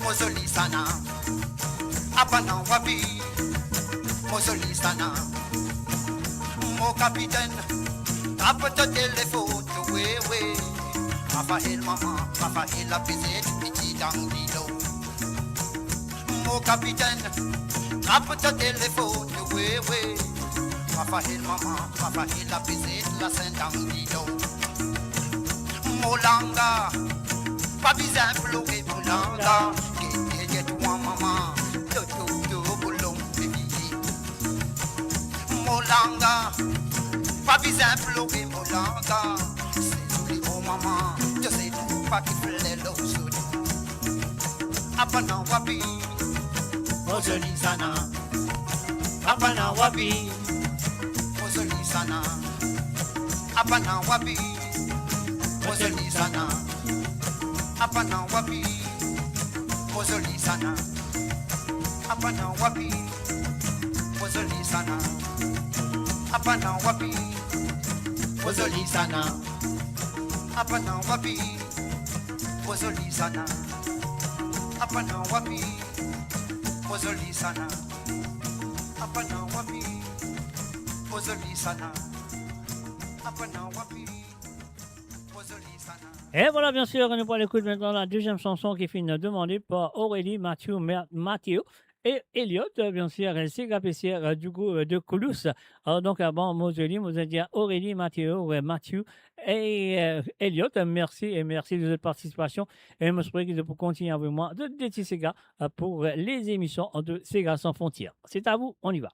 wozoli sana. Apana wabi, wozoli sana. Mon capitaine, tape ton téléphone, oui, oui. Papa et maman, papa et la pesée, petit dans l'îlot. Mon capitaine, tape ton téléphone, oui, oui. Papa et maman, papa et la pesée, la Saint dans l'îlot. Molanga, pas besoin de pleurer, Molanga. Qu'est-ce toi, maman, dodo, boulon, bébé. Molanga, pas besoin de pleurer, Molanga. Oh maman, je sais pas qui fait l'eau sous. Apana wabi, ozoli sana. Apana wabi, ozoli sana. Apana wabi, ozoli sana. Apana wabi, ozoli sana. Apana wabi, ozoli sana. apana wapi pozoli sana apana wapi pozoli sana apana wapi pozoli sana apana wapi pozoli sana apana wapi pozoli sana. Et voilà, bien sûr, nous pourrons écouter maintenant la deuxième chanson qui est demandée par Aurélie, Mathieu et Elliot, bien sûr, c'est la du coup de Coulous. Alors donc, avant, Moseli, vous allez dire Aurélie, Mathieu et Elliot, merci et merci de votre participation. Et je me souhaite que vous continuer avec moi de Déti Sega pour les émissions de Sega sans frontières. C'est à vous, on y va.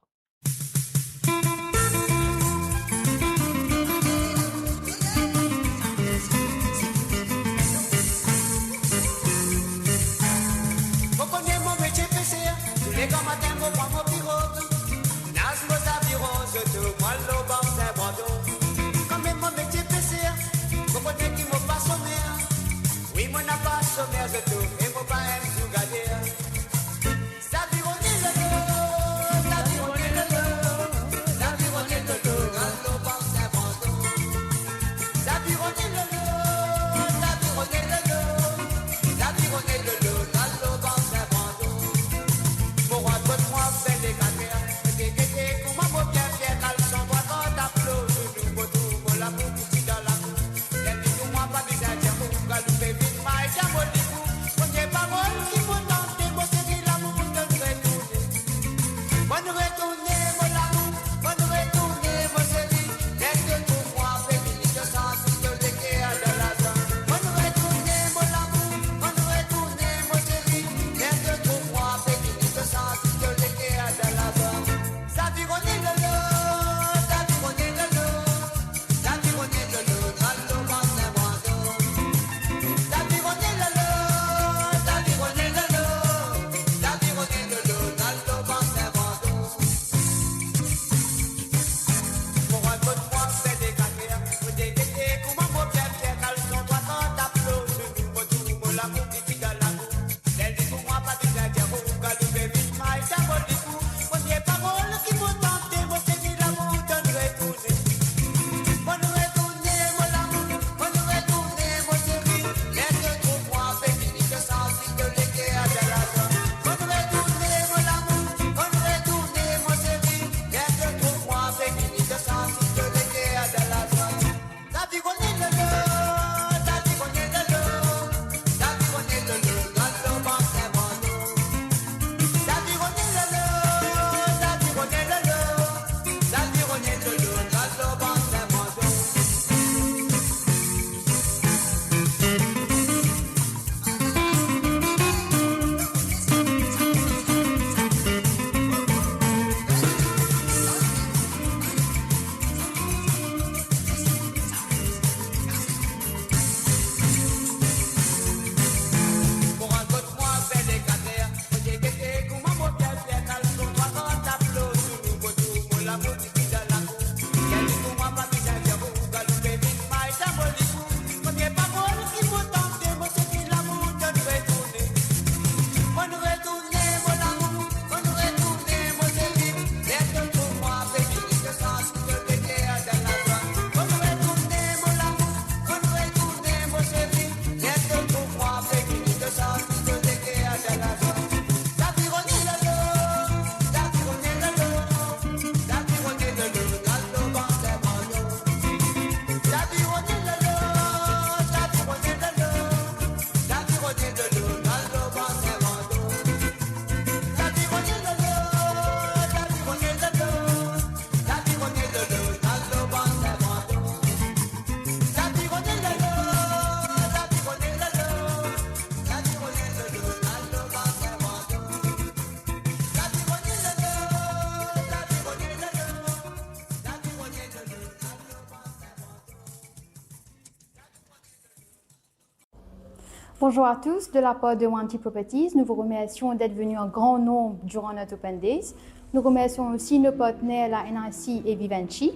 Bonjour à tous, de la part de Wanty Properties, nous vous remercions d'être venus en grand nombre durant notre Open Days. Nous remercions aussi nos partenaires, la NRC et Vivendi.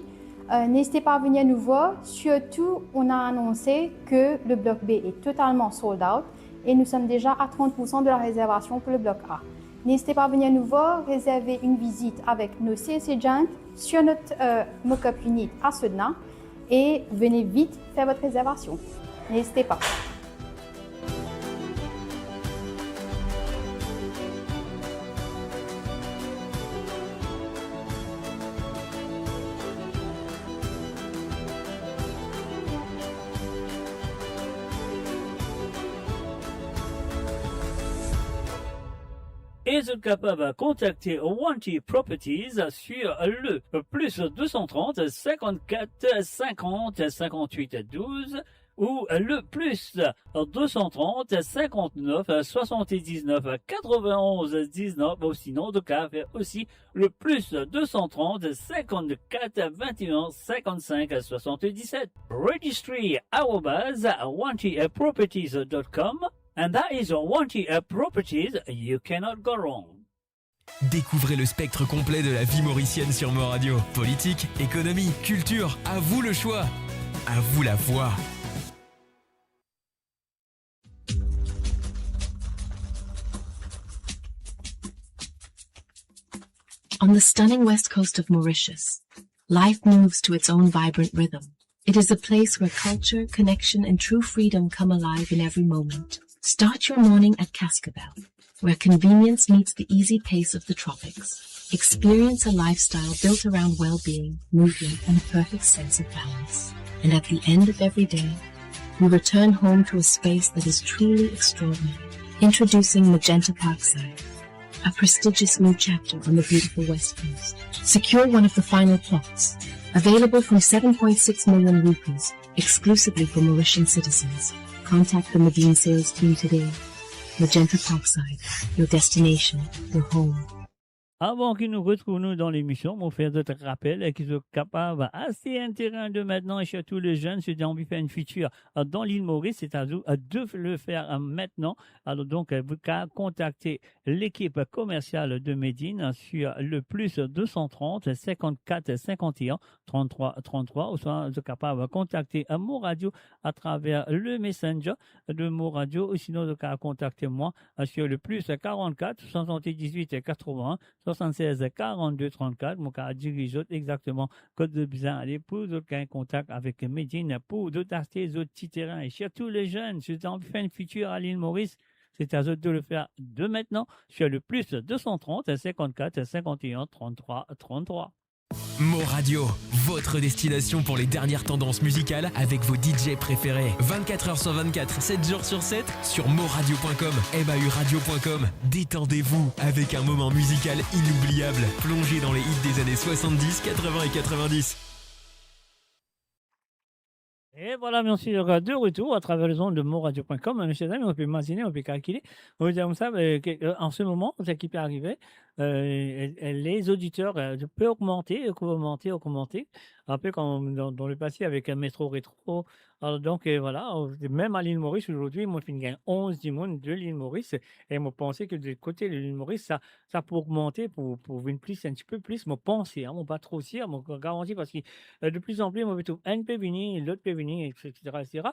N'hésitez pas à venir nous voir. Surtout, on a annoncé que le bloc B est totalement sold out et nous sommes déjà à 30% de la réservation pour le bloc A. N'hésitez pas à venir nous voir, réserver une visite avec nos sales agents sur notre mock-up unit à Sedna et venez vite faire votre réservation. N'hésitez pas. Et vous êtes capable de contacter Wanty Properties sur le plus 230 54 50 58 12 ou le plus 230 59 79 91 19 ou sinon de cas aussi le plus 230 54 21 55 77 registry@wantyproperties.com. And that is Wanty Properties. You cannot go wrong. Découvrez le spectre complet de la vie mauricienne sur Mo Radio. Politique, économie, culture, à vous le choix. À vous la voix. On the stunning west coast of Mauritius, life moves to its own vibrant rhythm. It is a place where culture, connection, and true freedom come alive in every moment. Start your morning at Cascabel, where convenience meets the easy pace of the tropics. Experience a lifestyle built around well-being, movement, and a perfect sense of balance. And at the end of every day, we return home to a space that is truly extraordinary. Introducing Magenta Parkside, a prestigious new chapter on the beautiful West Coast. Secure one of the final plots, available from 7.6 million rupees, exclusively for Mauritian citizens. Contact the Medine sales team today. Magenta Parkside, your destination, your home. Avant qu'ils nous retrouvent dans l'émission, on va faire d'autres rappels qui sont capables assez intéressants de maintenant et surtout les jeunes, ceux qui ont envie de faire une feature dans l'île Maurice, c'est à vous de le faire maintenant. Alors donc, vous pouvez contacter l'équipe commerciale de Medine sur le plus 230 54 51 33 33 ou soit vous êtes capable de contacter Mo Radio à travers le Messenger de Mo Radio ou sinon vous pouvez contacter moi sur le plus 44 78 80 76 42 34. Mon cas dirige exactement code de besoin aller pour d'autres un contact avec Medine pour d'autres acheter d'autres petits terrains et surtout les jeunes si vous avez envie de faire une future à l'île Maurice, c'est à eux de le faire de maintenant sur le plus 230 54 51 33 33. Mo Radio, votre destination pour les dernières tendances musicales avec vos DJ préférés. 24h sur 24, 7 jours sur 7 sur moradio.com, mauradio.com. Détendez-vous avec un moment musical inoubliable. Plongez dans les hits des années 70, 80 et 90. Et voilà, merci de retour à travers les ondes de moradio.com. Mes chers amis, on peut imaginer, on peut calculer. On peut dire comme ça, en ce moment, ce qui peut arriver, les auditeurs peuvent augmenter. Un peu comme dans le passé avec un métro rétro. Alors donc, voilà, même à l'île Maurice, aujourd'hui, moi, je gagne 11 du monde de l'île Maurice. Et moi, pensais que de côté de l'île Maurice, ça peut augmenter pour une plus, un petit peu plus. Moi, penser, hein, moi, pas trop sûr, moi, garanti, parce que de plus en plus, moi, je trouve un peut venir, l'autre peut venir, etc., etc.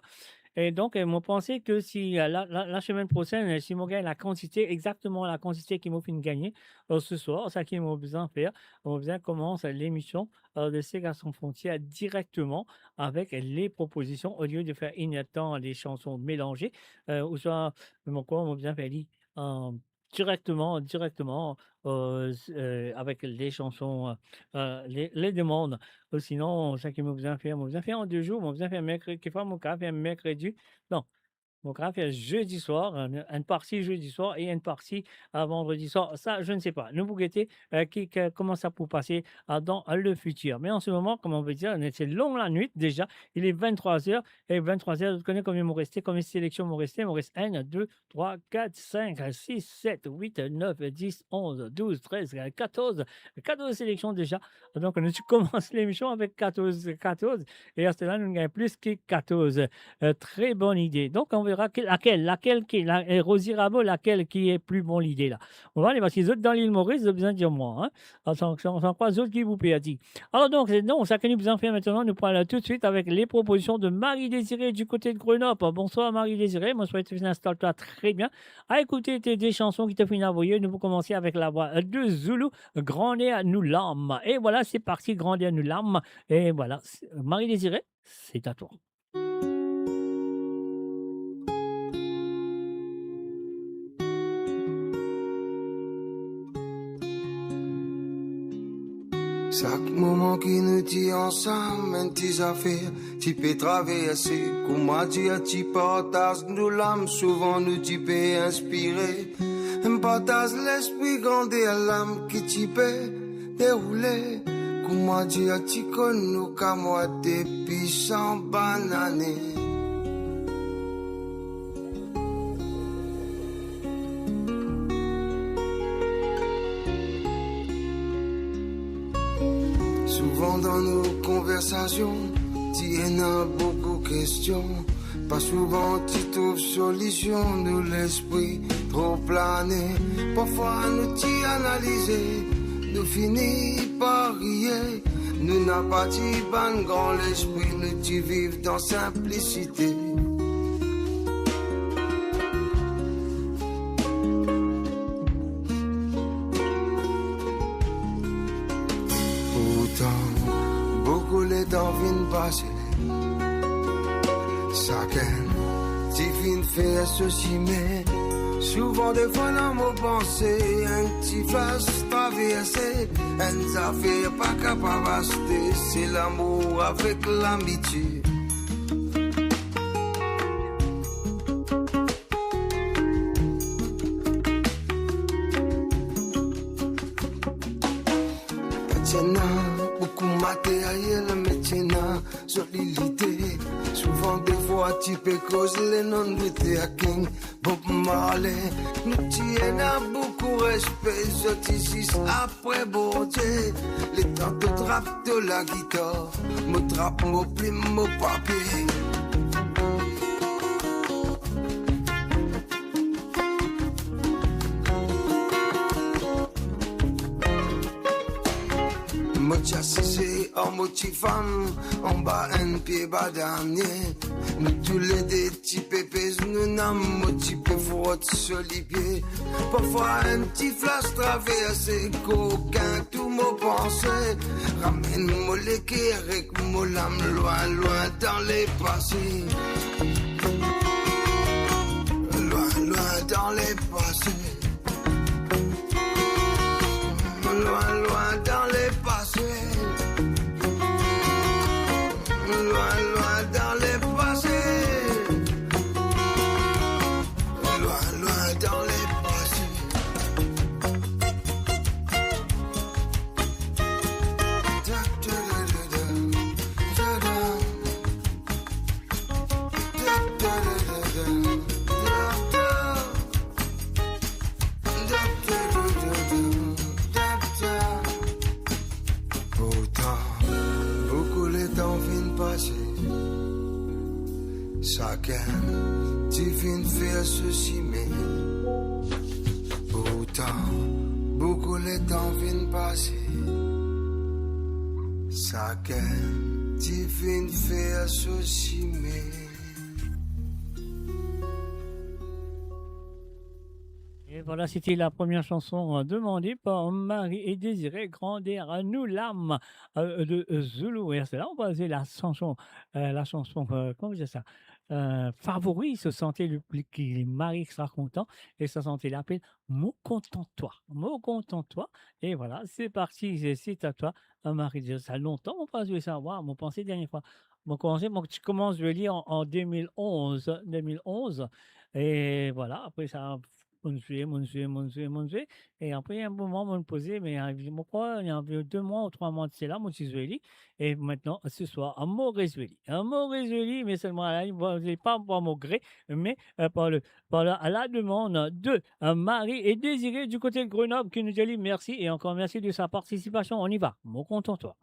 Et donc, moi, pensais que si la semaine prochaine, si moi gagne la quantité, exactement la quantité qu'il m'a fait gagner ce soir, ça qu'il m'a besoin de faire, on a besoin commence l'émission de ces garçons frontières directement avec les propositions au lieu de faire inattenant les chansons mélangées, ou soit, mon quoi, on a besoin de faire directement avec les chansons, les demandes. Sinon, ça qui m'a besoin de faire en 2 jours, m'a besoin de faire mercredi, quelquefois mon cas faire mercredi. Non. Mon cas faire jeudi soir, une partie jeudi soir et une partie vendredi soir. Ça, je ne sais pas. Ne vous guettez comment ça peut passer dans le futur. Mais en ce moment, comme on veut dire, c'est long la nuit déjà. Il est 23h et 23h, vous connaissez combien m'ont resté, combien de sélections m'ont resté. Il me reste 1, 2, 3, 4, 5, 6, 7, 8, 9, 10, 11, 12, 13, 14. 14 sélections déjà. Donc, nous commençons l'émission avec 14. Et à cela, nous gagnons plus que 14. Très bonne idée. Donc, on va verra laquelle qui est Rosie Rabot, laquelle qui est plus bon l'idée là. On va aller parce que les autres dans l'île Maurice, ils ont besoin de dire moi. Hein. On s'en croit les autres qui vous payent. Alors donc, non, ça que nous vous en fait maintenant, nous parlons tout de suite avec les propositions de Marie-Désirée du côté de Grenoble. Bonsoir Marie-Désirée, moi je souhaite que tu installes-toi très bien à écouter des chansons qui te font envoyer. Nous vous commencer avec la voix de Zulu, Grande à nous l'âme. Et voilà, c'est parti, Grande à nous l'âme. Et voilà, Marie-Désirée, c'est à toi. Chaque moment qui nous dit ensemble, un petit affaire, tu peux traverser. Comment dire, tu partages nous l'âme, souvent nous tu peux inspirer. Un partage l'esprit grande à l'âme qui tu peux dérouler. Comment dire, tu connais nous comme moi depuis 100 bananes. Souvent dans nos conversations, tu en as beaucoup de questions. Pas souvent tu trouves solution, nous l'esprit trop plané. Parfois nous t'y analyser, nous finit par rier. Nous n'a pas dit ban grand l'esprit, nous t'y vivons dans simplicité. Beaucoup les temps viennent passer. Chacun, tu viens faire ceci, mais souvent des fois dans mon pensée, un petit flash traversé, un affaire pas capable d'acheter, c'est l'amour avec l'amitié. Beaucoup matériel, mais tiens, solidité. Souvent, des fois, tu peux causer les noms de tes King, Bob Marley. Nous tiens beaucoup respect, je ici après beauté. Les temps de trappe de la guitare, me trappe, mon plume, mon papier. Mocha c'est en mochi femme, en bas un pied bas dernier. Nous tous les deux petits pépés, nous n'avons mochi peu frotte sur les pieds. Parfois un petit flash traversé, qu'aucun tout mot pensé. Ramène-moi les cœurs avec mon âme loin, loin dans les passés. Loin, loin dans les passés. Loin, loin dans les passés. Loin, loin dans les passés. Loin, loin dans les passés. Da, da, da, da, da. Da, da. Da, da, da, da, da. Da, da. Da, da, da, da. Pourtant, beaucoup les temps viennent passer. Chacun, tu viens faire ceci, mais pourtant, beaucoup les temps viennent passer. Chacun, tu viens faire ceci, mais. Et voilà, c'était la première chanson demandée par Marie et Désirée, Grande à nous l'âme de Zulu. Et c'est là on va passer la chanson, comment dire ça, favori, se sentait le plus qui Marie sera content et ça sentait l'appel Mot content-toi, Mot content-toi. Et voilà, c'est parti, c'est à toi, Marie. Ça a longtemps, on pas joué ça, moi, mon pensée dernière fois. Tu commences, je vais lire en 2011, et voilà, après ça. Mon Dieu. Et après, un moment, on me posait, mais je me crois, il y a 2 mois ou 3 mois de cela, mon Zueli. Et maintenant, ce soir, un mot résolu, mais seulement à pas par mon gré, mais à la demande de Marie et Désirée du côté de Grenoble qui nous dit merci et encore merci de sa participation. On y va, mon content-toi.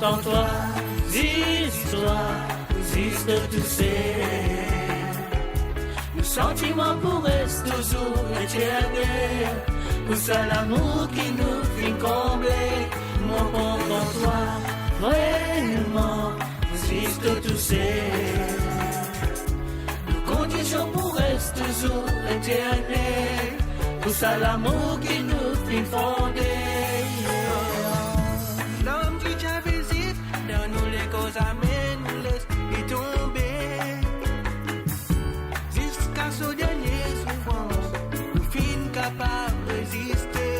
contents-toi, histoire, existe tous ces. Nos sentiments pourraient toujours éternels. Où c'est l'amour qui nous fait combler. Mon contents-toi, vraiment, existe tous ces. Nos conditions pourraient toujours éternelles. Où c'est l'amour qui nous fait fonder. L'homme qui t'a visite, dans nous les causes amènent, nous laisse y tomber. Jusqu'à ce dernier souffrance, nous finissons capables de résister.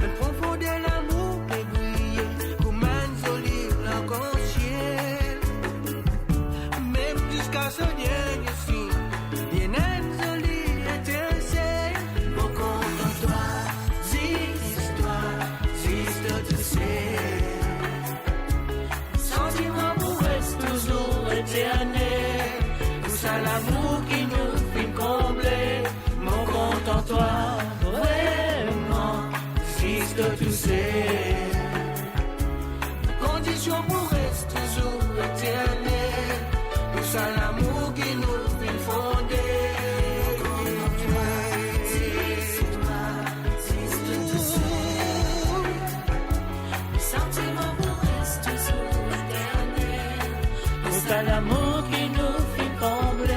Le profond de l'amour est brillé, comme un joli l'arc-en-ciel. Même jusqu'à ce dernier signe, il y a une jolie étincelle. Mon contents-toi, histoire, existe tous ces. Sentiments pourraient toujours éternels. Où c'est l'amour qui nous fait combler. Mon contents-toi, vraiment, existe tous ces. Conditions pourraient toujours éternelles. Où c'est l'amour qui nous fait fonder. C'est l'amour qui nous fait combler.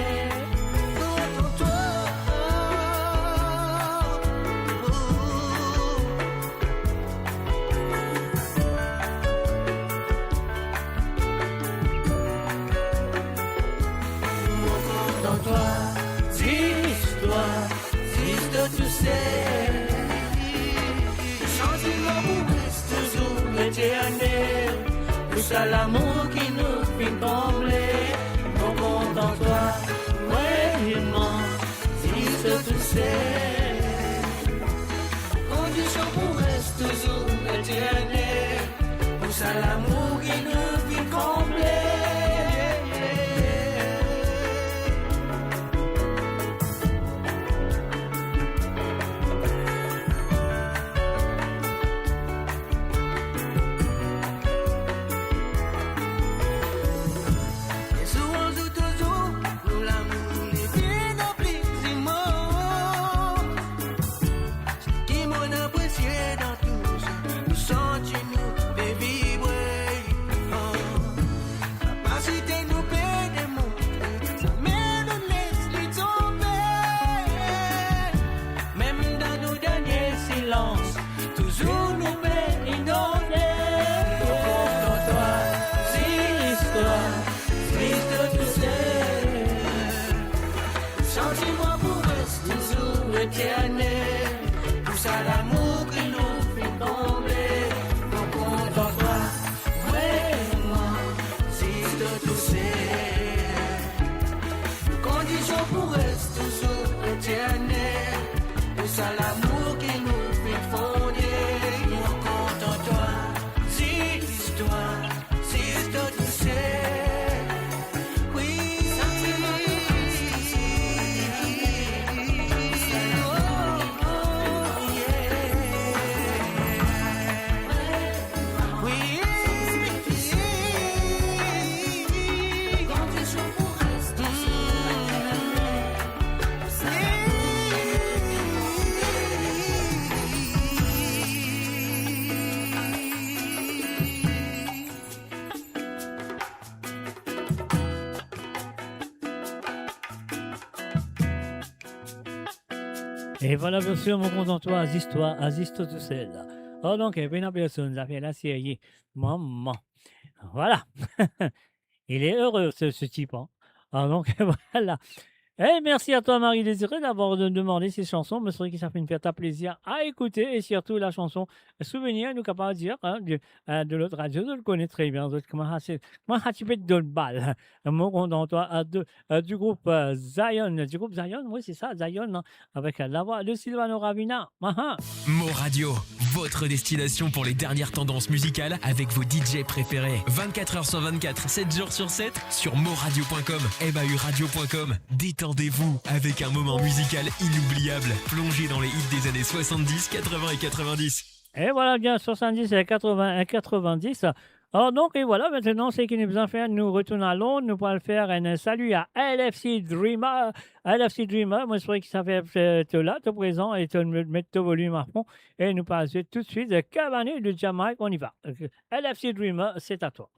Dans toi, histoire, existe tous ces. Sentiments pourraient toujours éternels. Où c'est l'amour qui nous fait combler. Mon contents-toi, vraiment, existe tous ces. Conditions pourraient toujours éternelles. Où c'est l'amour qui nous fait combler. Pousse à l'amour qui nous fait tomber. Mon contents-toi, vraiment, existe tous ces. Conditions pourraient toujours éternelles. Pousse à l'amour qui nous fait fonder. Mon contents-toi, histoire, existe tous ces. Et voilà, bien sûr, mon content-toi, Azis-toi, Azis-toi-tout-seul. Oh, donc, il y a une personne, ça fait la série. Maman. Voilà. Il est heureux, ce type. Hein. Ah, donc, voilà. Et merci à toi, Marie-Désirée, d'avoir demandé ces chansons. Je sais que ça fait une fête à plaisir à écouter. Et surtout, la chanson Souvenir, nous capable de dire, hein, de l'autre radio, je le connais très bien. Comment tu peux te donner balle? Mon content-toi du groupe Zion. Du groupe Zion, oui, c'est ça, Zion, hein, avec la voix de Silvano Ravina. Mo Radio, votre destination pour les dernières tendances musicales avec vos DJ préférés. 24h/24, 7 jours sur 7 sur moradio.com, mauradio.com. Détendez-vous avec un moment musical inoubliable, plongé dans les hits des années 70, 80 et 90. Et voilà, bien 70 et 80 et 90. Alors donc, et voilà, maintenant, c'est qu'il nous besoin de faire, nous retournons à Londres, nous pourrons faire un salut à LFC Dreamer. LFC Dreamer, moi, je crois que ça fait là, tout présent, et tu mettre ton volume à fond, et nous passer tout de suite de Cavani de Jamaïque, on y va. LFC Dreamer, c'est à toi.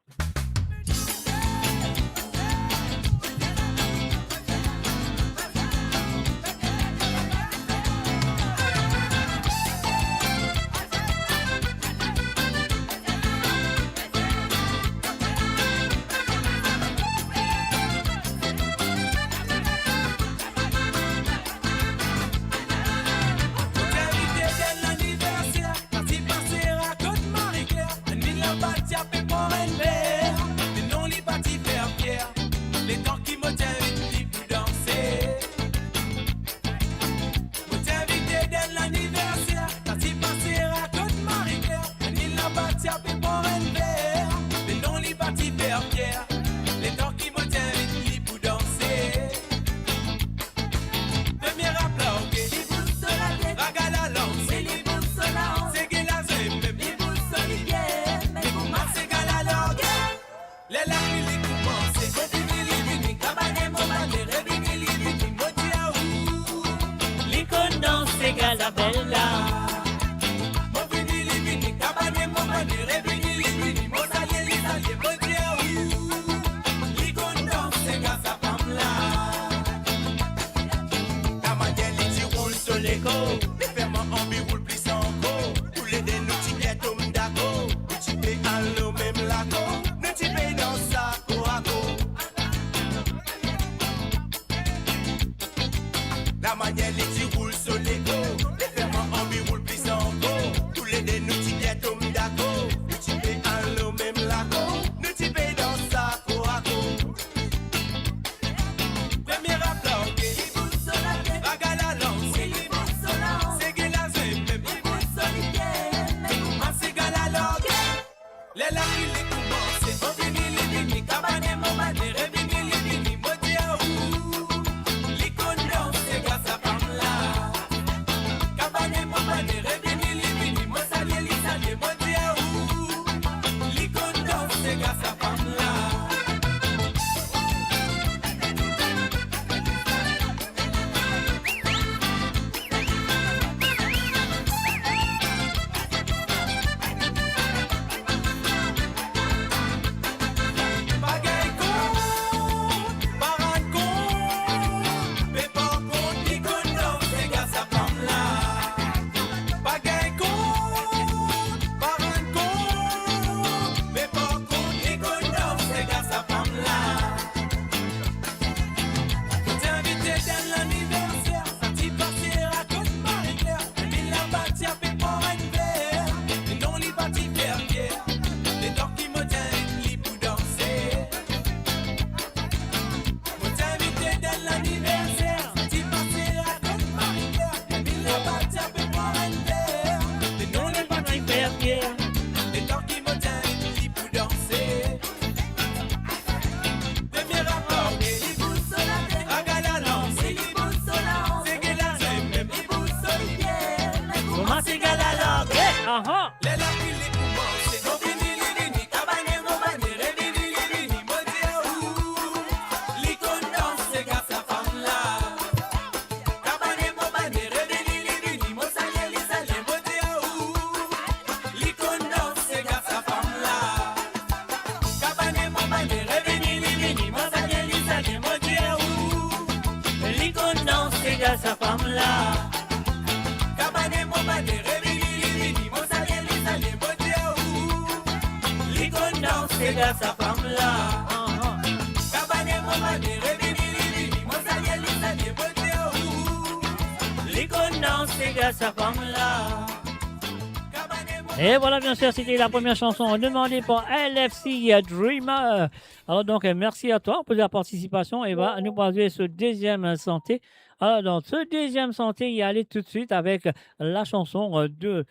Et voilà, bien sûr, c'était la première chanson demandée par LFC Dreamer. Alors donc, merci à toi pour la participation. Et va nous parler ce deuxième santé. Alors, dans ce deuxième santé, il y allait tout de suite avec la chanson de...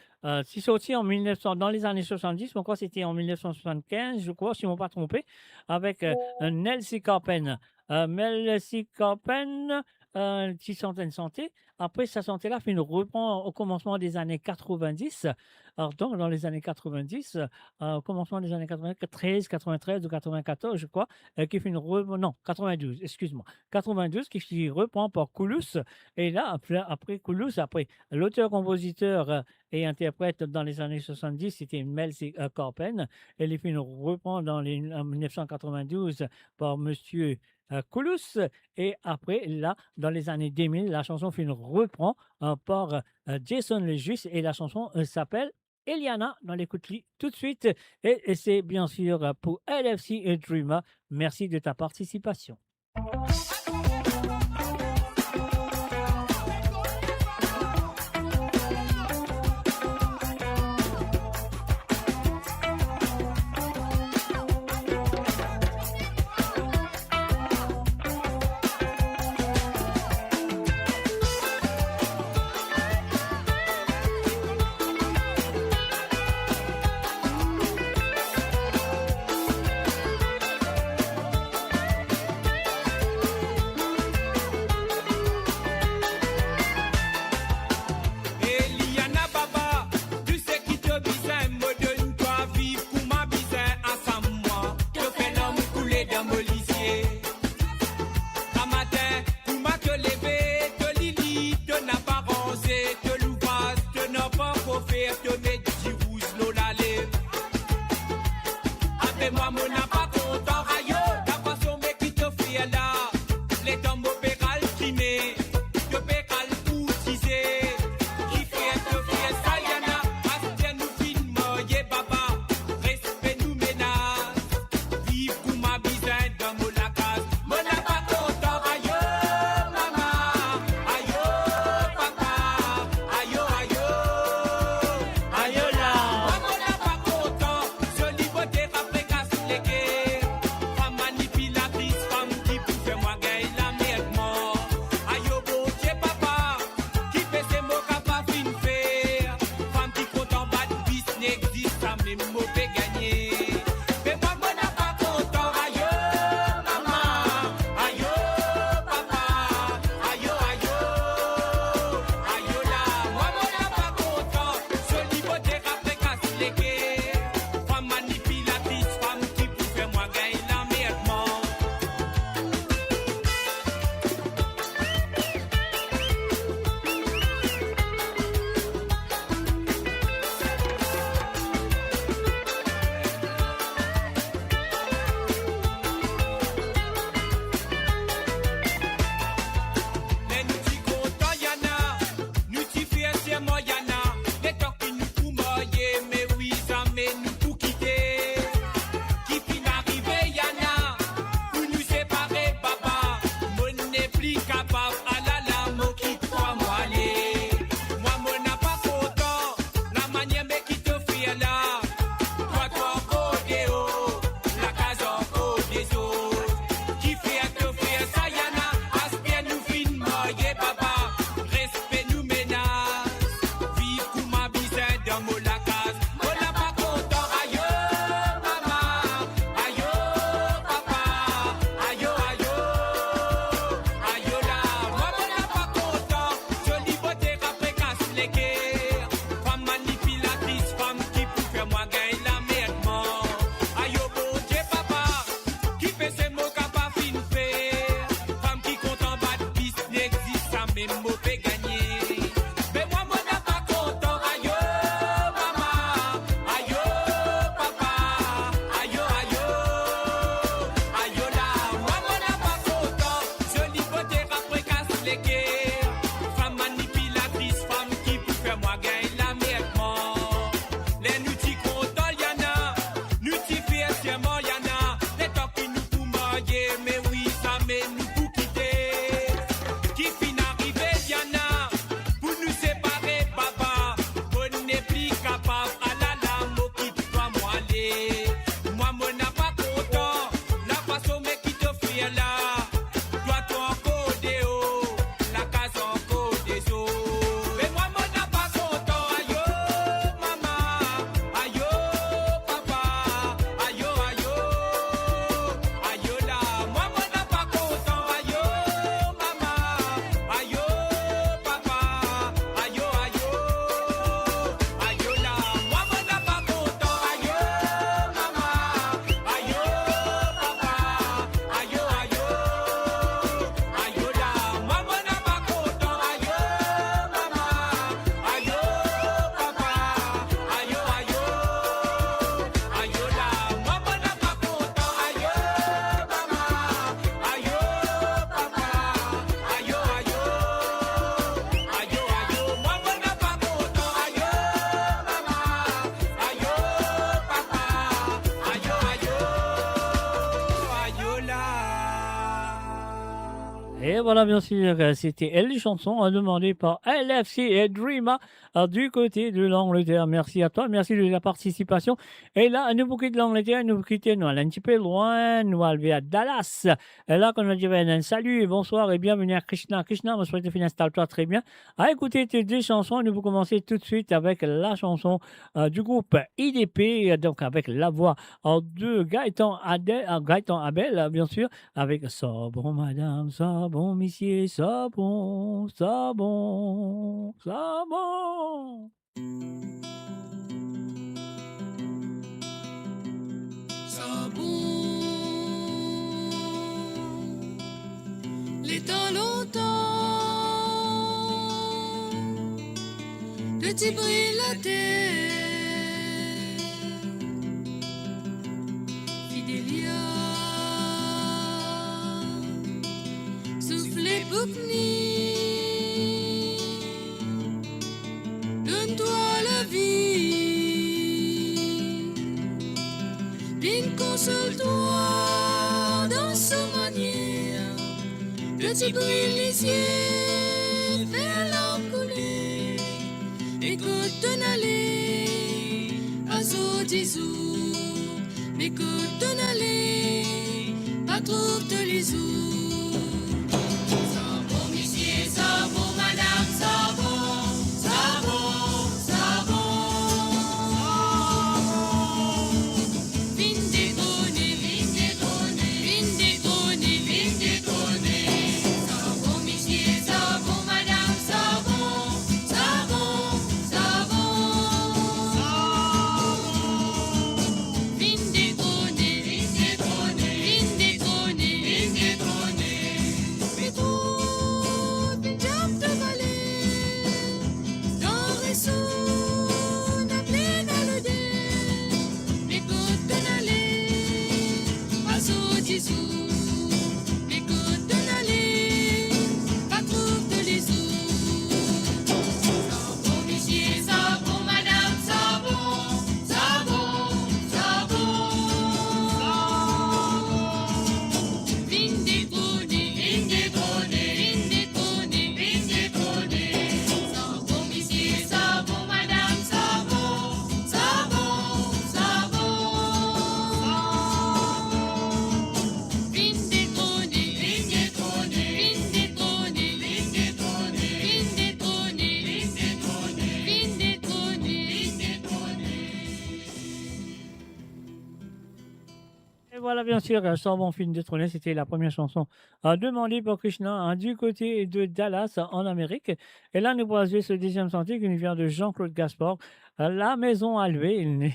c'est sorti en 1900, dans les années 70, je crois que c'était en 1975, je crois, si je ne m'en pas trompé, avec Nelsie Carpen. Nelsie Carpen, qui santé. après sa santé-là, il reprend au commencement des années 90. Alors, donc, dans les années 90, au commencement des années 93, 93 ou 94, je crois, qui fait non, 92, excuse-moi. 92, qui reprend par Koulous. Et là, après Koulous, après l'auteur-compositeur et interprète dans les années 70, c'était Mel Corpen. Et les films reprend en 1992 par Monsieur Koulous. Et après, là, dans les années 2000, la chanson film reprend par Jason Legis et la chanson s'appelle Eliana. Dans l'écoute tout de suite. Et c'est bien sûr pour LFC et Dreamer. Merci de ta participation. Ayola. Et voilà, bien sûr, c'était les chansons demandées par LFC et Dreama du côté de l'Angleterre. Merci à toi, merci de la participation. Et là, nous vous quittons l'Angleterre, nous vous quittons, nous allons un petit peu loin, nous allons aller à Dallas. Et là, quand on dit un salut et bonsoir et bienvenue à Krishna. Krishna, on souhaite que tu installe-toi très bien. À écouter tes deux chansons, nous vous commencer tout de suite avec la chanson du groupe IDP, donc avec la voix de Gaëtan Abel, bien sûr, avec ça bon madame, ça bon monsieur, ça bon, ça bon, ça bon. Ça bon, les temps longtemps, de t'y brille la terre, Fidélia, soufflez Boukni, donne-toi la vie, bien console-toi dans sa manière, de t'y brille les yeux, vers l'eau couler, écoute ton aller, à Zodizou, écoute ton aller, pas trop de l'isou. Voilà, bien sûr, sans bon film détrôné, c'était la première chanson demandée par Krishna du côté de Dallas, en Amérique. Et là, nous pourrons jouer ce deuxième sentier qui nous vient de Jean-Claude Gaspard, La Maison à louer.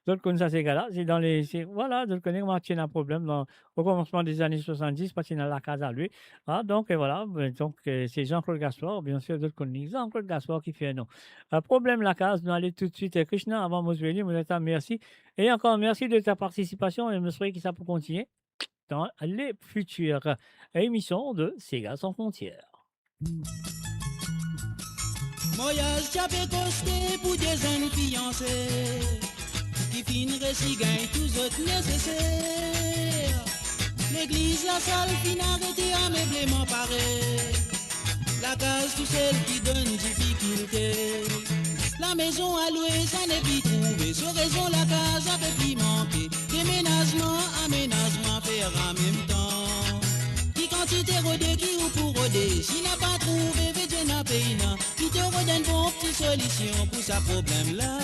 D'autres connaissent ça, ces gars-là. C'est dans les. Voilà, d'autres connaissent comment il y a un problème au commencement des années 70, parce qu'il y a la case à louer. Donc, voilà. Donc, c'est Jean-Claude Gaspard, bien sûr, d'autres connaissent Jean-Claude Gaspard qui fait non. Problème la case, nous allons tout de suite. Krishna, avant Mosveli, vous êtes merci. Et encore merci de ta participation et je me souhaite que ça peut continuer dans les futures émissions de Sega sans frontières. Voyage j'avais costé pour des jeunes fiancés qui finiraient si gagnent tous autres nécessaires. L'église, la salle, fin arrêtée à meublement paré. La case, tout celle qui donne difficulté. La maison à louer, ça n'est plus trouvé. Sur raison, la case a fait plus manquer. Déménagement, aménagement, faire en même temps. Qui quantité rodé, qui ou pour roder. Si n'a pas trouvé, veut n'a payna. Qui te redonne bon petite solution pour sa problème-là.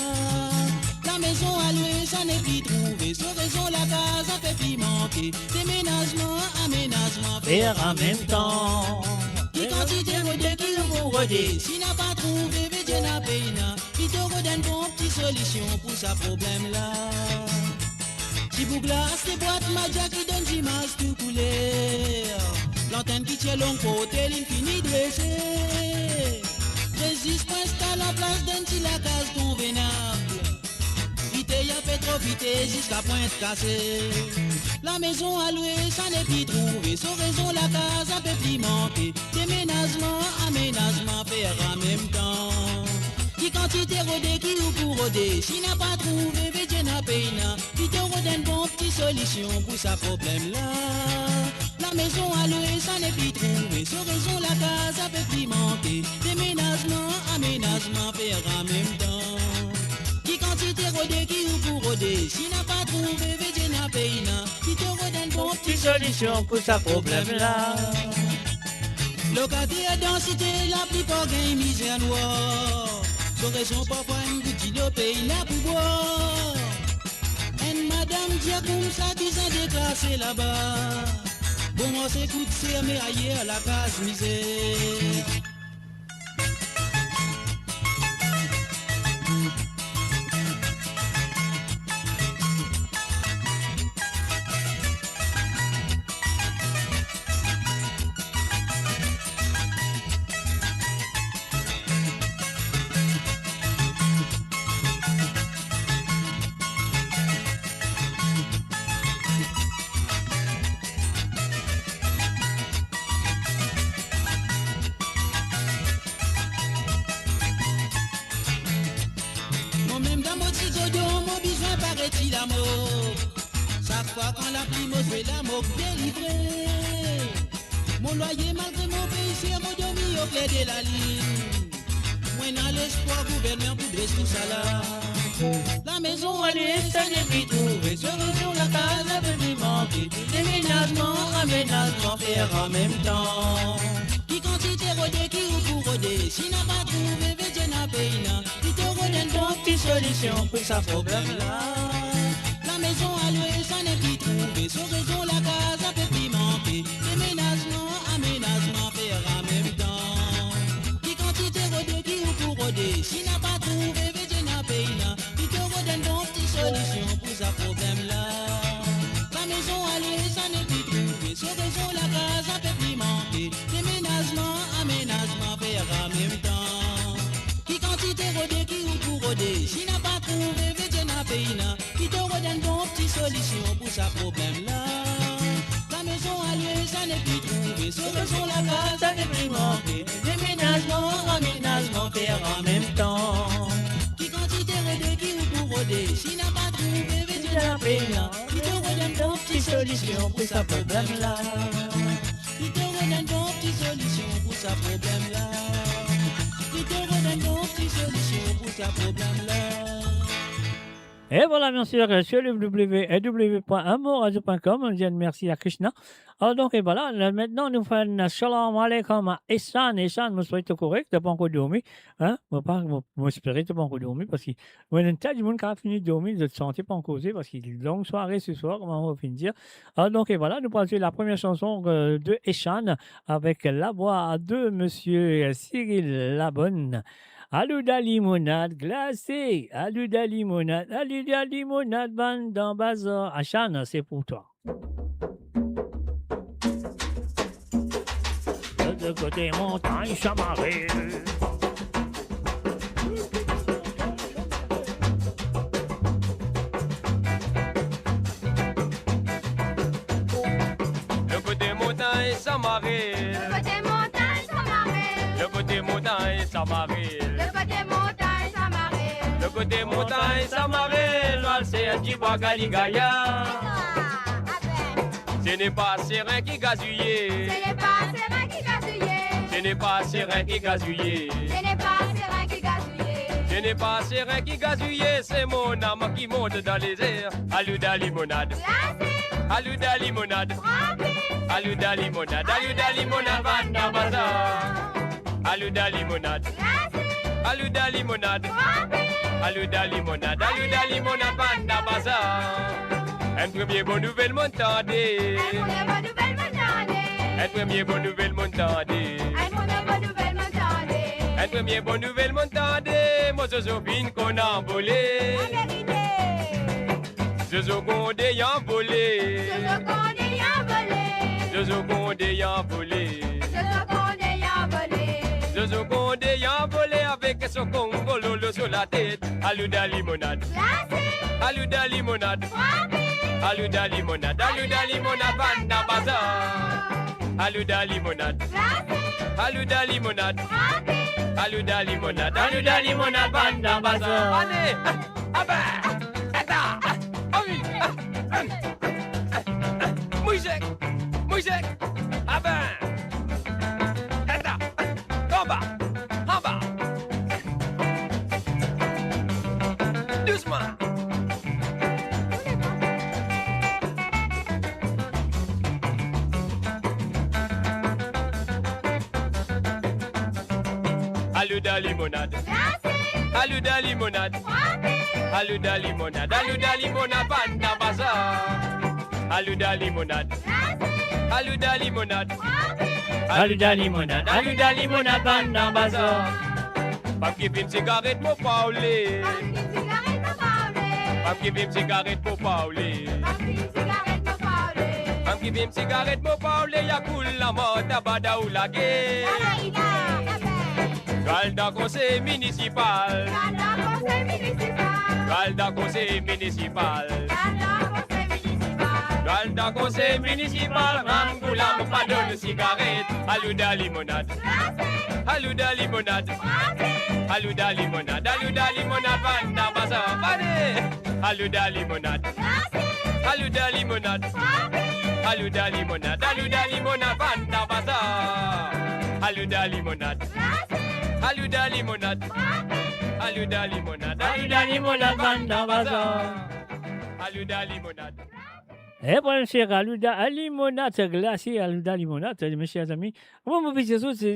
La maison à louer, ça n'est plus trouvé. Sur raison, la case a fait plus manquer. Déménagement, aménagement, faire en même temps. Qui quantité rodé, qui ou pour roder. Si n'a pas trouvé, veut n'a payna. Qui te redonne bon petite solution pour sa problème-là. Si vous glace, les boîtes Madia qui donne d'image tout couleur. L'antenne qui tient long côté, l'infini dressé. Résiste pour installer en place d'un petit la case convenable. Vite, y'a fait trop vite jusqu'à pointe cassée. La maison à louer, ça n'est plus trouvé. Sans raison, la case a peu plus manqué. Déménagement, aménagement, faire en même temps. Qui quantité rodé, qui ou pour roder. Si n'a pas trouvé, veut n'a payna. Qui te redonne bon petite solution pour sa problème-là. La La maison à louer, ça n'est plus trouvé. Sur raison, la case a peut plus manquer. Déménagement, aménagement, faire en même temps. Qui quantité rodé, qui ou pour rodé. Si n'a pas trouvé, veut n'a pays n'a. Qui te redonne bon Petite solution pour ce problème-là. Locataire densité, la plupart gagne misère noire. Sur raison, parfois, une petite au pays n'a pour boire. Et madame dit comme ça, tu s'en déclassé là-bas. Bon, on s'écoute, c'est mais ailleurs, la case misère. Quand la prime fait la moque délivrée. Mon loyer malgré mon pays, c'est mon demi au clé de la ligne. Moi dans l'espoir gouverneur pour dresser tout ça là. La maison allée, ça n'est plus trouvé. Sur la case, a peut manquer. Déménagement, aménagement, faire en même temps. Qui quantité rodé, qui ou pour rodé. Si n'a pas trouvé, veut n'a pays n'a. Qui te redonne donc petite solution pour ce problème-là. La maison à louer, ça n'est plus trouvé. Sur raison, la case a peut plus manquer. Déménagement, aménagement, faire en même temps. Qui quantité rodé, qui ou pour rodé. Si n'a pas trouvé, veut n'a pays n'a. Qui te redonne donc petite solution pour ce problème-là. La maison à louer, ça n'est plus trouvé. Sur raison, la case a peut plus manquer. Déménagement, aménagement, faire en même temps. Qui quantité rodé, qui ou pour rodé. Si n'a pas trouvé, veut n'a pays n'a. Qui te redonne donc petite solution pour ce problème-là. La maison à louer, ça n'est plus trouvé. Sur raison, la case, ça n'est plus manqué. Déménagement, aménagement, faire en même temps. Qui quantité rodé, qui ou pour rodé. Si n'a pas trouvé, veut n'a pays n'a. Qui te redonne donc petite solution pour ce problème-là. Qui te redonne donc petite solution pour ce problème-là. Qui te redonne donc petite solution pour ce problème-là. Et voilà, bien sûr, sur le www.amoradio.com, on dit merci à Krishna. Alors, donc, et voilà, là, maintenant, nous faisons Shalom Alaikum à Essan. Essan, je suis correct, tu n'as pas encore dormi. Hein? Je vais espérer que tu n'as pas encore dormi parce que, il y a un tas de monde qui a fini de dormir, de te sentir pas en causer parce qu'il y a une longue soirée ce soir, comment on va finir. Alors, donc, et voilà, nous passons la première chanson de Essan avec la voix de monsieur Cyril Labonne. Aluda limonade glacée, aluda limonade bande dans bazar. Achan, c'est pour toi. De côté montagne chamarrée. Le côté montagne chamarrée. Le côté montagne s'amarrer. Le côté montagne chamarrée. Le côté montagne s'amarrer. Le côté montagne s'amarrer, l'oiseau c'est du bois galigaya. Ce n'est pas serein qui gazouillé. Ce n'est pas serein qui gazouillé. Ce n'est pas serein qui gazouillé. Ce n'est pas serein qui gazouillé. Ce n'est pas serein qui gazouillé, c'est mon âme qui monte dans les airs. Aluda limonade. Glacé. Aluda limonade. Frappé. Aluda limonade. Aluda limonade, banda bazar. Aluda limonade. Glacé. Aluda limonade. Frappé. Aluda limonade, banda bazar. Un premier bonne nouvelle m'entendez. Un premier bonne nouvelle m'entendez. Un premier bonne nouvelle m'entendez. Un premier bonne nouvelle m'entendez. Un premier bonne nouvelle m'entendez. Moi Josephine qu'on a volé. La vérité. Jojo Condé y a volé. Jojo Condé y a volé. Jojo Condé y a volé. Jojo Condé y a volé. Jojo Condé y a volé avec son congololo sur la tête. Aluda limonade. Glacé. Aluda limonade. Frappé. Aluda limonade. Aluda limonade, banda bazar. Aluda limonade. Glacé. Aluda limonade. Frappé. Aluda limonade, banda bazar. Allez, ah bah, attends, ah oui, Moïse, Aluda limonade. Aluda limonade. Aluda limonade. Aluda limonade. Banda bazar. Aluda limonade. Aluda limonade. Aluda limonade. Aluda limonade. Banda bazar. Pap ki vim cigarette mo paule. Pap ki vim cigarette mo paule. Pap ki vim cigarette mo paule. Ya cool la mota bada ou la guerre. Galda conseil municipal. Galda conseil municipal. Galda conseil municipal. Mamboula mo pas donne cigarette. Aluda limonade. Aluda limonade. Aluda limonade. Aluda limonade. Banda bazar. Bade. Aluda limonade. Aluda limonade. Aluda limonade. Aluda limonade. Banda bazar. Aluda limonade. Aluda limonade. Aluda limonade. Aluda limonade. Banda bazar. Aluda limonade. Eh bien, cher Aluda limonade glacée, Aluda limonade, mes chers amis. Moi, mon petit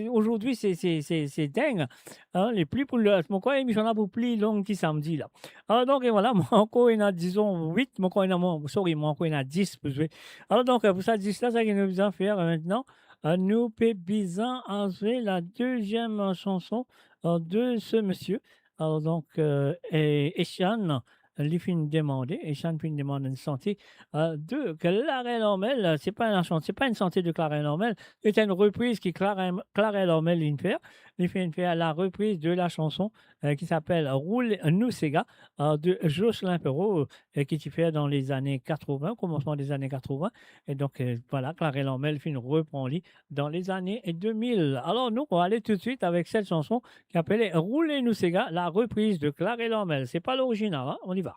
aujourd'hui, c'est dingue. Hein, les plus pour le. Mon coin, émission là pour plus long qui samedi là. Alors, donc, et voilà, mon coin, il a, disons, 8, mon coin, il a 10 pour jouer. Alors, donc, pour ça, 10 là, ça qu'il nous besoin faire maintenant. Nous pépisons ensuite la deuxième chanson de ce monsieur. Alors, donc, Echan. Les films demandés, et Sean Pin demande une santé de Clarel Ormel. C'est pas une santé de Clarel Ormel, c'est une reprise qui Clarel Ormel vient faire. Il fait la reprise de la chanson qui s'appelle Roule nous Sega de Jocelyn Perrault qui s'est fait dans les années 80, commencement des années 80. Et donc voilà, Clarel Ormel fait une reprend dans les années 2000. Alors nous, on va aller tout de suite avec cette chanson qui s'appelait Roule nous Sega, la reprise de Clarel Ormel. C'est pas l'original, hein? On y va.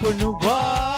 pour nous boire.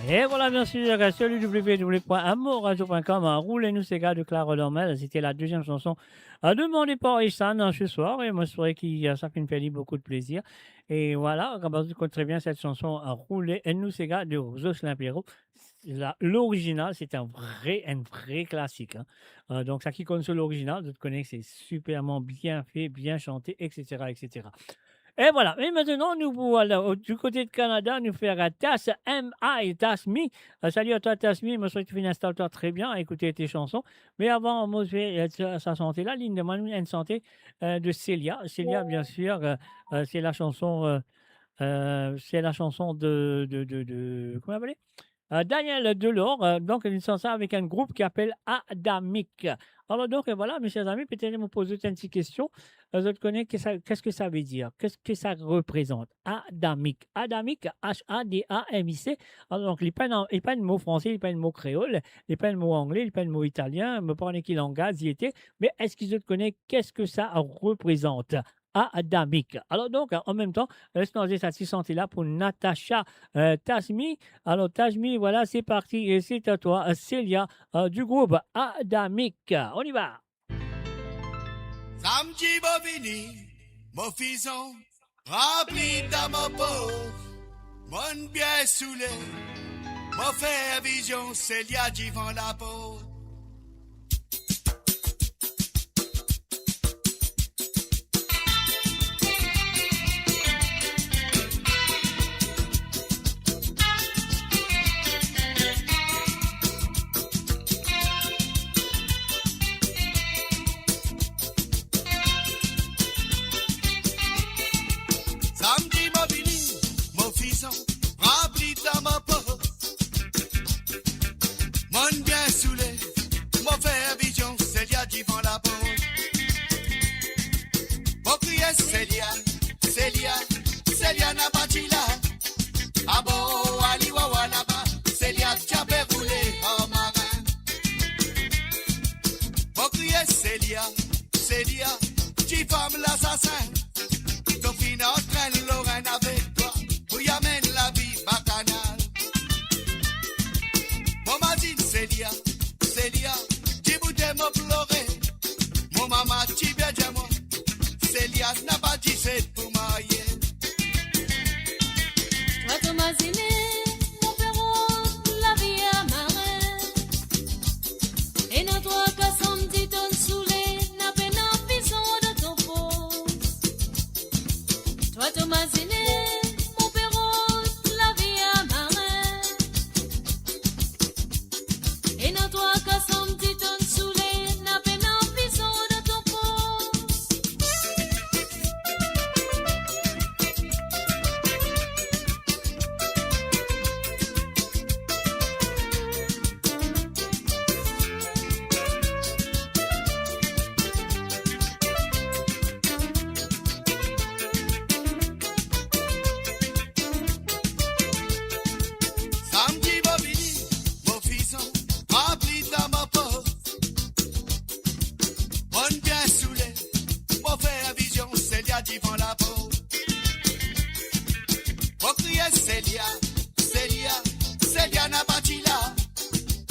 Et voilà, bien sûr, sur le www.amourradio.com, roulez-nous ces gars de Clara Dormel. C'était la deuxième chanson demandée par Issan ce soir. Et moi, je souhaite que ça fait beaucoup de plaisir. Et voilà, quand vous écoutez très bien cette chanson, roulez-nous ces gars de Jocelyn Perrault. L'original, c'est un vrai classique. Hein. Donc, ça qui compte sur l'original, vous connaissez, c'est superment bien fait, bien chanté, etc., etc. Et voilà. Et maintenant, nous voilà du côté de Canada, nous faire Tas M.I. Tasmi. Salut à toi, Tasmi. Je me souhaite que tu installes-toi très bien à écouter tes chansons. Mais avant, on va faire sa santé. La ligne de une santé de Célia. Célia, bien sûr, c'est la chanson. C'est la chanson de comment appelez Daniel Delors, donc une chanson avec un groupe qui s'appelle Adamic. Alors donc voilà, mes chers amis, peut-être me poser une petite question. Vous connaissez qu'est-ce que ça veut dire? Qu'est-ce que ça représente? Adamic. Adamic, H-A-D-A-M-I-C. Alors donc, il n'y a pas de mot français, il n'y a pas de mot créole, il n'y a pas de mot anglais, il n'y a pas de mot italien, me parle qui langage y était. Mais est-ce qu'ils connaissent qu'est-ce que ça représente? Adamic. Alors donc, en même temps, laisse-nous dire cette santé-là pour Natacha Tasmi. Alors Tasmi, voilà, c'est parti. Et c'est à toi, Célia, du groupe Adamic. On y va. Samedi bovini, mon fison, rempli dans mon peau, mon bien saoulé, mon fait vision, Célia qui vend la peau. Célia n'a pas dit là. Ah bon, Ali Wawa là-bas. Célia t'a fait rouler en marin. Bon crier Célia, Célia, tu femme l'assassin. Ton fin entraîne Lorraine avec toi. Pour y amène la vie bacchanale. Bon m'a dit Célia, Célia, tu boutais mon perron, la vie à marin. Et dans toi, qu'à son petit ton soulé, n'a peine en pison de ton pouce. Samedi Bobini, mon fils, appli dans ma porte. Bonne bien saoulé, mon frère vision, Célia devant la porte. Mon crier Célia, Célia, Célia n'a pas dit là.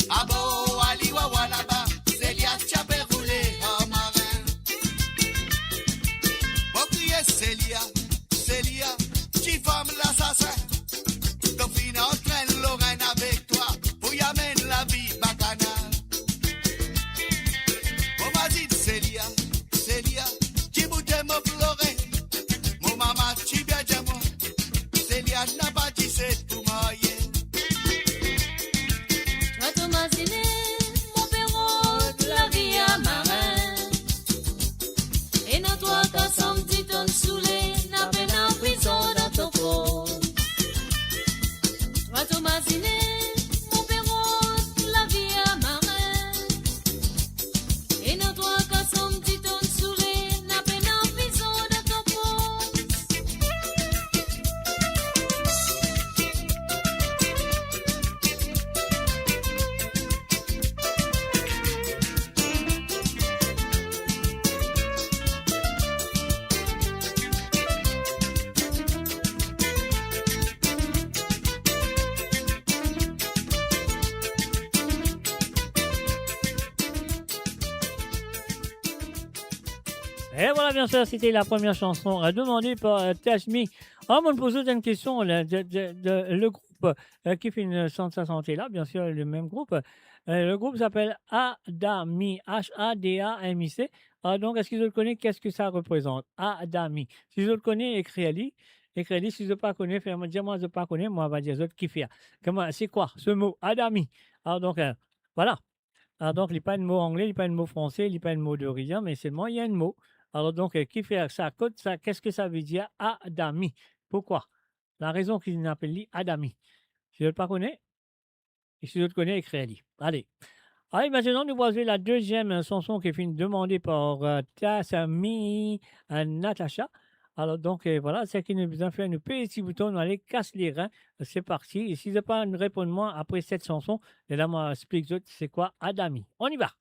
Abo, Ali, Wawa là-bas, Célia, tchapé roulé en marin. Mon crier Célia, Célia, qui femme l'assassin. Ton fin entraîne Lorraine avec toi pour y amener la vie bacchanale. On m'a dit Célia, Célia, qui boutait me pleurer. Mon maman, tu bien de moi. Célia n'a pas dit c'est tout marié. Toi, Thomasine, mon perron, la vie à marin. Et dans toi, qu'à son petit ton soulé, n'a peine en prison dans ton corps. Toi, Thomasine, mon perron, la vie à marin. Et dans toi, qu'à son petit ton soulé, n'a peine en prison dans ton corps. Et voilà, bien sûr, c'était la première chanson demandée par Tashmi. On me pose une question. Le groupe qui fait une Sansa Santé là, bien sûr, le même groupe. Le groupe s'appelle Adami, H-A-D-A-M-I-C. Donc, est-ce que vous le connaissez? Qu'est-ce que ça représente? Adami. Si vous le connaissez, écrivez-le. Écrivez-le. Si vous ne pas connaissez, faites-moi dire, moi, je ne pas connais, moi, on va dire, qui fait. C'est quoi ce mot? Adami. Alors, donc, voilà. Alors, donc, il n'y a pas de mot anglais, il n'y a pas de mot français, il n'y a pas de mot de rien, mais seulement, il y a un mot. Alors, donc, qui fait ça? Qu'est-ce que ça veut dire? Adami. Pourquoi? La raison qu'il appelle Adami. Si vous ne pas connaissez, et si vous le connaissez, écrivez-le. Allez. Allez, maintenant, nous voici la deuxième chanson qui est demandée par Tashmi Natacha. Alors, donc, voilà, c'est qui nous a fait un petit bouton, nous allons casser les reins. C'est parti. Et si vous n'avez pas répondre moi après cette chanson, et là, moi, explique c'est quoi Adami. On y va.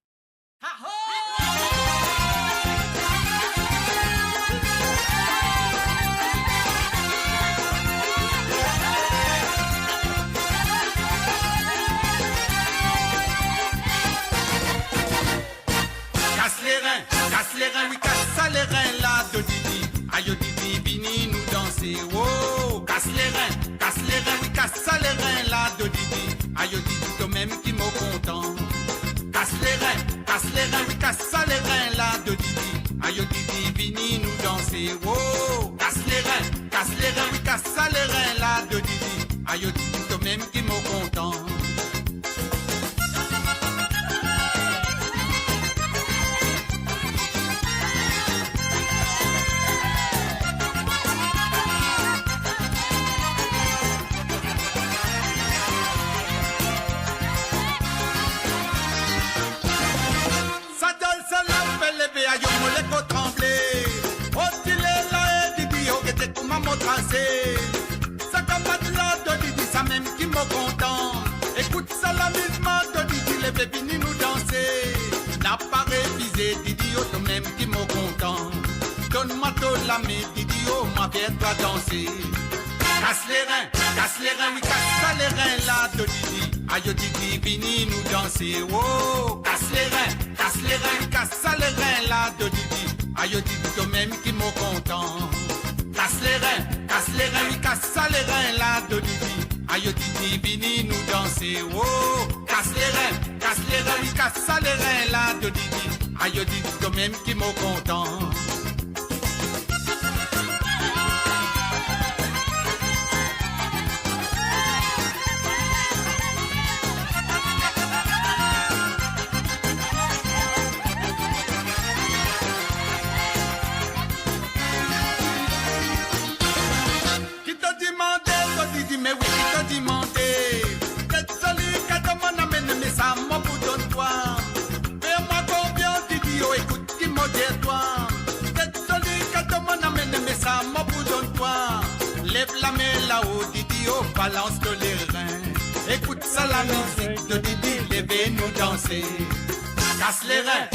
Casse les reins, oui, casse les reins là de Didi. Aïe Didi, vini nous danser. Oh, casse les reins, oui, casse les reins là de Didi. Aïe Didi, toi-même qui m'au content. Casse les reins, oui, casse les reins là de Didi. Aïe Didi, vini nous danser. Oh, casse les reins, oui, casse les reins là de Didi. Aïe Didi, toi-même qui m'au content. Ça camarade là de Didi, ça même qui me content. Écoute ça l'amusement de Didi, les bébés nous danser. N'a pas révisé Didi, oh toi même qui me content. Donne-moi ton la main Didi, oh moi viens-toi danser. Casse les reins, oui casse les reins là de Didi. Aïe Didi, vini nous danser. Oh, casse les reins, oui casse les reins là de Didi. Aïe Didi, toi même qui me content. Casse les reins, oui, casse les reins là de Didi. Aïe Didi, vini nous danser. Oh, casse les reins, oui, casse les reins là de Didi. Aïe Didi, toi-même qui m'au content. la main là-haut, Didi, oh, balance que les reins. Écoute ça, la musique de Didi, levez-nous danser. Casse les reins,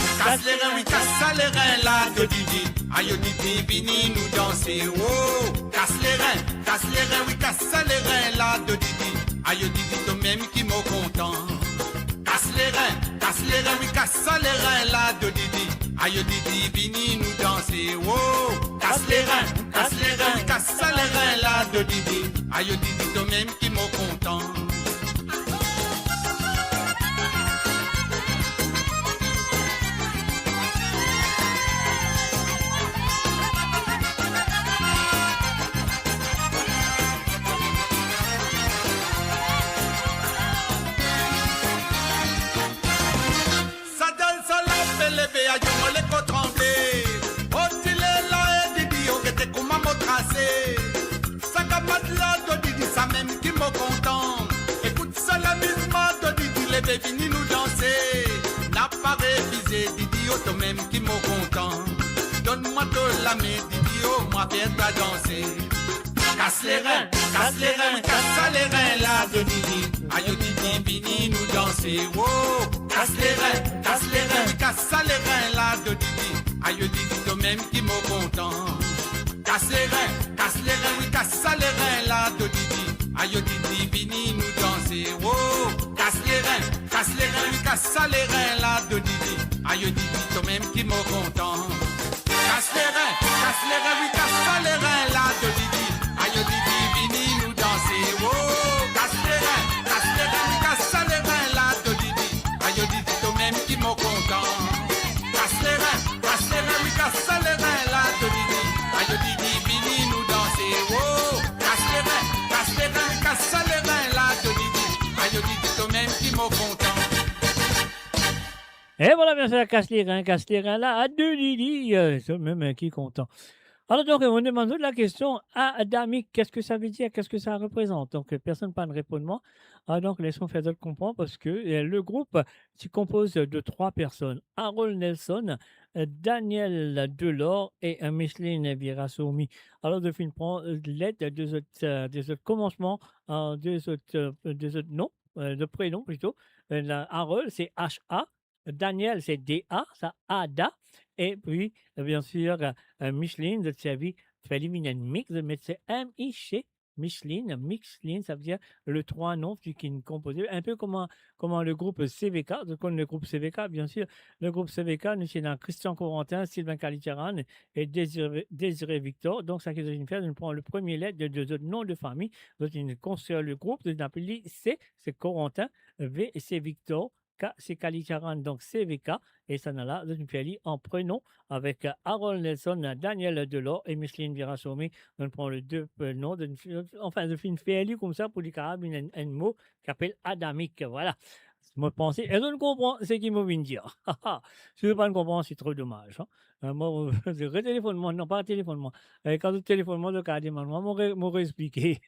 oui, casse ça les reins là de Didi. Aïe Didi, vini nous danser, oh. Casse les reins, oui, casse ça les reins là de Didi. Aïe Didi, toi-même qui m'en content. Casse les reins, oui, casse ça les reins là de Didi. Aïe Didi, vini nous danser, oh. Casse les reins, oui, casse ça les reins là de Didi. Aïe Didi, toi-même qui m'en content. Écoute ça l'amusement de Didi, les vini nous danser. N'a pas révisé Didi, oh toi-même qui m'en content. Donne-moi de la main Didi, oh moi viens ta danser. Casse les reins, casse ça les reins là de Didi. Aïe Didi, vini nous danser, oh. Casse les reins, casse ça les reins là de Didi. Aïe Didi, toi-même qui m'en content. Casse les reins, oui, casse ça les reins là de Didi. Aïe Didi, vini nous danser, oh. Casse les reins, oui, casse ça les reins là de Didi. Aïe Didi, toi-même qui m'en content. Casse les reins, oui, casse ça les reins là de Didi. Aïe Didi, vini nous danser, oh. Casse les reins, oui, casse ça les reins là de Didi. Aïe Didi, toi-même qui m'en content. Casse les reins, oui, casse ça les reins là de Didi. Aïe Didi, vini nous danser, oh. Casse les reins, casse ça les reins là de Didi. Aïe Didi, toi-même qui m'en content. Et voilà, bien sûr, casse les reins là, à deux Didi, c'est même qui est content. Alors donc, on demande la question à Adamique, qu'est-ce que ça veut dire, qu'est-ce que ça représente? Donc, personne pas de répondre. Donc, laissons faire d'autres comprendre parce que le groupe se compose de 3 personnes. Harold Nelson, Daniel Delors et Micheline Virasomi. Alors, je finis prendre l'aide des autres commencements, des autres noms, de prénoms plutôt. Harold, c'est H-A. Daniel, c'est D-A, ça A-D-A. Et puis, bien sûr, Micheline, de service féminin mix, mais c'est M-I-C, Micheline, ça veut dire le 3 noms qui est composé, un peu comme le groupe CVK. Donc, le groupe CVK, bien sûr, le groupe CVK, nous sommes dans Christian Corentin, Sylvain Calitjaran et Désiré Victor. Donc, ça qui est faire, nous prenons le premier lettre de 2 autres noms de famille. Donc, nous construisons le groupe, nous appelons C, c'est Corentin, V, c'est Victor. K, c'est Calitjaran, donc CVK, et ça n'a là, une félie en prénom avec Harold Nelson, Daniel Delors et Micheline Virasomi. On prend les 2 noms, enfin, je fais une félie comme ça pour les Carabes, un mot qui s'appelle Adamique, voilà. Moi, penser, et je ne comprends ce qu'il m'a venu dire. Si je ne veux pas le comprendre, c'est trop dommage. Moi, je retéléphone-moi, non pas téléphone-moi. Quand je téléphone-moi, je garde moi, m'aurait expliqué.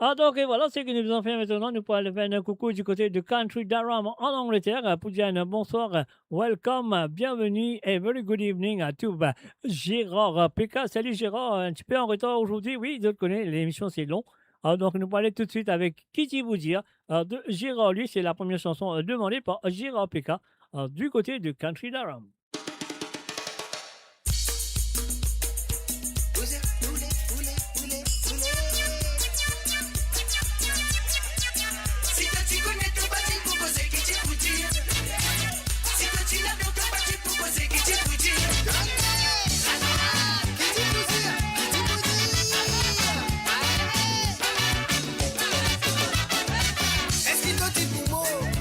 Donc, et voilà, ce que nous allons faire maintenant. Nous pourrons faire un coucou du côté de Country Durham en Angleterre pour dire un bonsoir, welcome, bienvenue et very good evening à tout. Gérard PK, salut Gérard, un petit peu en retard aujourd'hui. Oui, je te connais, l'émission c'est long. Donc, nous allons aller tout de suite avec Kitty vous dire de Gérard. Lui, c'est la première chanson demandée par Gérard PK du côté de Country Durham.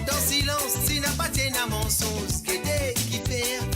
Dans silence, si n'a pas tient à mensonge, qui perd,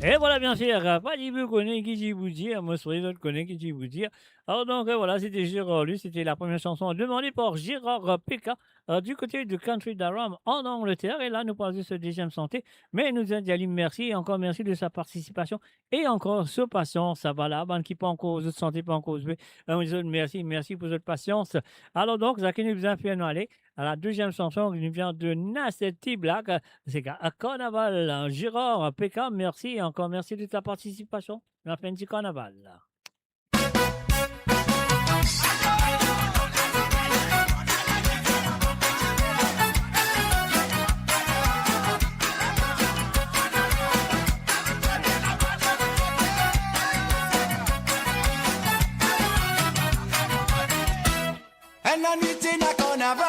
Et voilà, bien sûr, pas vous connaît qui vous dire, moi, sur les autres connaît qui vous dire. Alors, donc, voilà, c'était Gérard Lui, c'était la première chanson demandée par Gérard P.K. Du côté de Country Durham en Angleterre. Et là, nous parlons de ce deuxième santé. Mais nous avons dit merci et encore merci de sa participation. Et encore, ce patience, ça va là, qui pas en cause de santé, pas en cause de merci pour votre patience. Alors, donc, ça qui nous a fait aller à la deuxième chanson qui nous vient de Nasty Black. C'est à Carnaval. Gérard P.K., merci et encore merci de ta participation. La fin du carnaval. En la nuit c'est la carnaval,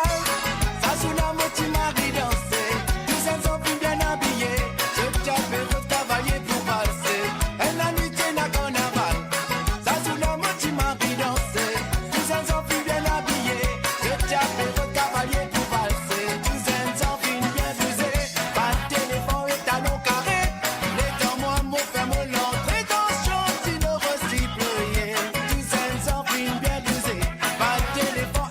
ça sous la moitié marie danser. Tous ces enfants bien habillés, je t'appelle au cavalier pour valser. En la nuit c'est la carnaval, ça sous la moitié marie danser. Tous ces enfants bien habillés, je t'appelle au cavalier pour valser. Tous ces enfants bien fusés, pas de téléphone et talon carré. Les temps moi mon fait mon l'entrée dans champ si le recycler. Tous ces enfants bien fusés, pas de téléphone.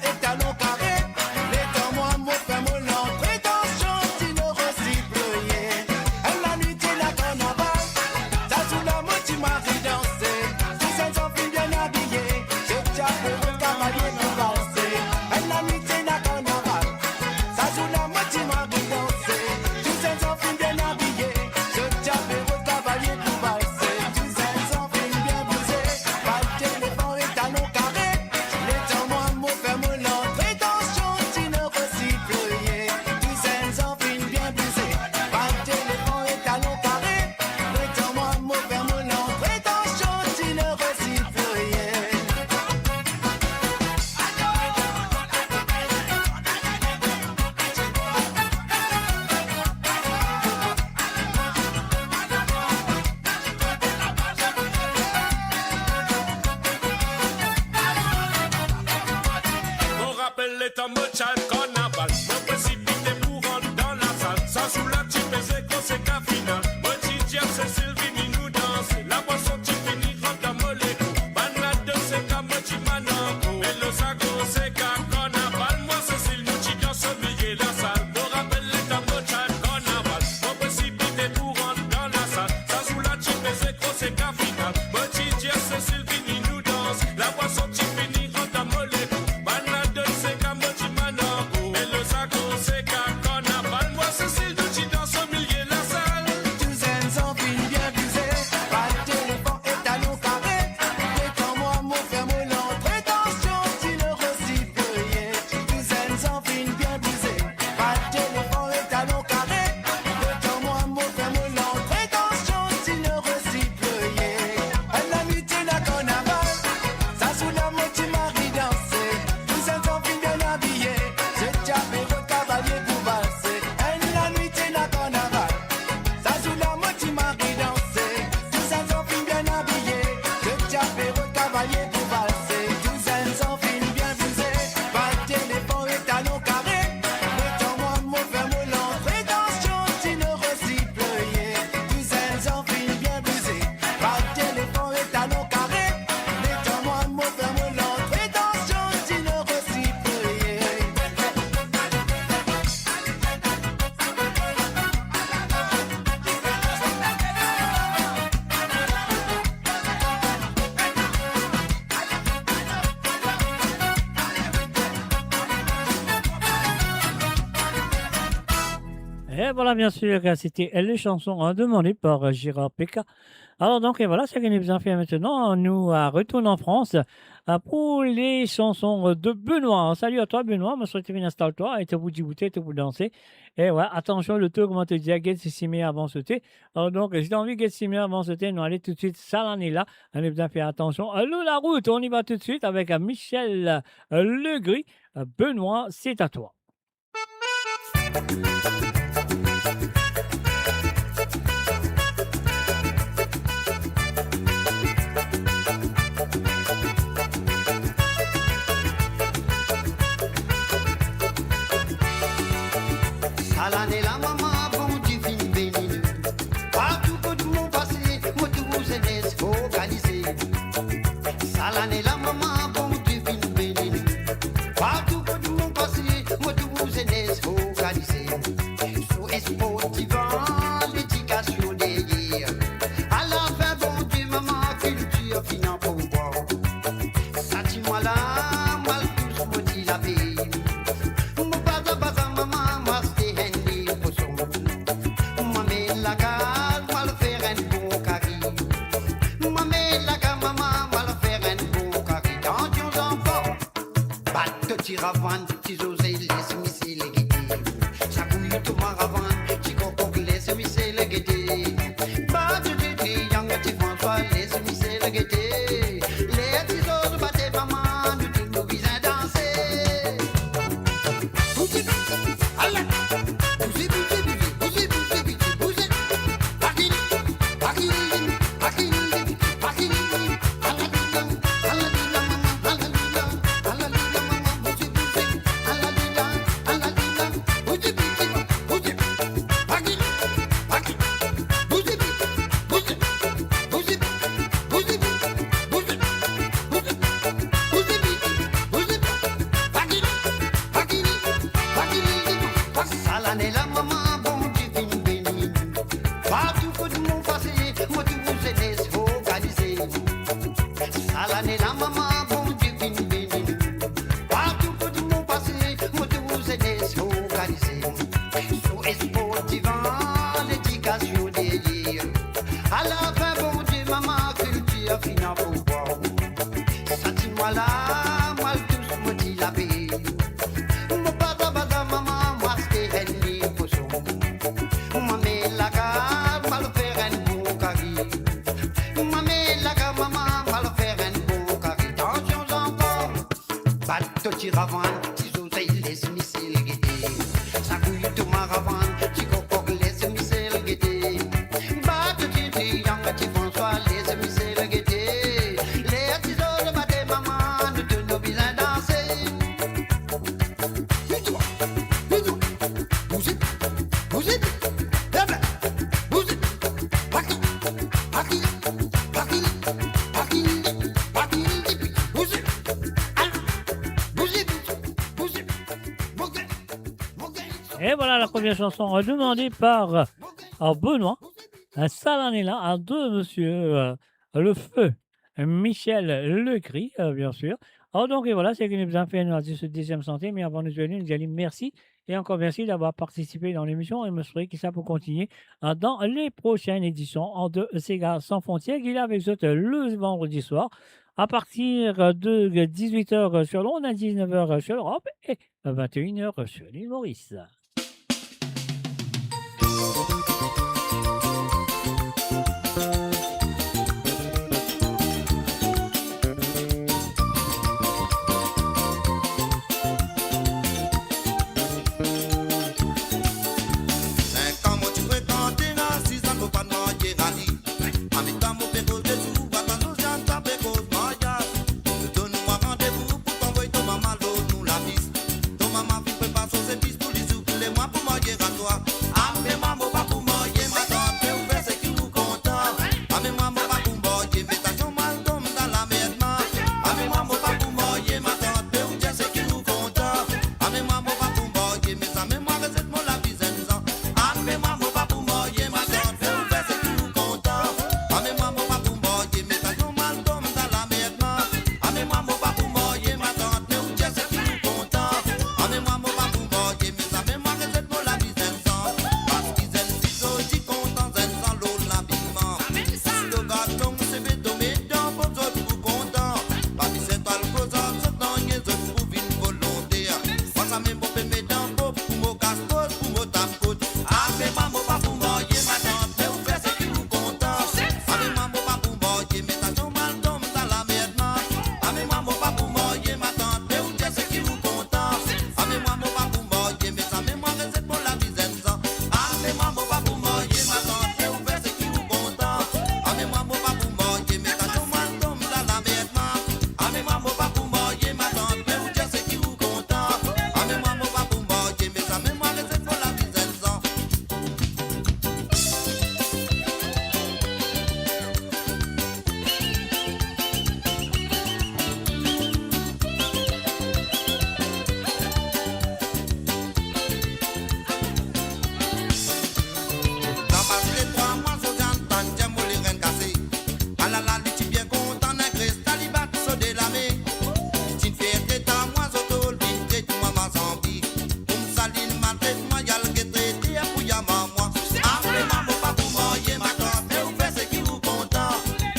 Et voilà, bien sûr, c'était les chansons demandées par Gérard Péka. Alors donc, et voilà, ce que nous avons fait maintenant. Nous retournons en France pour les chansons de Benoît. Salut à toi, Benoît. Je souhaite bien installe-toi et te vous débouter, te vous danser. Et voilà, attention, le tour, comment te dire, get simé avant sauter. Alors donc, si tu as envie de get simé avant sauter, nous allons tout de suite, ça l'année là. On a bien fait attention. La route, on y va tout de suite avec Michel Legris. Benoît, c'est à toi. À l'année la maman, bon Dieu fin béni. Partout que tout mon passé, moi tout vous aidez focaliser. À l'année la maman, bon Dieu fin béni. Partout que tout mon passé, moi tout vous aidez focaliser. Sous espoir divin, l'éducation des guerres. À la fin, bon Dieu maman, culture finan pour boire. Ça dit moi là, mal tous me dit la paix. Tiravan, tisosé, laisse misser les guettés. Ça couille tout maravan, ticococ, laisse misser les guettés. Bah, tu dis, yang, ti François, laisse misser les guettés. Les tisos, battez maman, nous tous nous visons danser. Bousez, allez, bousez, bousez, bousez, bousez, bousez, bousez. Bakil, bakil, bakil, bakil, Et voilà la première chanson demandée par Benoît. Ça l'année là, à deux monsieur le feu Michel Legris, bien sûr. Alors donc, et voilà, c'est que nous avons fait ce deuxième santé, mais avant de nous venir, nous allons merci et encore merci d'avoir participé dans l'émission et me souhaite que ça peut continuer dans les prochaines éditions de Sega Sans Frontières, qu'il est avec vous le vendredi soir à partir de 18h sur l'onde, à 19h sur l'Europe et 21h sur l'île Maurice. Rendez-vous pour t'envoyer ton maman l'eau, nous la piste. Ton maman vit préparer ses pistes pour les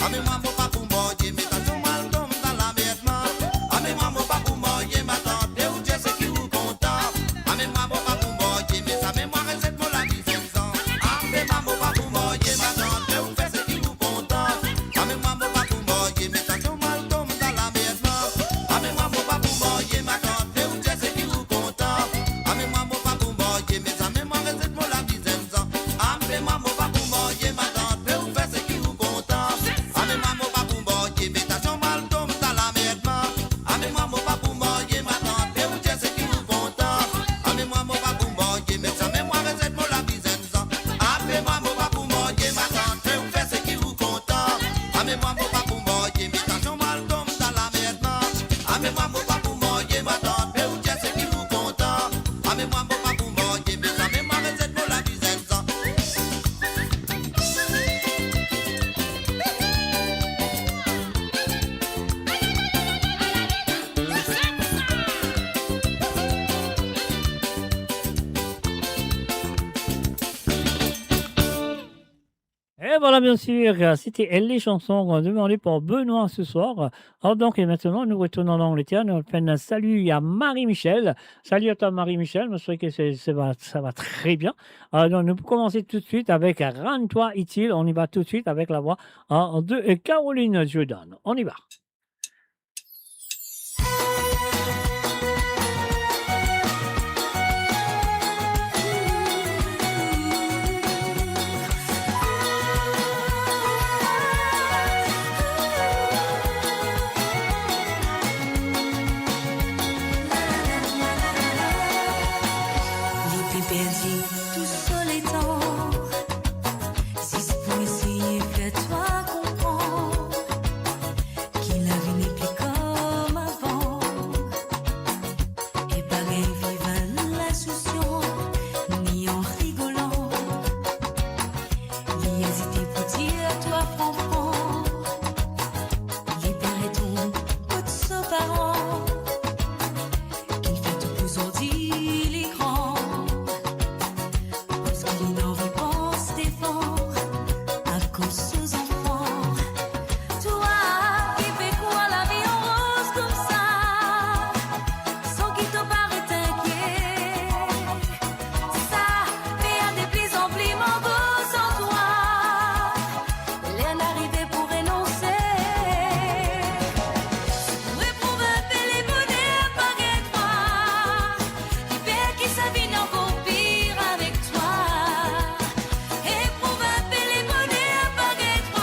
Ame mambo pa pou moye, mais ta son mal tombe dans la merde. Ame mambo pa pou moye, ma tante ou Dieu c'est qui vous content. Ame mambo pa pou moye, mais sa mémoire est cette mola qui s'en. Ame mambo pa pou moye, ma tante ou fait ce qui vous content. Ame mambo pa pou moye, mais ta son mal tombe dans la merde. Ame mambo pa pou moye, ma tante ou Dieu c'est qui vous content. Ame mambo pa pou moye, mais sa mémoire est cette mola qui s'en. Ame mambo pa pou moye, ma tante ou fait ce qui vous content. Ame mambo pa pou moye, mais ta son mal tombe dans la merde. Ame mambo pa pou moye, ma tante ou Dieu c'est qui vous content. Ame mambo pa pou moye, mais sa mémoire est cette mola qui s'en. Ame mambo pa pou moye, ma tante ou fait ce qui vous content. Ame mambo pa pou moye, mais ta son mal tombe dans la merde. Ame mambo pa pou moye, ma tante ou Dieu c'est qui vous content. Ame mambo pa pou moye, mais sa mémoire est cette mola qui s'en. Et voilà, bien sûr, c'était les chansons demandées par Benoît ce soir. Alors donc, et maintenant, nous retournons en Angleterre. Nous faisons un salut à Marie-Michel. Salut à toi, Marie-Michel. Je sais que ça va très bien. Donc, nous commençons tout de suite avec Rends-toi utile. On y va tout de suite avec la voix de Caroline Jordan. On y va. Les perdus, tout seul étant, si c'est pour essayer, fais-toi comprendre qu'il la vie n'est plus comme avant. Et pareil, vivant l'insouciant, ni en rigolant, ni hésiter pour dire, toi, franchement, libérer ton peu de ce parent, qu'il fait tout plus ordi, les grands. Parce qu'il n'en veut pas se défendre à cause aux enfants. Toi qui fais quoi la vie en rose comme ça, sans qu'il te paraît t'inquiet, ça fait un déplis en pli mon gosse en toi. L'air arrivé pour énoncer, pour éprouver un peu les bonheurs par toi. L'hiver qui s'avine encore pire avec toi. Éprouve un peu les bonheurs par toi.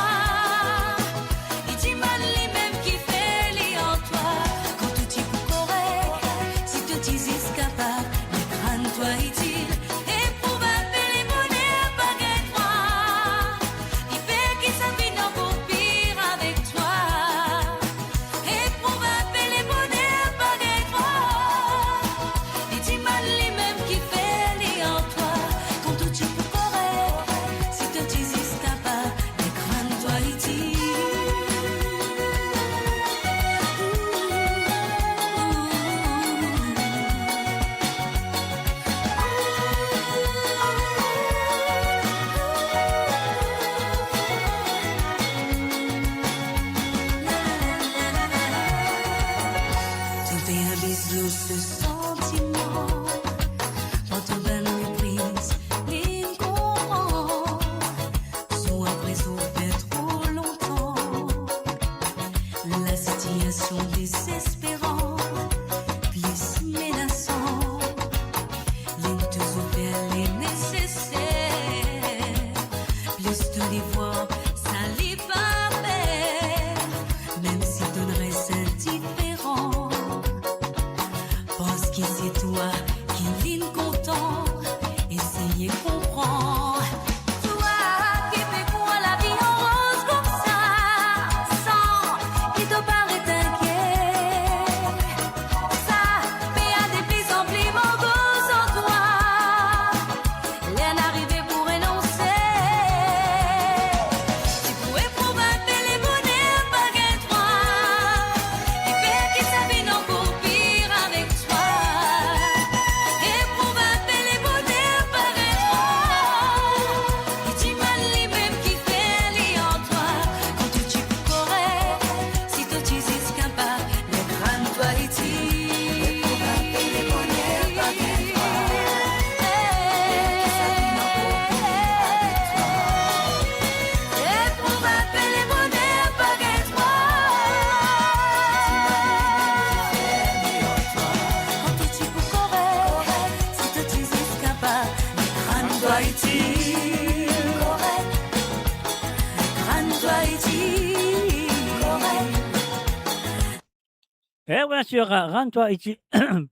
Et bien sûr, rends-toi ici.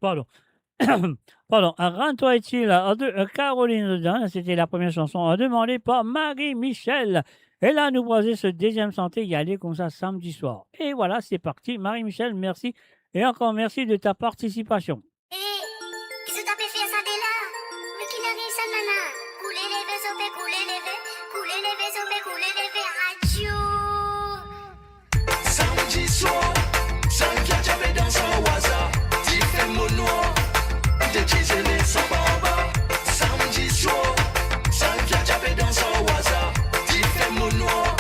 Pardon. Pardon, rends-toi ici, là, de Caroline Dedans. C'était la première chanson demandée par Marie-Michel. Et là, nous voici ce deuxième santé y aller comme ça samedi soir. Et voilà, c'est parti. Marie-Michel, merci. Et encore merci de ta participation. Qu'est-ce que t'as pu faire ça dès là? Le qu'il arrive, ça nana. Couler les vaisseaux, fait couler les vaisseaux. Couler les vaisseaux, fait couler les vaisseaux. Radio. Samedi soir, Sankia j'avais dans son hasard. Tu fais mon noir, de Disney sans baba. Samedi soir, Sankia j'avais dans son hasard. Tu fais mon noir,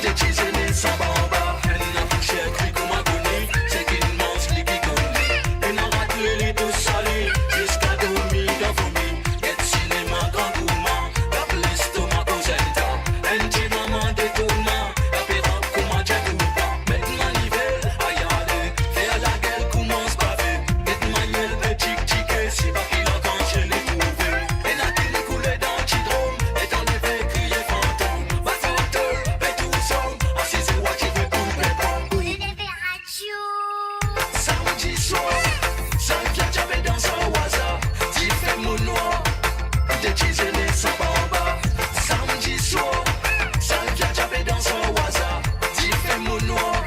de Disney sans baba. Elle n'a touché un cri comme un bonnet. C'est qu'il mange les kikonis. Elle n'a raté les deux salés. Jusqu'à dormir dans vos mines. Get cinéma grand gourmand. La place tomato zelda. Elle dit maman détournement. La péroque comme un jet ou pas. Maintenant l'hiver, aïe allez. Faire la gueule commence pas vite. Get manuel de tic-tic. Si pas qu'il a quand je l'ai trouvé. Elle a qu'il coulé dans le chidrome. Et dans les veilles crier fantôme. Va fantôme, et tout son. Assis c'est what il veut pour le pépon. Couler les vaisseaux. Samedi soir, Sankia j'avais dans son hasard. Tu fais mon noir, de Disney sans baba. Samedi soir, Sankia j'avais dans son hasard. Tu fais mon noir,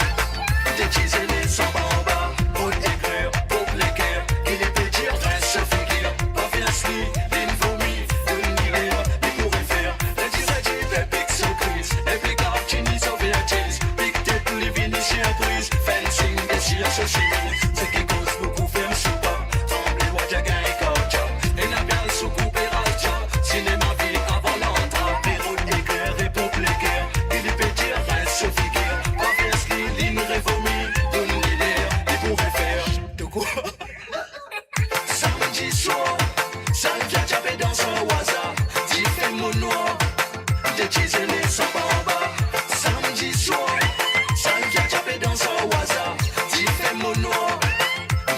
de Disney sans baba. Pour écrire, pour l'écrire, il était dire, reste figure. Pas bien sli, une vomi, une rire, il pourrait faire. Le direct, big surprise. Les big opportunities of virtues. Big tête, les viniciens brise. Fencing, des chiens sociaux. Ce qui cause beaucoup faire soupa. Tremble, Wadjaga et Kocha. Et n'a bien sous coupé Raja. Cinéma vie avant l'entrée. Pérou éclair et pour l'éclair. Il est petit, reste figure. Pas bien sli, ligne révomie. Donne l'idée, il pourrait faire. De quoi? Samedi soir, Sankia j'avais dans son hasard. Tu fais mon noir, de Disney sans baba. Samedi soir, Sankia j'avais dans son hasard. Tu fais mon noir,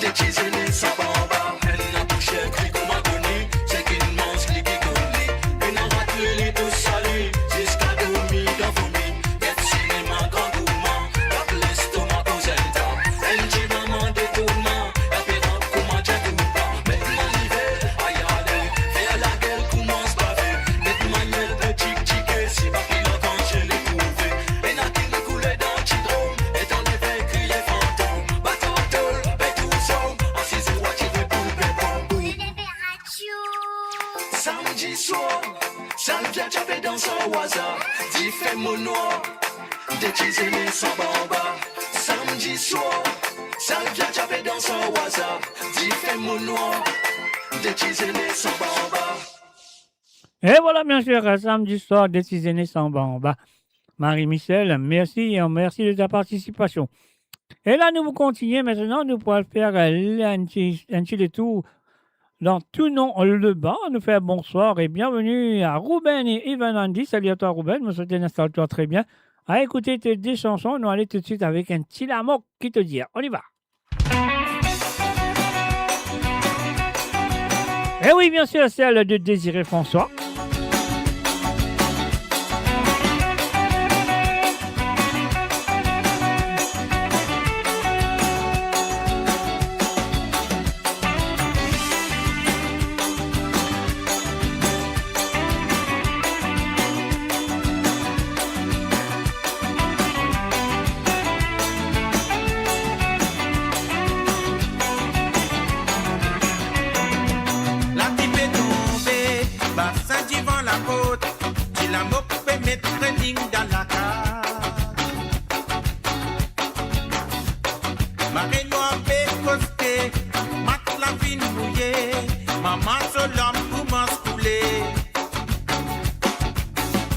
de Disney sans baba. Elle n'a touché un cri comme un bonnet. C'est qu'il mange les kikonis. Elle n'a raté les deux salés. Jusqu'à dormir dans vos mines. Get cinéma grand gourmand. La place tomato zelda. Elle dit maman détournement. La péroque comme un jet ou pas. Maintenant l'hiver, aïe allez. Faire la gueule commence pas vite. Net manuel de tic-tic. Si pas qu'il a quand je l'ai trouvé. Et n'a qu'il coulé dans le chidrome. Et dans les veilles crier fantôme. Bataille, et tout son. Assis c'est what il veut pour le pépon. Couler les vaisseaux. Samedi soir, Sankia j'avais dans son hasard. Tu fais mon noir, de Disney sans baba. Samedi soir, Sankia j'avais dans son hasard. Tu fais mon noir, de Disney sans baba. Et voilà, bien sûr, samedi soir, décisionné sans bamba. Marie-Michel, merci, merci de ta participation. Et là, nous continuons maintenant, nous pourrons faire un petit détour dans tout nom le bas. Nous faire bonsoir et bienvenue à Ruben et Ivan Andy. Salut à toi, Ruben, je souhaite installe-toi très bien. À écouter tes deux chansons, nous allons tout de suite avec un petit lamoc qui te dit. On y va. Et oui, bien sûr, celle de Désiré François. La type est tombée, bassin devant la côte. Tu la moque, peut mettre une ligne dans la carte. Marie noire fait costé, mat la vie mouillée. Maman sur l'homme commence à couler.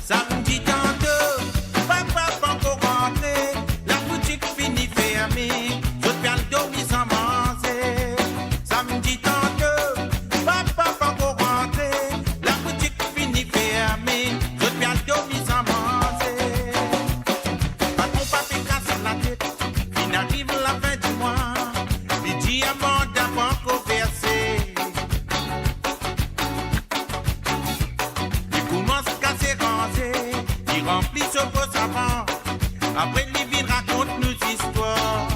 Samedi tantôt, papa pas encore rentré. La boutique finit fermée, je perds le dormi sans manger. Samedi tantôt, papa pas encore rentré. La boutique finit fermée, je perds le dormi sans manger. Patron papi casse la tête, il arrive la fin du mois. Les diamants d'avant conversés. Il commence à s'éranger, il remplit ce beau savant. Après, il vient raconte nos histoires.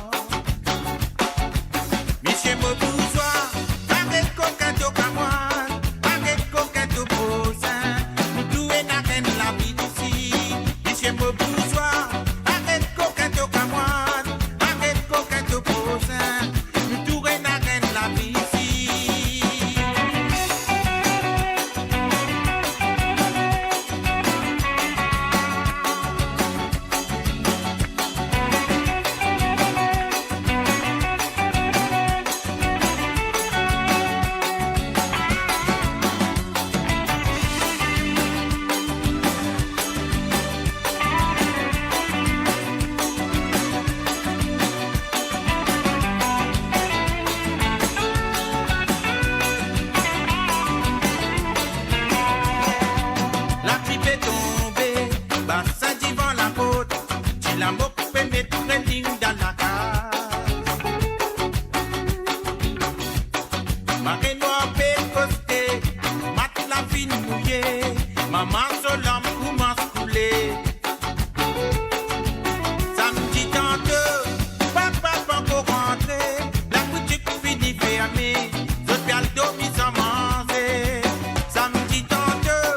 la m'occupe mettre une ligne dans la case. Marée noire pécosté, mat la fine mouillée, maman solam commence couler. Samedi dans deux, papa pas pour rentrer, la boutique finit fermée, je vais le dormir sans manger. Samedi dans deux,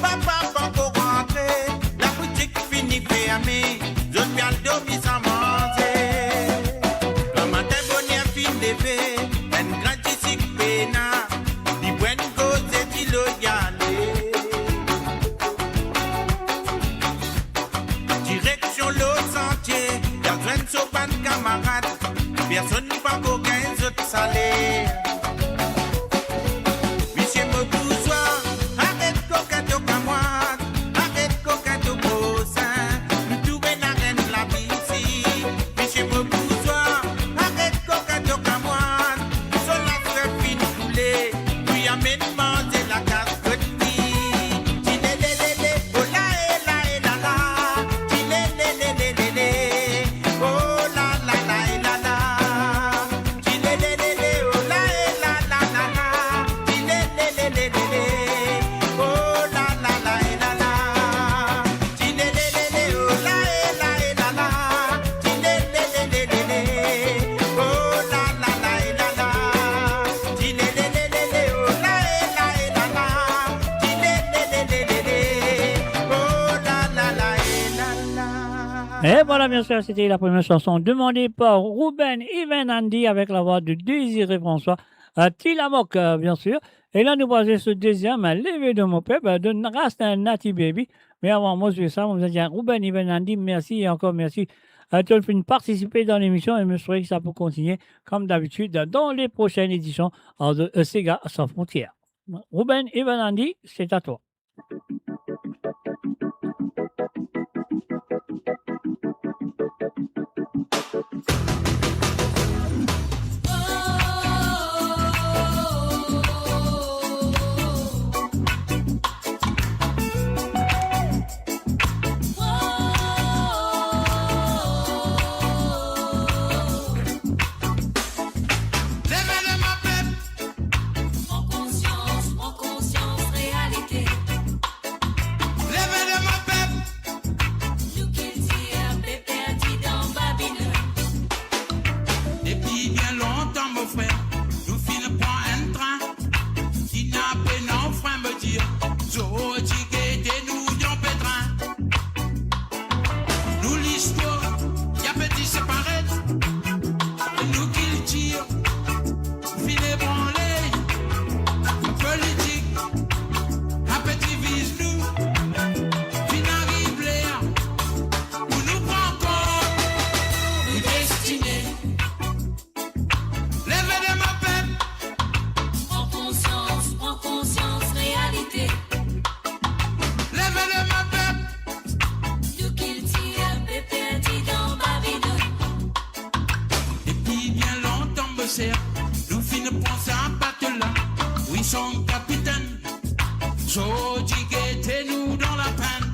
papa pas pour rentrer, la boutique finit fermée, je vais le dormir sans manger. Le matin bonheur fin levé, un grand ici pena, di buen cause di loyale. Direction l'autre sentier, y'a besoin de sopan camarade, personne pas qu'au gain autres salaires. Monsieur me bourgeois, arrête coquin au camoine, arrête coquin au brossin, nous trouvons la reine de la vie ici. Monsieur me bourgeois, arrête coquin au camoine, sur la crème fine coulée, lui amène manger la casse petite. Tilelelele, oh la eh la eh la la, tilelelelelele, oh la la la eh la la, tilelelele, oh la eh la la la la, tilelelelelele, oh la la la eh la la, tilelelele, oh la eh la eh la la, tilelelelelele, oh la la la eh la la, tilelelelele, oh la eh la eh la la, tilelelelelele, oh la la la eh la la. Et voilà, bien sûr, c'était la première chanson demandée par Ruben Even Andy avec la voix de Désiré François à Tillamook, bien sûr. Et là, nous passons ce deuxième à Levé de mon peuple de Rasta Nati Baby. Mais avant, moi, je vais ça, on vous a dit à Ruben Even Andy, merci et encore merci à tout le monde de participer dans l'émission et je me souhaite que ça peut continuer comme d'habitude dans les prochaines éditions de Sega sans frontières. Ruben Even Andy, c'est à toi. Prends conscience, réalité. Levez de ma peuple, Nous qui tire, pépé dit dans Babylone. depuis bien longtemps, mon frère, nous filons pour un train. Si n'a pas non, frère, me dire, Zo, tigé, nous, yon pétrin. Nous, l'histoire, y'a petit séparé. Nous qui le tire, filet branlé. Politique, un petit vise nous. Fin arrive l'air, où nous prend compte. Nous destinés. Levez de ma peuple, Prends conscience, réalité. levez de ma peuple. Nous qui tire, pépé dit dans Babylone. Depuis bien longtemps, me sert, nous finissons pour ça un là. Oui, son capitaine, Jodi guettez nous dans la peine.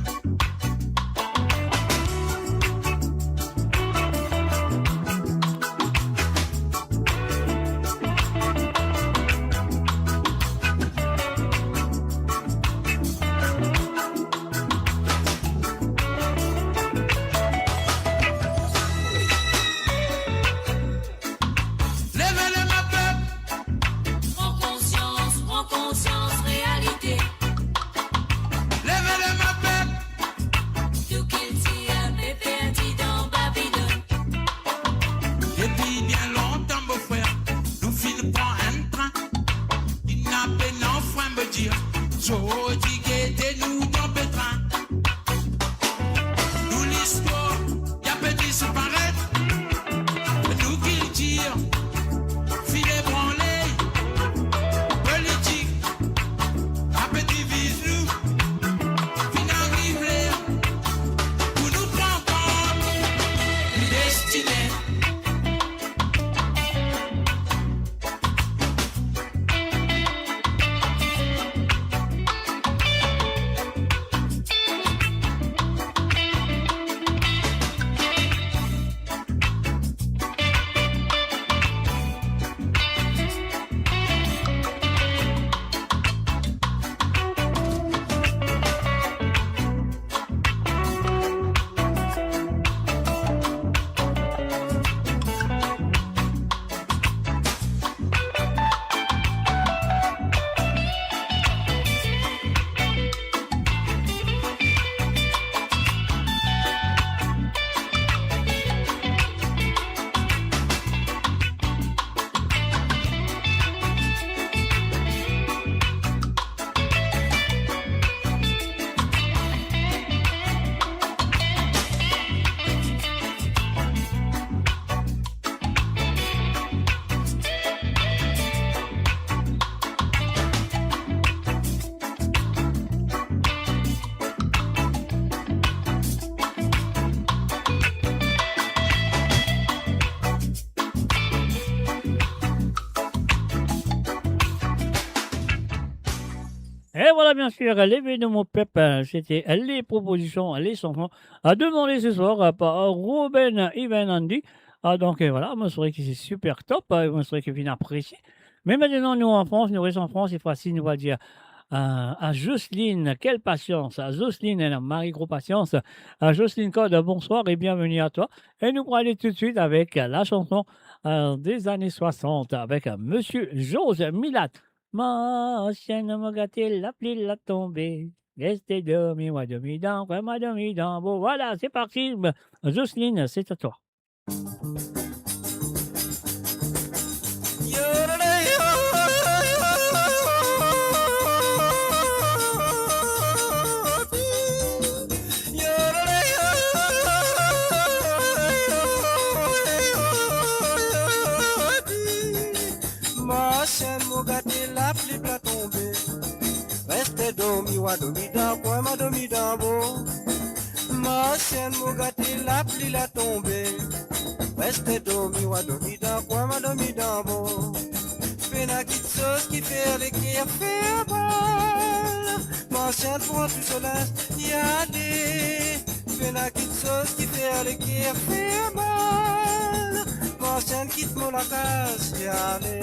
Levez les mains. voilà, bien sûr, les de mon peuple, c'était les propositions, les chansons à demander ce soir par Ruben Ivanandi. Donc voilà, moi, je trouvais que c'est super top, moi, je trouvais que bien apprécié. Mais maintenant, nous en France, nous restons en France, cette fois-ci, nous va dire à Jocelyne, quelle patience, à Jocelyne, elle a Marie Gros Patience. À Jocelyne Code, bonsoir et bienvenue à toi. Et nous allons aller tout de suite avec la chanson des années 60 avec Monsieur Jose Milat. Ma chienne m'a gâté, la pluie l'a tombée. Restez dormi, moi dormi dans, moi dormi dans. Bon, voilà, c'est parti. Jocelyne, c'est à toi. Ma chaîne m'a gâté, la pluie va tomber. Restez dormi, wa dormi dans, quoi m'a dormi dans beau. Ma chaîne m'a gâté, la pluie l'a tombé. Restez dormi, wa dormi dans, quoi m'a dormi dans beau. Pena qui sauce qui fait les qui a fait mal. Ma chaîne prend tout cela, y aller. Pena qui sauce qui fait les qui a fait mal. Ma chaîne quitte mon la case, y aller.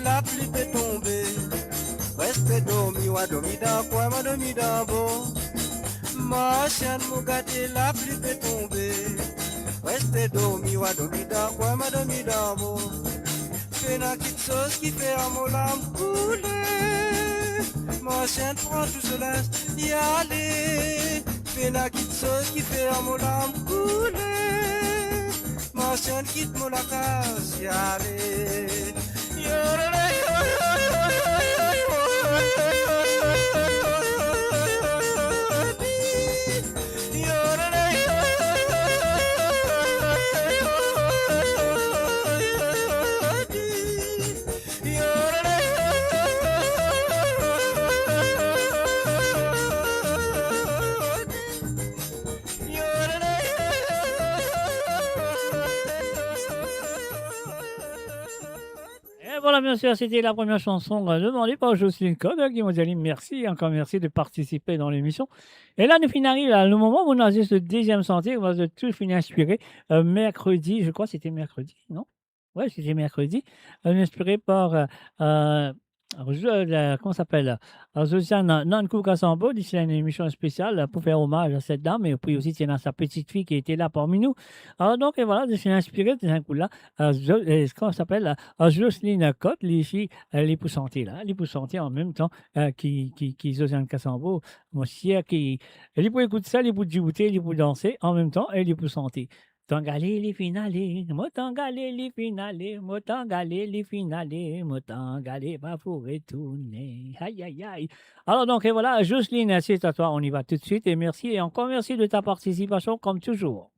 La pluie peut tomber. Restez dormi, wa dormi dans quoi, ma dormi dans beau. Ma chienne m'a gâté, la pluie peut tomber. Restez dormi, wa dormi dans quoi, ma dormi dans beau. Fais la petite sauce qui fait à mon lame couler. Ma chienne prend tout cela, y aller. Fais la petite sauce qui fait à mon lame couler. Ma chienne quitte mon la case, y aller. Voilà, bien sûr, c'était la première chanson demandée par Jocelyne Code, qui m'a dit merci, encore merci de participer dans l'émission. Et là, nous finissons là, le moment où on a juste le deuxième sentier, on va tout finir inspiré. Mercredi, je crois que c'était mercredi, non? Ouais, c'était mercredi. Inspiré par comment ça s'appelle Josiane Nankou Kassambo, d'ici une émission spéciale pour faire hommage à cette dame et puis aussi c'est sa petite fille qui était là parmi nous. Alors donc et voilà, je suis inspiré de ce coup-là. Comment ça s'appelle Jocelyne Cotte, les filles, les poussantés là, les poussantés en même temps qui Josiane Kassambo, mon chien qui, elle peut écouter ça, les pour djibouter, les pour danser en même temps et les poussantés. Tangalé les finales, motangalé les finales, motangalé les finales, motangalé pas pour retourner. Aïe aïe aïe. Alors donc et voilà, Jocelyne, c'est à toi, on y va tout de suite et merci et encore merci de ta participation comme toujours.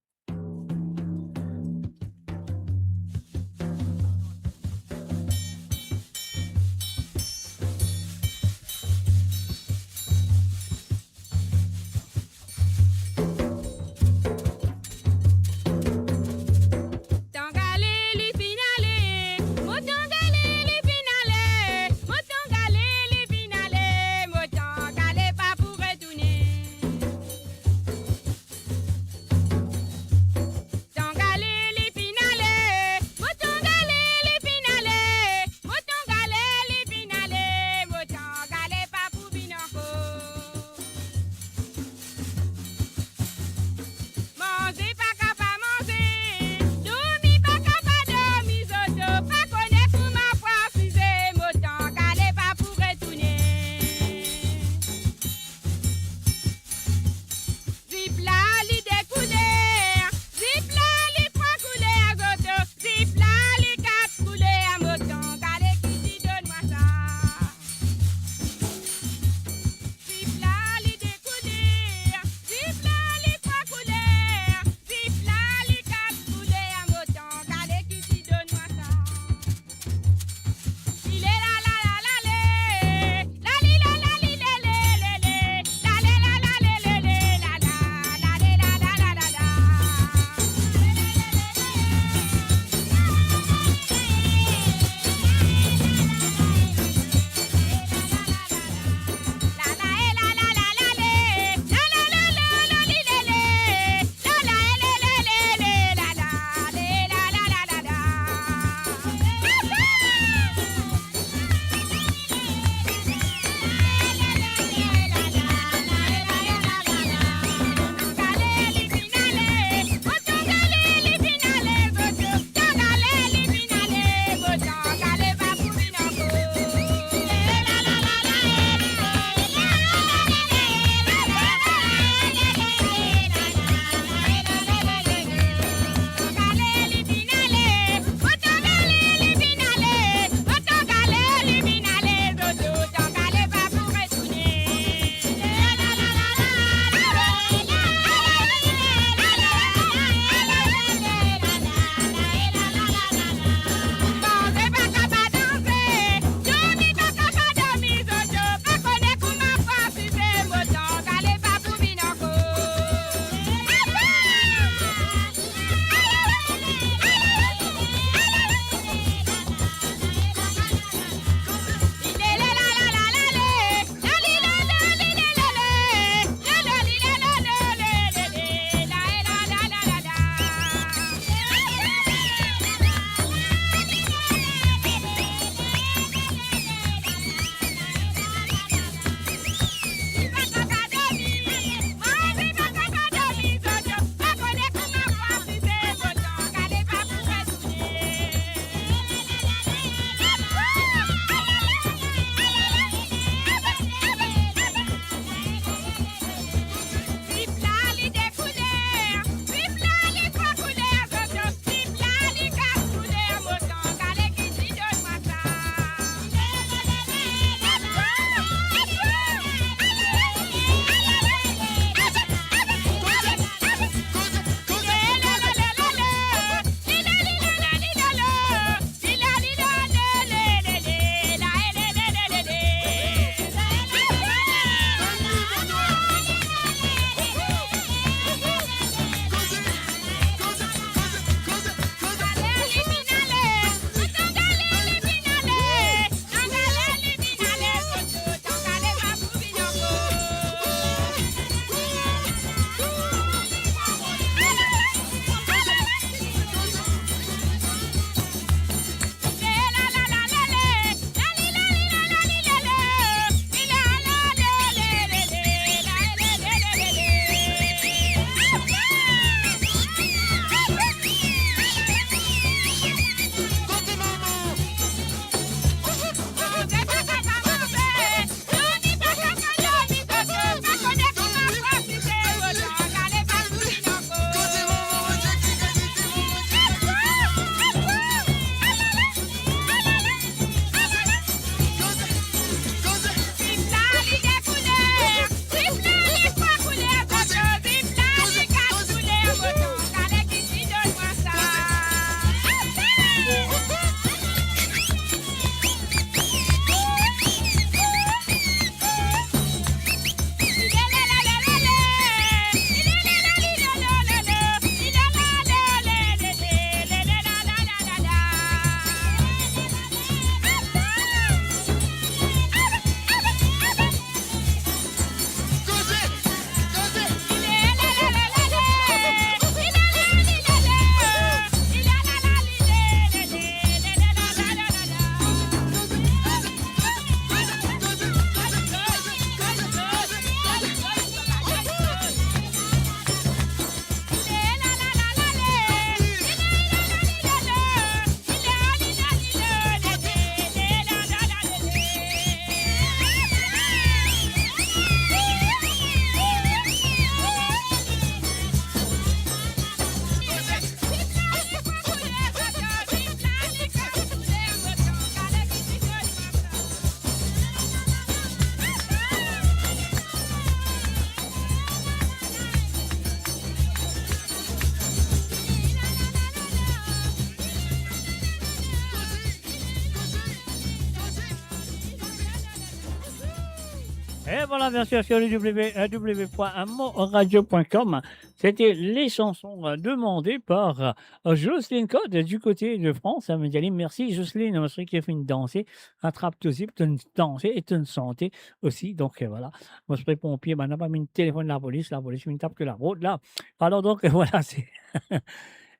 Et voilà, bien sûr, sur le www.moradio.com, c'était les chansons demandées par Jocelyne Code du côté de France. Elle me dit, merci Jocelyne, je sais qui a fait une danser, attrape aussi, pour une danser et une santé aussi. Donc voilà, moi je suis pompier, n'a pas mis le téléphone de la police me tape que la route là. Alors donc voilà, c'est.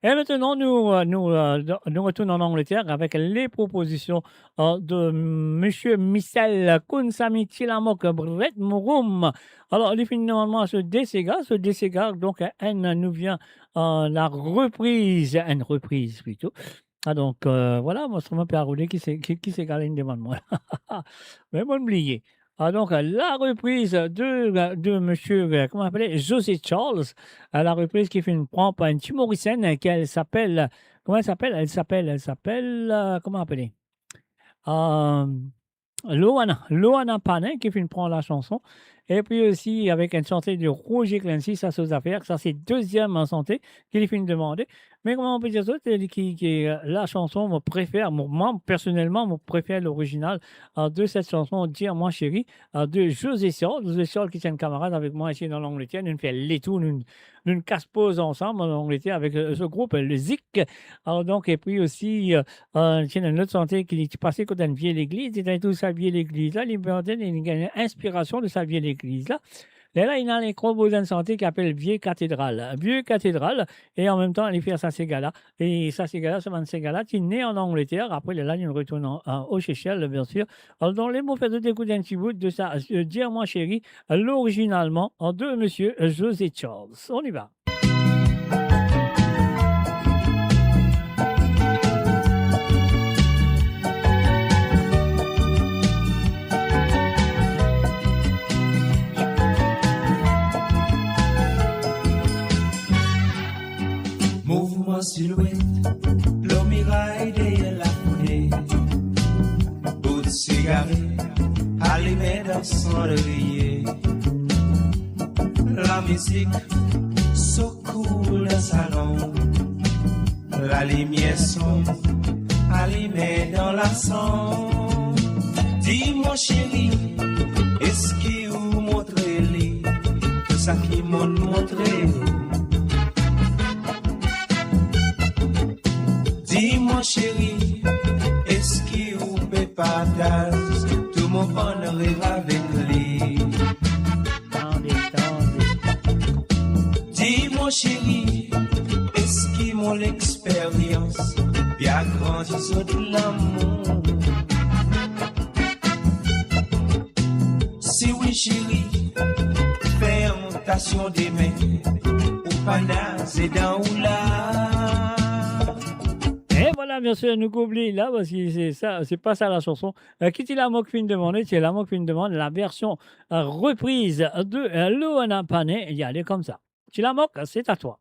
Et maintenant, nous retournons en Angleterre avec les propositions de M. Michel Kunsami Tilamok Brett Mouroum. Alors, définitivement, ce Dessega, donc, elle nous vient une reprise plutôt. Ah, donc, voilà, moi, je trouve un peu arrondé qui s'est galé devant moi. Mais bon, oublié. Ah, donc, la reprise de monsieur, comment on appelait, José Charles, la reprise qui fait une pompe à une timoricienne qu'elle s'appelle, comment elle s'appelle? Elle s'appelle, comment appeler? Loana Panin qui fait une prend la chanson. Et puis aussi avec une santé de Roger Clancy, ça c'est aux affaires. Ça c'est deuxième en santé qu'il fait une demande. Mais comment on peut dire ça? Qui la chanson, moi préfère, moi personnellement, je préfère l'original de cette chanson, Dire moi chérie, de José Sol. José Sol qui est un camarade avec moi ici dans l'Angleterre. Nous fait les tours, nous casse-pose ensemble en Angleterre avec ce groupe, le Zik. Alors donc, et puis aussi, il y a une autre santé qui est passée quand une vieille église, il a tout sa vieille église là, il a une inspiration de sa vieille église là. Et là, il a les gros beaux de santé qui appelle Vieille Cathédrale. Vieux Cathédrale, et en même temps, il fait sa Ségala. Et sa Ségala, c'est une Ségala qui est née en Angleterre. Après, là, il retourne au Seychelles, bien sûr. Alors, dans les mots, faites écouter un petit bout de ça, Dire moi chérie, l'originalement, de monsieur José Charles. On y va. Mouvement silhouette, l'homme iraille derrière la foulée. Bout de cigarette, allumé dans son oreiller. La musique secoue le salon. La lumière sombre, allumée dans la sang. Dis-moi chérie, est-ce qu'il vous montre les que ça qui m'ont montré? Dis-moi chérie, est-ce qu'il vous peut partager tout mon bonheur avec lui? Dis-moi chérie, est-ce qu'il mon l'expérience bien grandi sur de l'amour? Si oui chérie, fermentation des mains, ou panaz et dans ou là. Et voilà, bien sûr, nous oublions là, parce que c'est ça, c'est pas ça la chanson. Kitty Lamok fait une demande, c'est Lamok fait une demande, la version reprise de Loana Pané, il y allait comme ça. Kitty Lamok, c'est à toi.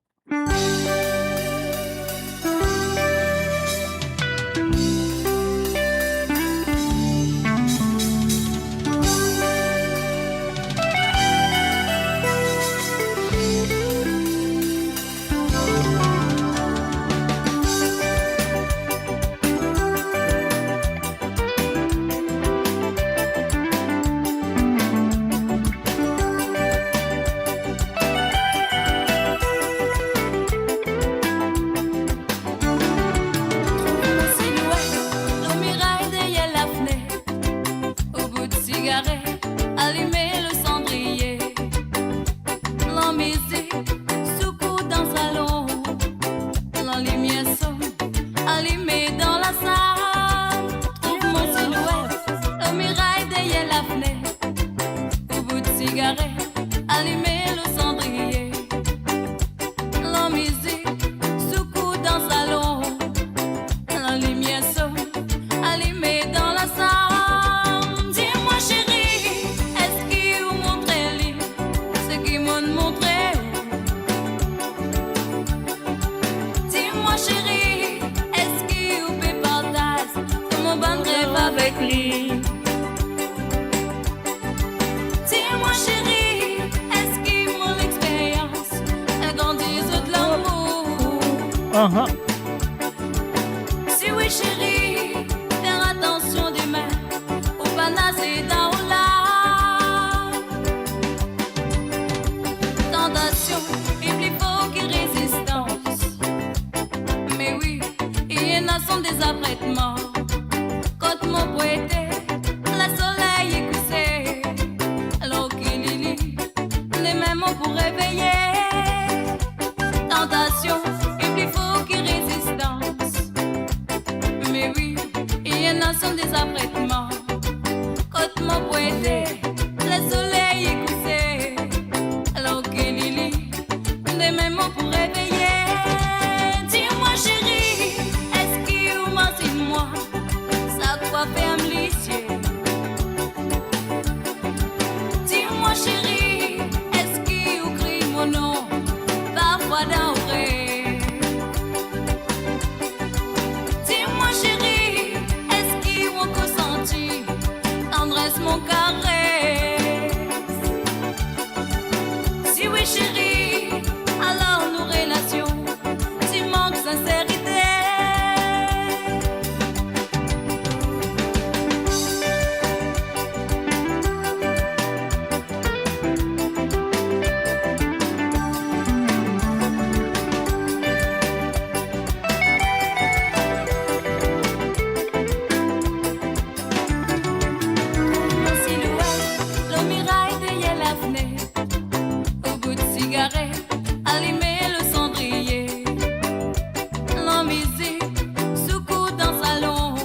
Si oui chérie, faire attention des mains, au panasse et dans la. réveiller. Tentation est plus fort que résistance. Mais oui, il y en a sont des apprêtements. Quand mon poète, le soleil est couché. Alors que Lily, des mêmes mots pour réveiller. Dis-moi chérie, est-ce qu'il vous mentionne moi? Ça quoi faire m'licier? Dis-moi chérie, est-ce qu'il vous crie mon nom? Parfois dans le rêve. Dis-moi chérie, est-ce qu'ils vous consenti? Tendresse mon caresse. Si oui chérie, alors nos relations, tu manques sincérité. Mon silhouette, le mirail derrière la fenêtre. Au bout de cigarette, allumer le cendrier. La musique sous coude dans le salon.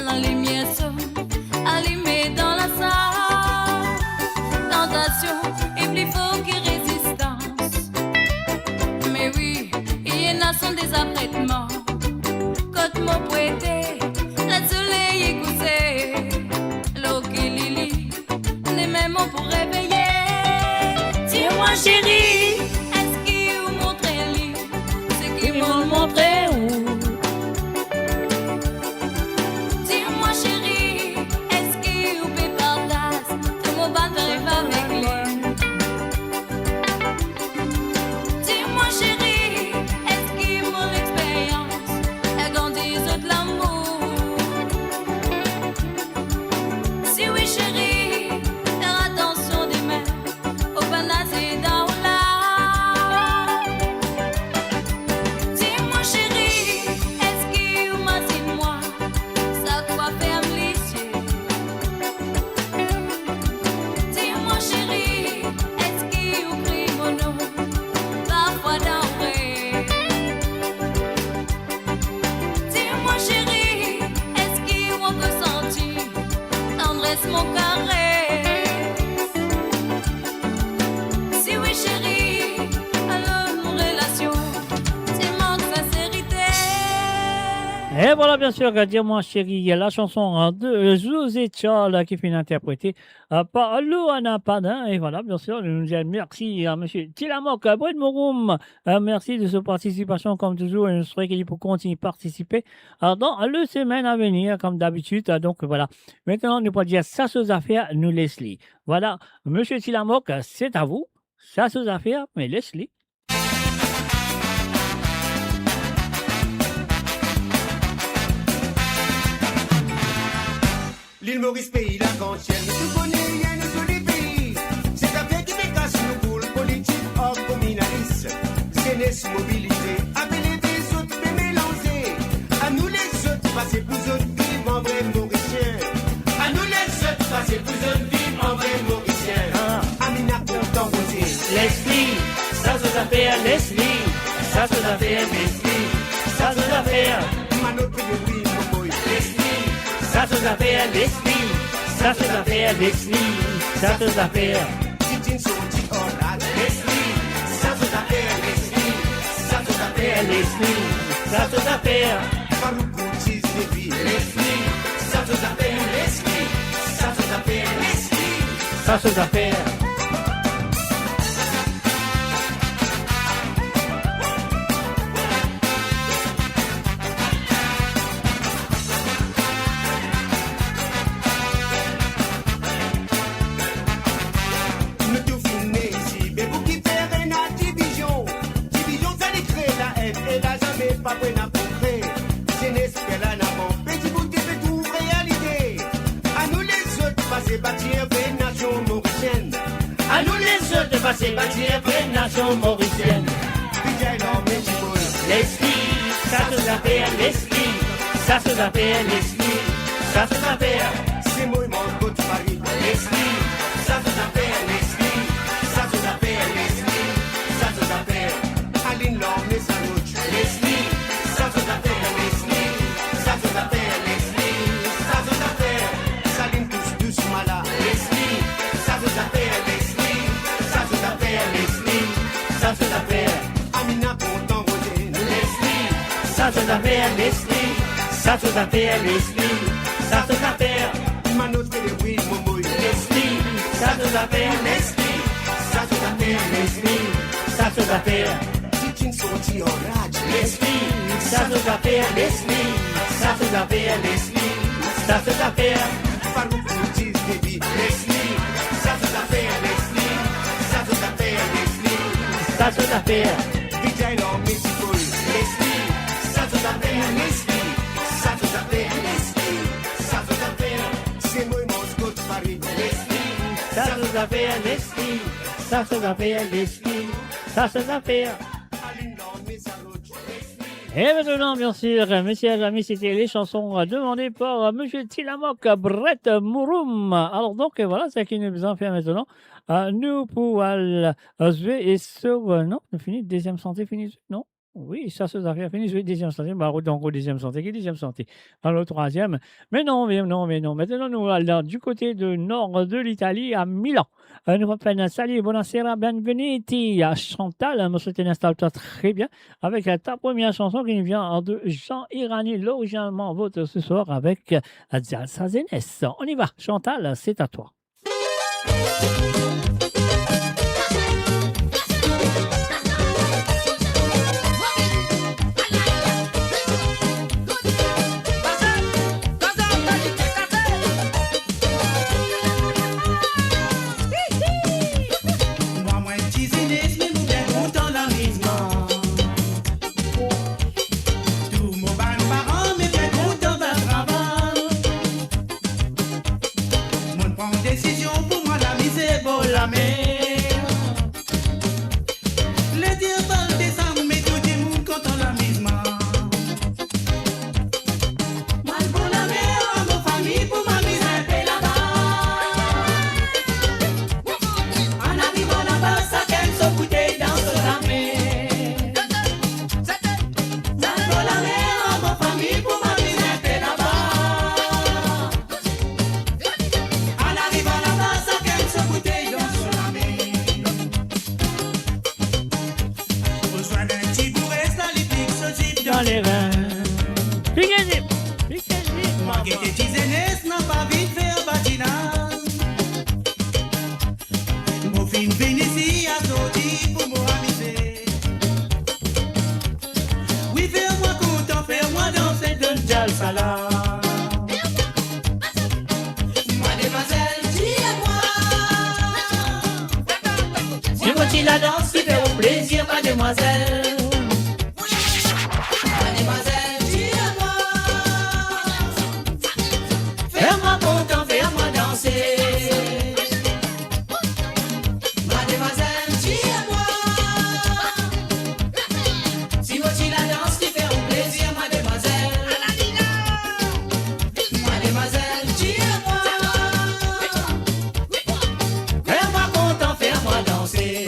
La lumière sonne, allumée dans la salle. Tentation est plus fort que résistance. Mais oui, il y en a sont des apprêtements. Quand mon poète, le soleil est couché. L'eau qui Lily, les mêmes mots pour réveiller. Dis-moi chérie, est-ce qu'il vous montre lui? Ce qu'ils m'ont montré où? Dis-moi chérie, est-ce qu'il vous fait partage de mon batterie avec lui? Dis-moi chérie, est-ce qu'il mon expérience a grandi de l'amour? Si oui chérie, faire attention des mains au panacée dans la. Dis-moi chérie, est-ce qu'il vous m'a dit moi? Ça quoi faire m'licier? Dis-moi chérie, est-ce qu'il vous prie mon nom? Parfois dans le rêve. Dis-moi chérie, est-ce qu'il vous ressenti? Tendresse mon caresse. Si oui chérie, alors nos relations, tu manques sincérité. Et voilà, bien sûr, Dis-moi chérie, il y a la chanson de José Charles qui finit interprétée par Luana Padin. Et voilà, bien sûr, je nous dis merci à M. Tilamok Brett Mouroum. Merci de sa participation, comme toujours. Et je souhaite qu'il pour continuer à participer dans le semaine à venir, comme d'habitude. Donc voilà, maintenant, nous pouvons dire ça aux affaires, nous Leslie. Voilà, M. Tilamok, c'est à vous. Ça aux affaires, mais Leslie. L'île Maurice, pays la cantienne, nous connaissons un joli pays. C'est avec qui me casse nos boules politiques hors communalistes. Jeunesse mobilisée, appelez des autres, mais mélangés. À nous les autres, passer pour autres vivre en vrai mauricien. À nous les autres, passer pour autres vivre en vrai mauricien. Amina, content, côté. Leslie, ça aux affaires, Leslie. Ça aux affaires, Leslie. Ça aux affaires. Mano, pédérie, mon boy. Leslie. Ça aux affaires, Leslie. Ça aux affaires, Leslie. Ça aux affaires. Titine sur un petit hors Leslie. Ça aux affaires, Leslie. Ça aux affaires, Leslie. Ça aux affaires. Faroukou, cheese, baby. Leslie. Ça aux affaires, Leslie. Ça aux affaires, Leslie. Ça aux affaires. Pas prêt à progrès, jeunesse qu'elle a n'avant, petit bout de tout réalité. À nous les autres, passer bâtir une nation mauricienne. À nous les autres de passer bâtir une nation mauricienne. Leslie, ça se affaire, Leslie, ça se affaire, Leslie, ça se affaire. C'est moi, mon côté Paris. Leslie, ça se affaire, Leslie, ça se affaire, Leslie. toute affaire, Leslie. Ça toute affaire, Leslie. Ça toute affaire. Manos que le oui, momo. Leslie. Ça toute affaire, Leslie. Ça toute affaire, Leslie. Ça toute affaire. Teaching sorti orage. Leslie. Ça toute affaire, Leslie. Ça toute affaire, Leslie. Ça toute affaire. Parou Fujis, baby. Leslie. Ça toute affaire, Leslie. Ça toute affaire, Leslie. Ça toute affaire. DJ Long Musical. Leslie. Ça toute affaire, Leslie. Ça toute affaire, Leslie. Ça toute affaire. C'est moi, Moscou, Paris. Leslie. Ça toute affaire, Leslie. Ça toute affaire, Leslie. Ça toute affaire. Et maintenant, bien sûr, messieurs et amis, c'était les chansons demandées par Monsieur Tilamok Brett Mouroum. Alors donc, voilà ce qui nous en fait maintenant. Nous pouvons jouer et sur... non, c'est fini, deuxième santé, fini, non? Oui, ça se fait fini, jouer deuxième santé, bah, donc au deuxième santé, qui est deuxième santé? Alors le troisième, mais non. Maintenant, nous allons du côté du nord de l'Italie, à Milan. Nous reprenons, salut, buonasera, benvenuti à Chantal, me souhaite installe-toi très bien, avec ta première chanson qui nous vient de Jean Irani, l'originalement vote ce soir avec Zalsa Zenes. On y va, Chantal, c'est à toi. Décision pour moi, la mise est beau, la mer. Le Dieu va descendre, mais tout le monde content la mise. Mal pour la mer, à nos familles, pour ma mise un peu là-bas. En arrivant là-bas, ça qu'elle se bouteille dans la mer. Mal pour la mer, à nos familles, pour ma mise un peu là-bas. Dans les reins. Piquez-y. Marguerite et Tizenes n'a pas vite faire batinage. Mon fin Vénétie a sorti pour m'amuser. Oui, fais-moi content, fais-moi danser de Jalsala. Mademoiselle, dis-moi. C'est la danse qui fait au plaisir, mademoiselle. Fais-moi content, fais-moi danser. Mademoiselle, dis-moi. Si vous la danse qui fait au plaisir, mademoiselle. Mademoiselle, dis-moi. Fais-moi content, fais-moi danser.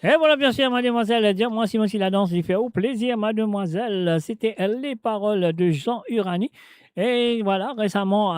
Et voilà, bien sûr, mademoiselle, dire-moi si moi si la danse lui fait au plaisir, mademoiselle. C'était les paroles de Jean Urani. Et voilà, récemment,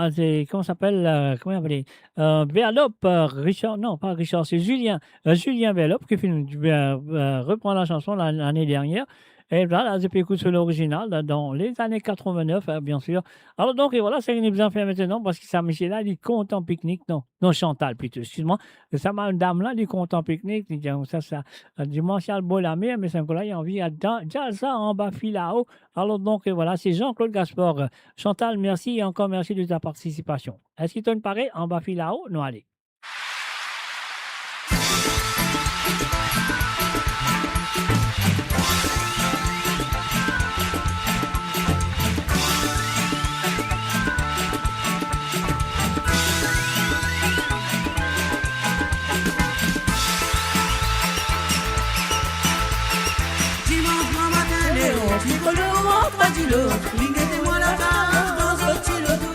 comment ça s'appelle, comment il appelle, Verlop, Richard, non, pas Richard, c'est Julien Verlop qui reprend la chanson l'année dernière. Et voilà, j'ai pu écouter l'original dans les années 89, bien sûr. Alors donc, et voilà, c'est ce qu'il nous a fait maintenant, parce que ça, monsieur-là, il compte en pique-nique, non, Chantal, plutôt, excuse-moi. Ça, madame-là, il compte en pique-nique, il dit, ça, dimanche, il y a le beau la mer, mais c'est là, il a envie, déjà ça en bas, fil là-haut. Alors donc, et voilà, c'est Jean-Claude Gaspard. Chantal, merci et encore merci de ta participation. Est-ce qu'il te paraît en bas, fil là-haut? Non, allez. Linguez-moi la carte dans un petit loto.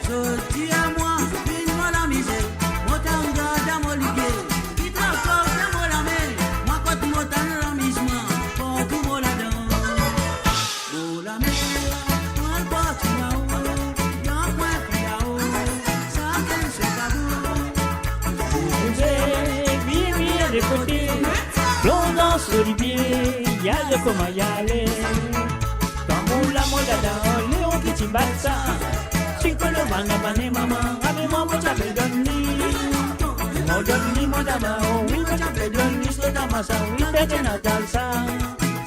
Sorti à moi, fine-moi la misère. Moi t'en garde à mon ligué. Qui t'accorde à moi la main. Moi quand moi t'en la mise moi. Pour tout moi la dent. Oh la mer, moi le porte là-haut. Y'en point plus là-haut. Ça vient se cabou. Vous êtes bien des côtés. L'on danse l'olivier. Y'a de comment y aller. La modada, Léon qui t'y bat ça. Si que le banabane, maman, avec moi, moi j'appelle Donny. Moi Donny, moi d'abord, oui, moi j'appelle Donny, c'est dans ma salle, oui, c'est Natal ça.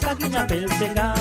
Ça qui j'appelle c'est gars.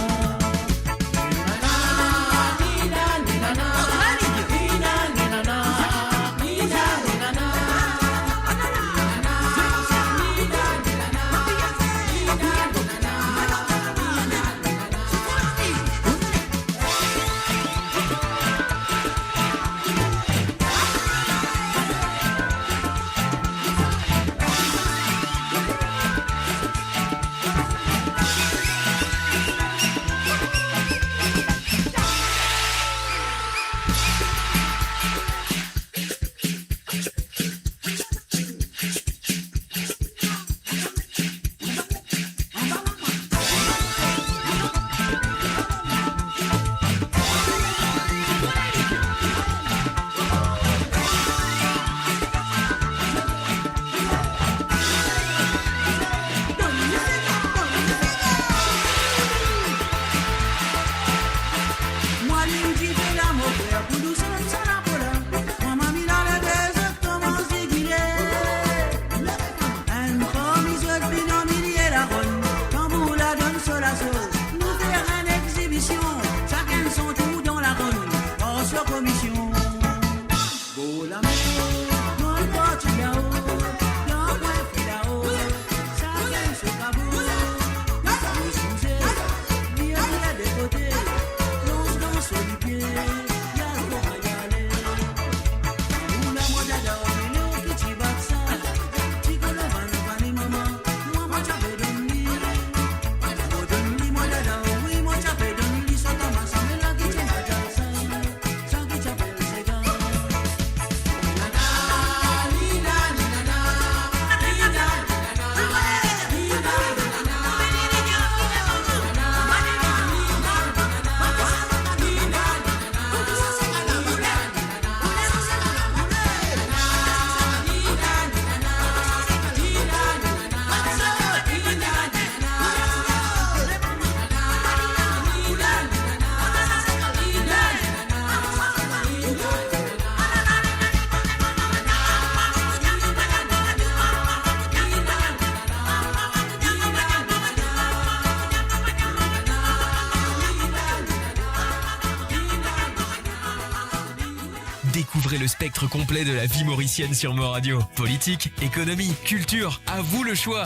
Découvrez le spectre complet de la vie mauricienne sur Mo Radio. Politique, économie, culture, à vous le choix.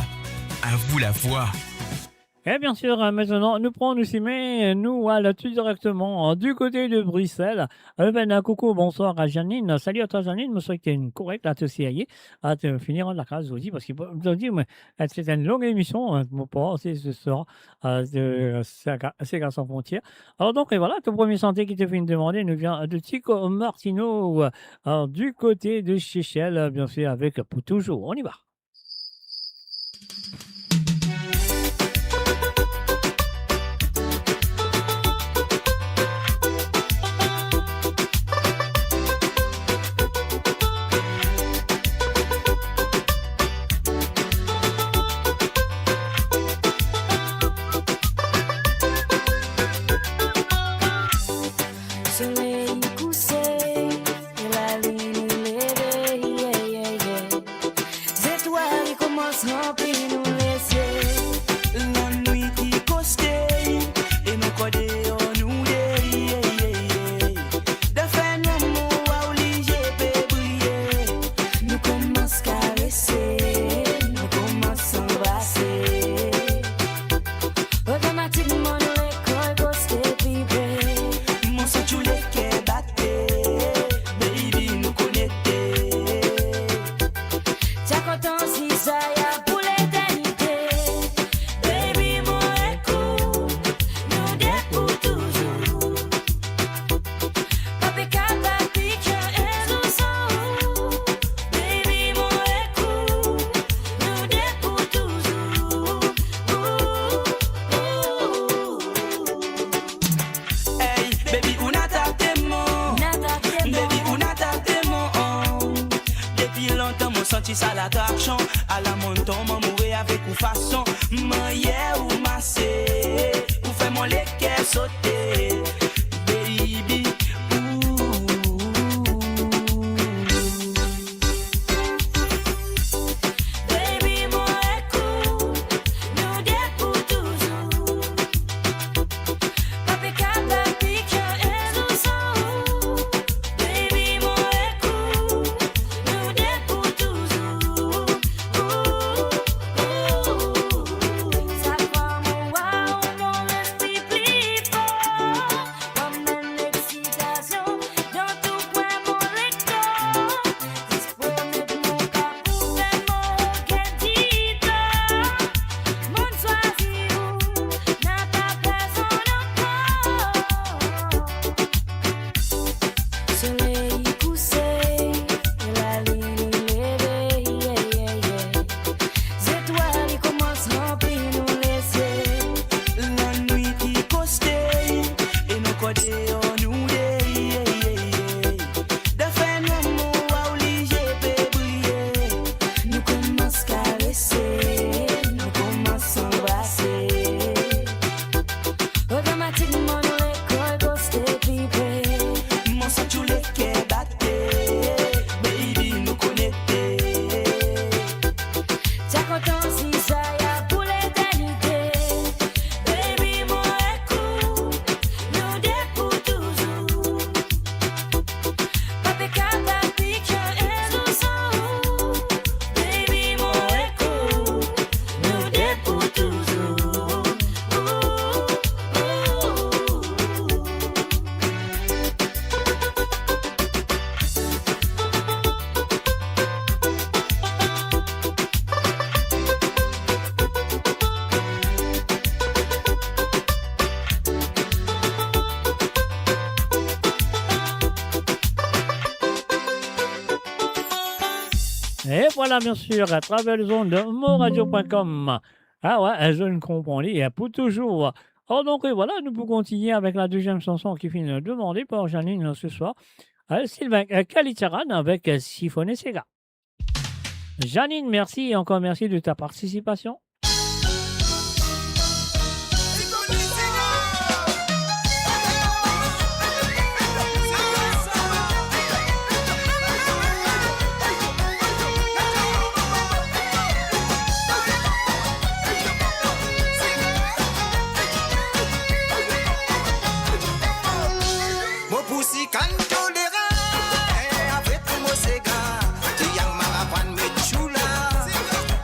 À vous la voix. Et bien sûr, maintenant, nous prenons nous mais nous, tout directement du côté de Bruxelles. Un coucou, bonsoir à Janine. Salut à toi, Janine. Je me souhaite que tu es une correcte à te CIE, à te finir en la case aussi, parce que je dis, mais c'est une longue émission, mon port, c'est ce soir, de C'est sans frontières. Alors donc, et voilà, ton premier santé qui te fait une demande nous vient de Tico Martino, du côté de Chichel, bien sûr, avec pour toujours. On y va. si ça l'attraction. À la montant, m'en mourir avec ou façon. M'en ou massé. Ou fait mon lait qu'elle sauter. Baby. Baby, moi écoute, nous deux pour toujours. Papi cada pique et nous sommes. Baby, moi écoute, nous deux pour toujours. Ça va mon esprit plus fort, comme une excitation dans tout point mon lecteur. Disponible mon corps pour faire mon guédita. Mon choisi ou n'a ta personne encore. Soleil couché, la lune levée, les étoiles commencent à remplir nous laisser. La nuit qui costait et nos codés en nous de faire nos mots à obligé de briller. Nous commençons à caresser, nous commençons à embrasser. Automatiquement nous les corps ghostés pipés. Mon sang tu les qu'est batté, baby nous connecter. T'as content si ça y a pour l'éternité. Baby, moi écoute, nous deux pour toujours. Papi cada pique et nous sommes. Baby, moi écoute, nous deux pour toujours. Et voilà, bien sûr, à travers les ondes de moradio.com. Ah ouais, je ne comprends pas, pour toujours. Alors donc, voilà, nous pouvons continuer avec la deuxième chanson qui finit demandée par Janine ce soir. Sylvain Kalitsaran avec Siphonner Sega. Janine, merci et encore merci de ta participation. Mon poussi can tolérant avec mon sega. Tu yang maravan me chula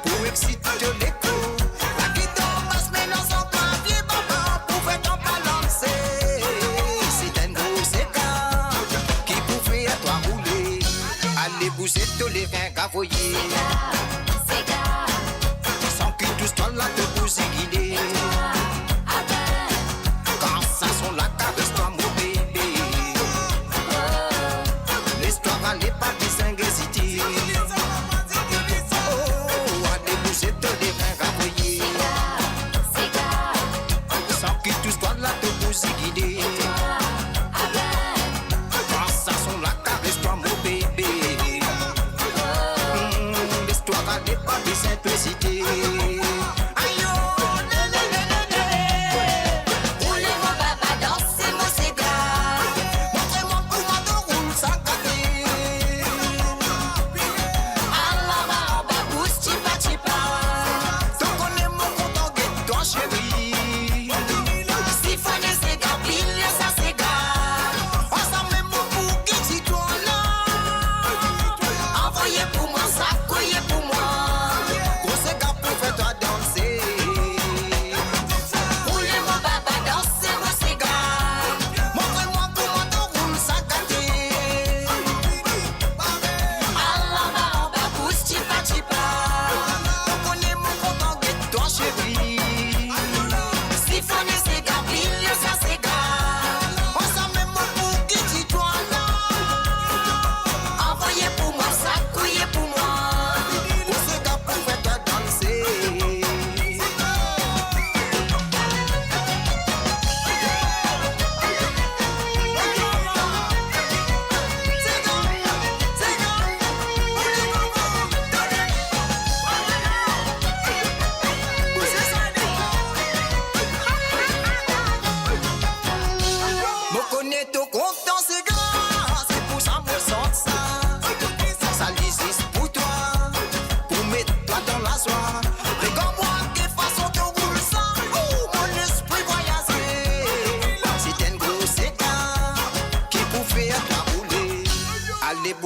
pour exciter l'écho. La guitare passe mais non sans clavier papa pour faire ton balancer. C'est un gros sega qui pouvait à toi rouler. Allez pousser tolérant cavoyer. Sans que tout soit là te pousser guider. Quand ça sont là caresse-toi mon bébé. L'histoire allait pas distinguer city. Oh, allez bouger te les reins ravoyer. Sans que tout soit là te pousser guider. Quand ça sont là caresse-toi mon bébé. L'histoire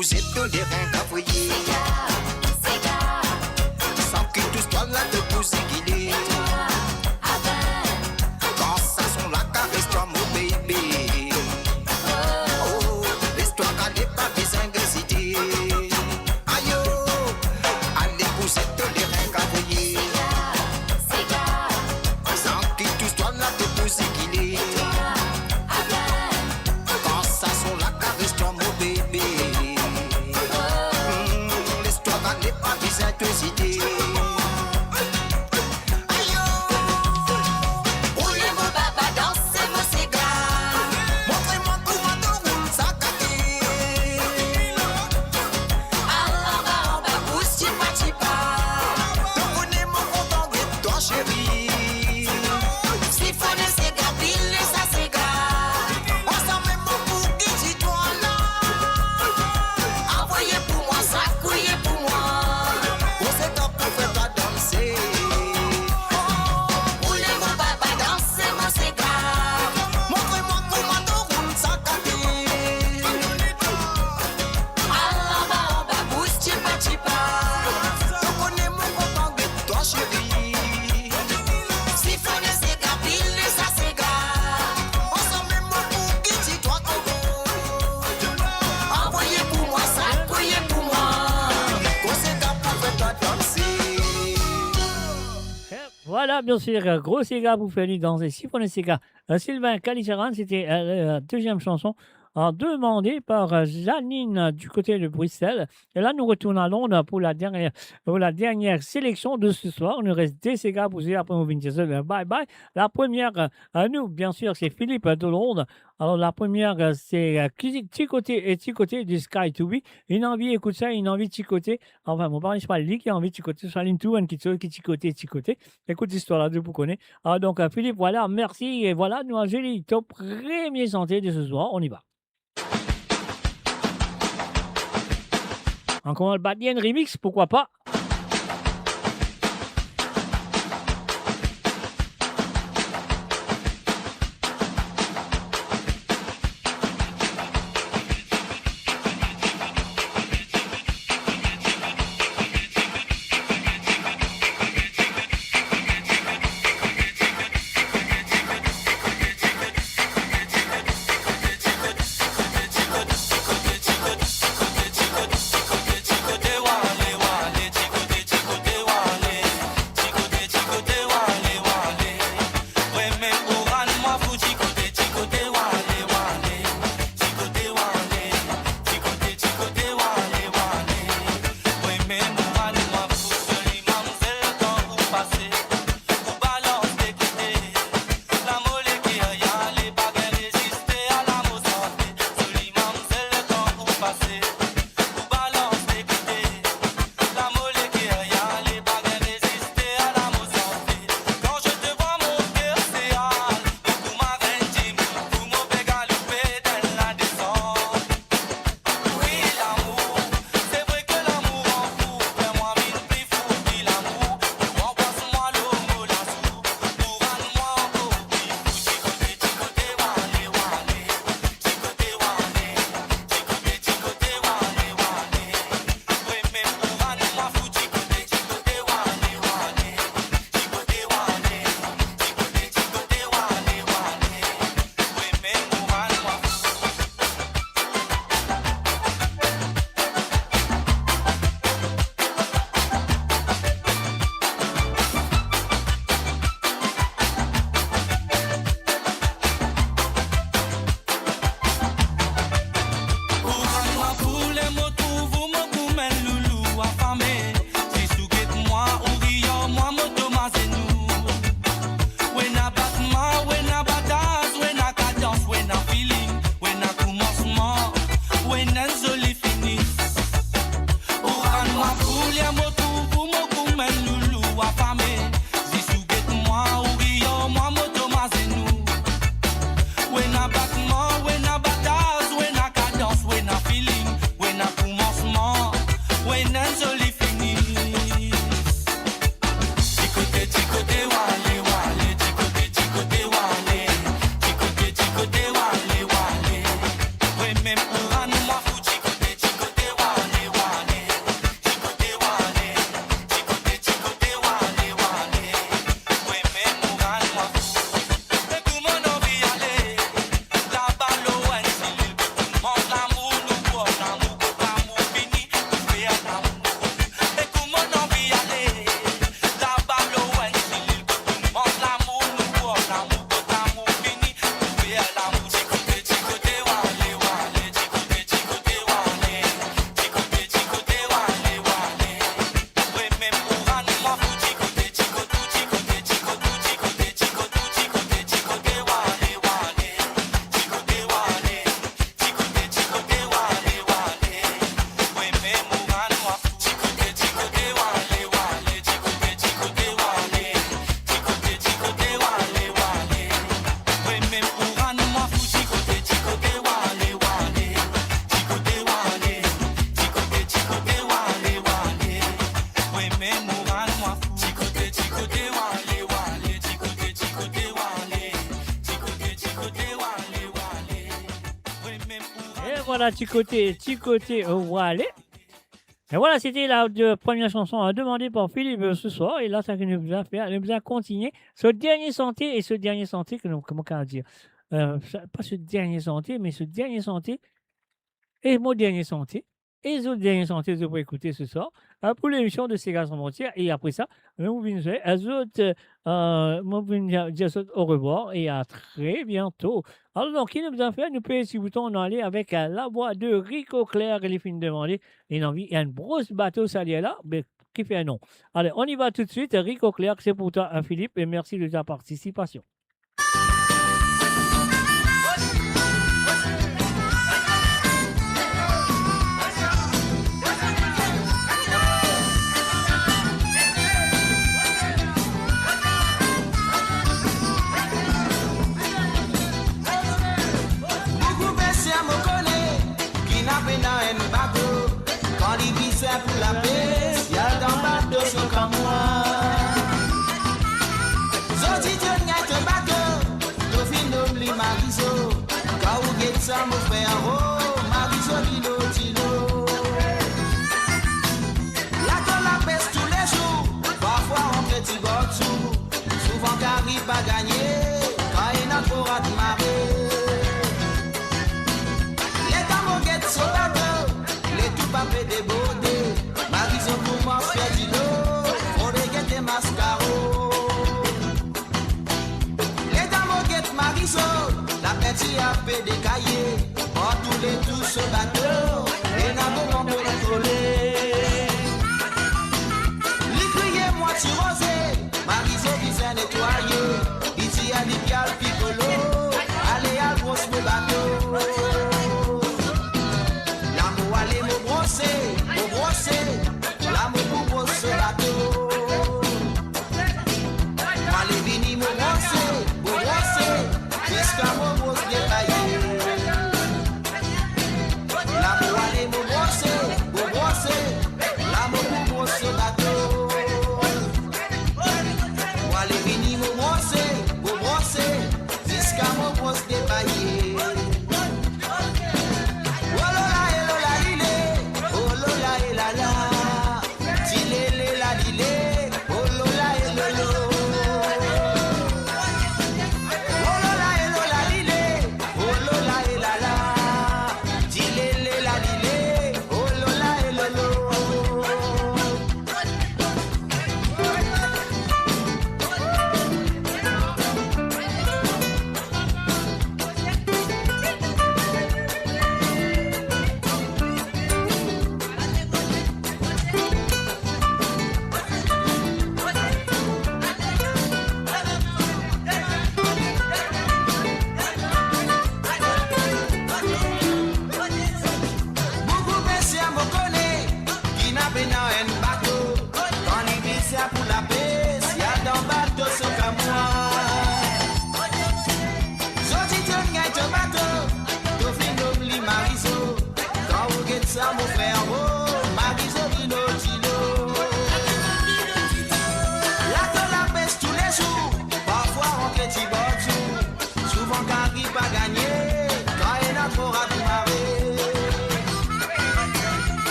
l'épousé de les reins cavriers. Sans que tout soit là de pousser qu'il est. Quand ça son la caresse toi mon baby. Oh, l'histoire qu'elle n'est pas besoin de citer. Aïe oh, à l'épousé de les reins cavriers. Sans que tout soit là de pousser qu'il est. Quand ça son la caresse toi mon bébé. L'histoire qu'elle n'est pas besoin de citer. Voilà, bien sûr, gros Sega pour faire danser Siphonner Sega. Sylvain Caliceran, c'était la deuxième chanson demandée par Janine du côté de Bruxelles. Et là, nous retournons à Londres pour la dernière sélection de ce soir. Il nous reste des Sega pour vous après on vient bye bye. La première, nous, bien sûr, c'est Philippe de Londres. Alors, la première, c'est Ticoté et Ticoté du Sky to Be. Une envie, écoute ça, une envie de Ticoté. Enfin, mon parent, c'est pas lui qui a envie de Ticoté. C'est Saline qui Ticoté. Écoute l'histoire là, vous connaissez. Alors, donc, Philippe, voilà, merci. Et voilà, nous, Angélique, top premier santé de ce soir. On y va. Encore le Badien remix, pourquoi pas? Chicote, wale, wale, chicote. voilà, petit côté, voilà. Et voilà, c'était la première chanson demandée par Philippe ce soir. Et là, ça nous a fait, nous a continué ce dernier santé et ce dernier santé, comment on dire pas ce dernier santé, mais ce dernier santé et mon dernier santé. Et les autres derniers santé, vous pouvez écouter ce soir pour l'émission de Sega sans frontières. Et après ça, nous venons dire au revoir et à très bientôt. Alors, donc, qui nous a fait, nous pouvons, si vous voulez, aller avec la voix de Rico Claire et les films demandés. Et envie, il y a une grosse bateau salière là, mais qui fait un nom. Allez, on y va tout de suite. Rico Claire, c'est pour toi, Philippe, et merci de ta participation. Pour la paix, y'a dans bateau sur comme moi. Zoti Jonia te bateau, to fin d'oubli Mariso. Quand vous guettez ça, mon frère, oh, Mariso, Lilo, Tilo. La con la peste tous les jours, parfois on petit boxou. Souvent qu'arrive à gagner, quand il n'a pas à te marrer. Les dames on guette sur bateau, les tout papés des beaux. La petite a fait des cahiers, pour tous les tous ce bateau, et n'a pas de contrôler. L'écuyer moitié rosé, Mariso qui s'est nettoyé, ici à l'Ipial Piccolo, allez à grosse le bateau. L'amour allez me brosser, l'amour pour brosser ce bateau. Allez venir me brosser. L'amour brosse des paillés. L'amour allez me brosser, l'amour pour brosser le bateau. Allez venir me brosser, jusqu'à me brosse des paillés. Oh lola et lola lilé, oh lola et la la, tilé la lilé, oh lola et lolo. Ça mon frère, oh, Mariso Dino Tilo. La ton la peste tous les jours, parfois on petit boxou. Souvent qu'arrive pas gagner, quand il n'a trop à marrer.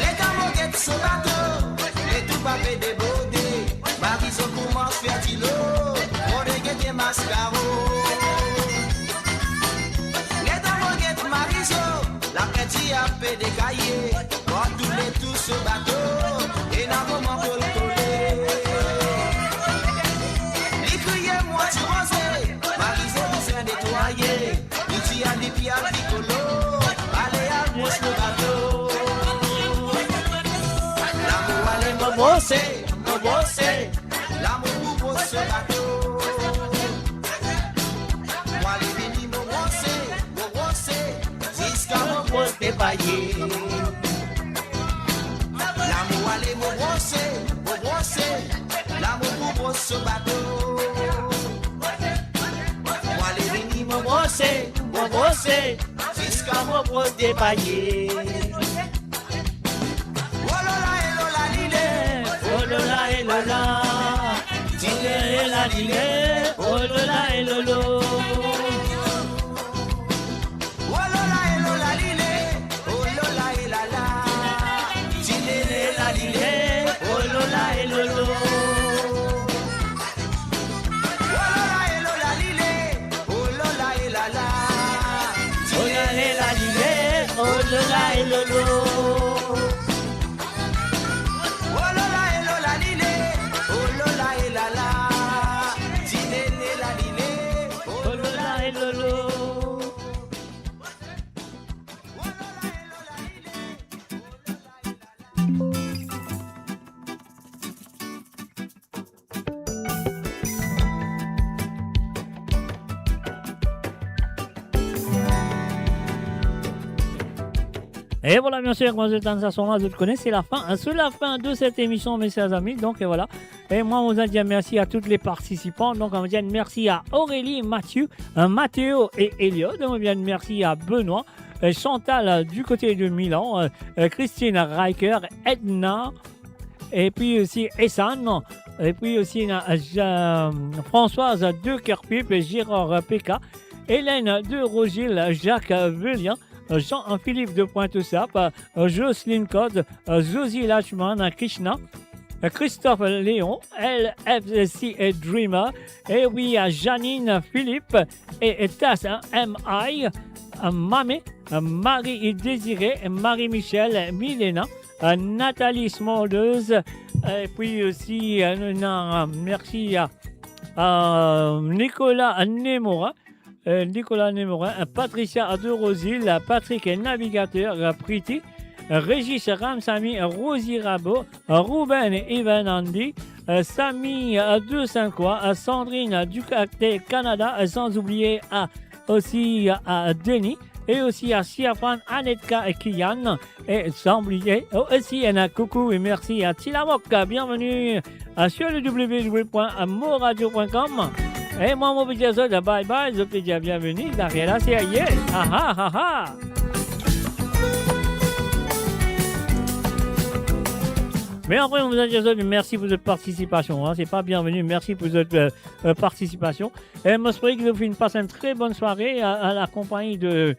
Les camoguettes se battent, les tout papés débordés. Mariso commence faire Tilo, on déguette mascaro. Les camoguettes Mariso, la petite a fait des cahiers, pour tous les tous ce bateau, et n'a moment pour le coller. Les criers, moi tu rosé, Mariso qui s'est nettoyé, ici à l'Ipial Piccolo, allez à brosse le bateau. L'amour allez me brosser, l'amour pour brosse ce bateau. Moi les bénis me brosser, jusqu'à me brosse des paillés. L'amour allez me brosser, l'amour pour brosse ce bateau. Moi les bénis me brosser, jusqu'à me brosse des paillés. Oh lola et lola lilé, oh lola et lola, dilé et la lilé, oh lola et lolo. Oh lola et lola lilé, Lola et Lolo. Oh Lola et Lola lilé, oh Lola et Lala, Tinene la lilé, oh Lola et Lolo. Et voilà, bien sûr, quand cette sensation-là, je le connais, c'est la fin de cette émission, mes chers amis. Donc, et voilà. Et moi, on va dire merci à tous les participants. Donc, on va dire merci à Aurélie, Mathieu, Mathéo et Elliot. On va dire merci à Benoît, Chantal du côté de Milan, Christine Riker, Edna, et puis aussi Essan, et puis aussi Françoise de Kerpip, Gérard Péka, Hélène de Rogil, Jacques Velien, Jean-Philippe de Pointe-Sap, Jocelyne Code, Josie Lachman, Krishna, Christophe Léon, LFC et Dreamer, et oui, Janine Philippe et Tass MI, Mamé, Marie Désirée, Marie-Michel, Milena, Nathalie Smoldeuse, et puis aussi, merci à Nicolas Némorin. Nicolas Némorin, Patricia de Rosil, Patrick Navigateur, Priti, Régis Ramsamy, Rosie Rabot, Ruben Evan Andy, Samy de Saint-Croix, Sandrine du Canada, sans oublier aussi à Denis, et aussi à Siafan, Anetka et Kian, et sans oublier aussi un coucou et merci à Tilamok. Bienvenue sur le www.moradio.com. Et moi, mon petit azot, bye bye, je te dis bienvenue, Dariela, c'est aïe, ah ah ah ah. Mais après, on vous a dit merci pour votre participation. Hein. C'est pas bienvenu, merci pour votre participation. Et moi, j'espère que vous passez une très bonne soirée à la compagnie de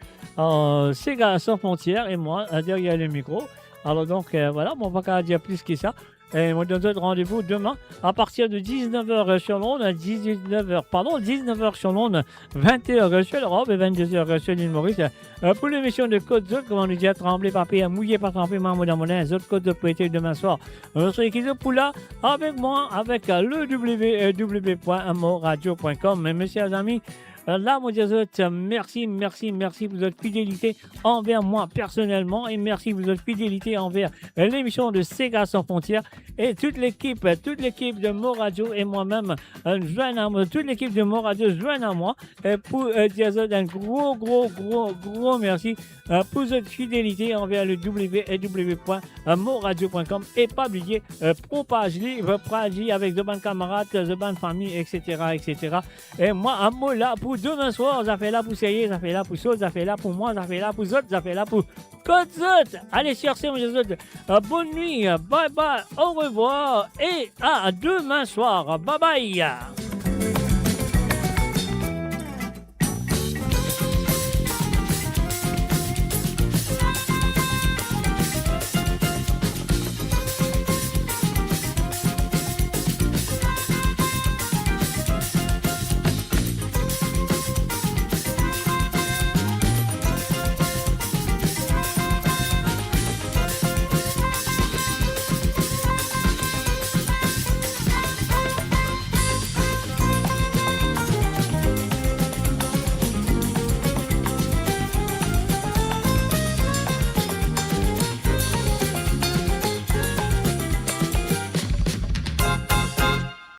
Sega Sans Frontières et moi, derrière le micro. Alors donc, voilà, bon, on va pas dire plus que ça. Et on donne rendez-vous demain à partir de 19h sur Londres, 19h sur Londres, 20h sur l'Europe et 22h sur l'île Maurice. Pour l'émission de Côte d'Azur, comme on nous dit, à trembler, papier, à mouiller, pas tremper, maman dans mon les autres Côtes de Prêté demain soir. Notre équipe de Poula avec moi, avec le www.moradio.com. Mes chers amis, là, mon Dieu, merci pour votre fidélité envers moi personnellement et merci pour votre fidélité envers l'émission de Sega Sans Frontières et toute l'équipe de Moradio et moi-même, toute l'équipe de Moradio joigne à moi pour dire un gros merci pour votre fidélité envers le www.moradio.com et pas oublier propage-li avec de bonnes camarades, de bonnes familles, etc. Et moi, à moi là pour demain soir, ça fait là pour Seyé, ça fait là pour Saut, ça fait là pour moi, ça fait là pour Zot, ça fait là pour Côte-Zot. Allez chercher mon Zot. Bonne nuit, bye bye, au revoir et à demain soir. Bye bye.